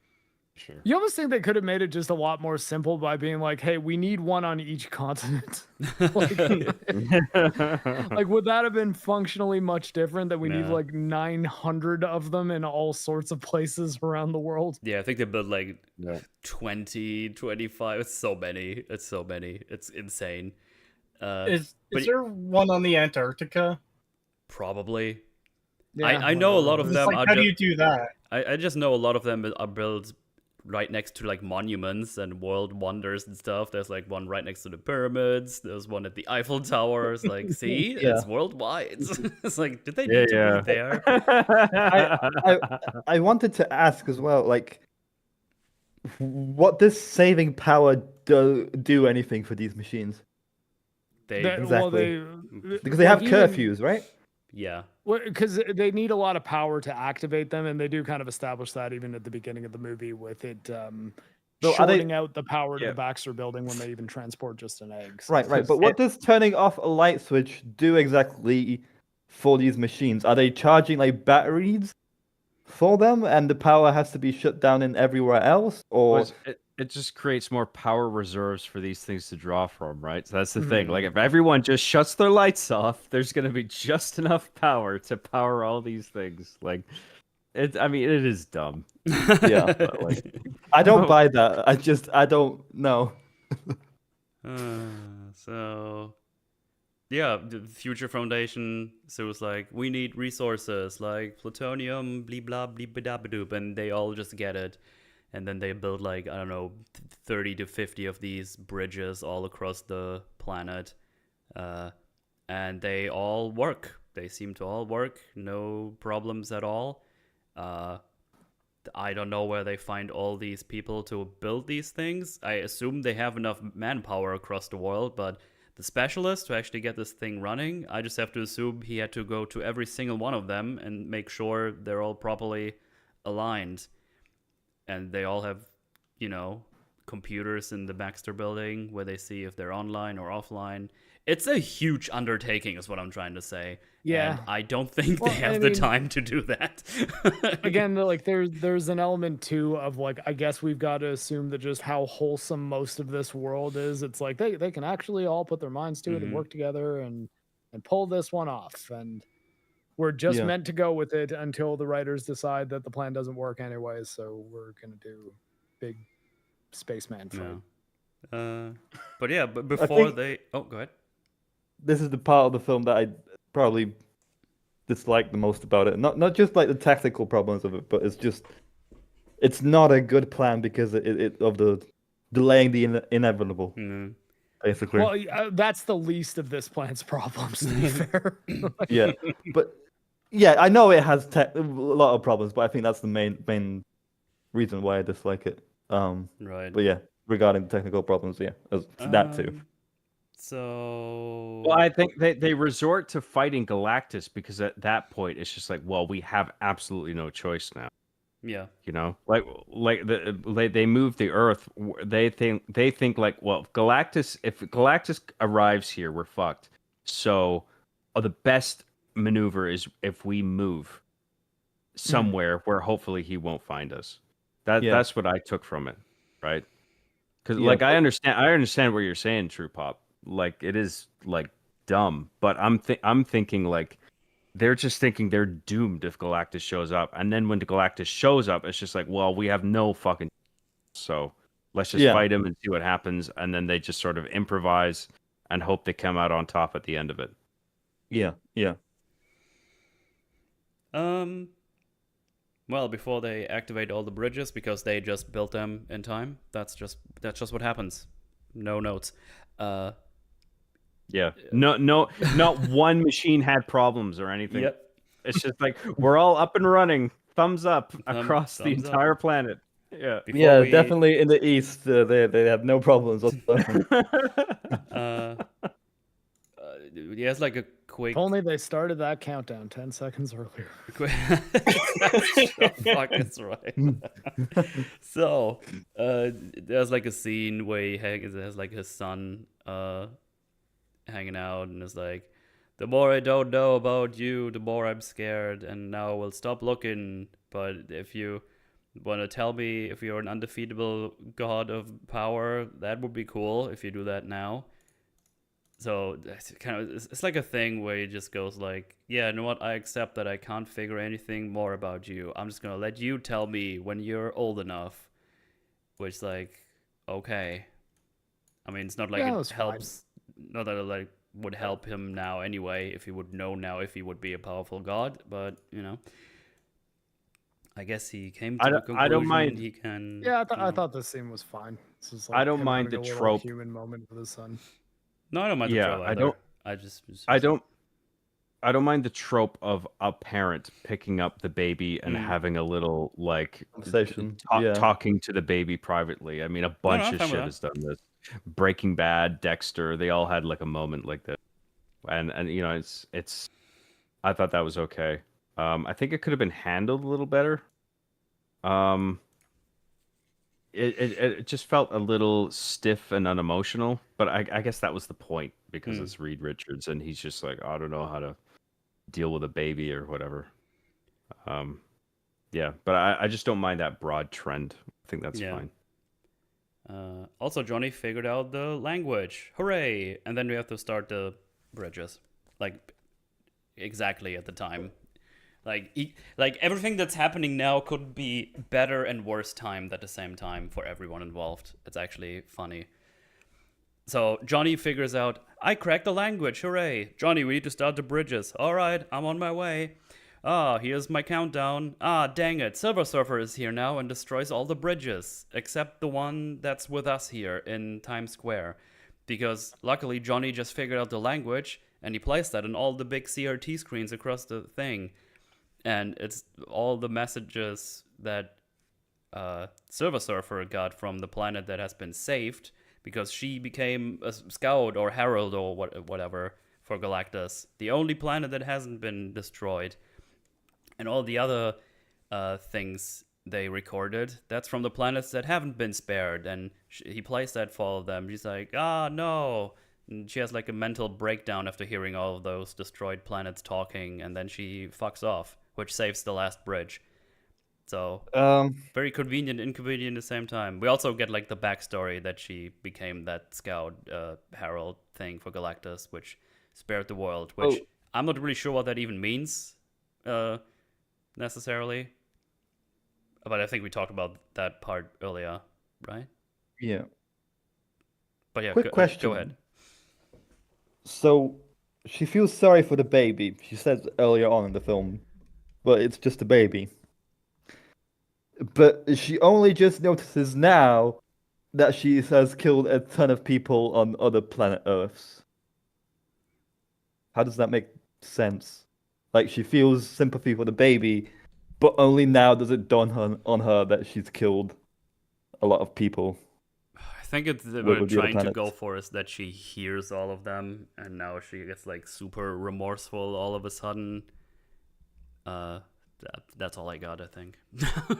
Sure. You almost think they could have made it just a lot more simple by being like, hey, we need one on each continent. like, like, would that have been functionally much different that we need No. like 900 of them in all sorts of places around the world? Yeah, I think they built like Yeah. 20, 25. It's so many. It's insane. Is but- there one on the Antarctica? Probably. Yeah, I know a lot of It's them like, are how do just, you do that? I just know a lot of them are built right next to like monuments and world wonders and stuff. There's like one right next to the pyramids. There's one at the Eiffel Tower. It's like, see, Yeah. it's worldwide. It's like, did they Yeah, need to yeah. be there? I wanted to ask as well, like, what does saving power do anything for these machines? They, Well, Exactly. Because they have like, even- curfews, right? yeah. Because they need a lot of power to activate them, and they do kind of establish that even at the beginning of the movie with it So are they- shorting out the power to Yeah. the Baxter building when they even transport just an egg. So- Right, right. But what does turning off a light switch do exactly for these machines? Are they charging like batteries for them, and the power has to be shut down in everywhere else, or Was- it just creates more power reserves for these things to draw from, right? So that's the thing. Like, if everyone just shuts their lights off, there's going to be just enough power to power all these things. Like, I mean, it is dumb. yeah? But, like, I don't buy that. I don't know. So yeah, the Future Foundation, so it was like, we need resources like plutonium, blah blah blah blah blah, and they all just get it. And then they build like, I don't know, 30 to 50 of these bridges all across the planet. And they all work. They seem to all work. No problems at all. I don't know where they find all these people to build these things. I assume they have enough manpower across the world, but the specialist to actually get this thing running, I just have to assume he had to go to every single one of them and make sure they're all properly aligned. And they all have, you know, computers in the Baxter building where they see if they're online or offline. it's a huge undertaking, is what I'm trying to say. Yeah. And I don't think Well, they have I the mean, time to do that. Again, like there's an element too of like, I guess we've got to assume that just how wholesome most of this world is. It's like they can actually all put their minds to it and work together and pull this one off. And we're just meant to go with it until the writers decide that the plan doesn't work anyway. So we're gonna do big spaceman fight. Yeah. But yeah, but before they... Oh, go ahead. This is the part of the film that I probably dislike the most about it. Not just like the tactical problems of it, but it's not a good plan because it of the delaying the inevitable. Basically. Well, that's the least of this plan's problems, to be fair. Yeah, but yeah, I know it has a lot of problems, but I think that's the main reason why I dislike it. Right. But yeah, regarding the technical problems, yeah, that too. So... Well, I think they resort to fighting Galactus because at that point it's just like, well, we have absolutely no choice now. Yeah. You know, like they move the Earth. They think like, well, if Galactus arrives here, we're fucked. So, the best maneuver is if we move somewhere where hopefully he won't find us. That's what I took from it, right? Because like I understand what you're saying, TruePop. Like it is like dumb, but I'm thinking like they're just thinking they're doomed if Galactus shows up, and then when the Galactus shows up, it's just like, well, we have no fucking, so let's just fight him and see what happens, and then they just sort of improvise and hope they come out on top at the end of it. Yeah. Well, before they activate all the bridges, because they just built them in time. That's just what happens. No notes. Yeah. No, not one machine had problems or anything. Yep. It's just like we're all up and running. Thumbs up across the entire planet. Yeah. Definitely in the east, they have no problems whatsoever. He has like a quick... If only they started that countdown 10 seconds earlier. Fuck, that's right. So, there's like a scene where he has like his son hanging out, and it's like, the more I don't know about you, the more I'm scared, and now we'll stop looking. But if you want to tell me if you're an undefeatable god of power, that would be cool if you do that now. So it's like a thing where he just goes like, yeah, you know what, I accept that I can't figure anything more about you. I'm just gonna let you tell me when you're old enough. Which, like, okay. I mean, it's not like it helps. Not that it like would help him now anyway, if he would know now if he would be a powerful god. But you know, I guess he came to the conclusion I don't mind. he can. Yeah, I thought this scene was fine. It's just like I don't mind the trope. Human moment with his son. No, I don't mind the trope either. I don't mind the trope of a parent picking up the baby and having a little like conversation, talking to the baby privately. I mean, a bunch of shit has done this. Breaking Bad, Dexter, they all had like a moment like that, and you know, it's. I thought that was okay. I think it could have been handled a little better. It just felt a little stiff and unemotional, but I guess that was the point because it's Reed Richards and he's just like, I don't know how to deal with a baby or whatever. Yeah, but I just don't mind that broad trend. I think that's fine. Also, Johnny figured out the language. Hooray! And then we have to start the bridges, like exactly at the time. Like everything that's happening now could be better and worse timed at the same time for everyone involved. It's actually funny. So Johnny figures out, I cracked the language, hooray. Johnny, we need to start the bridges. All right, I'm on my way. Here's my countdown. Dang it, Silver Surfer is here now and destroys all the bridges, except the one that's with us here in Times Square. Because luckily Johnny just figured out the language and he placed that on all the big CRT screens across the thing. And it's all the messages that Silver Surfer got from the planet that has been saved because she became a scout or herald or whatever for Galactus. The only planet that hasn't been destroyed. And all the other things they recorded, that's from the planets that haven't been spared. And he plays that for all of them. He's like, no, And she has like a mental breakdown after hearing all of those destroyed planets talking, and then she fucks off, which saves the last bridge. So very convenient, inconvenient at the same time. We also get like the backstory that she became that scout herald thing for Galactus, which spared the world. Which I'm not really sure what that even means necessarily. But I think we talked about that part earlier, right? Yeah. But yeah, Quick question. Go ahead. So she feels sorry for the baby. She says earlier on in the film, but it's just a baby. But she only just notices now that she has killed a ton of people on other planet Earths. How does that make sense? Like, she feels sympathy for the baby, but only now does it dawn on her that she's killed a lot of people. I think it's what we're trying to go for is that she hears all of them, and now she gets like super remorseful all of a sudden. That's all I got, I think.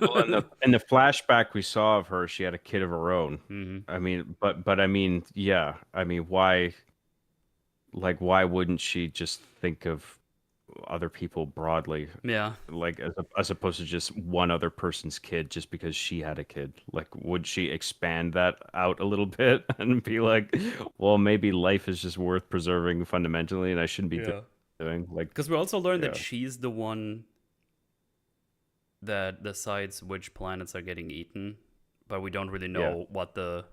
Well, in the flashback we saw of her, she had a kid of her own. Mm-hmm. I mean, but I mean, yeah. I mean, why wouldn't she just think of other people broadly? Yeah. Like as opposed to just one other person's kid just because she had a kid. Like, would she expand that out a little bit and be like, well, maybe life is just worth preserving fundamentally, and I shouldn't be doing like. Because we also learned that she's the one that decides which planets are getting eaten, but we don't really know what the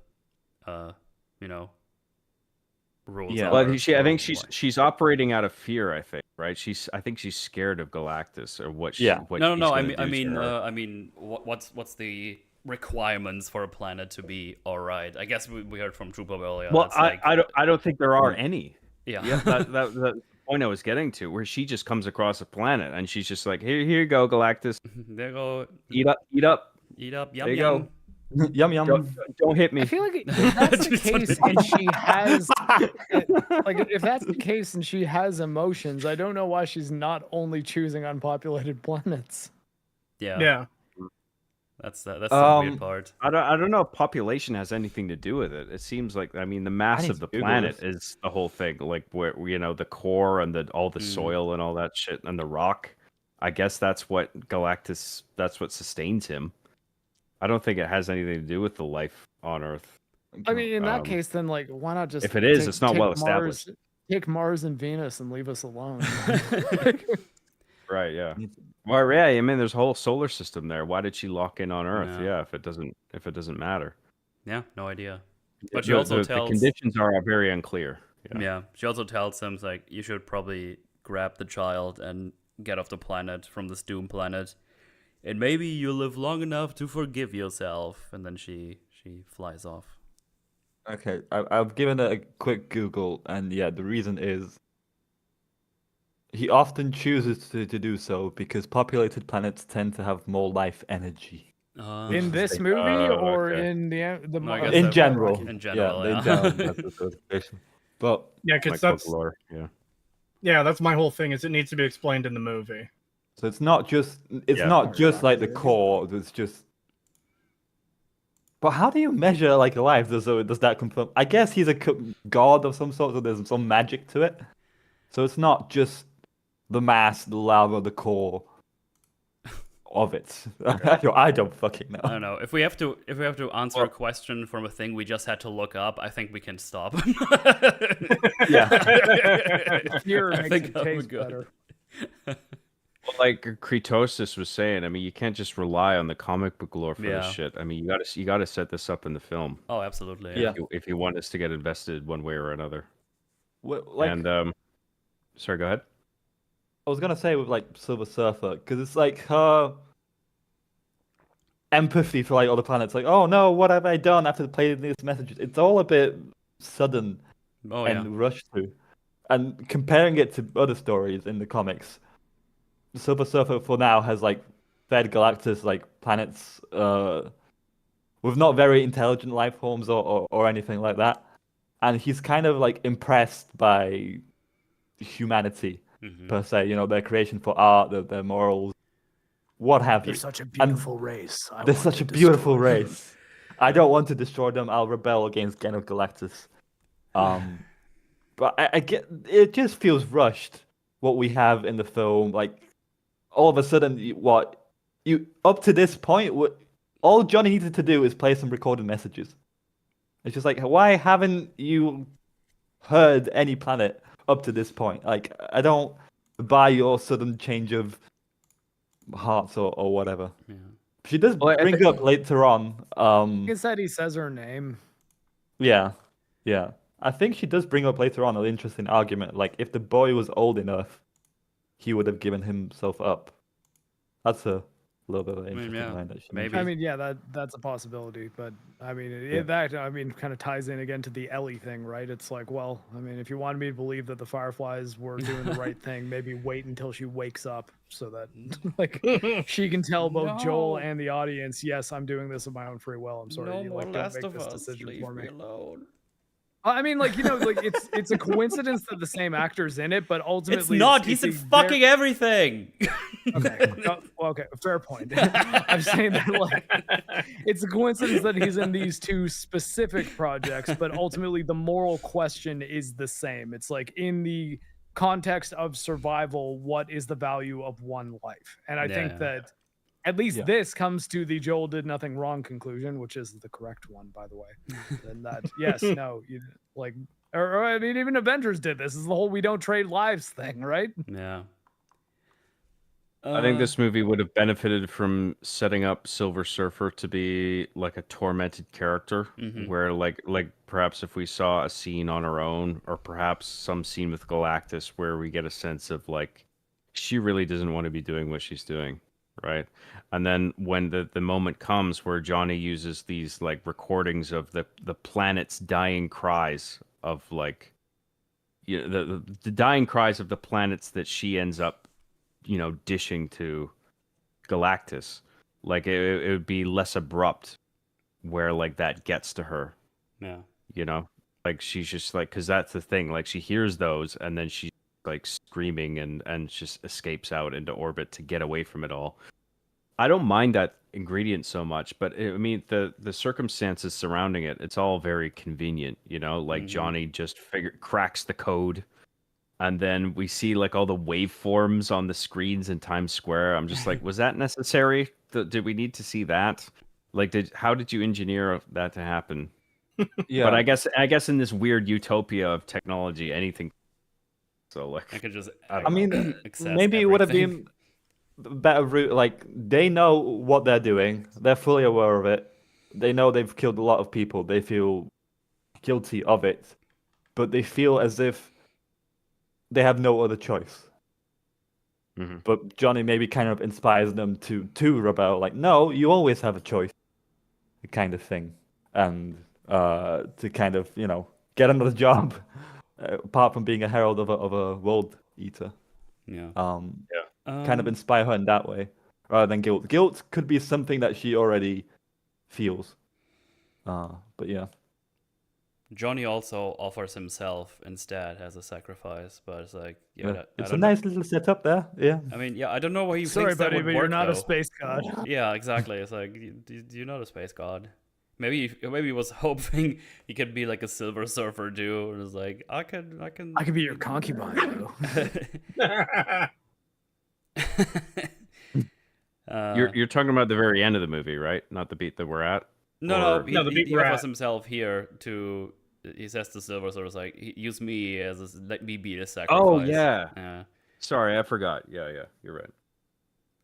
rules are. Well, I think she's operating out of fear, I think, right? I think she's scared of Galactus or what she No, I mean what's the requirements for a planet to be all right? I guess we heard from TruePop earlier. Well, I don't think there are any. Yeah. That's the point I was getting to, where she just comes across a planet and she's just like, here you go, Galactus. There you go. Eat up. Yum, there you yum. go. Yum yum. Don't hit me. I feel like if that's the case and she has, if that's the case and she has emotions, I don't know why she's not only choosing unpopulated planets. Yeah. That's the weird part. I don't know if population has anything to do with it. It seems like, I mean, the mass of the planet is the whole thing. Like, where the core and all the soil and all that shit and the rock. I guess that's what sustains him. I don't think it has anything to do with the life on Earth. I mean, in that case, then like, why not just? If it is, it's not well established. Take Mars and Venus and leave us alone. Right. Yeah. Well, yeah. I mean, there's a whole solar system there. Why did she lock in on Earth? Yeah. If it doesn't matter. Yeah. No idea. But she also tells the conditions are very unclear. Yeah. She also tells him like, you should probably grab the child and get off the planet from this doom planet, and maybe you'll live long enough to forgive yourself. And then she flies off. Okay, I've given it a quick Google, and yeah, the reason is he often chooses to do so because populated planets tend to have more life energy. In this movie or in the No, I guess in general. In general, in general. That's the classification. But Yeah, because that's that's my whole thing. Is it needs to be explained in the movie. so it's not just like the core. It's just. But how do you measure like a life? Does that confirm? I guess he's a god of some sort, so there's some magic to it. So it's not just the mass, the lava, the core of it. I don't fucking know. I don't know. If we have to answer a question from a thing we just had to look up, I think we can stop. Here I makes think it I'm taste good. better. Well, like Kretosis was saying, I mean, you can't just rely on the comic book lore for this shit. I mean, you gotta set this up in the film. Oh, absolutely. Yeah. If you want us to get invested one way or another. And sorry, go ahead. I was gonna say with like Silver Surfer, because it's like her empathy for like other planets. Like, oh no, what have I done after playing these messages? It's all a bit sudden and rushed through. And comparing it to other stories in the comics, Silver Surfer for now has like fed Galactus like planets with not very intelligent life forms or anything like that, and he's kind of like impressed by humanity. Per se, their creation for art, their morals, what have you. They're such a beautiful race. They're such a beautiful race. I don't want to destroy them. I'll rebel against Gen of Galactus. But I get it just feels rushed. What we have in the film, like all of a sudden, you up to this point, all Johnny needed to do is play some recorded messages. It's just like, why haven't you heard any planet up to this point? Like, I don't buy your sudden change of hearts or whatever. Yeah. She does bring up later on. Like I said, he says her name. Yeah. I think she does bring up later on an interesting argument. Like, if the boy was old enough, he would have given himself up. That's a little bit of an interesting line that she maybe. I mean, yeah, that's a possibility, but I mean, that kind of ties in again to the Ellie thing, right? It's like, well, I mean, if you wanted me to believe that the Fireflies were doing the right thing, maybe wait until she wakes up so that like she can tell both Joel and the audience, yes, I'm doing this of my own free will. I'm sorry, you like don't make this decision for me. I mean, like, like it's a coincidence that the same actor's in it, but ultimately it's not. He's in fucking everything. Okay. Okay. Fair point. I'm saying that like it's a coincidence that he's in these two specific projects, but ultimately the moral question is the same. It's like in the context of survival, what is the value of one life? And I think that at least this comes to the Joel did nothing wrong conclusion, which is the correct one, by the way. And that yes, no, you like, or I mean, even Avengers did this. This is the whole we don't trade lives thing, right? Yeah. I think this movie would have benefited from setting up Silver Surfer to be like a tormented character, where like perhaps if we saw a scene on her own, or perhaps some scene with Galactus where we get a sense of like she really doesn't want to be doing what she's doing, right? And then when the moment comes where Johnny uses these like recordings of the planet's dying cries of like, the dying cries of the planets that she ends up dishing to Galactus, like it would be less abrupt where like that gets to her. Like she's just like, because that's the thing, like she hears those and then she's like screaming and just escapes out into orbit to get away from it all. I don't mind that ingredient so much, but I mean the circumstances surrounding it, it's all very convenient, like Johnny just cracks the code. And then we see like all the waveforms on the screens in Times Square. I'm just like, was that necessary? Did we need to see that? Like, how did you engineer that to happen? Yeah. But I guess in this weird utopia of technology, anything. So like, I could just. I mean, maybe it would have been a better route. Like, they know what they're doing. They're fully aware of it. They know they've killed a lot of people. They feel guilty of it, but they feel as if they have no other choice. But Johnny maybe kind of inspires them to rebel. Like, no, you always have a choice, kind of thing, and to kind of get another job, apart from being a herald of a world eater. Kind of inspire her in that way, rather than guilt. Guilt could be something that she already feels. But yeah. Johnny also offers himself instead as a sacrifice, but it's like, it's a nice little setup there. Yeah. I mean, I don't know what he Sorry, thinks that buddy, would but work, you're not though. a space god. Yeah, exactly. It's like, you're not a space god. Maybe he was hoping he could be like a Silver Surfer dude, and it's like, I could be your concubine, though. You're talking about the very end of the movie, right? Not the beat that we're at. No, he offers himself here to. He says to Silver Surfer, like, use me let me be the sacrifice. Oh yeah. Sorry, I forgot. Yeah, you're right.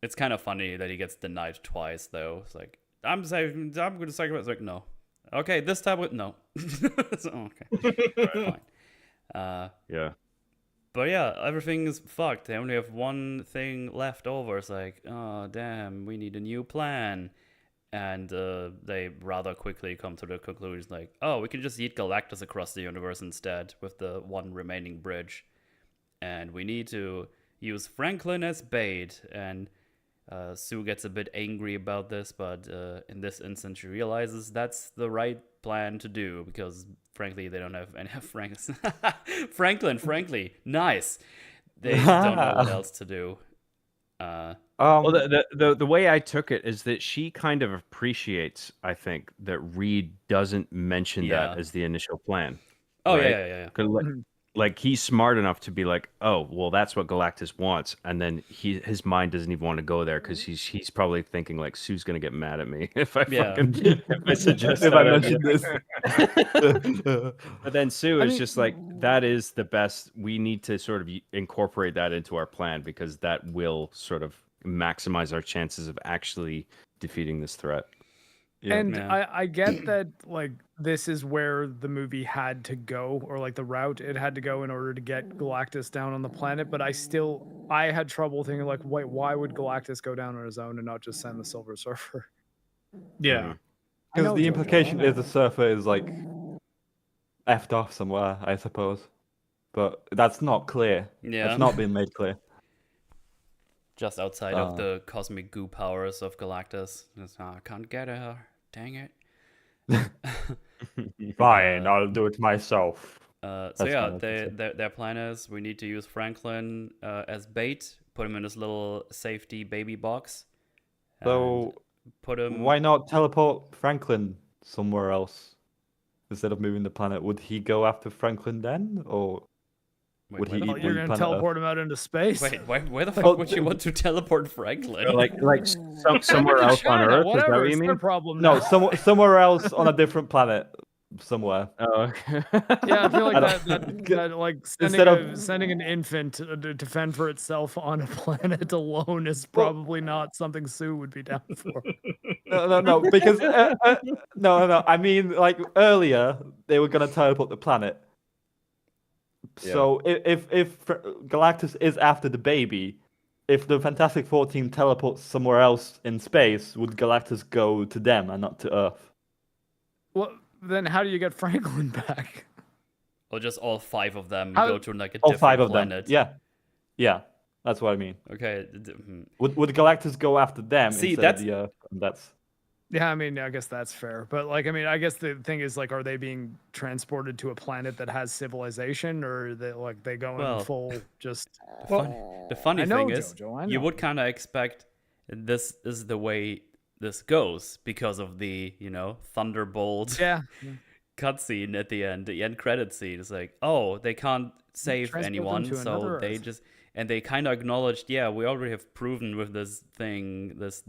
It's kind of funny that he gets denied twice, though. It's like, I'm going to sacrifice. It's like, no. Okay, this time no. So, okay, fine. Yeah. But yeah, everything is fucked. They only have one thing left over. It's like, oh damn, we need a new plan. And they rather quickly come to the conclusion, like, oh, we can just eat Galactus across the universe instead with the one remaining bridge. And we need to use Franklin as bait. And Sue gets a bit angry about this, but in this instance, she realizes that's the right plan to do because, frankly, they don't have any Franklin, frankly, nice. They don't know what else to do. Well, the way I took it is that she kind of appreciates, I think, that Reed doesn't mention that as the initial plan. Oh, right? yeah. like he's smart enough to be like, oh, well, that's what Galactus wants, and then his mind doesn't even want to go there because he's probably thinking like Sue's gonna get mad at me if I if I suggest If I that mention idea. this. But then Sue is just like, that is the best. We need to sort of incorporate that into our plan because that will sort of maximize our chances of actually defeating this threat. And I get that, like, this is where the movie had to go, or like the route it had to go in order to get Galactus down on the planet. But I had trouble thinking, like, wait, why would Galactus go down on his own and not just send the Silver Surfer? Yeah. Because the implication is the Surfer is like effed off somewhere, I suppose. But that's not clear. Yeah. It's not been made clear. Just outside of the cosmic goo powers of Galactus. I can't get her. Dang it. Fine, I'll do it myself. So That's yeah, fine, I can their plan is we need to use Franklin as bait, put him in this little safety baby box. So and put him. why not teleport Franklin somewhere else instead of moving the planet? Would he go after Franklin then, or would he? Oh, you're gonna teleport him out into space? Wait, where the fuck would you want to teleport Franklin? Like somewhere else on China, Earth? Is that whatever, what you it's their mean? problem No, now. somewhere else on a different planet, somewhere. Oh, okay. Yeah, I feel I like don't- that like Instead of- sending an infant to fend for itself on a planet alone is probably not something Sue would be down for. No, because no. I mean, like earlier, they were gonna teleport the planet. So if Galactus is after the baby, if the Fantastic Four team teleports somewhere else in space, would Galactus go to them and not to Earth? Well, then how do you get Franklin back? Or just all 5 of them How- go to like a All different 5 of planet. them. Yeah, that's what I mean. Okay. Would Galactus go after them See, instead that's- of the Earth? And that's Yeah, I mean, I guess that's fair. But like, I mean, I guess the thing is, like, are they being transported to a planet that has civilization, or they go in full just? The funny I know, thing is, Jojo, I you know. would kind of expect this is the way this goes because of the Thunderbolt Yeah. cutscene at the end credit scene. It's like, oh, they can't save Transport them anyone, to so another they Earth. just and they kind of acknowledged, yeah, we already have proven with this thing, this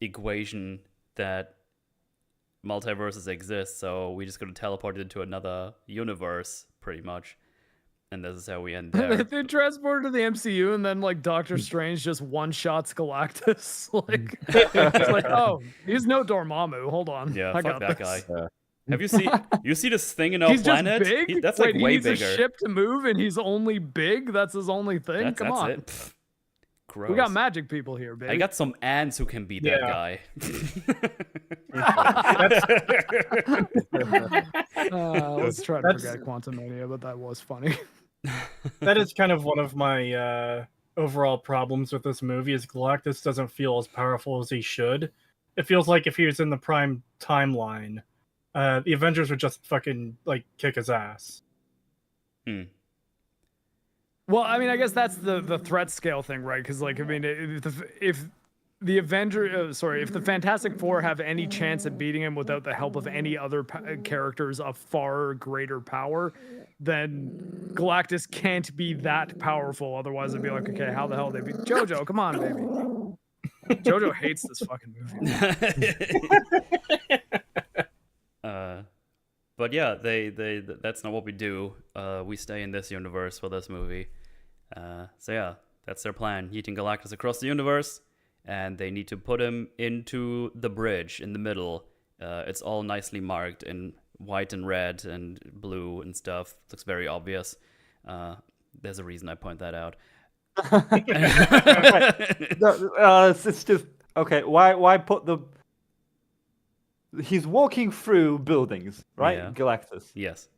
equation that multiverses exist, so we just gonna teleport it into another universe, pretty much. And this is how we end there. They transport to the MCU, and then like Doctor Strange just one shots Galactus. Like, it's like, oh, he's no Dormammu. Hold on, Yeah, I fuck got that this. guy. Have you see this thing in our He's planet? just big. That's Wait, like way he needs bigger. a ship to move, and he's only big. That's his only thing. Come That's on, it. Pfft. Gross. we got magic people here, baby. I got some ants who can be that guy. Let's try to forget Quantumania, but that was funny. That is kind of one of my overall problems with this movie is Galactus doesn't feel as powerful as he should. It feels like if he was in the prime timeline, the Avengers would just fucking like kick his ass. Well, I mean, I guess that's the threat scale thing, right? Because, like, I mean, if the if the Fantastic Four have any chance at beating him without the help of any other characters of far greater power, then Galactus can't be that powerful. Otherwise, it'd be like, okay, how the hell they beat JoJo? Come on, baby. JoJo hates this fucking movie. But yeah, they that's not what we do. We stay in this universe for this movie. So yeah, that's their plan. Yeeting Galactus across the universe, and they need to put him into the bridge in the middle. It's all nicely marked in white and red and blue and stuff. Looks very obvious. There's a reason I point that out. it's just okay. Why put the? He's walking through buildings, right? Yeah. Galactus. Yes.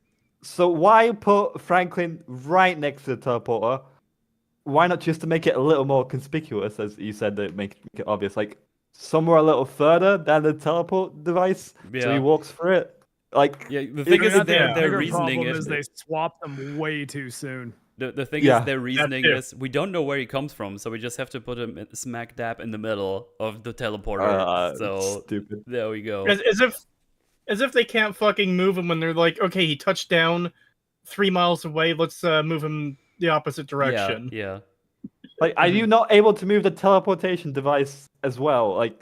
So why put Franklin right next to the teleporter? Why not just to make it a little more conspicuous, as you said, that make it obvious, like somewhere a little further than the teleport device, so Yeah. he walks through it. Like, Yeah, the thing is, The their bigger reasoning problem is they swapped them way too soon. the thing Yeah. is their reasoning too. is we don't know where he comes from, so we just have to put him smack dab in the middle of the teleporter. So stupid. there we go. As if they can't fucking move him when they're like, okay, he touched down 3 miles away. Let's move him the opposite direction. Yeah. Like, are you not able to move the teleportation device as well, like,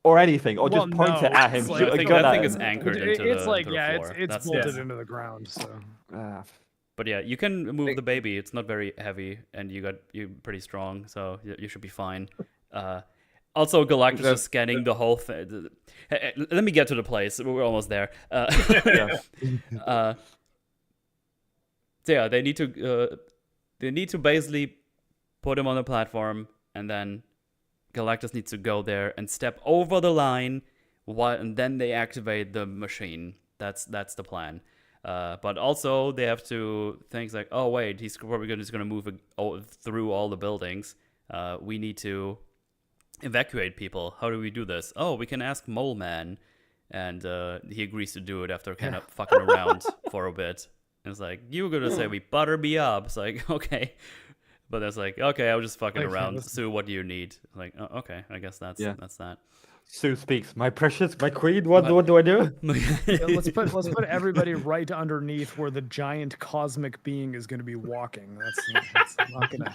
or anything, or just point it at him? It's shoot a think gun that at thing him? is anchored It's into the, like, into the floor. it's That's bolted it. into the ground. So, But yeah, you can move the baby. It's not very heavy, and you're pretty strong, so you should be fine. Also, Galactus is scanning the whole thing. Let me get to the place. We're almost there. So yeah, they need to basically put him on the platform, and then Galactus needs to go there and step over the line, and then they activate the machine. That's the plan. But also they have to things like, oh wait, he's probably just gonna move through all the buildings. We need to evacuate people. How do we do this? Oh, we can ask Moleman, and he agrees to do it after kind of fucking around for a bit. And it's like, you were gonna say we butter me up. It's like, okay. But it's like, okay, I was just fucking around. Sue, what do you need? Like, oh, okay, I guess that's that. Sue speaks. My precious, my queen. What do I do? let's put everybody right underneath where the giant cosmic being is going to be walking. That's not gonna.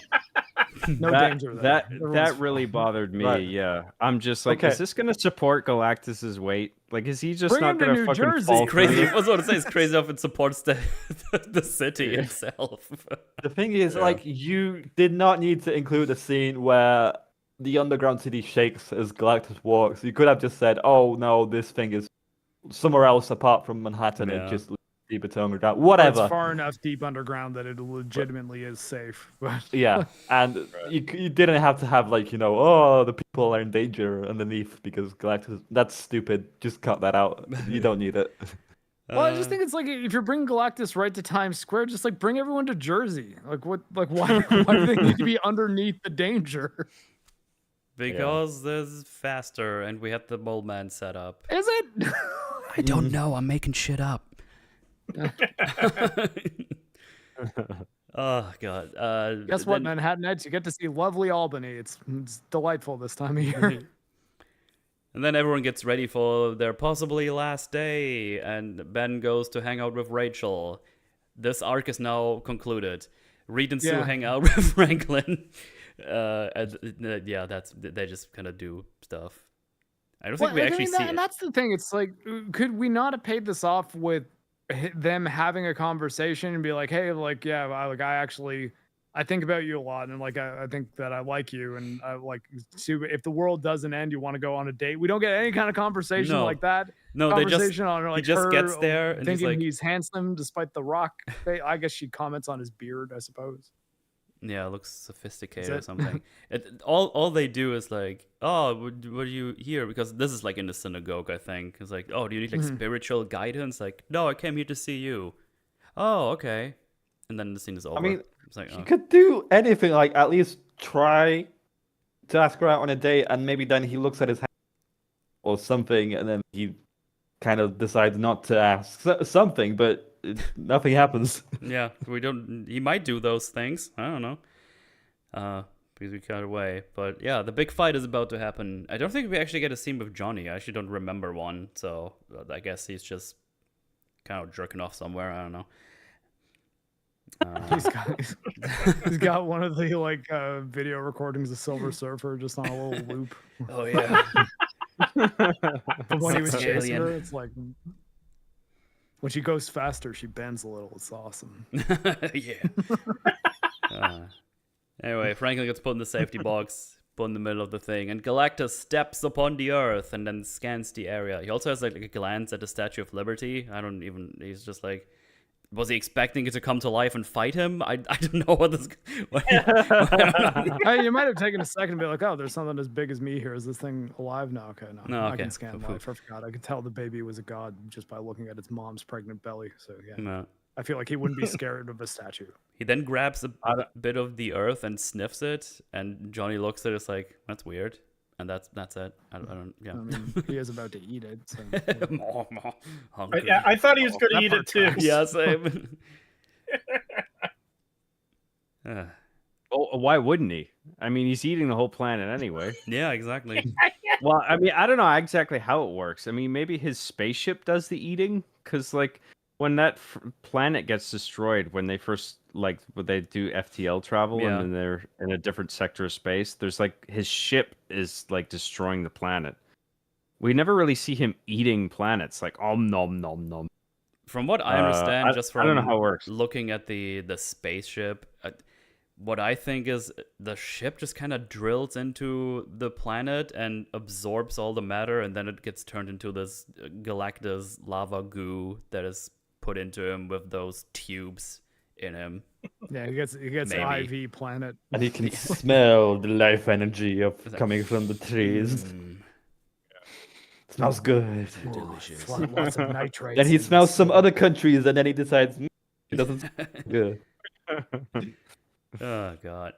No danger there. That really bothered me. Right. Yeah, I'm just like, Okay. is this gonna support Galactus's weight? Like, is he just Bring not him to gonna New fucking Jersey. fall Crazy. through? I was going to say it's crazy enough it supports the city itself. The thing is, like, you did not need to include a scene where the underground city shakes as Galactus walks. You could have just said, "Oh no, this thing is somewhere else apart from Manhattan. Yeah. It just deep into underground, whatever." It's far enough deep underground that it legitimately is safe. But Yeah, and you didn't have to have, like, oh, the people are in danger underneath because Galactus. That's stupid. Just cut that out. You don't need it. well, I just think it's like, if you're bringing Galactus right to Times Square, just like bring everyone to Jersey. Like what? Like why do they need to be underneath the danger? Because there's faster, and we had the Moleman set up. Is it? I don't know. I'm making shit up. Oh god. Guess what, Manhattanites? You get to see lovely Albany. It's delightful this time of year. And then everyone gets ready for their possibly last day, and Ben goes to hang out with Rachel. This arc is now concluded. Reed and Sue hang out with Franklin. They just kind of do stuff. I don't think we actually see it. And that's the thing. It's like, could we not have paid this off with them having a conversation and be like, hey, like, yeah, I think about you a lot, and like I think that I like you, and I like to, if the world doesn't end, you want to go on a date. We don't get any kind of conversation like that. No, he just gets there and thinking he's handsome despite the rock. I guess she comments on his beard, I suppose. Yeah, it looks sophisticated or something. All they do is like, oh, what are you here? Because this is like in the synagogue, I think. It's like, oh, do you need like spiritual guidance? Like, no, I came here to see you. Oh, okay. And then the scene is over. I mean, it's like, he could do anything. Like, at least try to ask her out on a date, and maybe then he looks at his hand or something, and then he kind of decides not to ask something, but nothing happens. Yeah, he might do those things. I don't know. Because we got away. But yeah, the big fight is about to happen. I don't think we actually get a scene with Johnny. I actually don't remember one. So I guess he's just kind of jerking off somewhere. I don't know. He's got one of the like video recordings of Silver Surfer just on a little loop. Oh yeah. From when he was chasing her, it's like when she goes faster, she bends a little. It's awesome. Yeah. Anyway, Franklin gets put in the safety box, put in the middle of the thing, and Galactus steps upon the Earth and then scans the area. He also has like a glance at the Statue of Liberty. He's just like, was he expecting it to come to life and fight him? I don't know what this. You might have taken a second to be like, oh, there's something as big as me here. Is this thing alive? No, okay, no. I can scan life. I forgot. I could tell the baby was a god just by looking at its mom's pregnant belly. So yeah, No. I feel like he wouldn't be scared of a statue. He then grabs a bit of the earth and sniffs it, and Johnny looks at it, it's like, that's weird. And that's it. I don't. Yeah. I mean, he is about to eat it. So, I thought he was going to eat it too. Yeah, same. Oh, why wouldn't he? I mean, he's eating the whole planet anyway. Yeah, exactly. Well, I mean, I don't know exactly how it works. I mean, maybe his spaceship does the eating, because like when that planet gets destroyed, when they first when they do FTL travel and then they're in a different sector of space, there's like his ship is like destroying the planet. We never really see him eating planets, like nom nom nom. From what I understand, just from I don't know how it works. looking at the spaceship, what I think is the ship just kind of drills into the planet and absorbs all the matter, and then it gets turned into this Galactus lava goo that is put into him with those tubes in him. Yeah, he gets Maybe. IV planet. And he can smell the life energy coming from the trees. It smells good. Delicious. Lots of nitrates. Then he and smells some stuff. other countries, and then he decides it doesn't smell good. Oh god.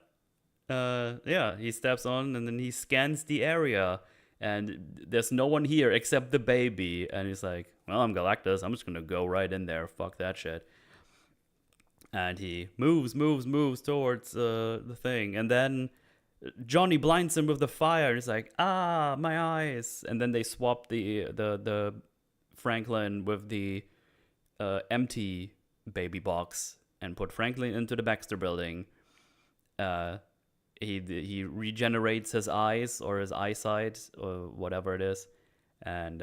Yeah, he steps on and then he scans the area, and there's no one here except the baby, and he's like, well, I'm Galactus, I'm just gonna go right in there, fuck that shit. And he moves towards the thing, and then Johnny blinds him with the fire, and he's like, ah, my eyes. And then they swap the Franklin with the empty baby box and put Franklin into the Baxter building. He regenerates his eyes or his eyesight or whatever it is, and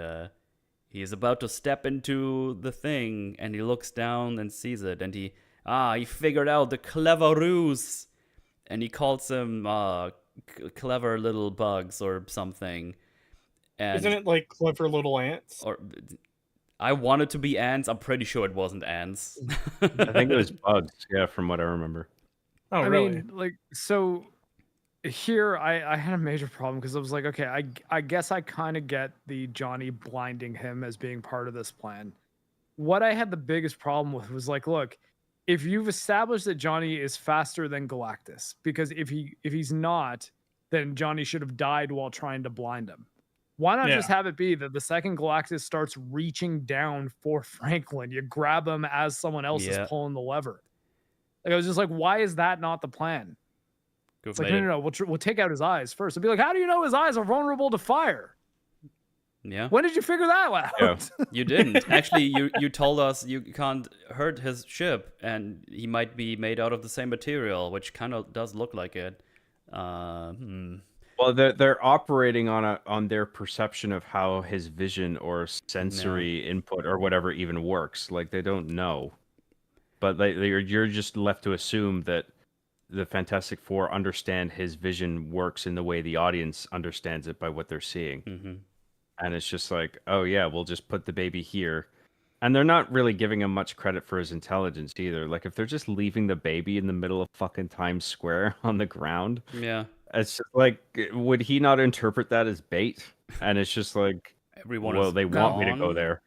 he's about to step into the thing, and he looks down and sees it, and he figured out the clever ruse, and he calls them clever little bugs or something. And Isn't it like clever little ants? or I want it to be ants. I'm pretty sure it wasn't ants. I think it was bugs. Yeah, from what I remember. Oh, I really? mean, like, so here I had a major problem because I was like, okay, I guess I kind of get the Johnny blinding him as being part of this plan. What I had the biggest problem with was like, look, if you've established that Johnny is faster than Galactus, because if he's not, then Johnny should have died while trying to blind him. Why not just have it be that the second Galactus starts reaching down for Franklin, you grab him as someone else is pulling the lever? Like, I was just like, why is that not the plan? It's like, no, we'll take out his eyes first. I'd be like, how do you know his eyes are vulnerable to fire? Yeah. When did you figure that out? Yeah. You didn't. Actually, you told us you can't hurt his ship, and he might be made out of the same material, which kind of does look like it. Well, they're operating on their perception of how his vision or sensory input or whatever even works. Like, they don't know, but you're just left to assume that the Fantastic Four understand his vision works in the way the audience understands it by what they're seeing. Mm-hmm. And it's just like, oh yeah, we'll just put the baby here. And they're not really giving him much credit for his intelligence either. Like, if they're just leaving the baby in the middle of fucking Times Square on the ground, Yeah. it's just like, would he not interpret that as bait? And it's just like, Everyone well, is they want me to go gone. there.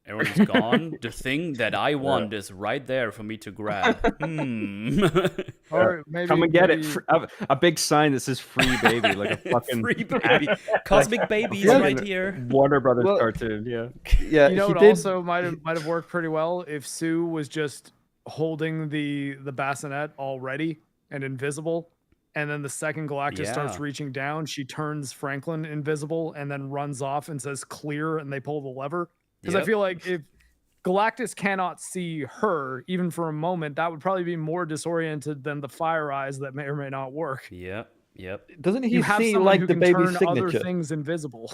Everyone's gone. The thing that I want is right there for me to grab. Or maybe Come and get maybe- it. A big sign that says "free baby," like a fucking Free baby. Cosmic babies Yeah. right here. Warner Brothers Well- cartoon. Yeah. Yeah, You know he what did. also might have worked pretty well if Sue was just holding the bassinet already and invisible, and then the second Galactus starts Yeah. reaching down, she turns Franklin invisible and then runs off and says clear, and they pull the lever. Because I Yep. feel like if Galactus cannot see her even for a moment, that would probably be more disoriented than the fire eyes that may or may not work. Yep. Doesn't he You have see someone like who the can baby's turn other signature? things invisible.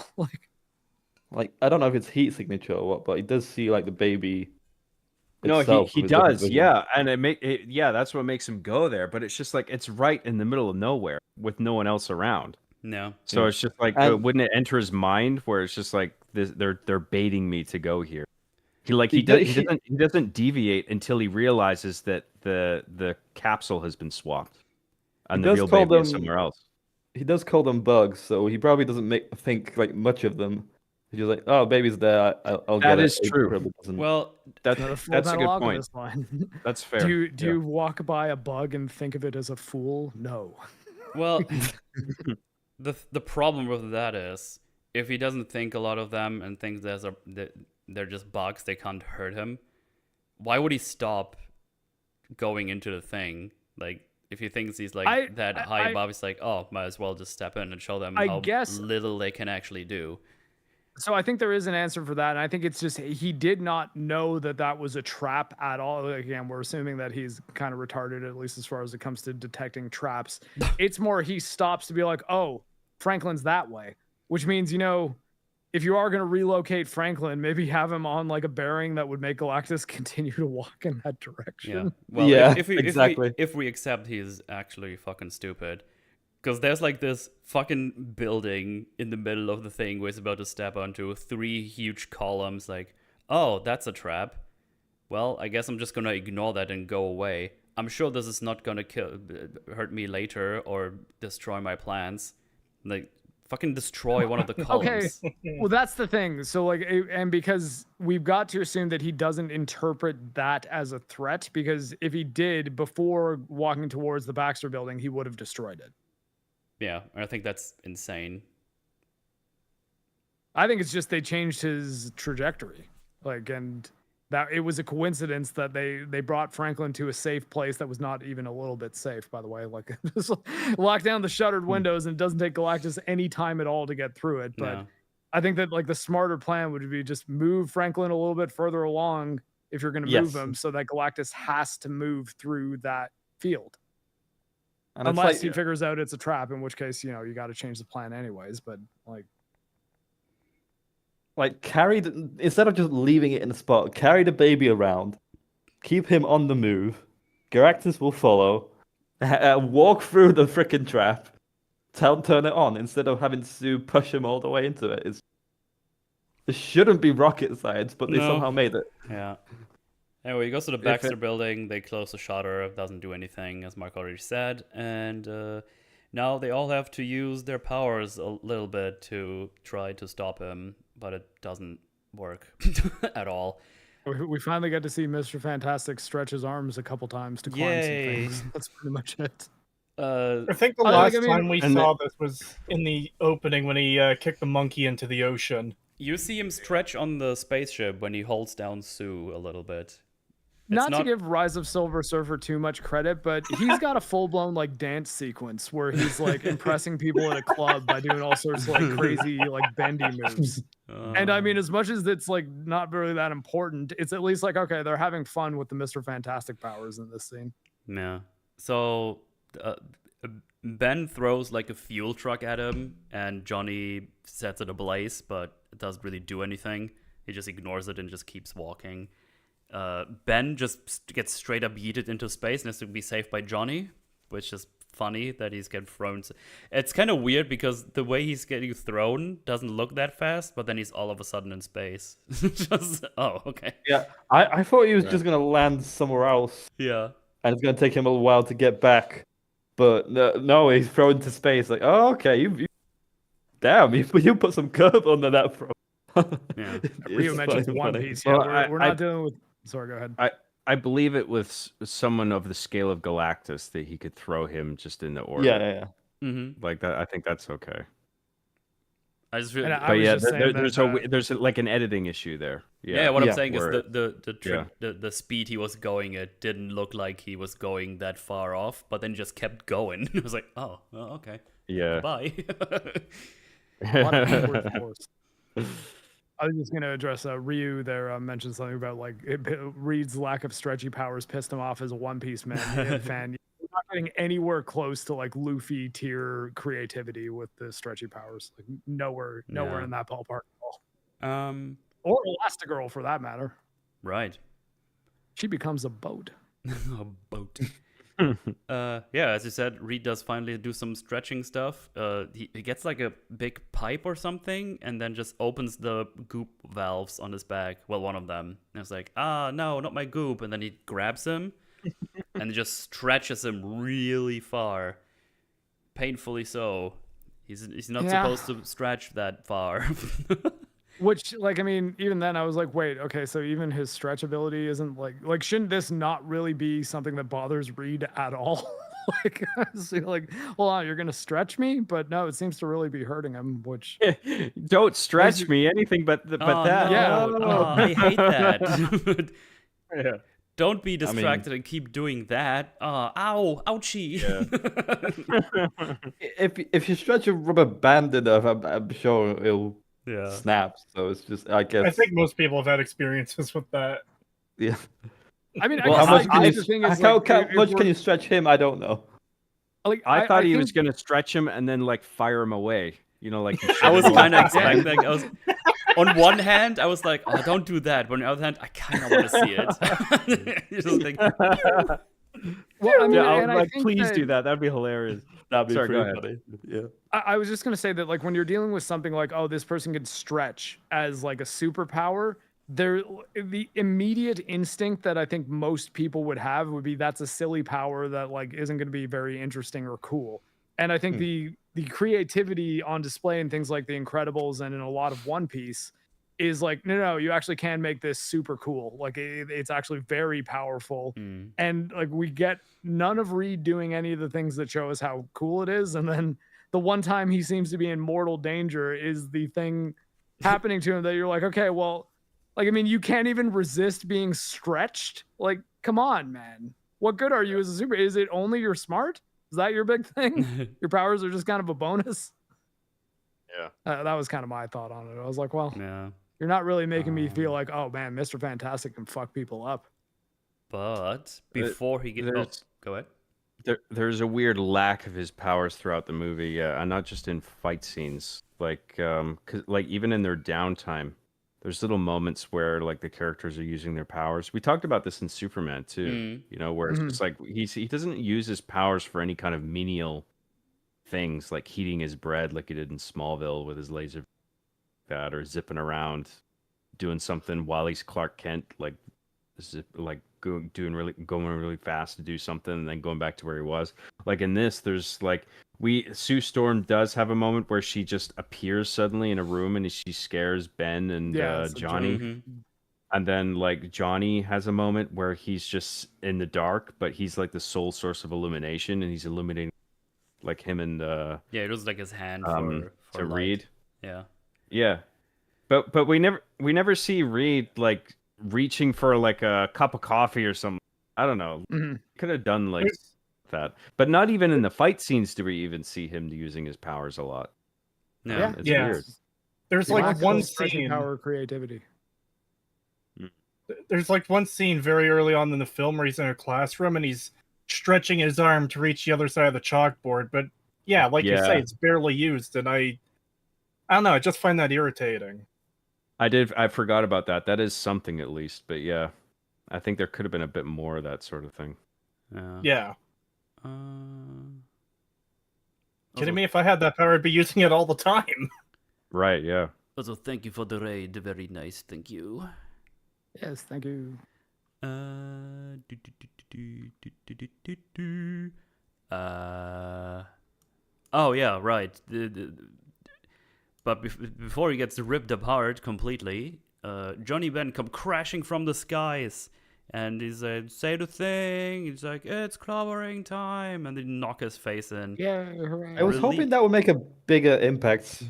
Like, I don't know if it's heat signature or what, but he does see like the baby. No, itself he with different does. vision. Yeah, and that's what makes him go there. But it's just like it's right in the middle of nowhere with no one else around. No. So it's just like, And- wouldn't it enter his mind where it's just like they're baiting me to go here? He He doesn't deviate until he realizes that the capsule has been swapped and He the does real call baby is them- somewhere else. He does call them bugs, so he probably doesn't think like much of them. He's just like, oh, baby's there. I'll That get it. is He true. probably doesn't- Well, That's The a Full good Metal point. Alchemist line. That's fair. Do Yeah. you walk by a bug and think of it as a fool? No. well, the problem with that is if he doesn't think a lot of them and thinks they're just bugs, they can't hurt him. Why would he stop going into the thing? Like, if he thinks he's like that high above, he's like, oh, might as well just step in and show them I how guess- little they can actually do. So I think there is an answer for that, and I think it's just he did not know that that was a trap at all. Again, we're assuming that he's kind of retarded, at least as far as it comes to detecting traps. It's more he stops to be like, oh, Franklin's that way, which means, you know, if you are going to relocate Franklin, maybe have him on like a bearing that would make Galactus continue to walk in that direction. Yeah. Well, Yeah, if we accept he's actually fucking stupid. Because there's like this fucking building in the middle of the thing where he's about to step onto 3 huge columns. Like, oh, that's a trap. Well, I guess I'm just gonna ignore that and go away. I'm sure this is not gonna hurt me later or destroy my plans. Like, fucking destroy one of the columns. Okay, well, that's the thing. So, like, and because we've got to assume that he doesn't interpret that as a threat, because if he did, before walking towards the Baxter building, he would have destroyed it. Yeah, I think that's insane. I think it's just they changed his trajectory. Like, and that it was a coincidence that they brought Franklin to a safe place that was not even a little bit safe, by the way. Like, just lock down the shuttered windows, and it doesn't take Galactus any time at all to get through it. But No. I think that like the smarter plan would be just move Franklin a little bit further along if you're going to move him, so that Galactus has to move through that field. And it's Unless like, he figures out it's a trap, in which case, you know, you got to change the plan anyways. But instead of just leaving it in the spot, carry the baby around, keep him on the move. Galactus will follow, walk through the freaking trap, turn it on instead of having to push him all the way into it. It shouldn't be rocket science, but they somehow made it. Yeah. Anyway, he goes to the Baxter building. They close the shutter. It doesn't do anything, as Marc already said. And now they all have to use their powers a little bit to try to stop him, but it doesn't work at all. we finally get to see Mr. Fantastic stretch his arms a couple times to climb some things. That's pretty much it. I think the last time we saw this was in the opening when he kicked the monkey into the ocean. You see him stretch on the spaceship when he holds down Sue a little bit. Not to give Rise of Silver Surfer too much credit, but he's got a full-blown like dance sequence where he's like impressing people at a club by doing all sorts of like crazy like bendy moves. And I mean, as much as it's like not really that important, it's at least like, okay, they're having fun with the Mr. Fantastic powers in this scene. Yeah. So Ben throws like a fuel truck at him, and Johnny sets it ablaze, but it doesn't really do anything. He just ignores it and just keeps walking. Ben just gets straight up yeeted into space and has to be saved by Johnny, which is funny that he's getting thrown. It's kind of weird because the way he's getting thrown doesn't look that fast, but then he's all of a sudden in space. Okay. Yeah, I thought he was just going to land somewhere else. Yeah. And it's going to take him a while to get back. But no, he's thrown into space. Like, oh, okay, damn, you put some curve under that throw. Yeah. Rio mentions One Piece. Yeah, Well, we're not dealing with. Sorry, go ahead. I believe it was someone of the scale of Galactus that he could throw him just into orbit. Yeah. Mm-hmm. Like that, I think that's okay. I just feel, But yeah, there's like an editing issue there. Yeah, what I'm saying is where- the speed he was going at didn't look like he was going that far off, but then just kept going. It was like, oh, well, okay. Yeah. Bye. A lot of awkward force. I was just going to address Ryu there. Mentioned something about like Reed's lack of stretchy powers pissed him off as a One Piece fan. You're not getting anywhere close to like Luffy tier creativity with the stretchy powers. Like nowhere in that ballpark at all. Or Elastigirl for that matter. Right. She becomes a boat. A boat. Yeah, as you said, Reed does finally do some stretching stuff. He gets like a big pipe or something, and then just opens the goop valves on his back. Well, one of them. And it's like, no, not my goop. And then he grabs him and just stretches him really far. Painfully so. He's not supposed to stretch that far. Which, like, I mean, even then I was like, wait, okay, so even his stretch ability isn't like shouldn't this not really be something that bothers Reed at all? So like, hold on, you're gonna stretch me? But no, it seems to really be hurting him, which don't stretch me, anything but that. No. Yeah. Oh, I hate that. Yeah. Don't be distracted and keep doing that. Ow, ouchie. If you stretch a rubber band enough, I'm sure it'll Yeah. snaps. So it's just, I guess. I think most people have had experiences with that. Yeah. I mean, Well, I how guess much, the thing is, how like, if much can we're- you stretch him? I don't know. like, I thought he think- was gonna stretch him and then like fire him away. You know, like I was kind of Yeah. expecting. I was, on one hand, I was like, "Oh, don't do that." But on the other hand, I kind of want to see it. You're just like, Well, I mean, Yeah, I was and I like, think please that- do that. That'd be hilarious. That'd be Sorry, go pretty ahead. funny. Yeah. I was just gonna say that, like, when you're dealing with something like, oh, this person could stretch as like a superpower, the immediate instinct that I think most people would have would be that's a silly power that like isn't going to be very interesting or cool. And I think the creativity on display in things like The Incredibles and in a lot of One Piece is like, no, you actually can make this super cool. Like it's actually very powerful. And like we get none of Reed doing any of the things that show us how cool it is. And then the one time he seems to be in mortal danger is the thing happening to him that you're like, okay, well, like, I mean, you can't even resist being stretched. Like, come on, man. What good are you as a super? Is it only you're smart? Is that your big thing? Your powers are just kind of a bonus? Yeah. That was kind of my thought on it. I was like, well, yeah. you're not really making me feel like, oh man, Mr. Fantastic can fuck people up. But before he gets, there's- go ahead. There's a weird lack of his powers throughout the movie, yeah, and not just in fight scenes. Like, 'cause, like even in their downtime, there's little moments where like the characters are using their powers. We talked about this in Superman too, you know, where it's just like he doesn't use his powers for any kind of menial things, like heating his bread, like he did in Smallville with his laser pad, or zipping around, doing something while he's Clark Kent, like going really fast to do something and then going back to where he was. Like in this, there's like Sue Storm does have a moment where she just appears suddenly in a room and she scares Ben and it's a Johnny. And then like Johnny has a moment where he's just in the dark, but he's like the sole source of illumination, and he's illuminating like him and Yeah, it was like his hand to for light. Reed. Yeah. But we never see Reed like reaching for like a cup of coffee or something. I don't know. Could have done like that. But not even in the fight scenes do we even see him using his powers a lot. Yeah. It's Yeah. weird. There's He like lacks one the stretching scene. power of creativity. There's like one scene very early on in the film where he's in a classroom and he's stretching his arm to reach the other side of the chalkboard. But yeah, like you say, it's barely used, and I don't know. I just find that irritating. I forgot about that. That is something at least. But yeah, I think there could have been a bit more of that sort of thing. Yeah. Also, Kidding me? If I had that power, I'd be using it all the time. Right, yeah. Also, thank you for the raid. Very nice. Thank you. Yes, thank you. Oh yeah, right. But before he gets ripped apart completely, Johnny Ben come crashing from the skies, and he's like, "Say the thing." He's like, "It's clobbering time," and they knock his face in. Yeah, hooray. I was hoping that would make a bigger impact.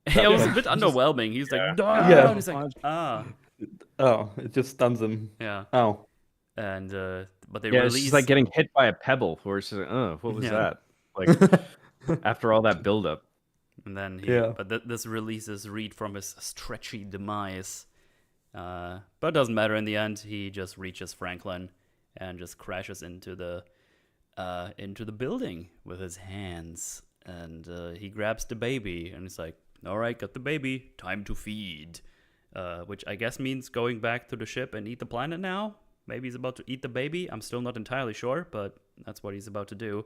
It was a bit underwhelming. He's like, "No!" Yeah. He's like, "Ah." Oh, it just stuns him. Yeah. Oh. And but they It's release. just like getting hit by a pebble, where it's just like, oh, what was Yeah. that? Like after all that buildup. And then this releases Reed from his stretchy demise. But it doesn't matter in the end. He just reaches Franklin and just crashes into the building with his hands. And he grabs the baby and he's like, "All right, got the baby. Time to feed." Which I guess means going back to the ship and eat the planet now. Maybe he's about to eat the baby. I'm still not entirely sure, but that's what he's about to do.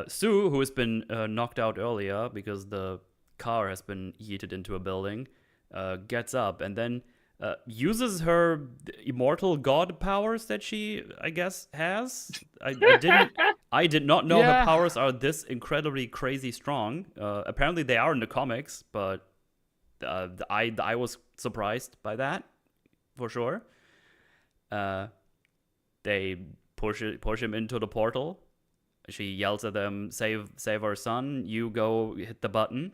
Sue, who has been knocked out earlier because the car has been yeeted into a building, gets up and then uses her immortal god powers that she, I guess, has. I did not know her powers are this incredibly crazy strong. Apparently they are in the comics, but I was surprised by that, for sure. They push him into the portal. She yells at them, save our son, you go hit the button.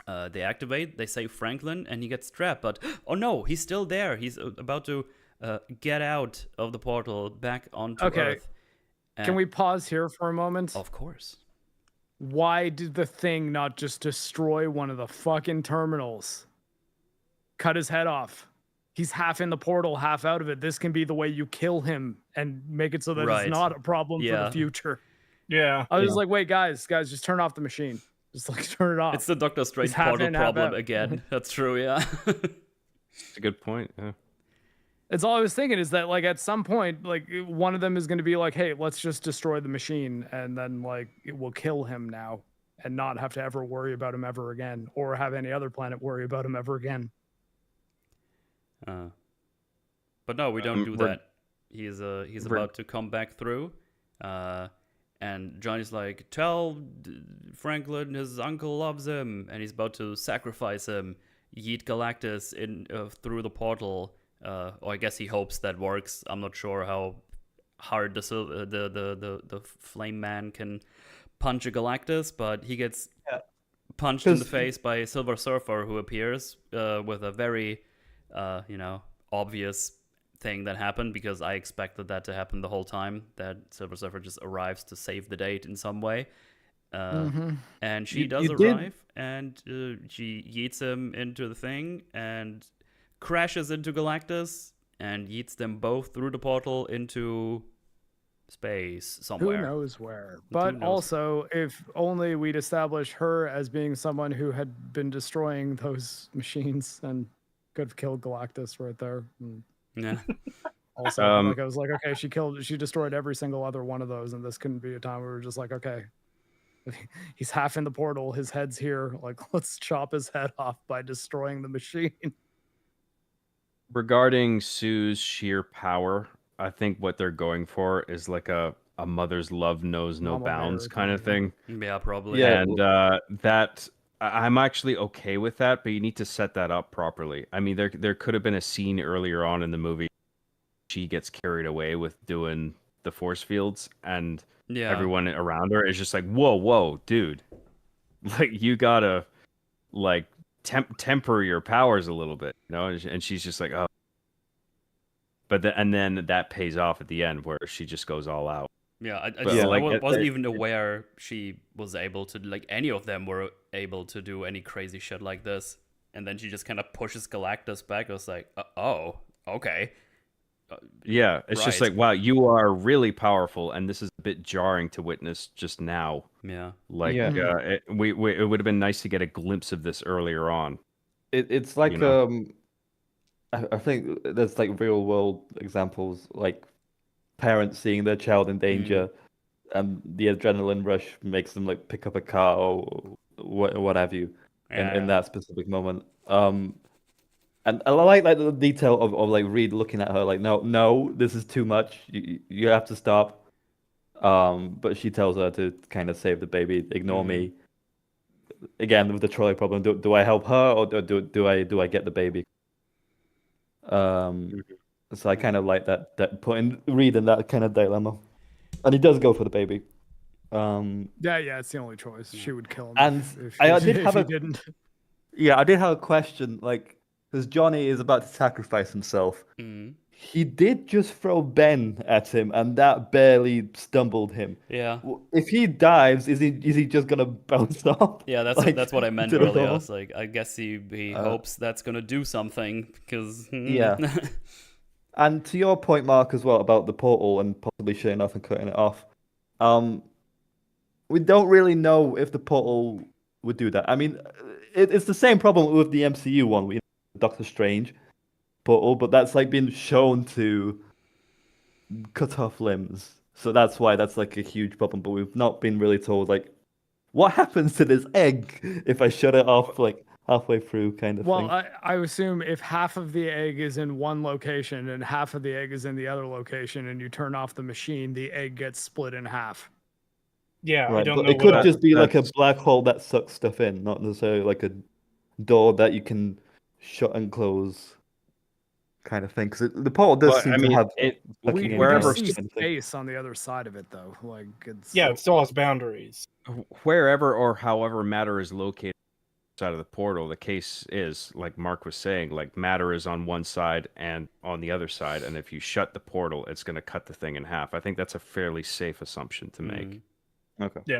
They activate, they save Franklin, and he gets trapped. But, oh no, he's still there. He's about to get out of the portal back onto Earth. Can we pause here for a moment? Of course. why did the thing not just destroy one of the fucking terminals? Cut his head off. He's half in the portal, half out of it. This can be the way you kill him and make it so that Right. it's not a problem for Yeah. the future. Yeah. I was like, wait, guys, just turn off the machine. Just like turn it off. It's the Doctor Strange half portal in, half problem out. again. That's true, yeah. It's a good point. Yeah. It's all I was thinking is that like at some point, like one of them is going to be like, hey, let's just destroy the machine, and then like it will kill him now and not have to ever worry about him ever again, or have any other planet worry about him ever again. But no, we don't do we're- that. He's about to come back through, and Johnny's like, tell Franklin his uncle loves him, and he's about to sacrifice him. Yeet Galactus in through the portal. Or I guess he hopes that works. I'm not sure how hard the Flame Man can punch a Galactus, but he gets punched in the face by Silver Surfer, who appears with a very, obvious thing that happened, because I expected that to happen the whole time, that Silver Surfer just arrives to save the date in some way. And she does arrive, and she yeets him into the thing and crashes into Galactus and yeets them both through the portal into space somewhere. Who knows where? But also, if only we'd establish her as being someone who had been destroying those machines and could have killed Galactus right there. Yeah. Also, like I was like, okay, she destroyed every single other one of those, and this couldn't be a time where we were just like, okay, he's half in the portal, his head's here, like let's chop his head off by destroying the machine. Regarding Sue's sheer power, I think what they're going for is like a mother's love knows no Mama bounds bear kind of thing. Yeah, probably. Yeah. And that I'm actually okay with that, but you need to set that up properly. I mean, there could have been a scene earlier on in the movie. She gets carried away with doing the force fields, and everyone around her is just like, whoa, dude. Like, you gotta, like, temper your powers a little bit, you know? And she's just like, oh. But and then that pays off at the end where she just goes all out. Yeah, I But, wasn't even aware she was able to, like, any of them were able to do any crazy shit like this. And then she just kind of pushes Galactus back. I was like, oh, okay. Yeah, it's just like, wow, you are really powerful, and this is a bit jarring to witness just now. Yeah. Like, it would have been nice to get a glimpse of this earlier on. It's like, You know? I think there's like real world examples, like parents seeing their child in danger, and the adrenaline rush makes them like pick up a car or what have you, in that specific moment. And I like the detail of like Reed looking at her like, no, this is too much. You have to stop. But she tells her to kind of save the baby, ignore me. Again, with the trolley problem, do I help her or do I get the baby? So I kind of like that putting Reed in that kind of dilemma, and he does go for the baby. Yeah, it's the only choice. She would kill him. And if I did have he a didn't. Yeah, I did have a question, like, because Johnny is about to sacrifice himself. He did just throw Ben at him, and that barely stumbled him. Yeah. If he dives, is he just gonna bounce off? Yeah, that's what I meant earlier. I was like, I guess he hopes that's gonna do something, because Yeah. And to your point, Mark, as well about the portal and possibly shutting off and cutting it off, we don't really know if the portal would do that. I mean, it's the same problem with the MCU one, with Doctor Strange portal, but that's like been shown to cut off limbs, so that's why that's like a huge problem. But we've not been really told like what happens to this egg if I shut it off like halfway through, kind of thing. Well, I assume if half of the egg is in one location and half of the egg is in the other location, and you turn off the machine, the egg gets split in half. Yeah, Right, I don't but know. it could just be like a black hole that sucks stuff in, not necessarily like a door that you can shut and close, kind of thing. Because the portal does seem to have We wherever see space on the other side of it, though. Like it's it still has boundaries. Wherever or however matter is located outside of the portal, the case is, like Mark was saying, like matter is on one side and on the other side, and if you shut the portal, it's going to cut the thing in half. I think that's a fairly safe assumption to make. Okay. Yeah.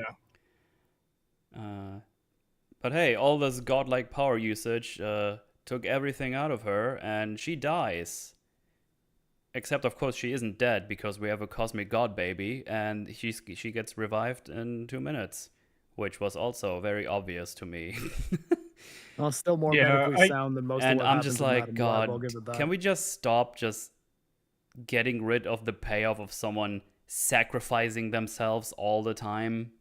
But hey, all this godlike power usage took everything out of her, and she dies. Except, of course, she isn't dead because we have a cosmic god baby, and she gets revived in 2 minutes, which was also very obvious to me. Well, still more medically sound than most of And what I'm happens just in like, Madame Web, God, I'll give it that. can we just stop just getting rid of the payoff of someone sacrificing themselves all the time?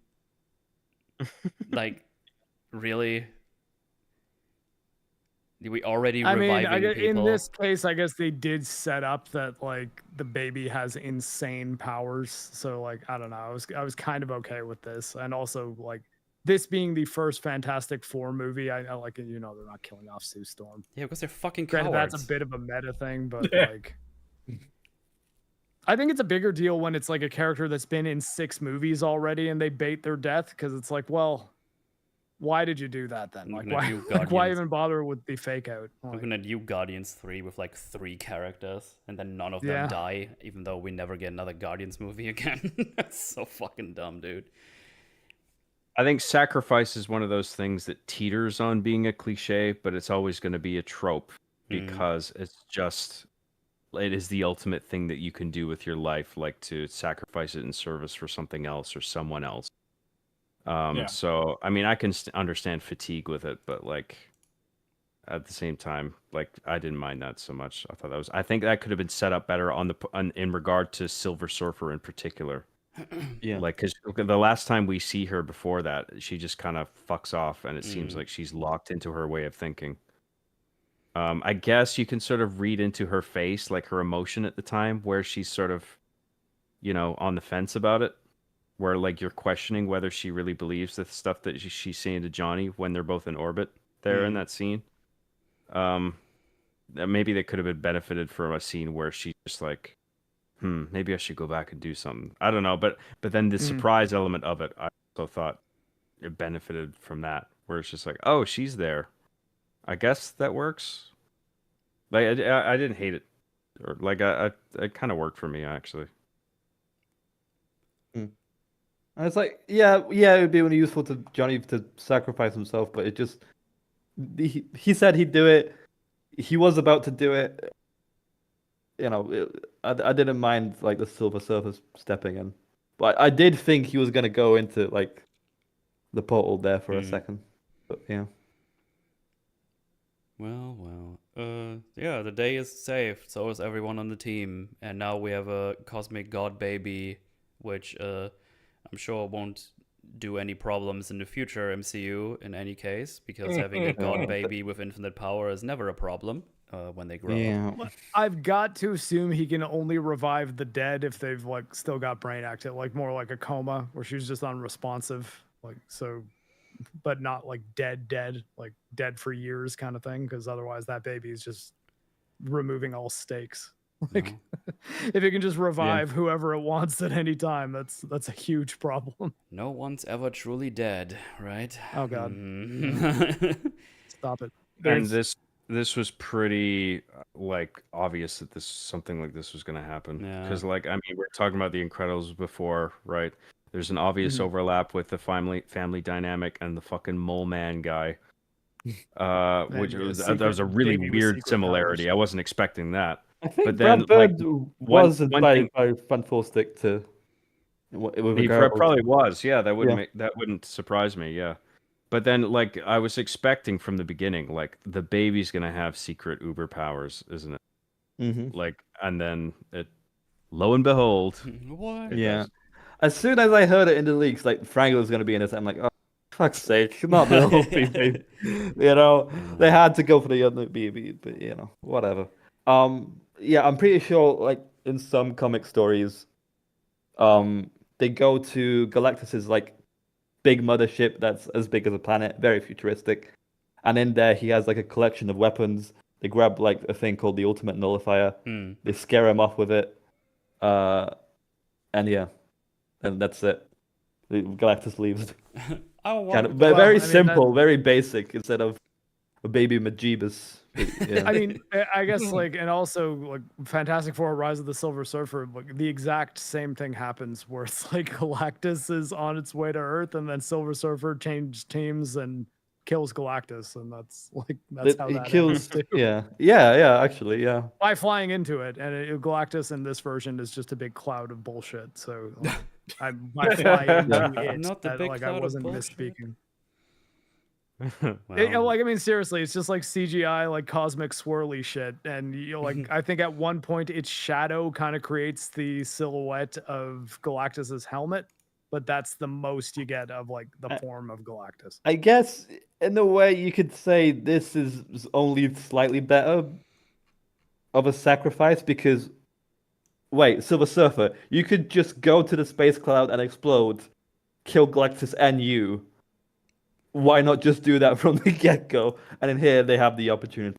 Like, really? We already reviving people? In this case, I guess they did set up that like the baby has insane powers. So like I don't know, I was kind of okay with this, and also like this being the first Fantastic Four movie, I like they're not killing off Sue Storm. Yeah, because they're fucking Granted, cowards. that's a bit of a meta thing, but like I think it's a bigger deal when it's like a character that's been in 6 movies already and they bait their death, because it's like, well, why did you do that then? Like why even bother with the fake out? We're Like, gonna do Guardians 3 with like 3 characters, and then none of them die, even though we never get another Guardians movie again. That's so fucking dumb, dude. I think sacrifice is one of those things that teeters on being a cliche, but it's always going to be a trope because it is the ultimate thing that you can do with your life, like to sacrifice it in service for something else or someone else. So, I mean, I can understand fatigue with it, but like at the same time, like I didn't mind that so much. I think that could have been set up better in regard to Silver Surfer in particular. Yeah, Like, because the last time we see her before that, she just kind of fucks off, and it seems like she's locked into her way of thinking. I guess you can sort of read into her face, like her emotion at the time, where she's sort of, on the fence about it, where like you're questioning whether she really believes the stuff that she's saying to Johnny when they're both in orbit there in that scene. Maybe they could have been benefited from a scene where she's just like, maybe I should go back and do something. I don't know, but then the surprise element of it, I also thought it benefited from that, where it's just like, oh, she's there. I guess that works. Like I didn't hate it, or like it kind of worked for me actually. and it's like it would be really useful to Johnny to sacrifice himself, but it just he said he'd do it. He was about to do it. I didn't mind like the Silver Surfer stepping in, but I did think he was gonna go into like the portal there for a second. But yeah. Well. Yeah, the day is saved. So is everyone on the team, and now we have a cosmic god baby, which I'm sure won't do any problems in the future MCU in any case, because having a god baby with infinite power is never a problem. When they grow up. I've got to assume he can only revive the dead if they've like still got brain active, like more like a coma where she's just unresponsive, like so, but not like dead, like dead for years kind of thing. Because otherwise, that baby is just removing all stakes. Like, if it can just revive whoever it wants at any time, that's a huge problem. No one's ever truly dead, right? Oh God, stop it. And this was pretty like obvious that something like this was going to happen, because like I mean we're talking about the Incredibles before, right? There's an obvious overlap with the family dynamic and the fucking Moleman guy, which that was a really weird similarity. Powers. I wasn't expecting that. I think but then Brad Bird was inspired by Fantastic to. He probably was, yeah. That wouldn't surprise me, yeah. But then, like, I was expecting from the beginning, like, the baby's gonna have secret Uber powers, isn't it? Mm-hmm. Like, and then lo and behold, what? Yeah. As soon as I heard it in the leaks, like Frank was gonna be in it, I'm like, oh, fuck's sake, not the whole baby. They had to go for the other baby, but whatever. Yeah, I'm pretty sure, like, in some comic stories, they go to Galactus's like big mothership that's as big as a planet, very futuristic. And in there, he has like a collection of weapons. They grab like a thing called the Ultimate Nullifier. They scare him off with it. And that's it. Galactus leaves. Very simple, very basic, instead of a baby Majibus. Yeah. I mean, I guess like, and also like Fantastic Four: Rise of the Silver Surfer, like the exact same thing happens where it's like Galactus is on its way to Earth, and then Silver Surfer changed teams and kills Galactus, and that's how It that kills. ends, too. Yeah. Actually, yeah. By flying into it, and Galactus in this version is just a big cloud of bullshit. So I fly into it. Not the that, big like cloud I of wasn't bullshit. misspeaking. Well, Like I mean, seriously, it's just like CGI, like cosmic swirly shit, and like I think at one point its shadow kind of creates the silhouette of Galactus's helmet, but that's the most you get of like the form of Galactus. I guess in a way you could say this is only slightly better of a sacrifice because wait, Silver Surfer, you could just go to the space cloud and explode, kill Galactus and you. Why not just do that from the get-go? And in here they have the opportunity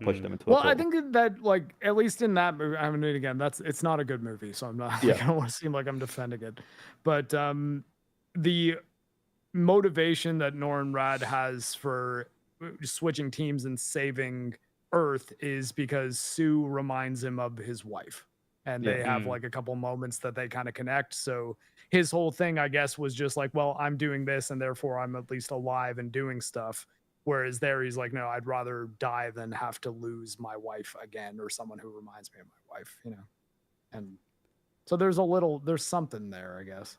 to push them into a Well, I portal. think that like at least in that movie, I mean, again, it's not a good movie, so I'm not. Yeah. I don't want to seem like I'm defending it, but the motivation that Norrin Rad has for switching teams and saving Earth is because Sue reminds him of his wife, and they have like a couple moments that they kind of connect. So his whole thing, I guess, was just like, well, I'm doing this, and therefore I'm at least alive and doing stuff. Whereas there, he's like, no, I'd rather die than have to lose my wife again, or someone who reminds me of my wife, And so there's something there, I guess.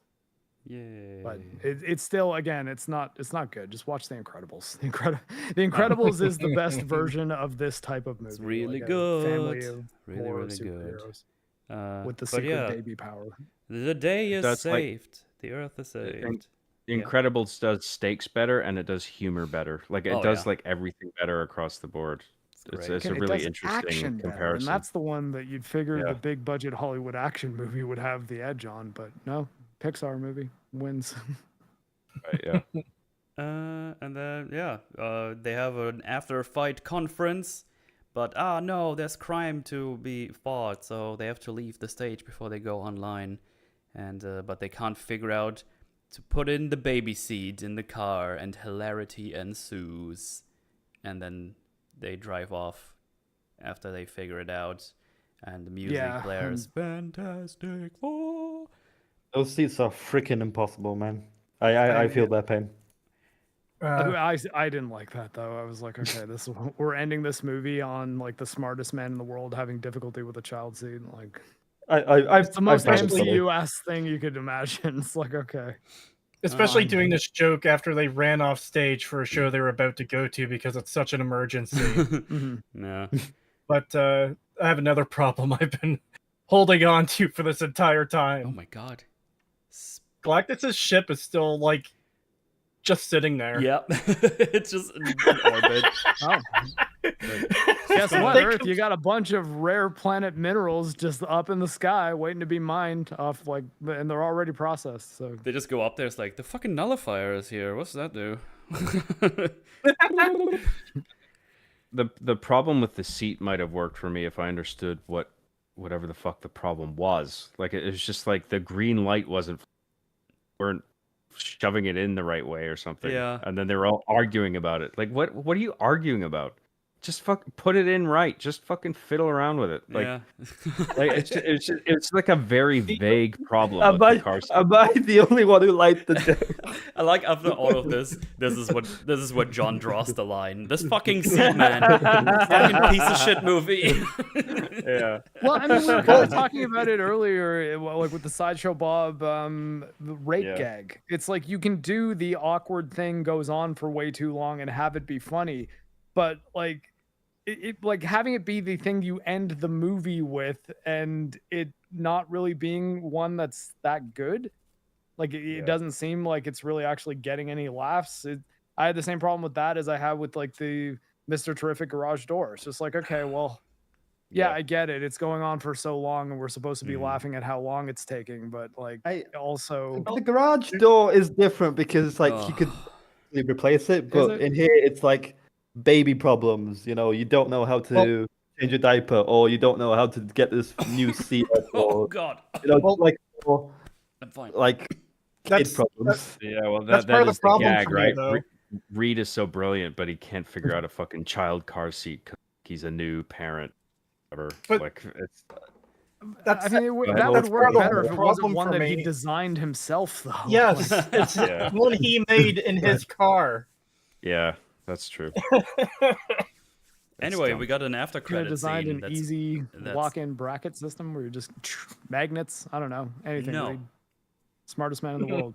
yeah. But it's still, again, it's not good. Just watch The Incredibles. The Incredibles is the best version of this type of movie. It's really like a good. family of Really, horror really good. superheroes with the But secret yeah, baby power. the day is That's like- saved. The Earth is saved. The Yeah. Incredibles does stakes better and it does humor better. Like it Oh, does yeah. like everything better across the board. It's great. a And it really does interesting action better, comparison. and that's the one that you'd figure Yeah. the big budget Hollywood action movie would have the edge on, but no, Pixar movie wins. Right, yeah. And then they have an after fight conference, but no, there's crime to be fought, so they have to leave the stage before they go online, and but they can't figure out to put in the baby seat in the car, and hilarity ensues, and then they drive off after they figure it out, and the music blares. Fantastic Four. Those seats are freaking impossible, man. I feel their pain. I didn't like that though. I was like, okay, we're ending this movie on like the smartest man in the world having difficulty with a child seat. Like, it's the most MCU-ass thing you could imagine. It's like, okay. Especially doing this joke after they ran off stage for a show they were about to go to because it's such an emergency. Yeah. But I have another problem I've been holding on to for this entire time. Oh my god. Galactus's ship is still like just sitting there. Yep. It's just in orbit. Oh. Guess what, Earth? You got a bunch of rare planet minerals just up in the sky waiting to be mined off, like, and they're already processed. So They just go up there. It's like the fucking nullifier is here. What's that do? The problem with the seat might have worked for me if I understood whatever the fuck the problem was. Like it was just like the green light weren't shoving it in the right way or something. Yeah. And then they were all arguing about it. Like what are you arguing about? Just put it in right. Just fucking fiddle around with it. Like, Yeah. like it's like a very vague problem. Am with the car seat. I the only one who liked the joke? I like after all of this is what John draws the line. This fucking seat man. Fucking piece of shit movie. Yeah. well, I mean, we were kind of talking about it earlier, like with the Sideshow Bob rape gag. It's like you can do the awkward thing goes on for way too long and have it be funny, but like it like having it be the thing you end the movie with and it not really being one that's that good. Like it doesn't seem like it's really actually getting any laughs. I had the same problem with that as I had with like the Mr. Terrific garage door. It's just like, okay, well, yeah, I get it. It's going on for so long and we're supposed to be laughing at how long it's taking, but like also The garage door is different because it's like you could replace it, but in here it's like baby problems. You know, you don't know how to change a diaper, or you don't know how to get this new seat. Oh god. You know, like I'm fine. like kid problems. Yeah, well, That's that part of is the problem gag, for me, right? though. Reed is so brilliant, but he can't figure out a fucking child car seat 'cause he's a new parent. Whatever. But- Like, it's, That's I mean, that Well, would it's work part of better the if it wasn't problem one for that he me. designed himself, though. yes, it's Yeah. one he made in his car. Yeah, that's true. Anyway, dumb. we got an after Could have credit designed scene. an That's easy lock-in bracket system where you're just magnets. I don't know anything. No. Reed. Smartest man in the world.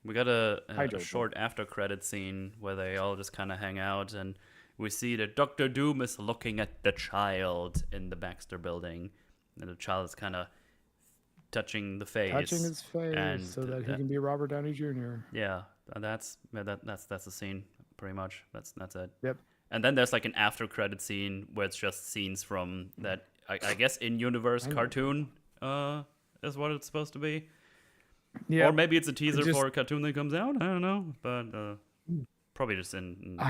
We got a Jojo. short after credit scene where they all just kind of hang out, and we see that Dr. Doom is looking at the child in the Baxter building, and the child is kind of touching the face. Touching his face and so that he can be Robert Downey Jr. Yeah, that's the scene pretty much. That's it. Yep. And then there's like an after credit scene where it's just scenes from that I guess in universe cartoon is what it's supposed to be. Yeah. Or maybe it's a teaser for a cartoon that comes out. I don't know, but probably just in.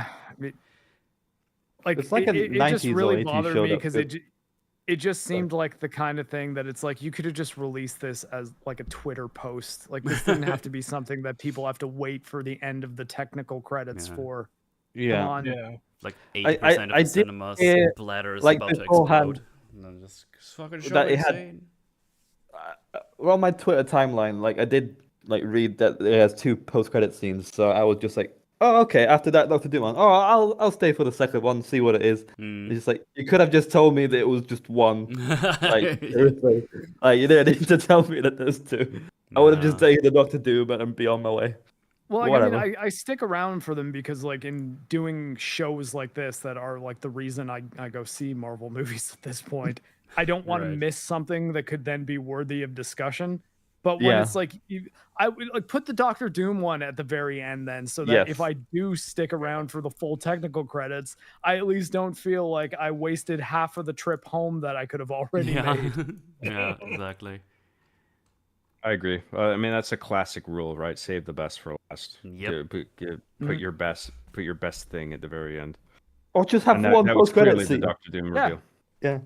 It's like it a 90s just or really 80s bothered show me that because it just seemed like the kind of thing that it's like you could have just released this as like a Twitter post. Like this didn't have to be something that people have to wait for the end of the technical credits for. Yeah. Come on. Yeah. Like 80% of the cinema's bladder is like about to beforehand, explode. And then just fucking show that it it had- scene. Well, on my Twitter timeline, like I did like read that it has 2 post-credit scenes, so I was just like, oh, okay. After that, Doctor Doom one. Oh, I'll stay for the second one, see what it is. It's just like you could have just told me that it was just one. Like, seriously, like you didn't need to tell me that there's 2. I would have just taken the Doctor Doom and be on my way. Well, like, Whatever. I mean, I stick around for them because, like, in doing shows like this that are like the reason I go see Marvel movies at this point, I don't want to miss something that could then be worthy of discussion. But when it's like, I would like put the Doctor Doom one at the very end, then, so that if I do stick around for the full technical credits, I at least don't feel like I wasted half of the trip home that I could have already made. Yeah, exactly. I agree. I mean, that's a classic rule, right? Save the best for last. Yep. Put your best thing at the very end. Or just have And one that was post-credit clearly the scene. Doctor Doom reveal. Yeah.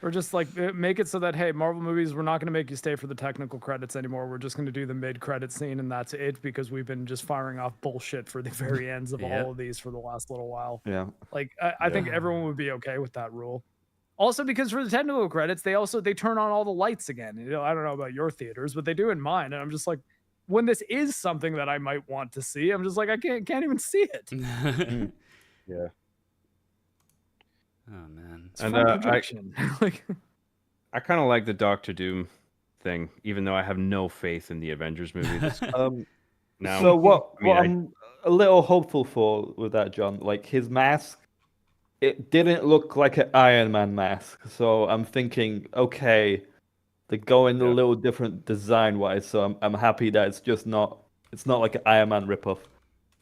Or just like make it so that, hey, Marvel movies, we're not going to make you stay for the technical credits anymore. We're just going to do the mid-credit scene and that's it, because we've been just firing off bullshit for the very ends of all of these for the last little while. Yeah. Like I think everyone would be okay with that rule. Also, because for the technical credits, they turn on all the lights again. You know, I don't know about your theaters, but they do in mine. And I'm just like, when this is something that I might want to see, I'm just like, I can't even see it. Yeah. Oh man. It's projection. I kind of like the Doctor Doom thing, even though I have no faith in the Avengers movie. Now, So what I mean, I'm a little hopeful for with that, John, like his mask, it didn't look like an Iron Man mask. So I'm thinking, okay, they're going a little different design wise. So I'm happy that it's not like an Iron Man ripoff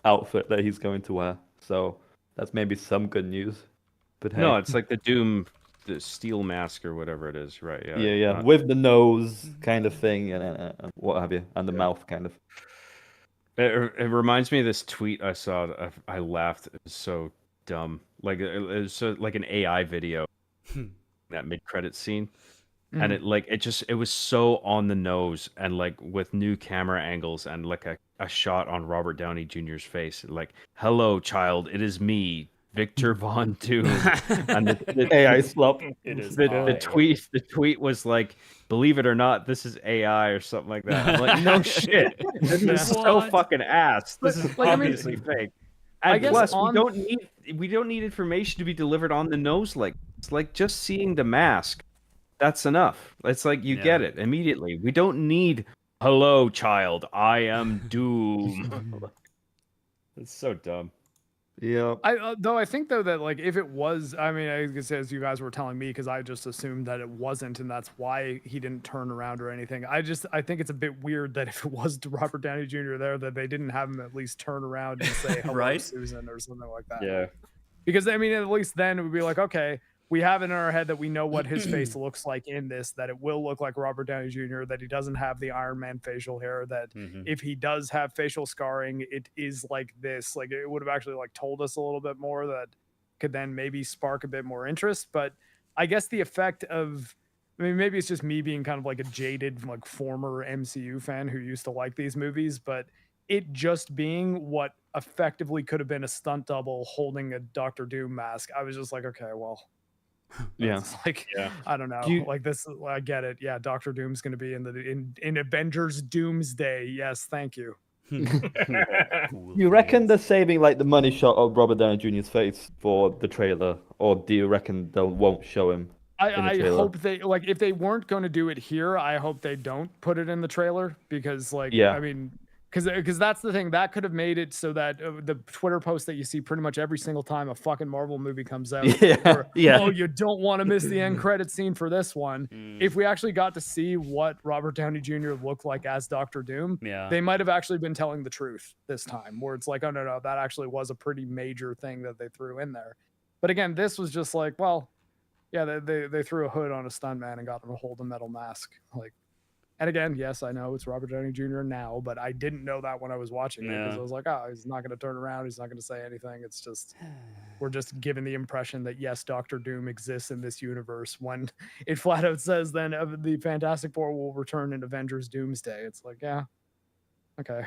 outfit that he's going to wear. So that's maybe some good news. But hey. No, it's like the steel mask or whatever it is, right? Yeah. With the nose kind of thing and what have you, and the mouth kind of. It reminds me of this tweet I saw. I laughed. It was so dumb. Like it was so like an AI video, that mid-credit scene, and it was so on the nose and like with new camera angles and like a shot on Robert Downey Jr.'s face, like, "Hello, child. It is me, Victor Von Doom." And the AI slop. The tweet was like, "Believe it or not, this is AI," or something like that. I'm like, no shit. This is so fucking ass. This is obviously fake. And plus, we don't need information to be delivered on the nose. Like, it's like just seeing the mask. That's enough. It's like you get it immediately. We don't need, "Hello, child. I am Doom." It's so dumb. Yeah. I think though that like if it was, I mean, I guess as you guys were telling me, because I just assumed that it wasn't, and that's why he didn't turn around or anything. I think it's a bit weird that if it was Robert Downey Jr. there, that they didn't have him at least turn around and say hello, Susan, or something like that. Yeah. Because I mean, at least then it would be like, okay, we have it in our head that we know what his face looks like in this, that it will look like Robert Downey Jr., that he doesn't have the Iron Man facial hair, that if he does have facial scarring, it is like this. Like it would have actually like told us a little bit more that could then maybe spark a bit more interest. But I guess the effect of, I mean, maybe it's just me being kind of like a jaded, like former MCU fan who used to like these movies, but it just being what effectively could have been a stunt double holding a Doctor Doom mask, I was just like, okay, well, yeah, like I don't know, like this. I get it. Yeah, Doctor Doom's going to be in Avengers Doomsday. Yes, thank you. Cool You reckon phrase. they're saving like the money shot of Robert Downey Jr.'s face for the trailer, or do you reckon they won't show him in the I trailer? hope they like if they weren't going to do it here, I hope they don't put it in the trailer because like Yeah. I mean because that's the thing that could have made it so that the Twitter post that you see pretty much every single time a fucking Marvel movie comes out, Yeah, or, yeah. oh, you don't want to miss the end credit scene for this one. If we actually got to see what Robert Downey Jr. looked like as Doctor Doom, Yeah. they might have actually been telling the truth this time, where it's like, oh no, that actually was a pretty major thing that they threw in there. But again, this was just like, well, yeah, they threw a hood on a stuntman and got him to hold a metal mask. Like, and again, yes, I know it's Robert Downey Jr. now, but I didn't know that when I was watching it because Yeah. I was like, oh, he's not going to turn around. He's not going to say anything. It's just, we're just given the impression that, yes, Doctor Doom exists in this universe when it flat out says then the Fantastic Four will return in Avengers Doomsday. It's like, yeah, okay.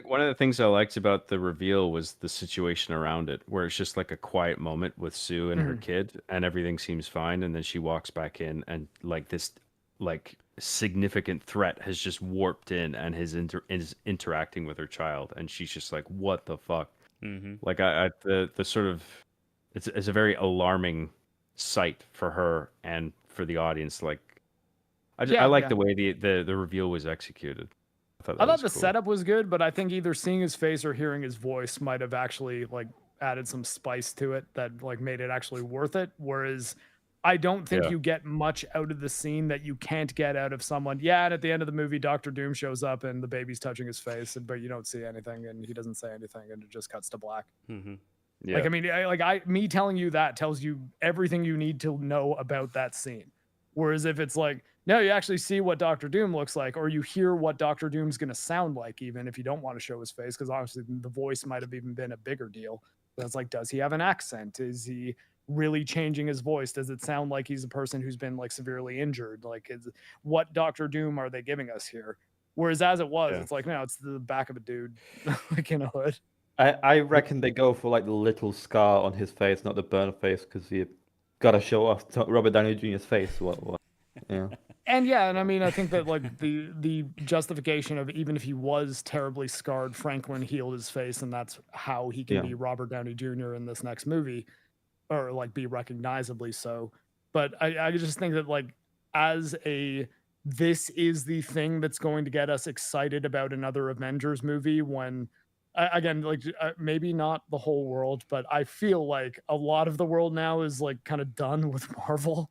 One of the things I liked about the reveal was the situation around it, where it's just like a quiet moment with Sue and her kid, and everything seems fine, and then she walks back in, and like this, like significant threat has just warped in, and is interacting with her child, and she's just like, "What the fuck?" Mm-hmm. Like the sort of, it's a very alarming sight for her and for the audience. Like, I like the way the reveal was executed. I thought the cool. setup was good, but I think either seeing his face or hearing his voice might have actually like added some spice to it that like made it actually worth it. Whereas I don't think you get much out of the scene that you can't get out of someone. Yeah, and at the end of the movie, Doctor Doom shows up and the baby's touching his face, but you don't see anything, and he doesn't say anything, and it just cuts to black. Mm-hmm. Yeah. Like I mean, me telling you that tells you everything you need to know about that scene. Whereas if it's like, no, you actually see what Doctor Doom looks like, or you hear what Doctor Doom's going to sound like, even if you don't want to show his face, because obviously the voice might have even been a bigger deal. That's like, does he have an accent? Is he really changing his voice? Does it sound like he's a person who's been like severely injured? Like, what Doctor Doom are they giving us here? Whereas as it was, it's like, no, it's the back of a dude like in a hood. I reckon they go for like the little scar on his face, not the burn face, because you gotta show off Robert Downey Jr.'s face. What? Yeah. And I mean, I think that like the justification of even if he was terribly scarred, Franklin healed his face, and that's how he can be Robert Downey Jr. in this next movie, or like be recognizably so. But I just think that like this is the thing that's going to get us excited about another Avengers movie when. Again, like maybe not the whole world, but I feel like a lot of the world now is like kind of done with Marvel.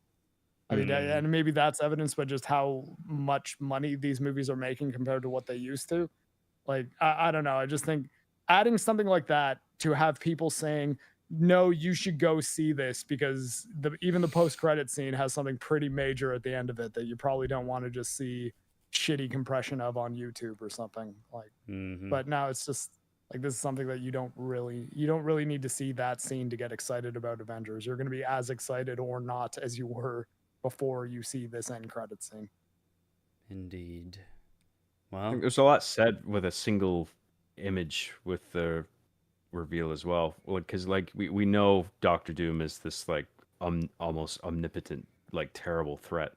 I mean, and maybe that's evidenced by just how much money these movies are making compared to what they used to. Like, I don't know. I just think adding something like that to have people saying, no, you should go see this because even the post-credit scene has something pretty major at the end of it that you probably don't want to just see shitty compression of on YouTube or something. Like, but now it's just like this is something that you don't really need to see that scene to get excited about Avengers. You're going to be as excited or not as you were before you see this end credit scene. Indeed. I Well, think there's a lot said with a single image with the reveal as well. Because like we know Doctor Doom is this like almost omnipotent, like terrible threat.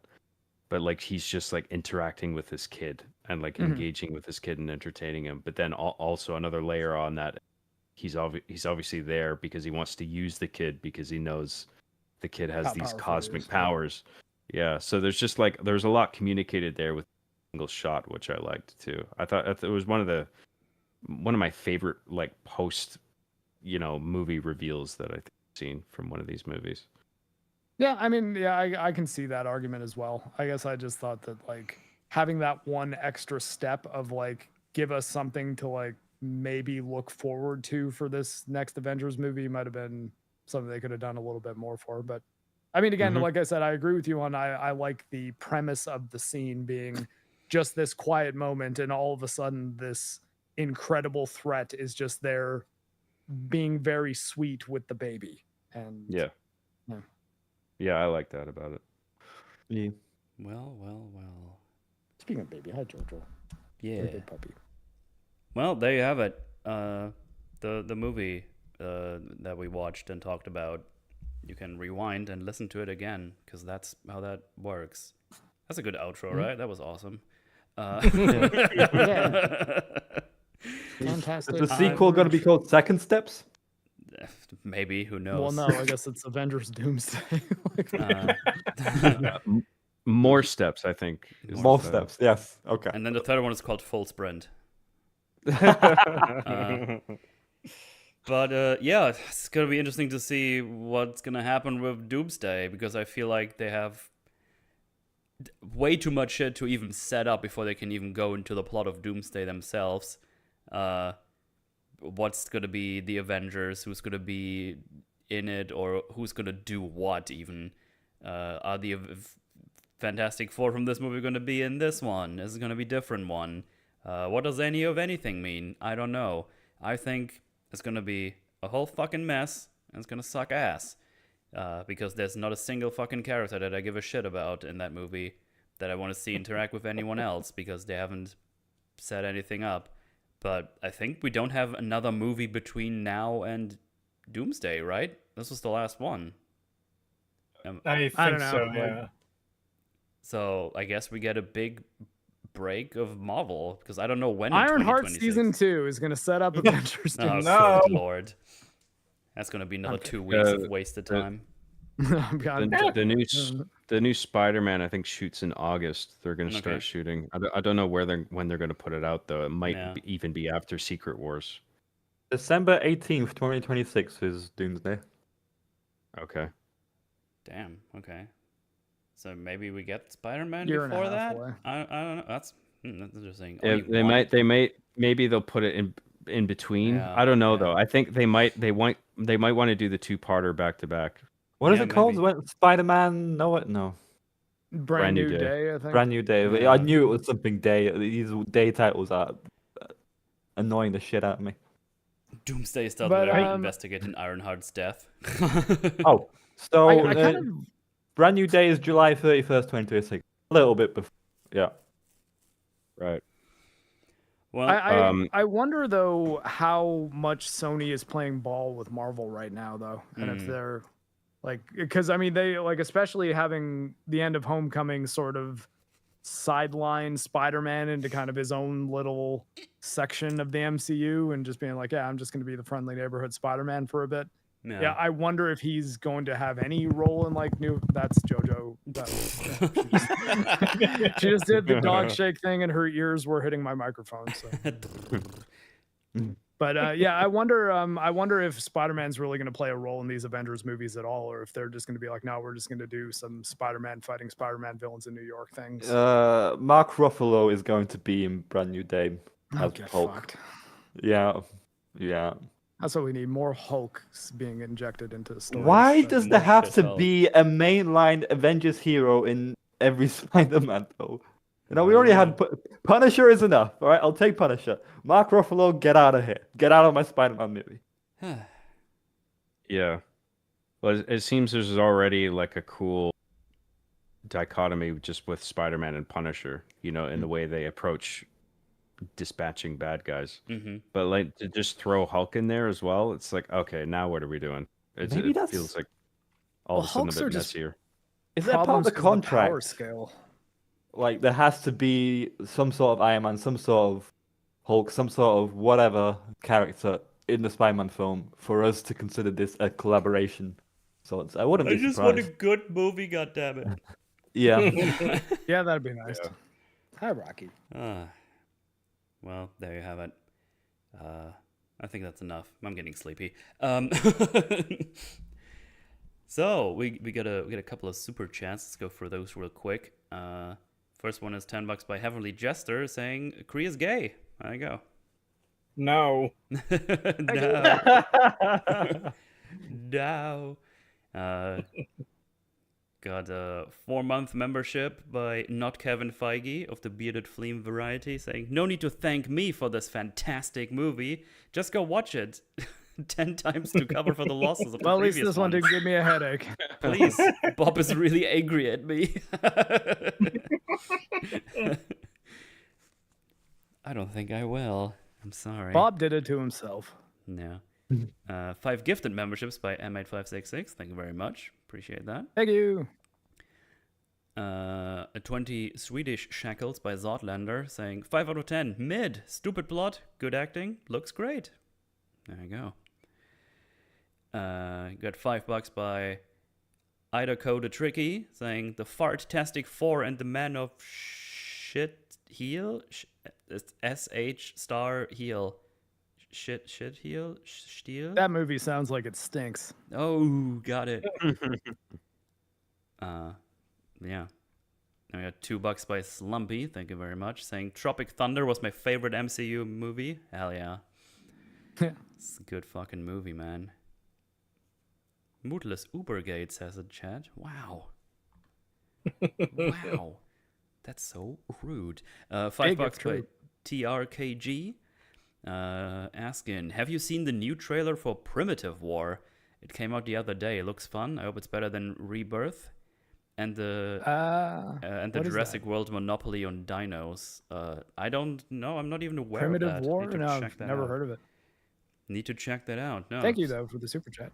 But like he's just like interacting with this kid and like engaging with this kid and entertaining him. But then also another layer on that, he's obviously there because he wants to use the kid because he knows the kid has How these powerful he cosmic is. powers. Yeah, so there's just like there's a lot communicated there with a single shot, which I liked too. I thought it was one of my favorite like post, movie reveals that I've seen from one of these movies. Yeah, I mean, I can see that argument as well. I guess I just thought that like having that one extra step of like give us something to like maybe look forward to for this next Avengers movie might have been something they could have done a little bit more for. But I mean, again, like I said, I agree with you on I like the premise of the scene being just this quiet moment, and all of a sudden this incredible threat is just there being very sweet with the baby. And Yeah, I like that about it. Yeah. well. Speaking of baby, hi Jojo. Yeah. Big puppy. Well, there you have it. The movie that we watched and talked about. You can rewind and listen to it again because that's how that works. That's a good outro, right? That was awesome. Fantastic. Is the sequel going to be called Second Steps? Maybe, who Well, knows? no, I guess it's Avengers Doomsday. More steps, I think. is More the- steps, yes. Okay. And then the third one is called Full Sprint. But yeah, it's gonna be interesting to see what's gonna happen with Doomsday, because I feel like they have way too much shit to even set up before they can even go into the plot of Doomsday themselves. What's gonna be the Avengers? Who's gonna be in it, or who's gonna do what? Even are the Fantastic Four from this movie gonna be in this one? Is it gonna be a different one? What does any of anything mean? I don't know. I think it's gonna be a whole fucking mess, and it's gonna suck ass. Because there's not a single fucking character that I give a shit about in that movie that I want to see interact with anyone else, because they haven't set anything up. But I think we don't have another movie between now and Doomsday, right? This was the last one. I I think don't know, so. like- Yeah. So I guess we get a big break of Marvel, because I don't know when in Ironheart 2026. season 2 is going to set up Avengers Oh, Doomsday. No. good lord. That's gonna be another 2 weeks of wasted time. I'm God. The new Spider-Man, I think, shoots in August. They're going to start Okay. shooting. I don't know when they're going to put it out, though. It might Yeah. even be after Secret Wars. December 18th, 2026 is Doomsday. Okay. Damn. Okay. So maybe we get Spider-Man Year and a before half that. away. I don't know. That's interesting. Yeah, Only they one? might maybe they'll put it in between. Yeah, I don't know yeah. though. I think they might want to do the two-parter back to back. What is Yeah, it called? maybe. When Spider-Man? No. Brand new day, I think. Brand New Day. Yeah. I knew it was something day. These day titles are annoying the shit out of me. Doomsday started But, investigating Ironheart's death. Oh, so I kind of Brand New Day is July 31st, 2026. A little bit before. Yeah. Right. Well, I wonder though how much Sony is playing ball with Marvel right now though, and if they're like, because I mean they like, especially having the end of Homecoming sort of sideline Spider-Man into kind of his own little section of the MCU, and just being like, yeah, I'm just going to be the friendly neighborhood Spider-Man for a bit. Yeah, I wonder if he's going to have any role in like new. That's JoJo. She just did the dog shake thing, and her ears were hitting my microphone. So. But yeah, I wonder if Spider-Man's really going to play a role in these Avengers movies at all, or if they're just going to be like, no, we're just going to do some Spider-Man fighting Spider-Man villains in New York things. Mark Ruffalo is going to be in Brand New Day as Get Hulk. fucked. Yeah. That's what we need. More Hulk being injected into the story. Why does there more have shit to Hulk. be a mainline Avengers hero in every Spider-Man though? You know, we already had Punisher is enough. All right, I'll take Punisher. Mark Ruffalo, get out of here. Get out of my Spider-Man movie. Yeah. Well, it seems there's already like a cool dichotomy just with Spider-Man and Punisher, you know, in the way they approach dispatching bad guys. Mm-hmm. But like to just throw Hulk in there as well, it's like, okay, now what are we doing? Maybe It that's- feels like all of a sudden Hulks a are bit just messier. Is that part of Problems the 'cause contract? power scale. Like there has to be some sort of Iron Man, some sort of Hulk, some sort of whatever character in the Spider-Man film for us to consider this a collaboration. So I wouldn't I be just surprised. want a good movie, goddammit. Yeah. Yeah, that'd be nice. Yeah. Hi, Rocky. Well, there you have it. I think that's enough. I'm getting sleepy. So we get a couple of super chats. Let's go for those real quick. First one is $10 by Heavenly Jester saying Cree is gay. There you go. No. No. Got a 4-month membership by Not Kevin Feige of the Bearded Flame variety saying, no need to thank me for this fantastic movie. Just go watch it 10 times to cover for the losses of the Well, at least previous this one ones. didn't give me a headache. Please. Bob is really angry at me. I don't think I will. I'm sorry. Bob did it to himself. No. 5 gifted memberships by M8566. Thank you very much. Appreciate that. Thank you. A 20 Swedish shekels by Zotlander saying 5 out of 10. Mid. Stupid plot. Good acting. Looks great. There you go. Got $5 by Ida Code Tricky saying the Fart-tastic 4 and the Man of Shit Heel. SH star heel. Shit heel. Steel. That movie sounds like it stinks. Oh, got it. Yeah. I got $2 by Slumpy. Thank you very much. Saying Tropic Thunder was my favorite MCU movie. Hell yeah. It's a good fucking movie, man. Mootless Ubergate says in chat. Wow. Wow. That's so rude. $5 by TRKG. Asking, have you seen the new trailer for Primitive War? It came out the other day. It looks fun. I hope it's better than Rebirth. And the Jurassic World Monopoly on Dinos. I don't know. I'm not even aware Primitive of that. War? Need to No, check I've that never out. heard of it. Need to check that out. No, Thank you, though, for the super chat.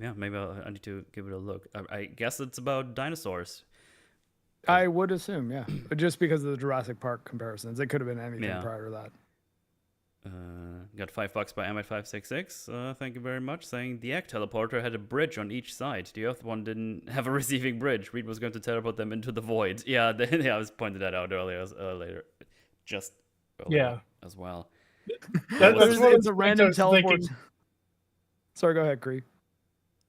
Yeah, maybe I need to give it a look. I guess it's about dinosaurs. I would assume, yeah. But just because of the Jurassic Park comparisons. It could have been anything Yeah. prior to that. Got $5 by Emmet566. Thank you very much. Saying the Egg Teleporter had a bridge on each side. The Earth one didn't have a receiving bridge. Reed was going to teleport them into the void. Yeah, I was pointed that out earlier, later. Just earlier as well. It's a random teleport. Sorry, go ahead, Cree.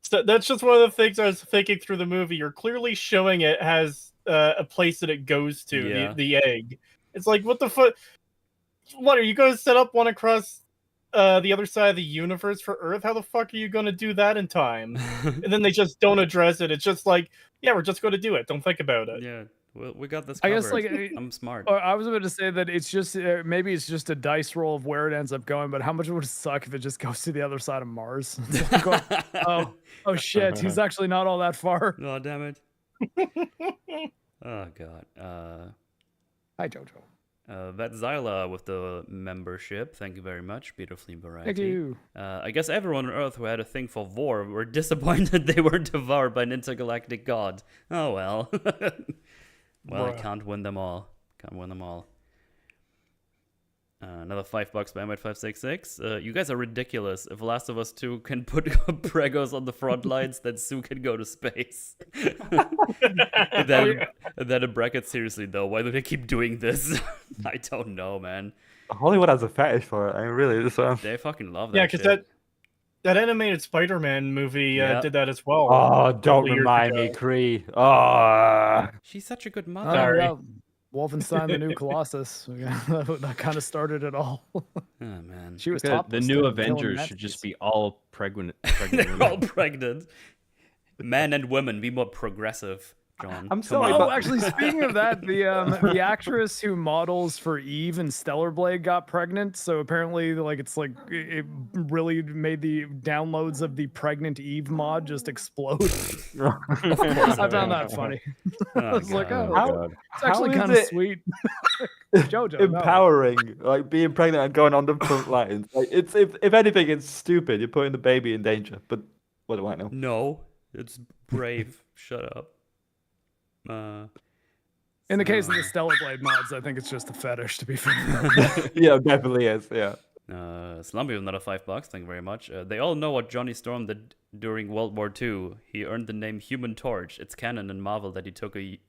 So that's just one of the things I was thinking through the movie. You're clearly showing it has a place that it goes to, Yeah. the egg. It's like, what the fuck? What, are you going to set up one across the other side of the universe for Earth? How the fuck are you going to do that in time? And then they just don't address it. It's just like, yeah, we're just going to do it. Don't think about it. Yeah, well, we got this I covered. guess, like, I'm smart. I was about to say that it's just, maybe it's just a dice roll of where it ends up going, but how much would it suck if it just goes to the other side of Mars? It's like, oh shit, he's actually not all that far. Oh, damn it. Oh, God. Hi, Jojo. That's Zyla with the membership. Thank you very much. Beautifully variety. Thank you. I guess everyone on Earth who had a thing for war were disappointed they were devoured by an intergalactic god. Oh, well. Well, I can't win them all. Another $5 by Emmet566. You guys are ridiculous. If Last of Us 2 can put pregos on the front lines, then Sue can go to space. And then in brackets, seriously though, why do they keep doing this? I don't know, man. Hollywood has a fetish for it. I mean, really, They fucking love that. Yeah, because that animated Spider-Man movie did that as well. Oh, don't remind me, Cree. Oh, she's such a good Oh, mother. Sorry. Wolfenstein: The New Colossus. That kind of started it all. Oh man, She was The topless new killing Avengers Nazis. should just be all pregnant. They're all pregnant. Men and women, be more progressive, John. I'm Come sorry, on. Oh, actually, speaking of that, the actress who models for Eve and Stellar Blade got pregnant. So apparently, like, it's like it really made the downloads of the pregnant Eve mod just explode. I found that funny. I was like, oh, it's actually kind of sweet. Jojo, empowering, like being pregnant and going on the front lines. Like, it's if anything, it's stupid. You're putting the baby in danger. But what do I know? No, it's brave. Shut up. In the case of the Stellar Blade mods, I think it's just a fetish, to be fair. Yeah, it definitely is. Yeah. Slumpy with another $5. Thank you very much. They all know what Johnny Storm did during World War II. He earned the name Human Torch. It's canon in Marvel that he took a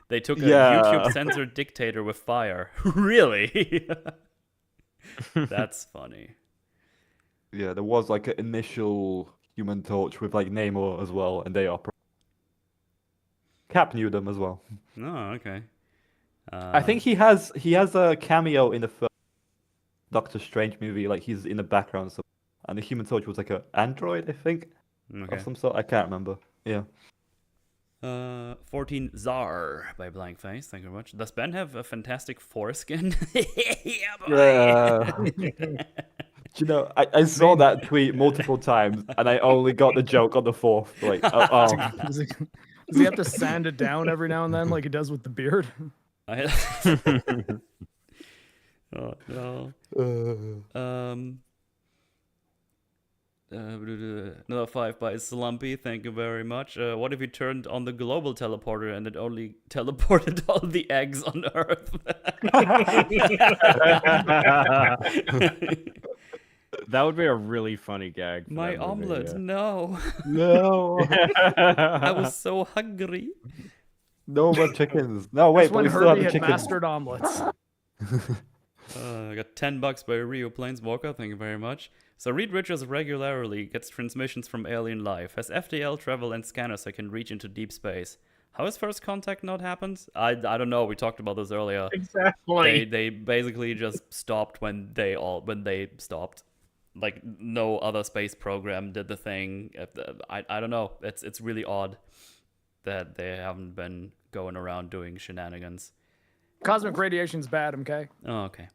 they took a YouTube censored dictator with fire. Really? That's funny. Yeah, there was like an initial Human Torch with like Namor as well, and they operated. Cap knew them as well. Oh, okay. I think he has a cameo in the first Doctor Strange movie. Like he's in the background, and the Human Torch was like an android, I think, Okay. of some sort. I can't remember. Yeah. 14 Czar by Blank Face. Thank you very much. Does Ben have a fantastic foreskin? Yeah, boy. Yeah. You know, I saw that tweet multiple times, and I only got the joke on the fourth. Like, Does he have to sand it down every now and then, like he does with the beard? Oh no. Another 5 by Slumpy. Thank you very much. What if you turned on the global teleporter and it only teleported all the eggs on Earth? That would be a really funny gag. For My that movie, omelet, yeah. no. No. I was so hungry. No more chickens. No, wait, That's but when we still have Herbie the had chickens. mastered omelets. I got $10 by Rio Planeswalker. Thank you very much. So Reed Richards regularly gets transmissions from alien life, has FTL travel and scanners that can reach into deep space. How has first contact not happened? I don't know. We talked about this earlier. Exactly. They basically just stopped when they stopped. Like no other space program did the thing. I don't know. It's really odd that they haven't been going around doing shenanigans. Cosmic radiation's bad, okay? Oh, okay.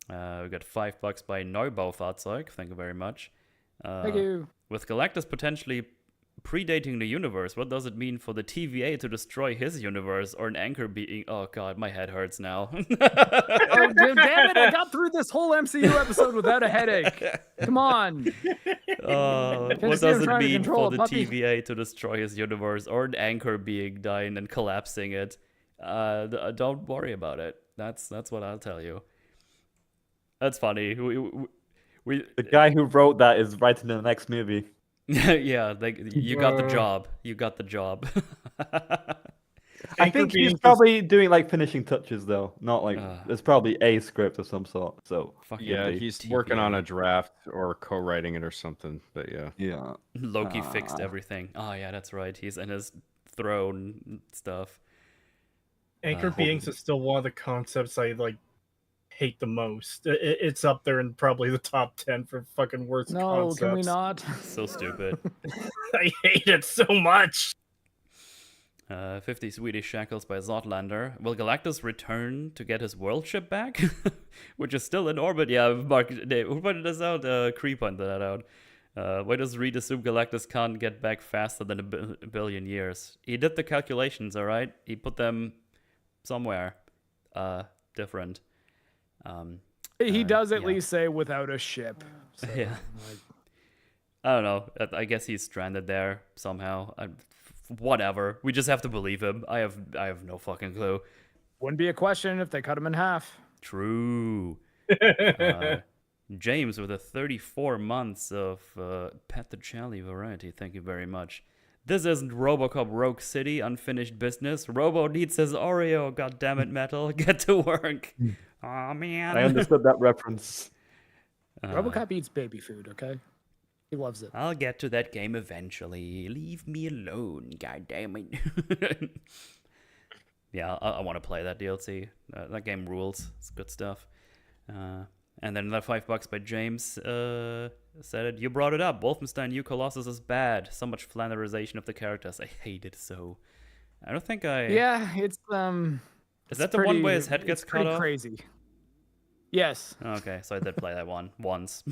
We got $5 by Neubo Fahrzeug. Thank you very much. Thank you. With Galactus potentially predating the universe, what does it mean for the TVA to destroy his universe or an anchor being? Oh god, my head hurts now. Oh, damn it! I got through this whole MCU episode without a headache. Come on. What Just does him it trying to mean control for a the puppy. TVA to destroy his universe or an anchor being dying and collapsing it? Don't worry about it. That's what I'll tell you. That's funny. We The guy who wrote that is writing the next movie. yeah, you got the job. You got the job. I think he's probably doing like finishing touches though, not like there's probably a script of some sort. So Yeah, he's working on a draft or co-writing it or something. But yeah, yeah. Loki fixed everything. Oh yeah, that's right. He's in his throne stuff. Anchor beings is still one of the concepts I like hate the most. It's up there in probably the top 10 for fucking worst No, concepts. can we not? So stupid. I hate it so much. 50 Swedish shekels by Zotlander. Will Galactus return to get his world ship back? Which is still in orbit. Yeah, Marc, who pointed this out? Cree pointed that out. Why does Reed assume Galactus can't get back faster than a billion years? He did the calculations, alright? He put them somewhere different. He does at least say without a ship. So, Yeah. like, I don't know. I guess he's stranded there somehow. Whatever. We just have to believe him. I have no fucking clue. wouldn't be a question if they cut him in half. True. James with a 34 months of Pet the Charlie variety. Thank you very much. This isn't Robocop Rogue City, unfinished business. Robo needs his Oreo. God damn it, Metal. Get to work. Aw, man. I understood that reference. RoboCop eats baby food, okay? He loves it. I'll get to that game eventually. Leave me alone. God damn it. Yeah, I want to play that DLC. That game rules. It's good stuff. And then another $5 by James said it. You brought it up. Wolfenstein New Colossus is bad. So much flannerization of the characters. I hate it so. I don't think I. Yeah, it's Is that the one where his head gets cut pretty off? crazy. Yes. Okay, so I did play that one once.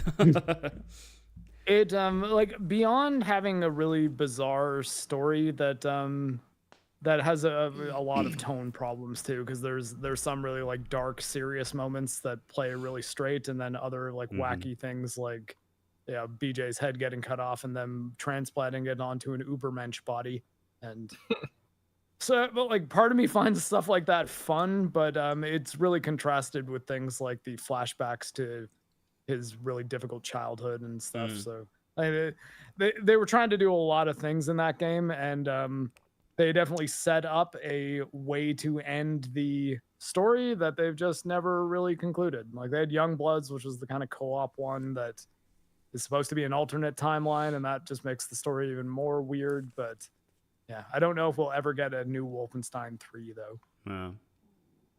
It like beyond having a really bizarre story that that has a lot of tone problems too, because there's some really like dark serious moments that play really straight, and then other like wacky things like BJ's head getting cut off and them transplanting it onto an Ubermensch body. And so but like part of me finds stuff like that fun, but it's really contrasted with things like the flashbacks to his really difficult childhood and stuff. So they were trying to do a lot of things in that game, and they definitely set up a way to end the story that they've just never really concluded. Like they had Young Bloods, which was the kind of co-op one that is supposed to be an alternate timeline, and that just makes the story even more weird. But yeah, I don't know if we'll ever get a new Wolfenstein 3 though. Yeah.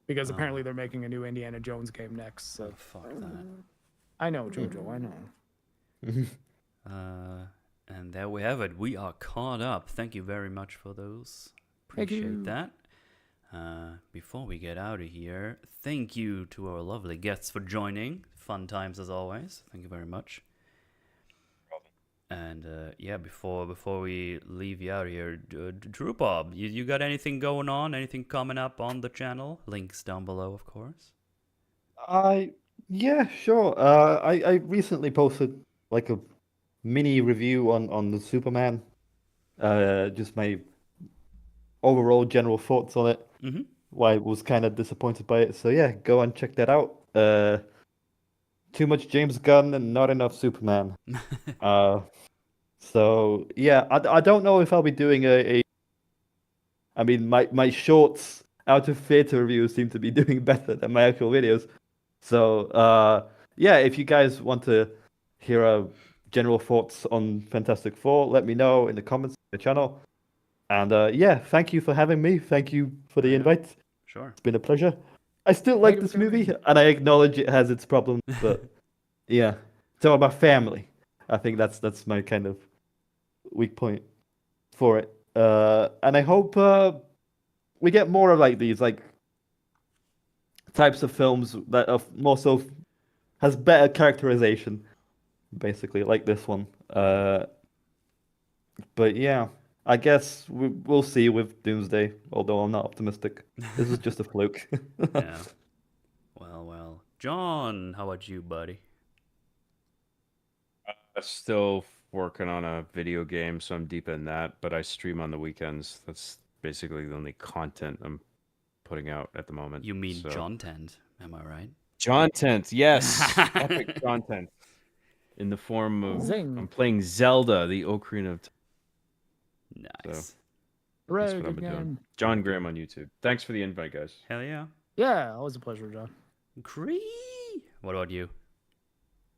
Because apparently they're making a new Indiana Jones game next. So Fuck that. I know, Jojo, I know. And there we have it. We are caught up. Thank you very much for those. Thank Appreciate you. that. Before we get out of here, thank you to our lovely guests for joining. Fun times as always. Thank you very much. And yeah, before we leave you out of here, TruePop, you got anything going on? Anything coming up on the channel? Links down below, of course. Yeah, sure. I recently posted like a mini review on the Superman. Just my overall general thoughts on it. Mm-hmm. Why I was kind of disappointed by it. So yeah, go and check that out. Too much James Gunn and not enough Superman. So yeah, I don't know if I'll be doing I mean, my shorts out of theater reviews seem to be doing better than my actual videos. So yeah, if you guys want to hear general thoughts on Fantastic Four, let me know in the comments of the channel. And yeah, thank you for having me. Thank you for the invite. Sure. It's been a pleasure. I still like this movie, and I acknowledge it has its problems, but yeah, it's all about family. I think that's my kind of weak point for it. And I hope we get more of like these like types of films that are more so has better characterization, basically, like this one. But yeah, I guess we'll see with Doomsday, although I'm not optimistic. This is just a fluke. Yeah. Well. John, how about you, buddy? Still working on a video game, so I'm deep in that, but I stream on the weekends. That's basically the only content I'm putting out at the moment. You mean so. John Tent, am I right? John Tent, yes. Epic content. In the form of Zing. I'm playing Zelda, the Ocarina of Time. Nice. So, Hooray, that's what good I've been doing. game. John Graham on YouTube. Thanks for the invite, guys. Hell yeah. Yeah, always a pleasure, John. Cree. What about you?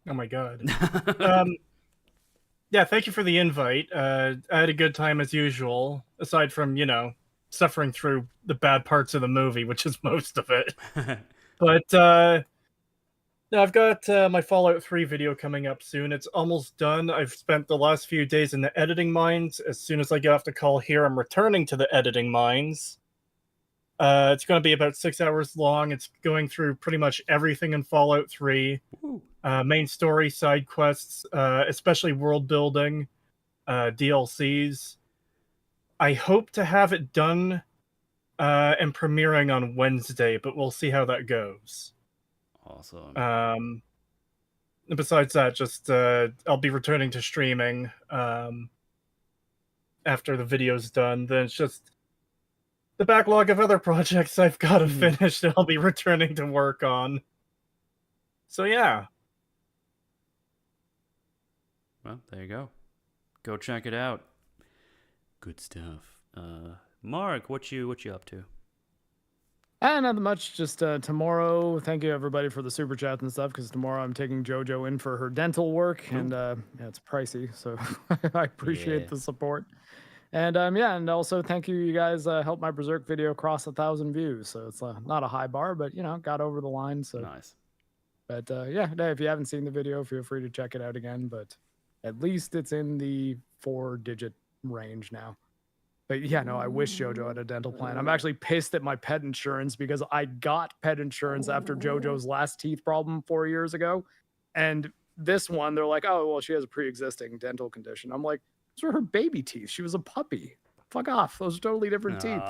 Oh my god. Yeah, thank you for the invite. I had a good time as usual, aside from, suffering through the bad parts of the movie, which is most of it. But no, I've got my Fallout 3 video coming up soon. It's almost done. I've spent the last few days in the editing mines. As soon as I get off the call here, I'm returning to the editing mines. It's going to be about 6 hours long. It's going through pretty much everything in Fallout 3. Main story, side quests, especially world building, DLCs. I hope to have it done and premiering on Wednesday, but we'll see how that goes. Awesome. Besides that, just I'll be returning to streaming after the video's done. Then it's just the backlog of other projects I've got to finish that I'll be returning to work on. So yeah. Well, there you go. Go check it out. Good stuff. Marc, what you up to? Nothing much. Just tomorrow. Thank you everybody for the super chat and stuff. Because tomorrow I'm taking JoJo in for her dental work, and yeah, it's pricey, so I appreciate the support. And yeah, and also thank you guys. Helped my Berserk video cross 1,000 views, so it's not a high bar, but got over the line. So nice. But yeah, if you haven't seen the video, feel free to check it out again. But at least it's in the 4-digit range now. But yeah, no, I wish JoJo had a dental plan. I'm actually pissed at my pet insurance because I got pet insurance after JoJo's last teeth problem 4 years ago. And this one, they're like, oh, well, she has a pre-existing dental condition. I'm like, those are her baby teeth. She was a puppy. Fuck off. Those are totally different teeth.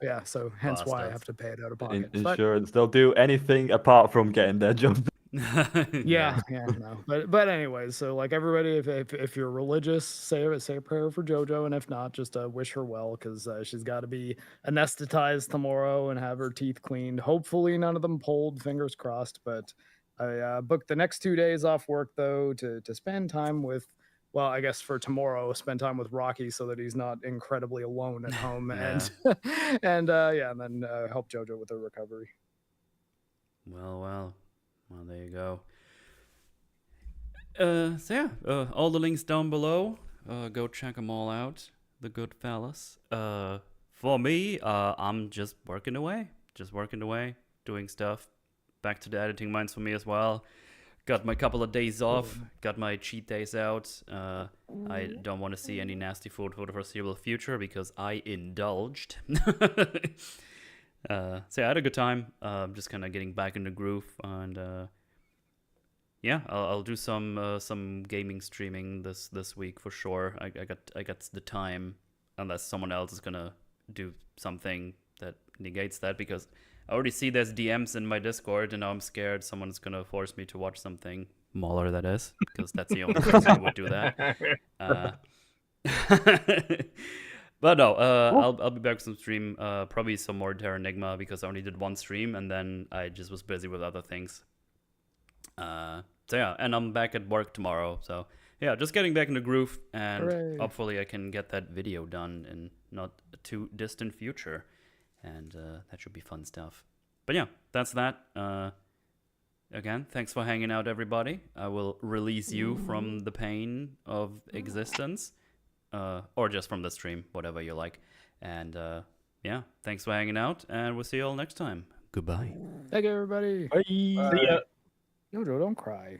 Yeah, so hence why I have to pay it out of pocket. Insurance, they'll do anything apart from getting their job. Yeah, no. But anyways, so like everybody, if you're religious, say a prayer for JoJo, and if not, just wish her well, because she's got to be anesthetized tomorrow and have her teeth cleaned. Hopefully none of them pulled, fingers crossed. But I booked the next 2 days off work though to spend time with. Well, I guess for tomorrow, spend time with Rocky so that he's not incredibly alone at home, and and then help JoJo with her recovery. Well, there you go. So yeah, all the links down below. Go check them all out. The good fellas. For me, I'm just working away, doing stuff. Back to the editing mines for me as well. Got my couple of days off, got my cheat days out. I don't want to see any nasty food for the foreseeable future because I indulged. So yeah, I had a good time. Just kind of getting back in the groove, and yeah, I'll do some gaming streaming this week for sure. I got the time, unless someone else is gonna do something that negates that, because I already see there's DMs in my Discord, and now I'm scared someone's gonna force me to watch something Mauler, that is, because that's the only person who would do that. But no, I'll be back with some stream, probably some more Terra Enigma, because I only did one stream, and then I just was busy with other things. So yeah, and I'm back at work tomorrow, so yeah, just getting back in the groove, and Hooray. hopefully I can get that video done in not a too distant future, and that should be fun stuff. But yeah, that's that. Again, thanks for hanging out, everybody. I will release you from the pain of existence, or just from the stream, whatever you like. And yeah, thanks for hanging out, and we'll see you all next time. Goodbye. Thank you, everybody. Bye. See ya. Jojo, don't cry.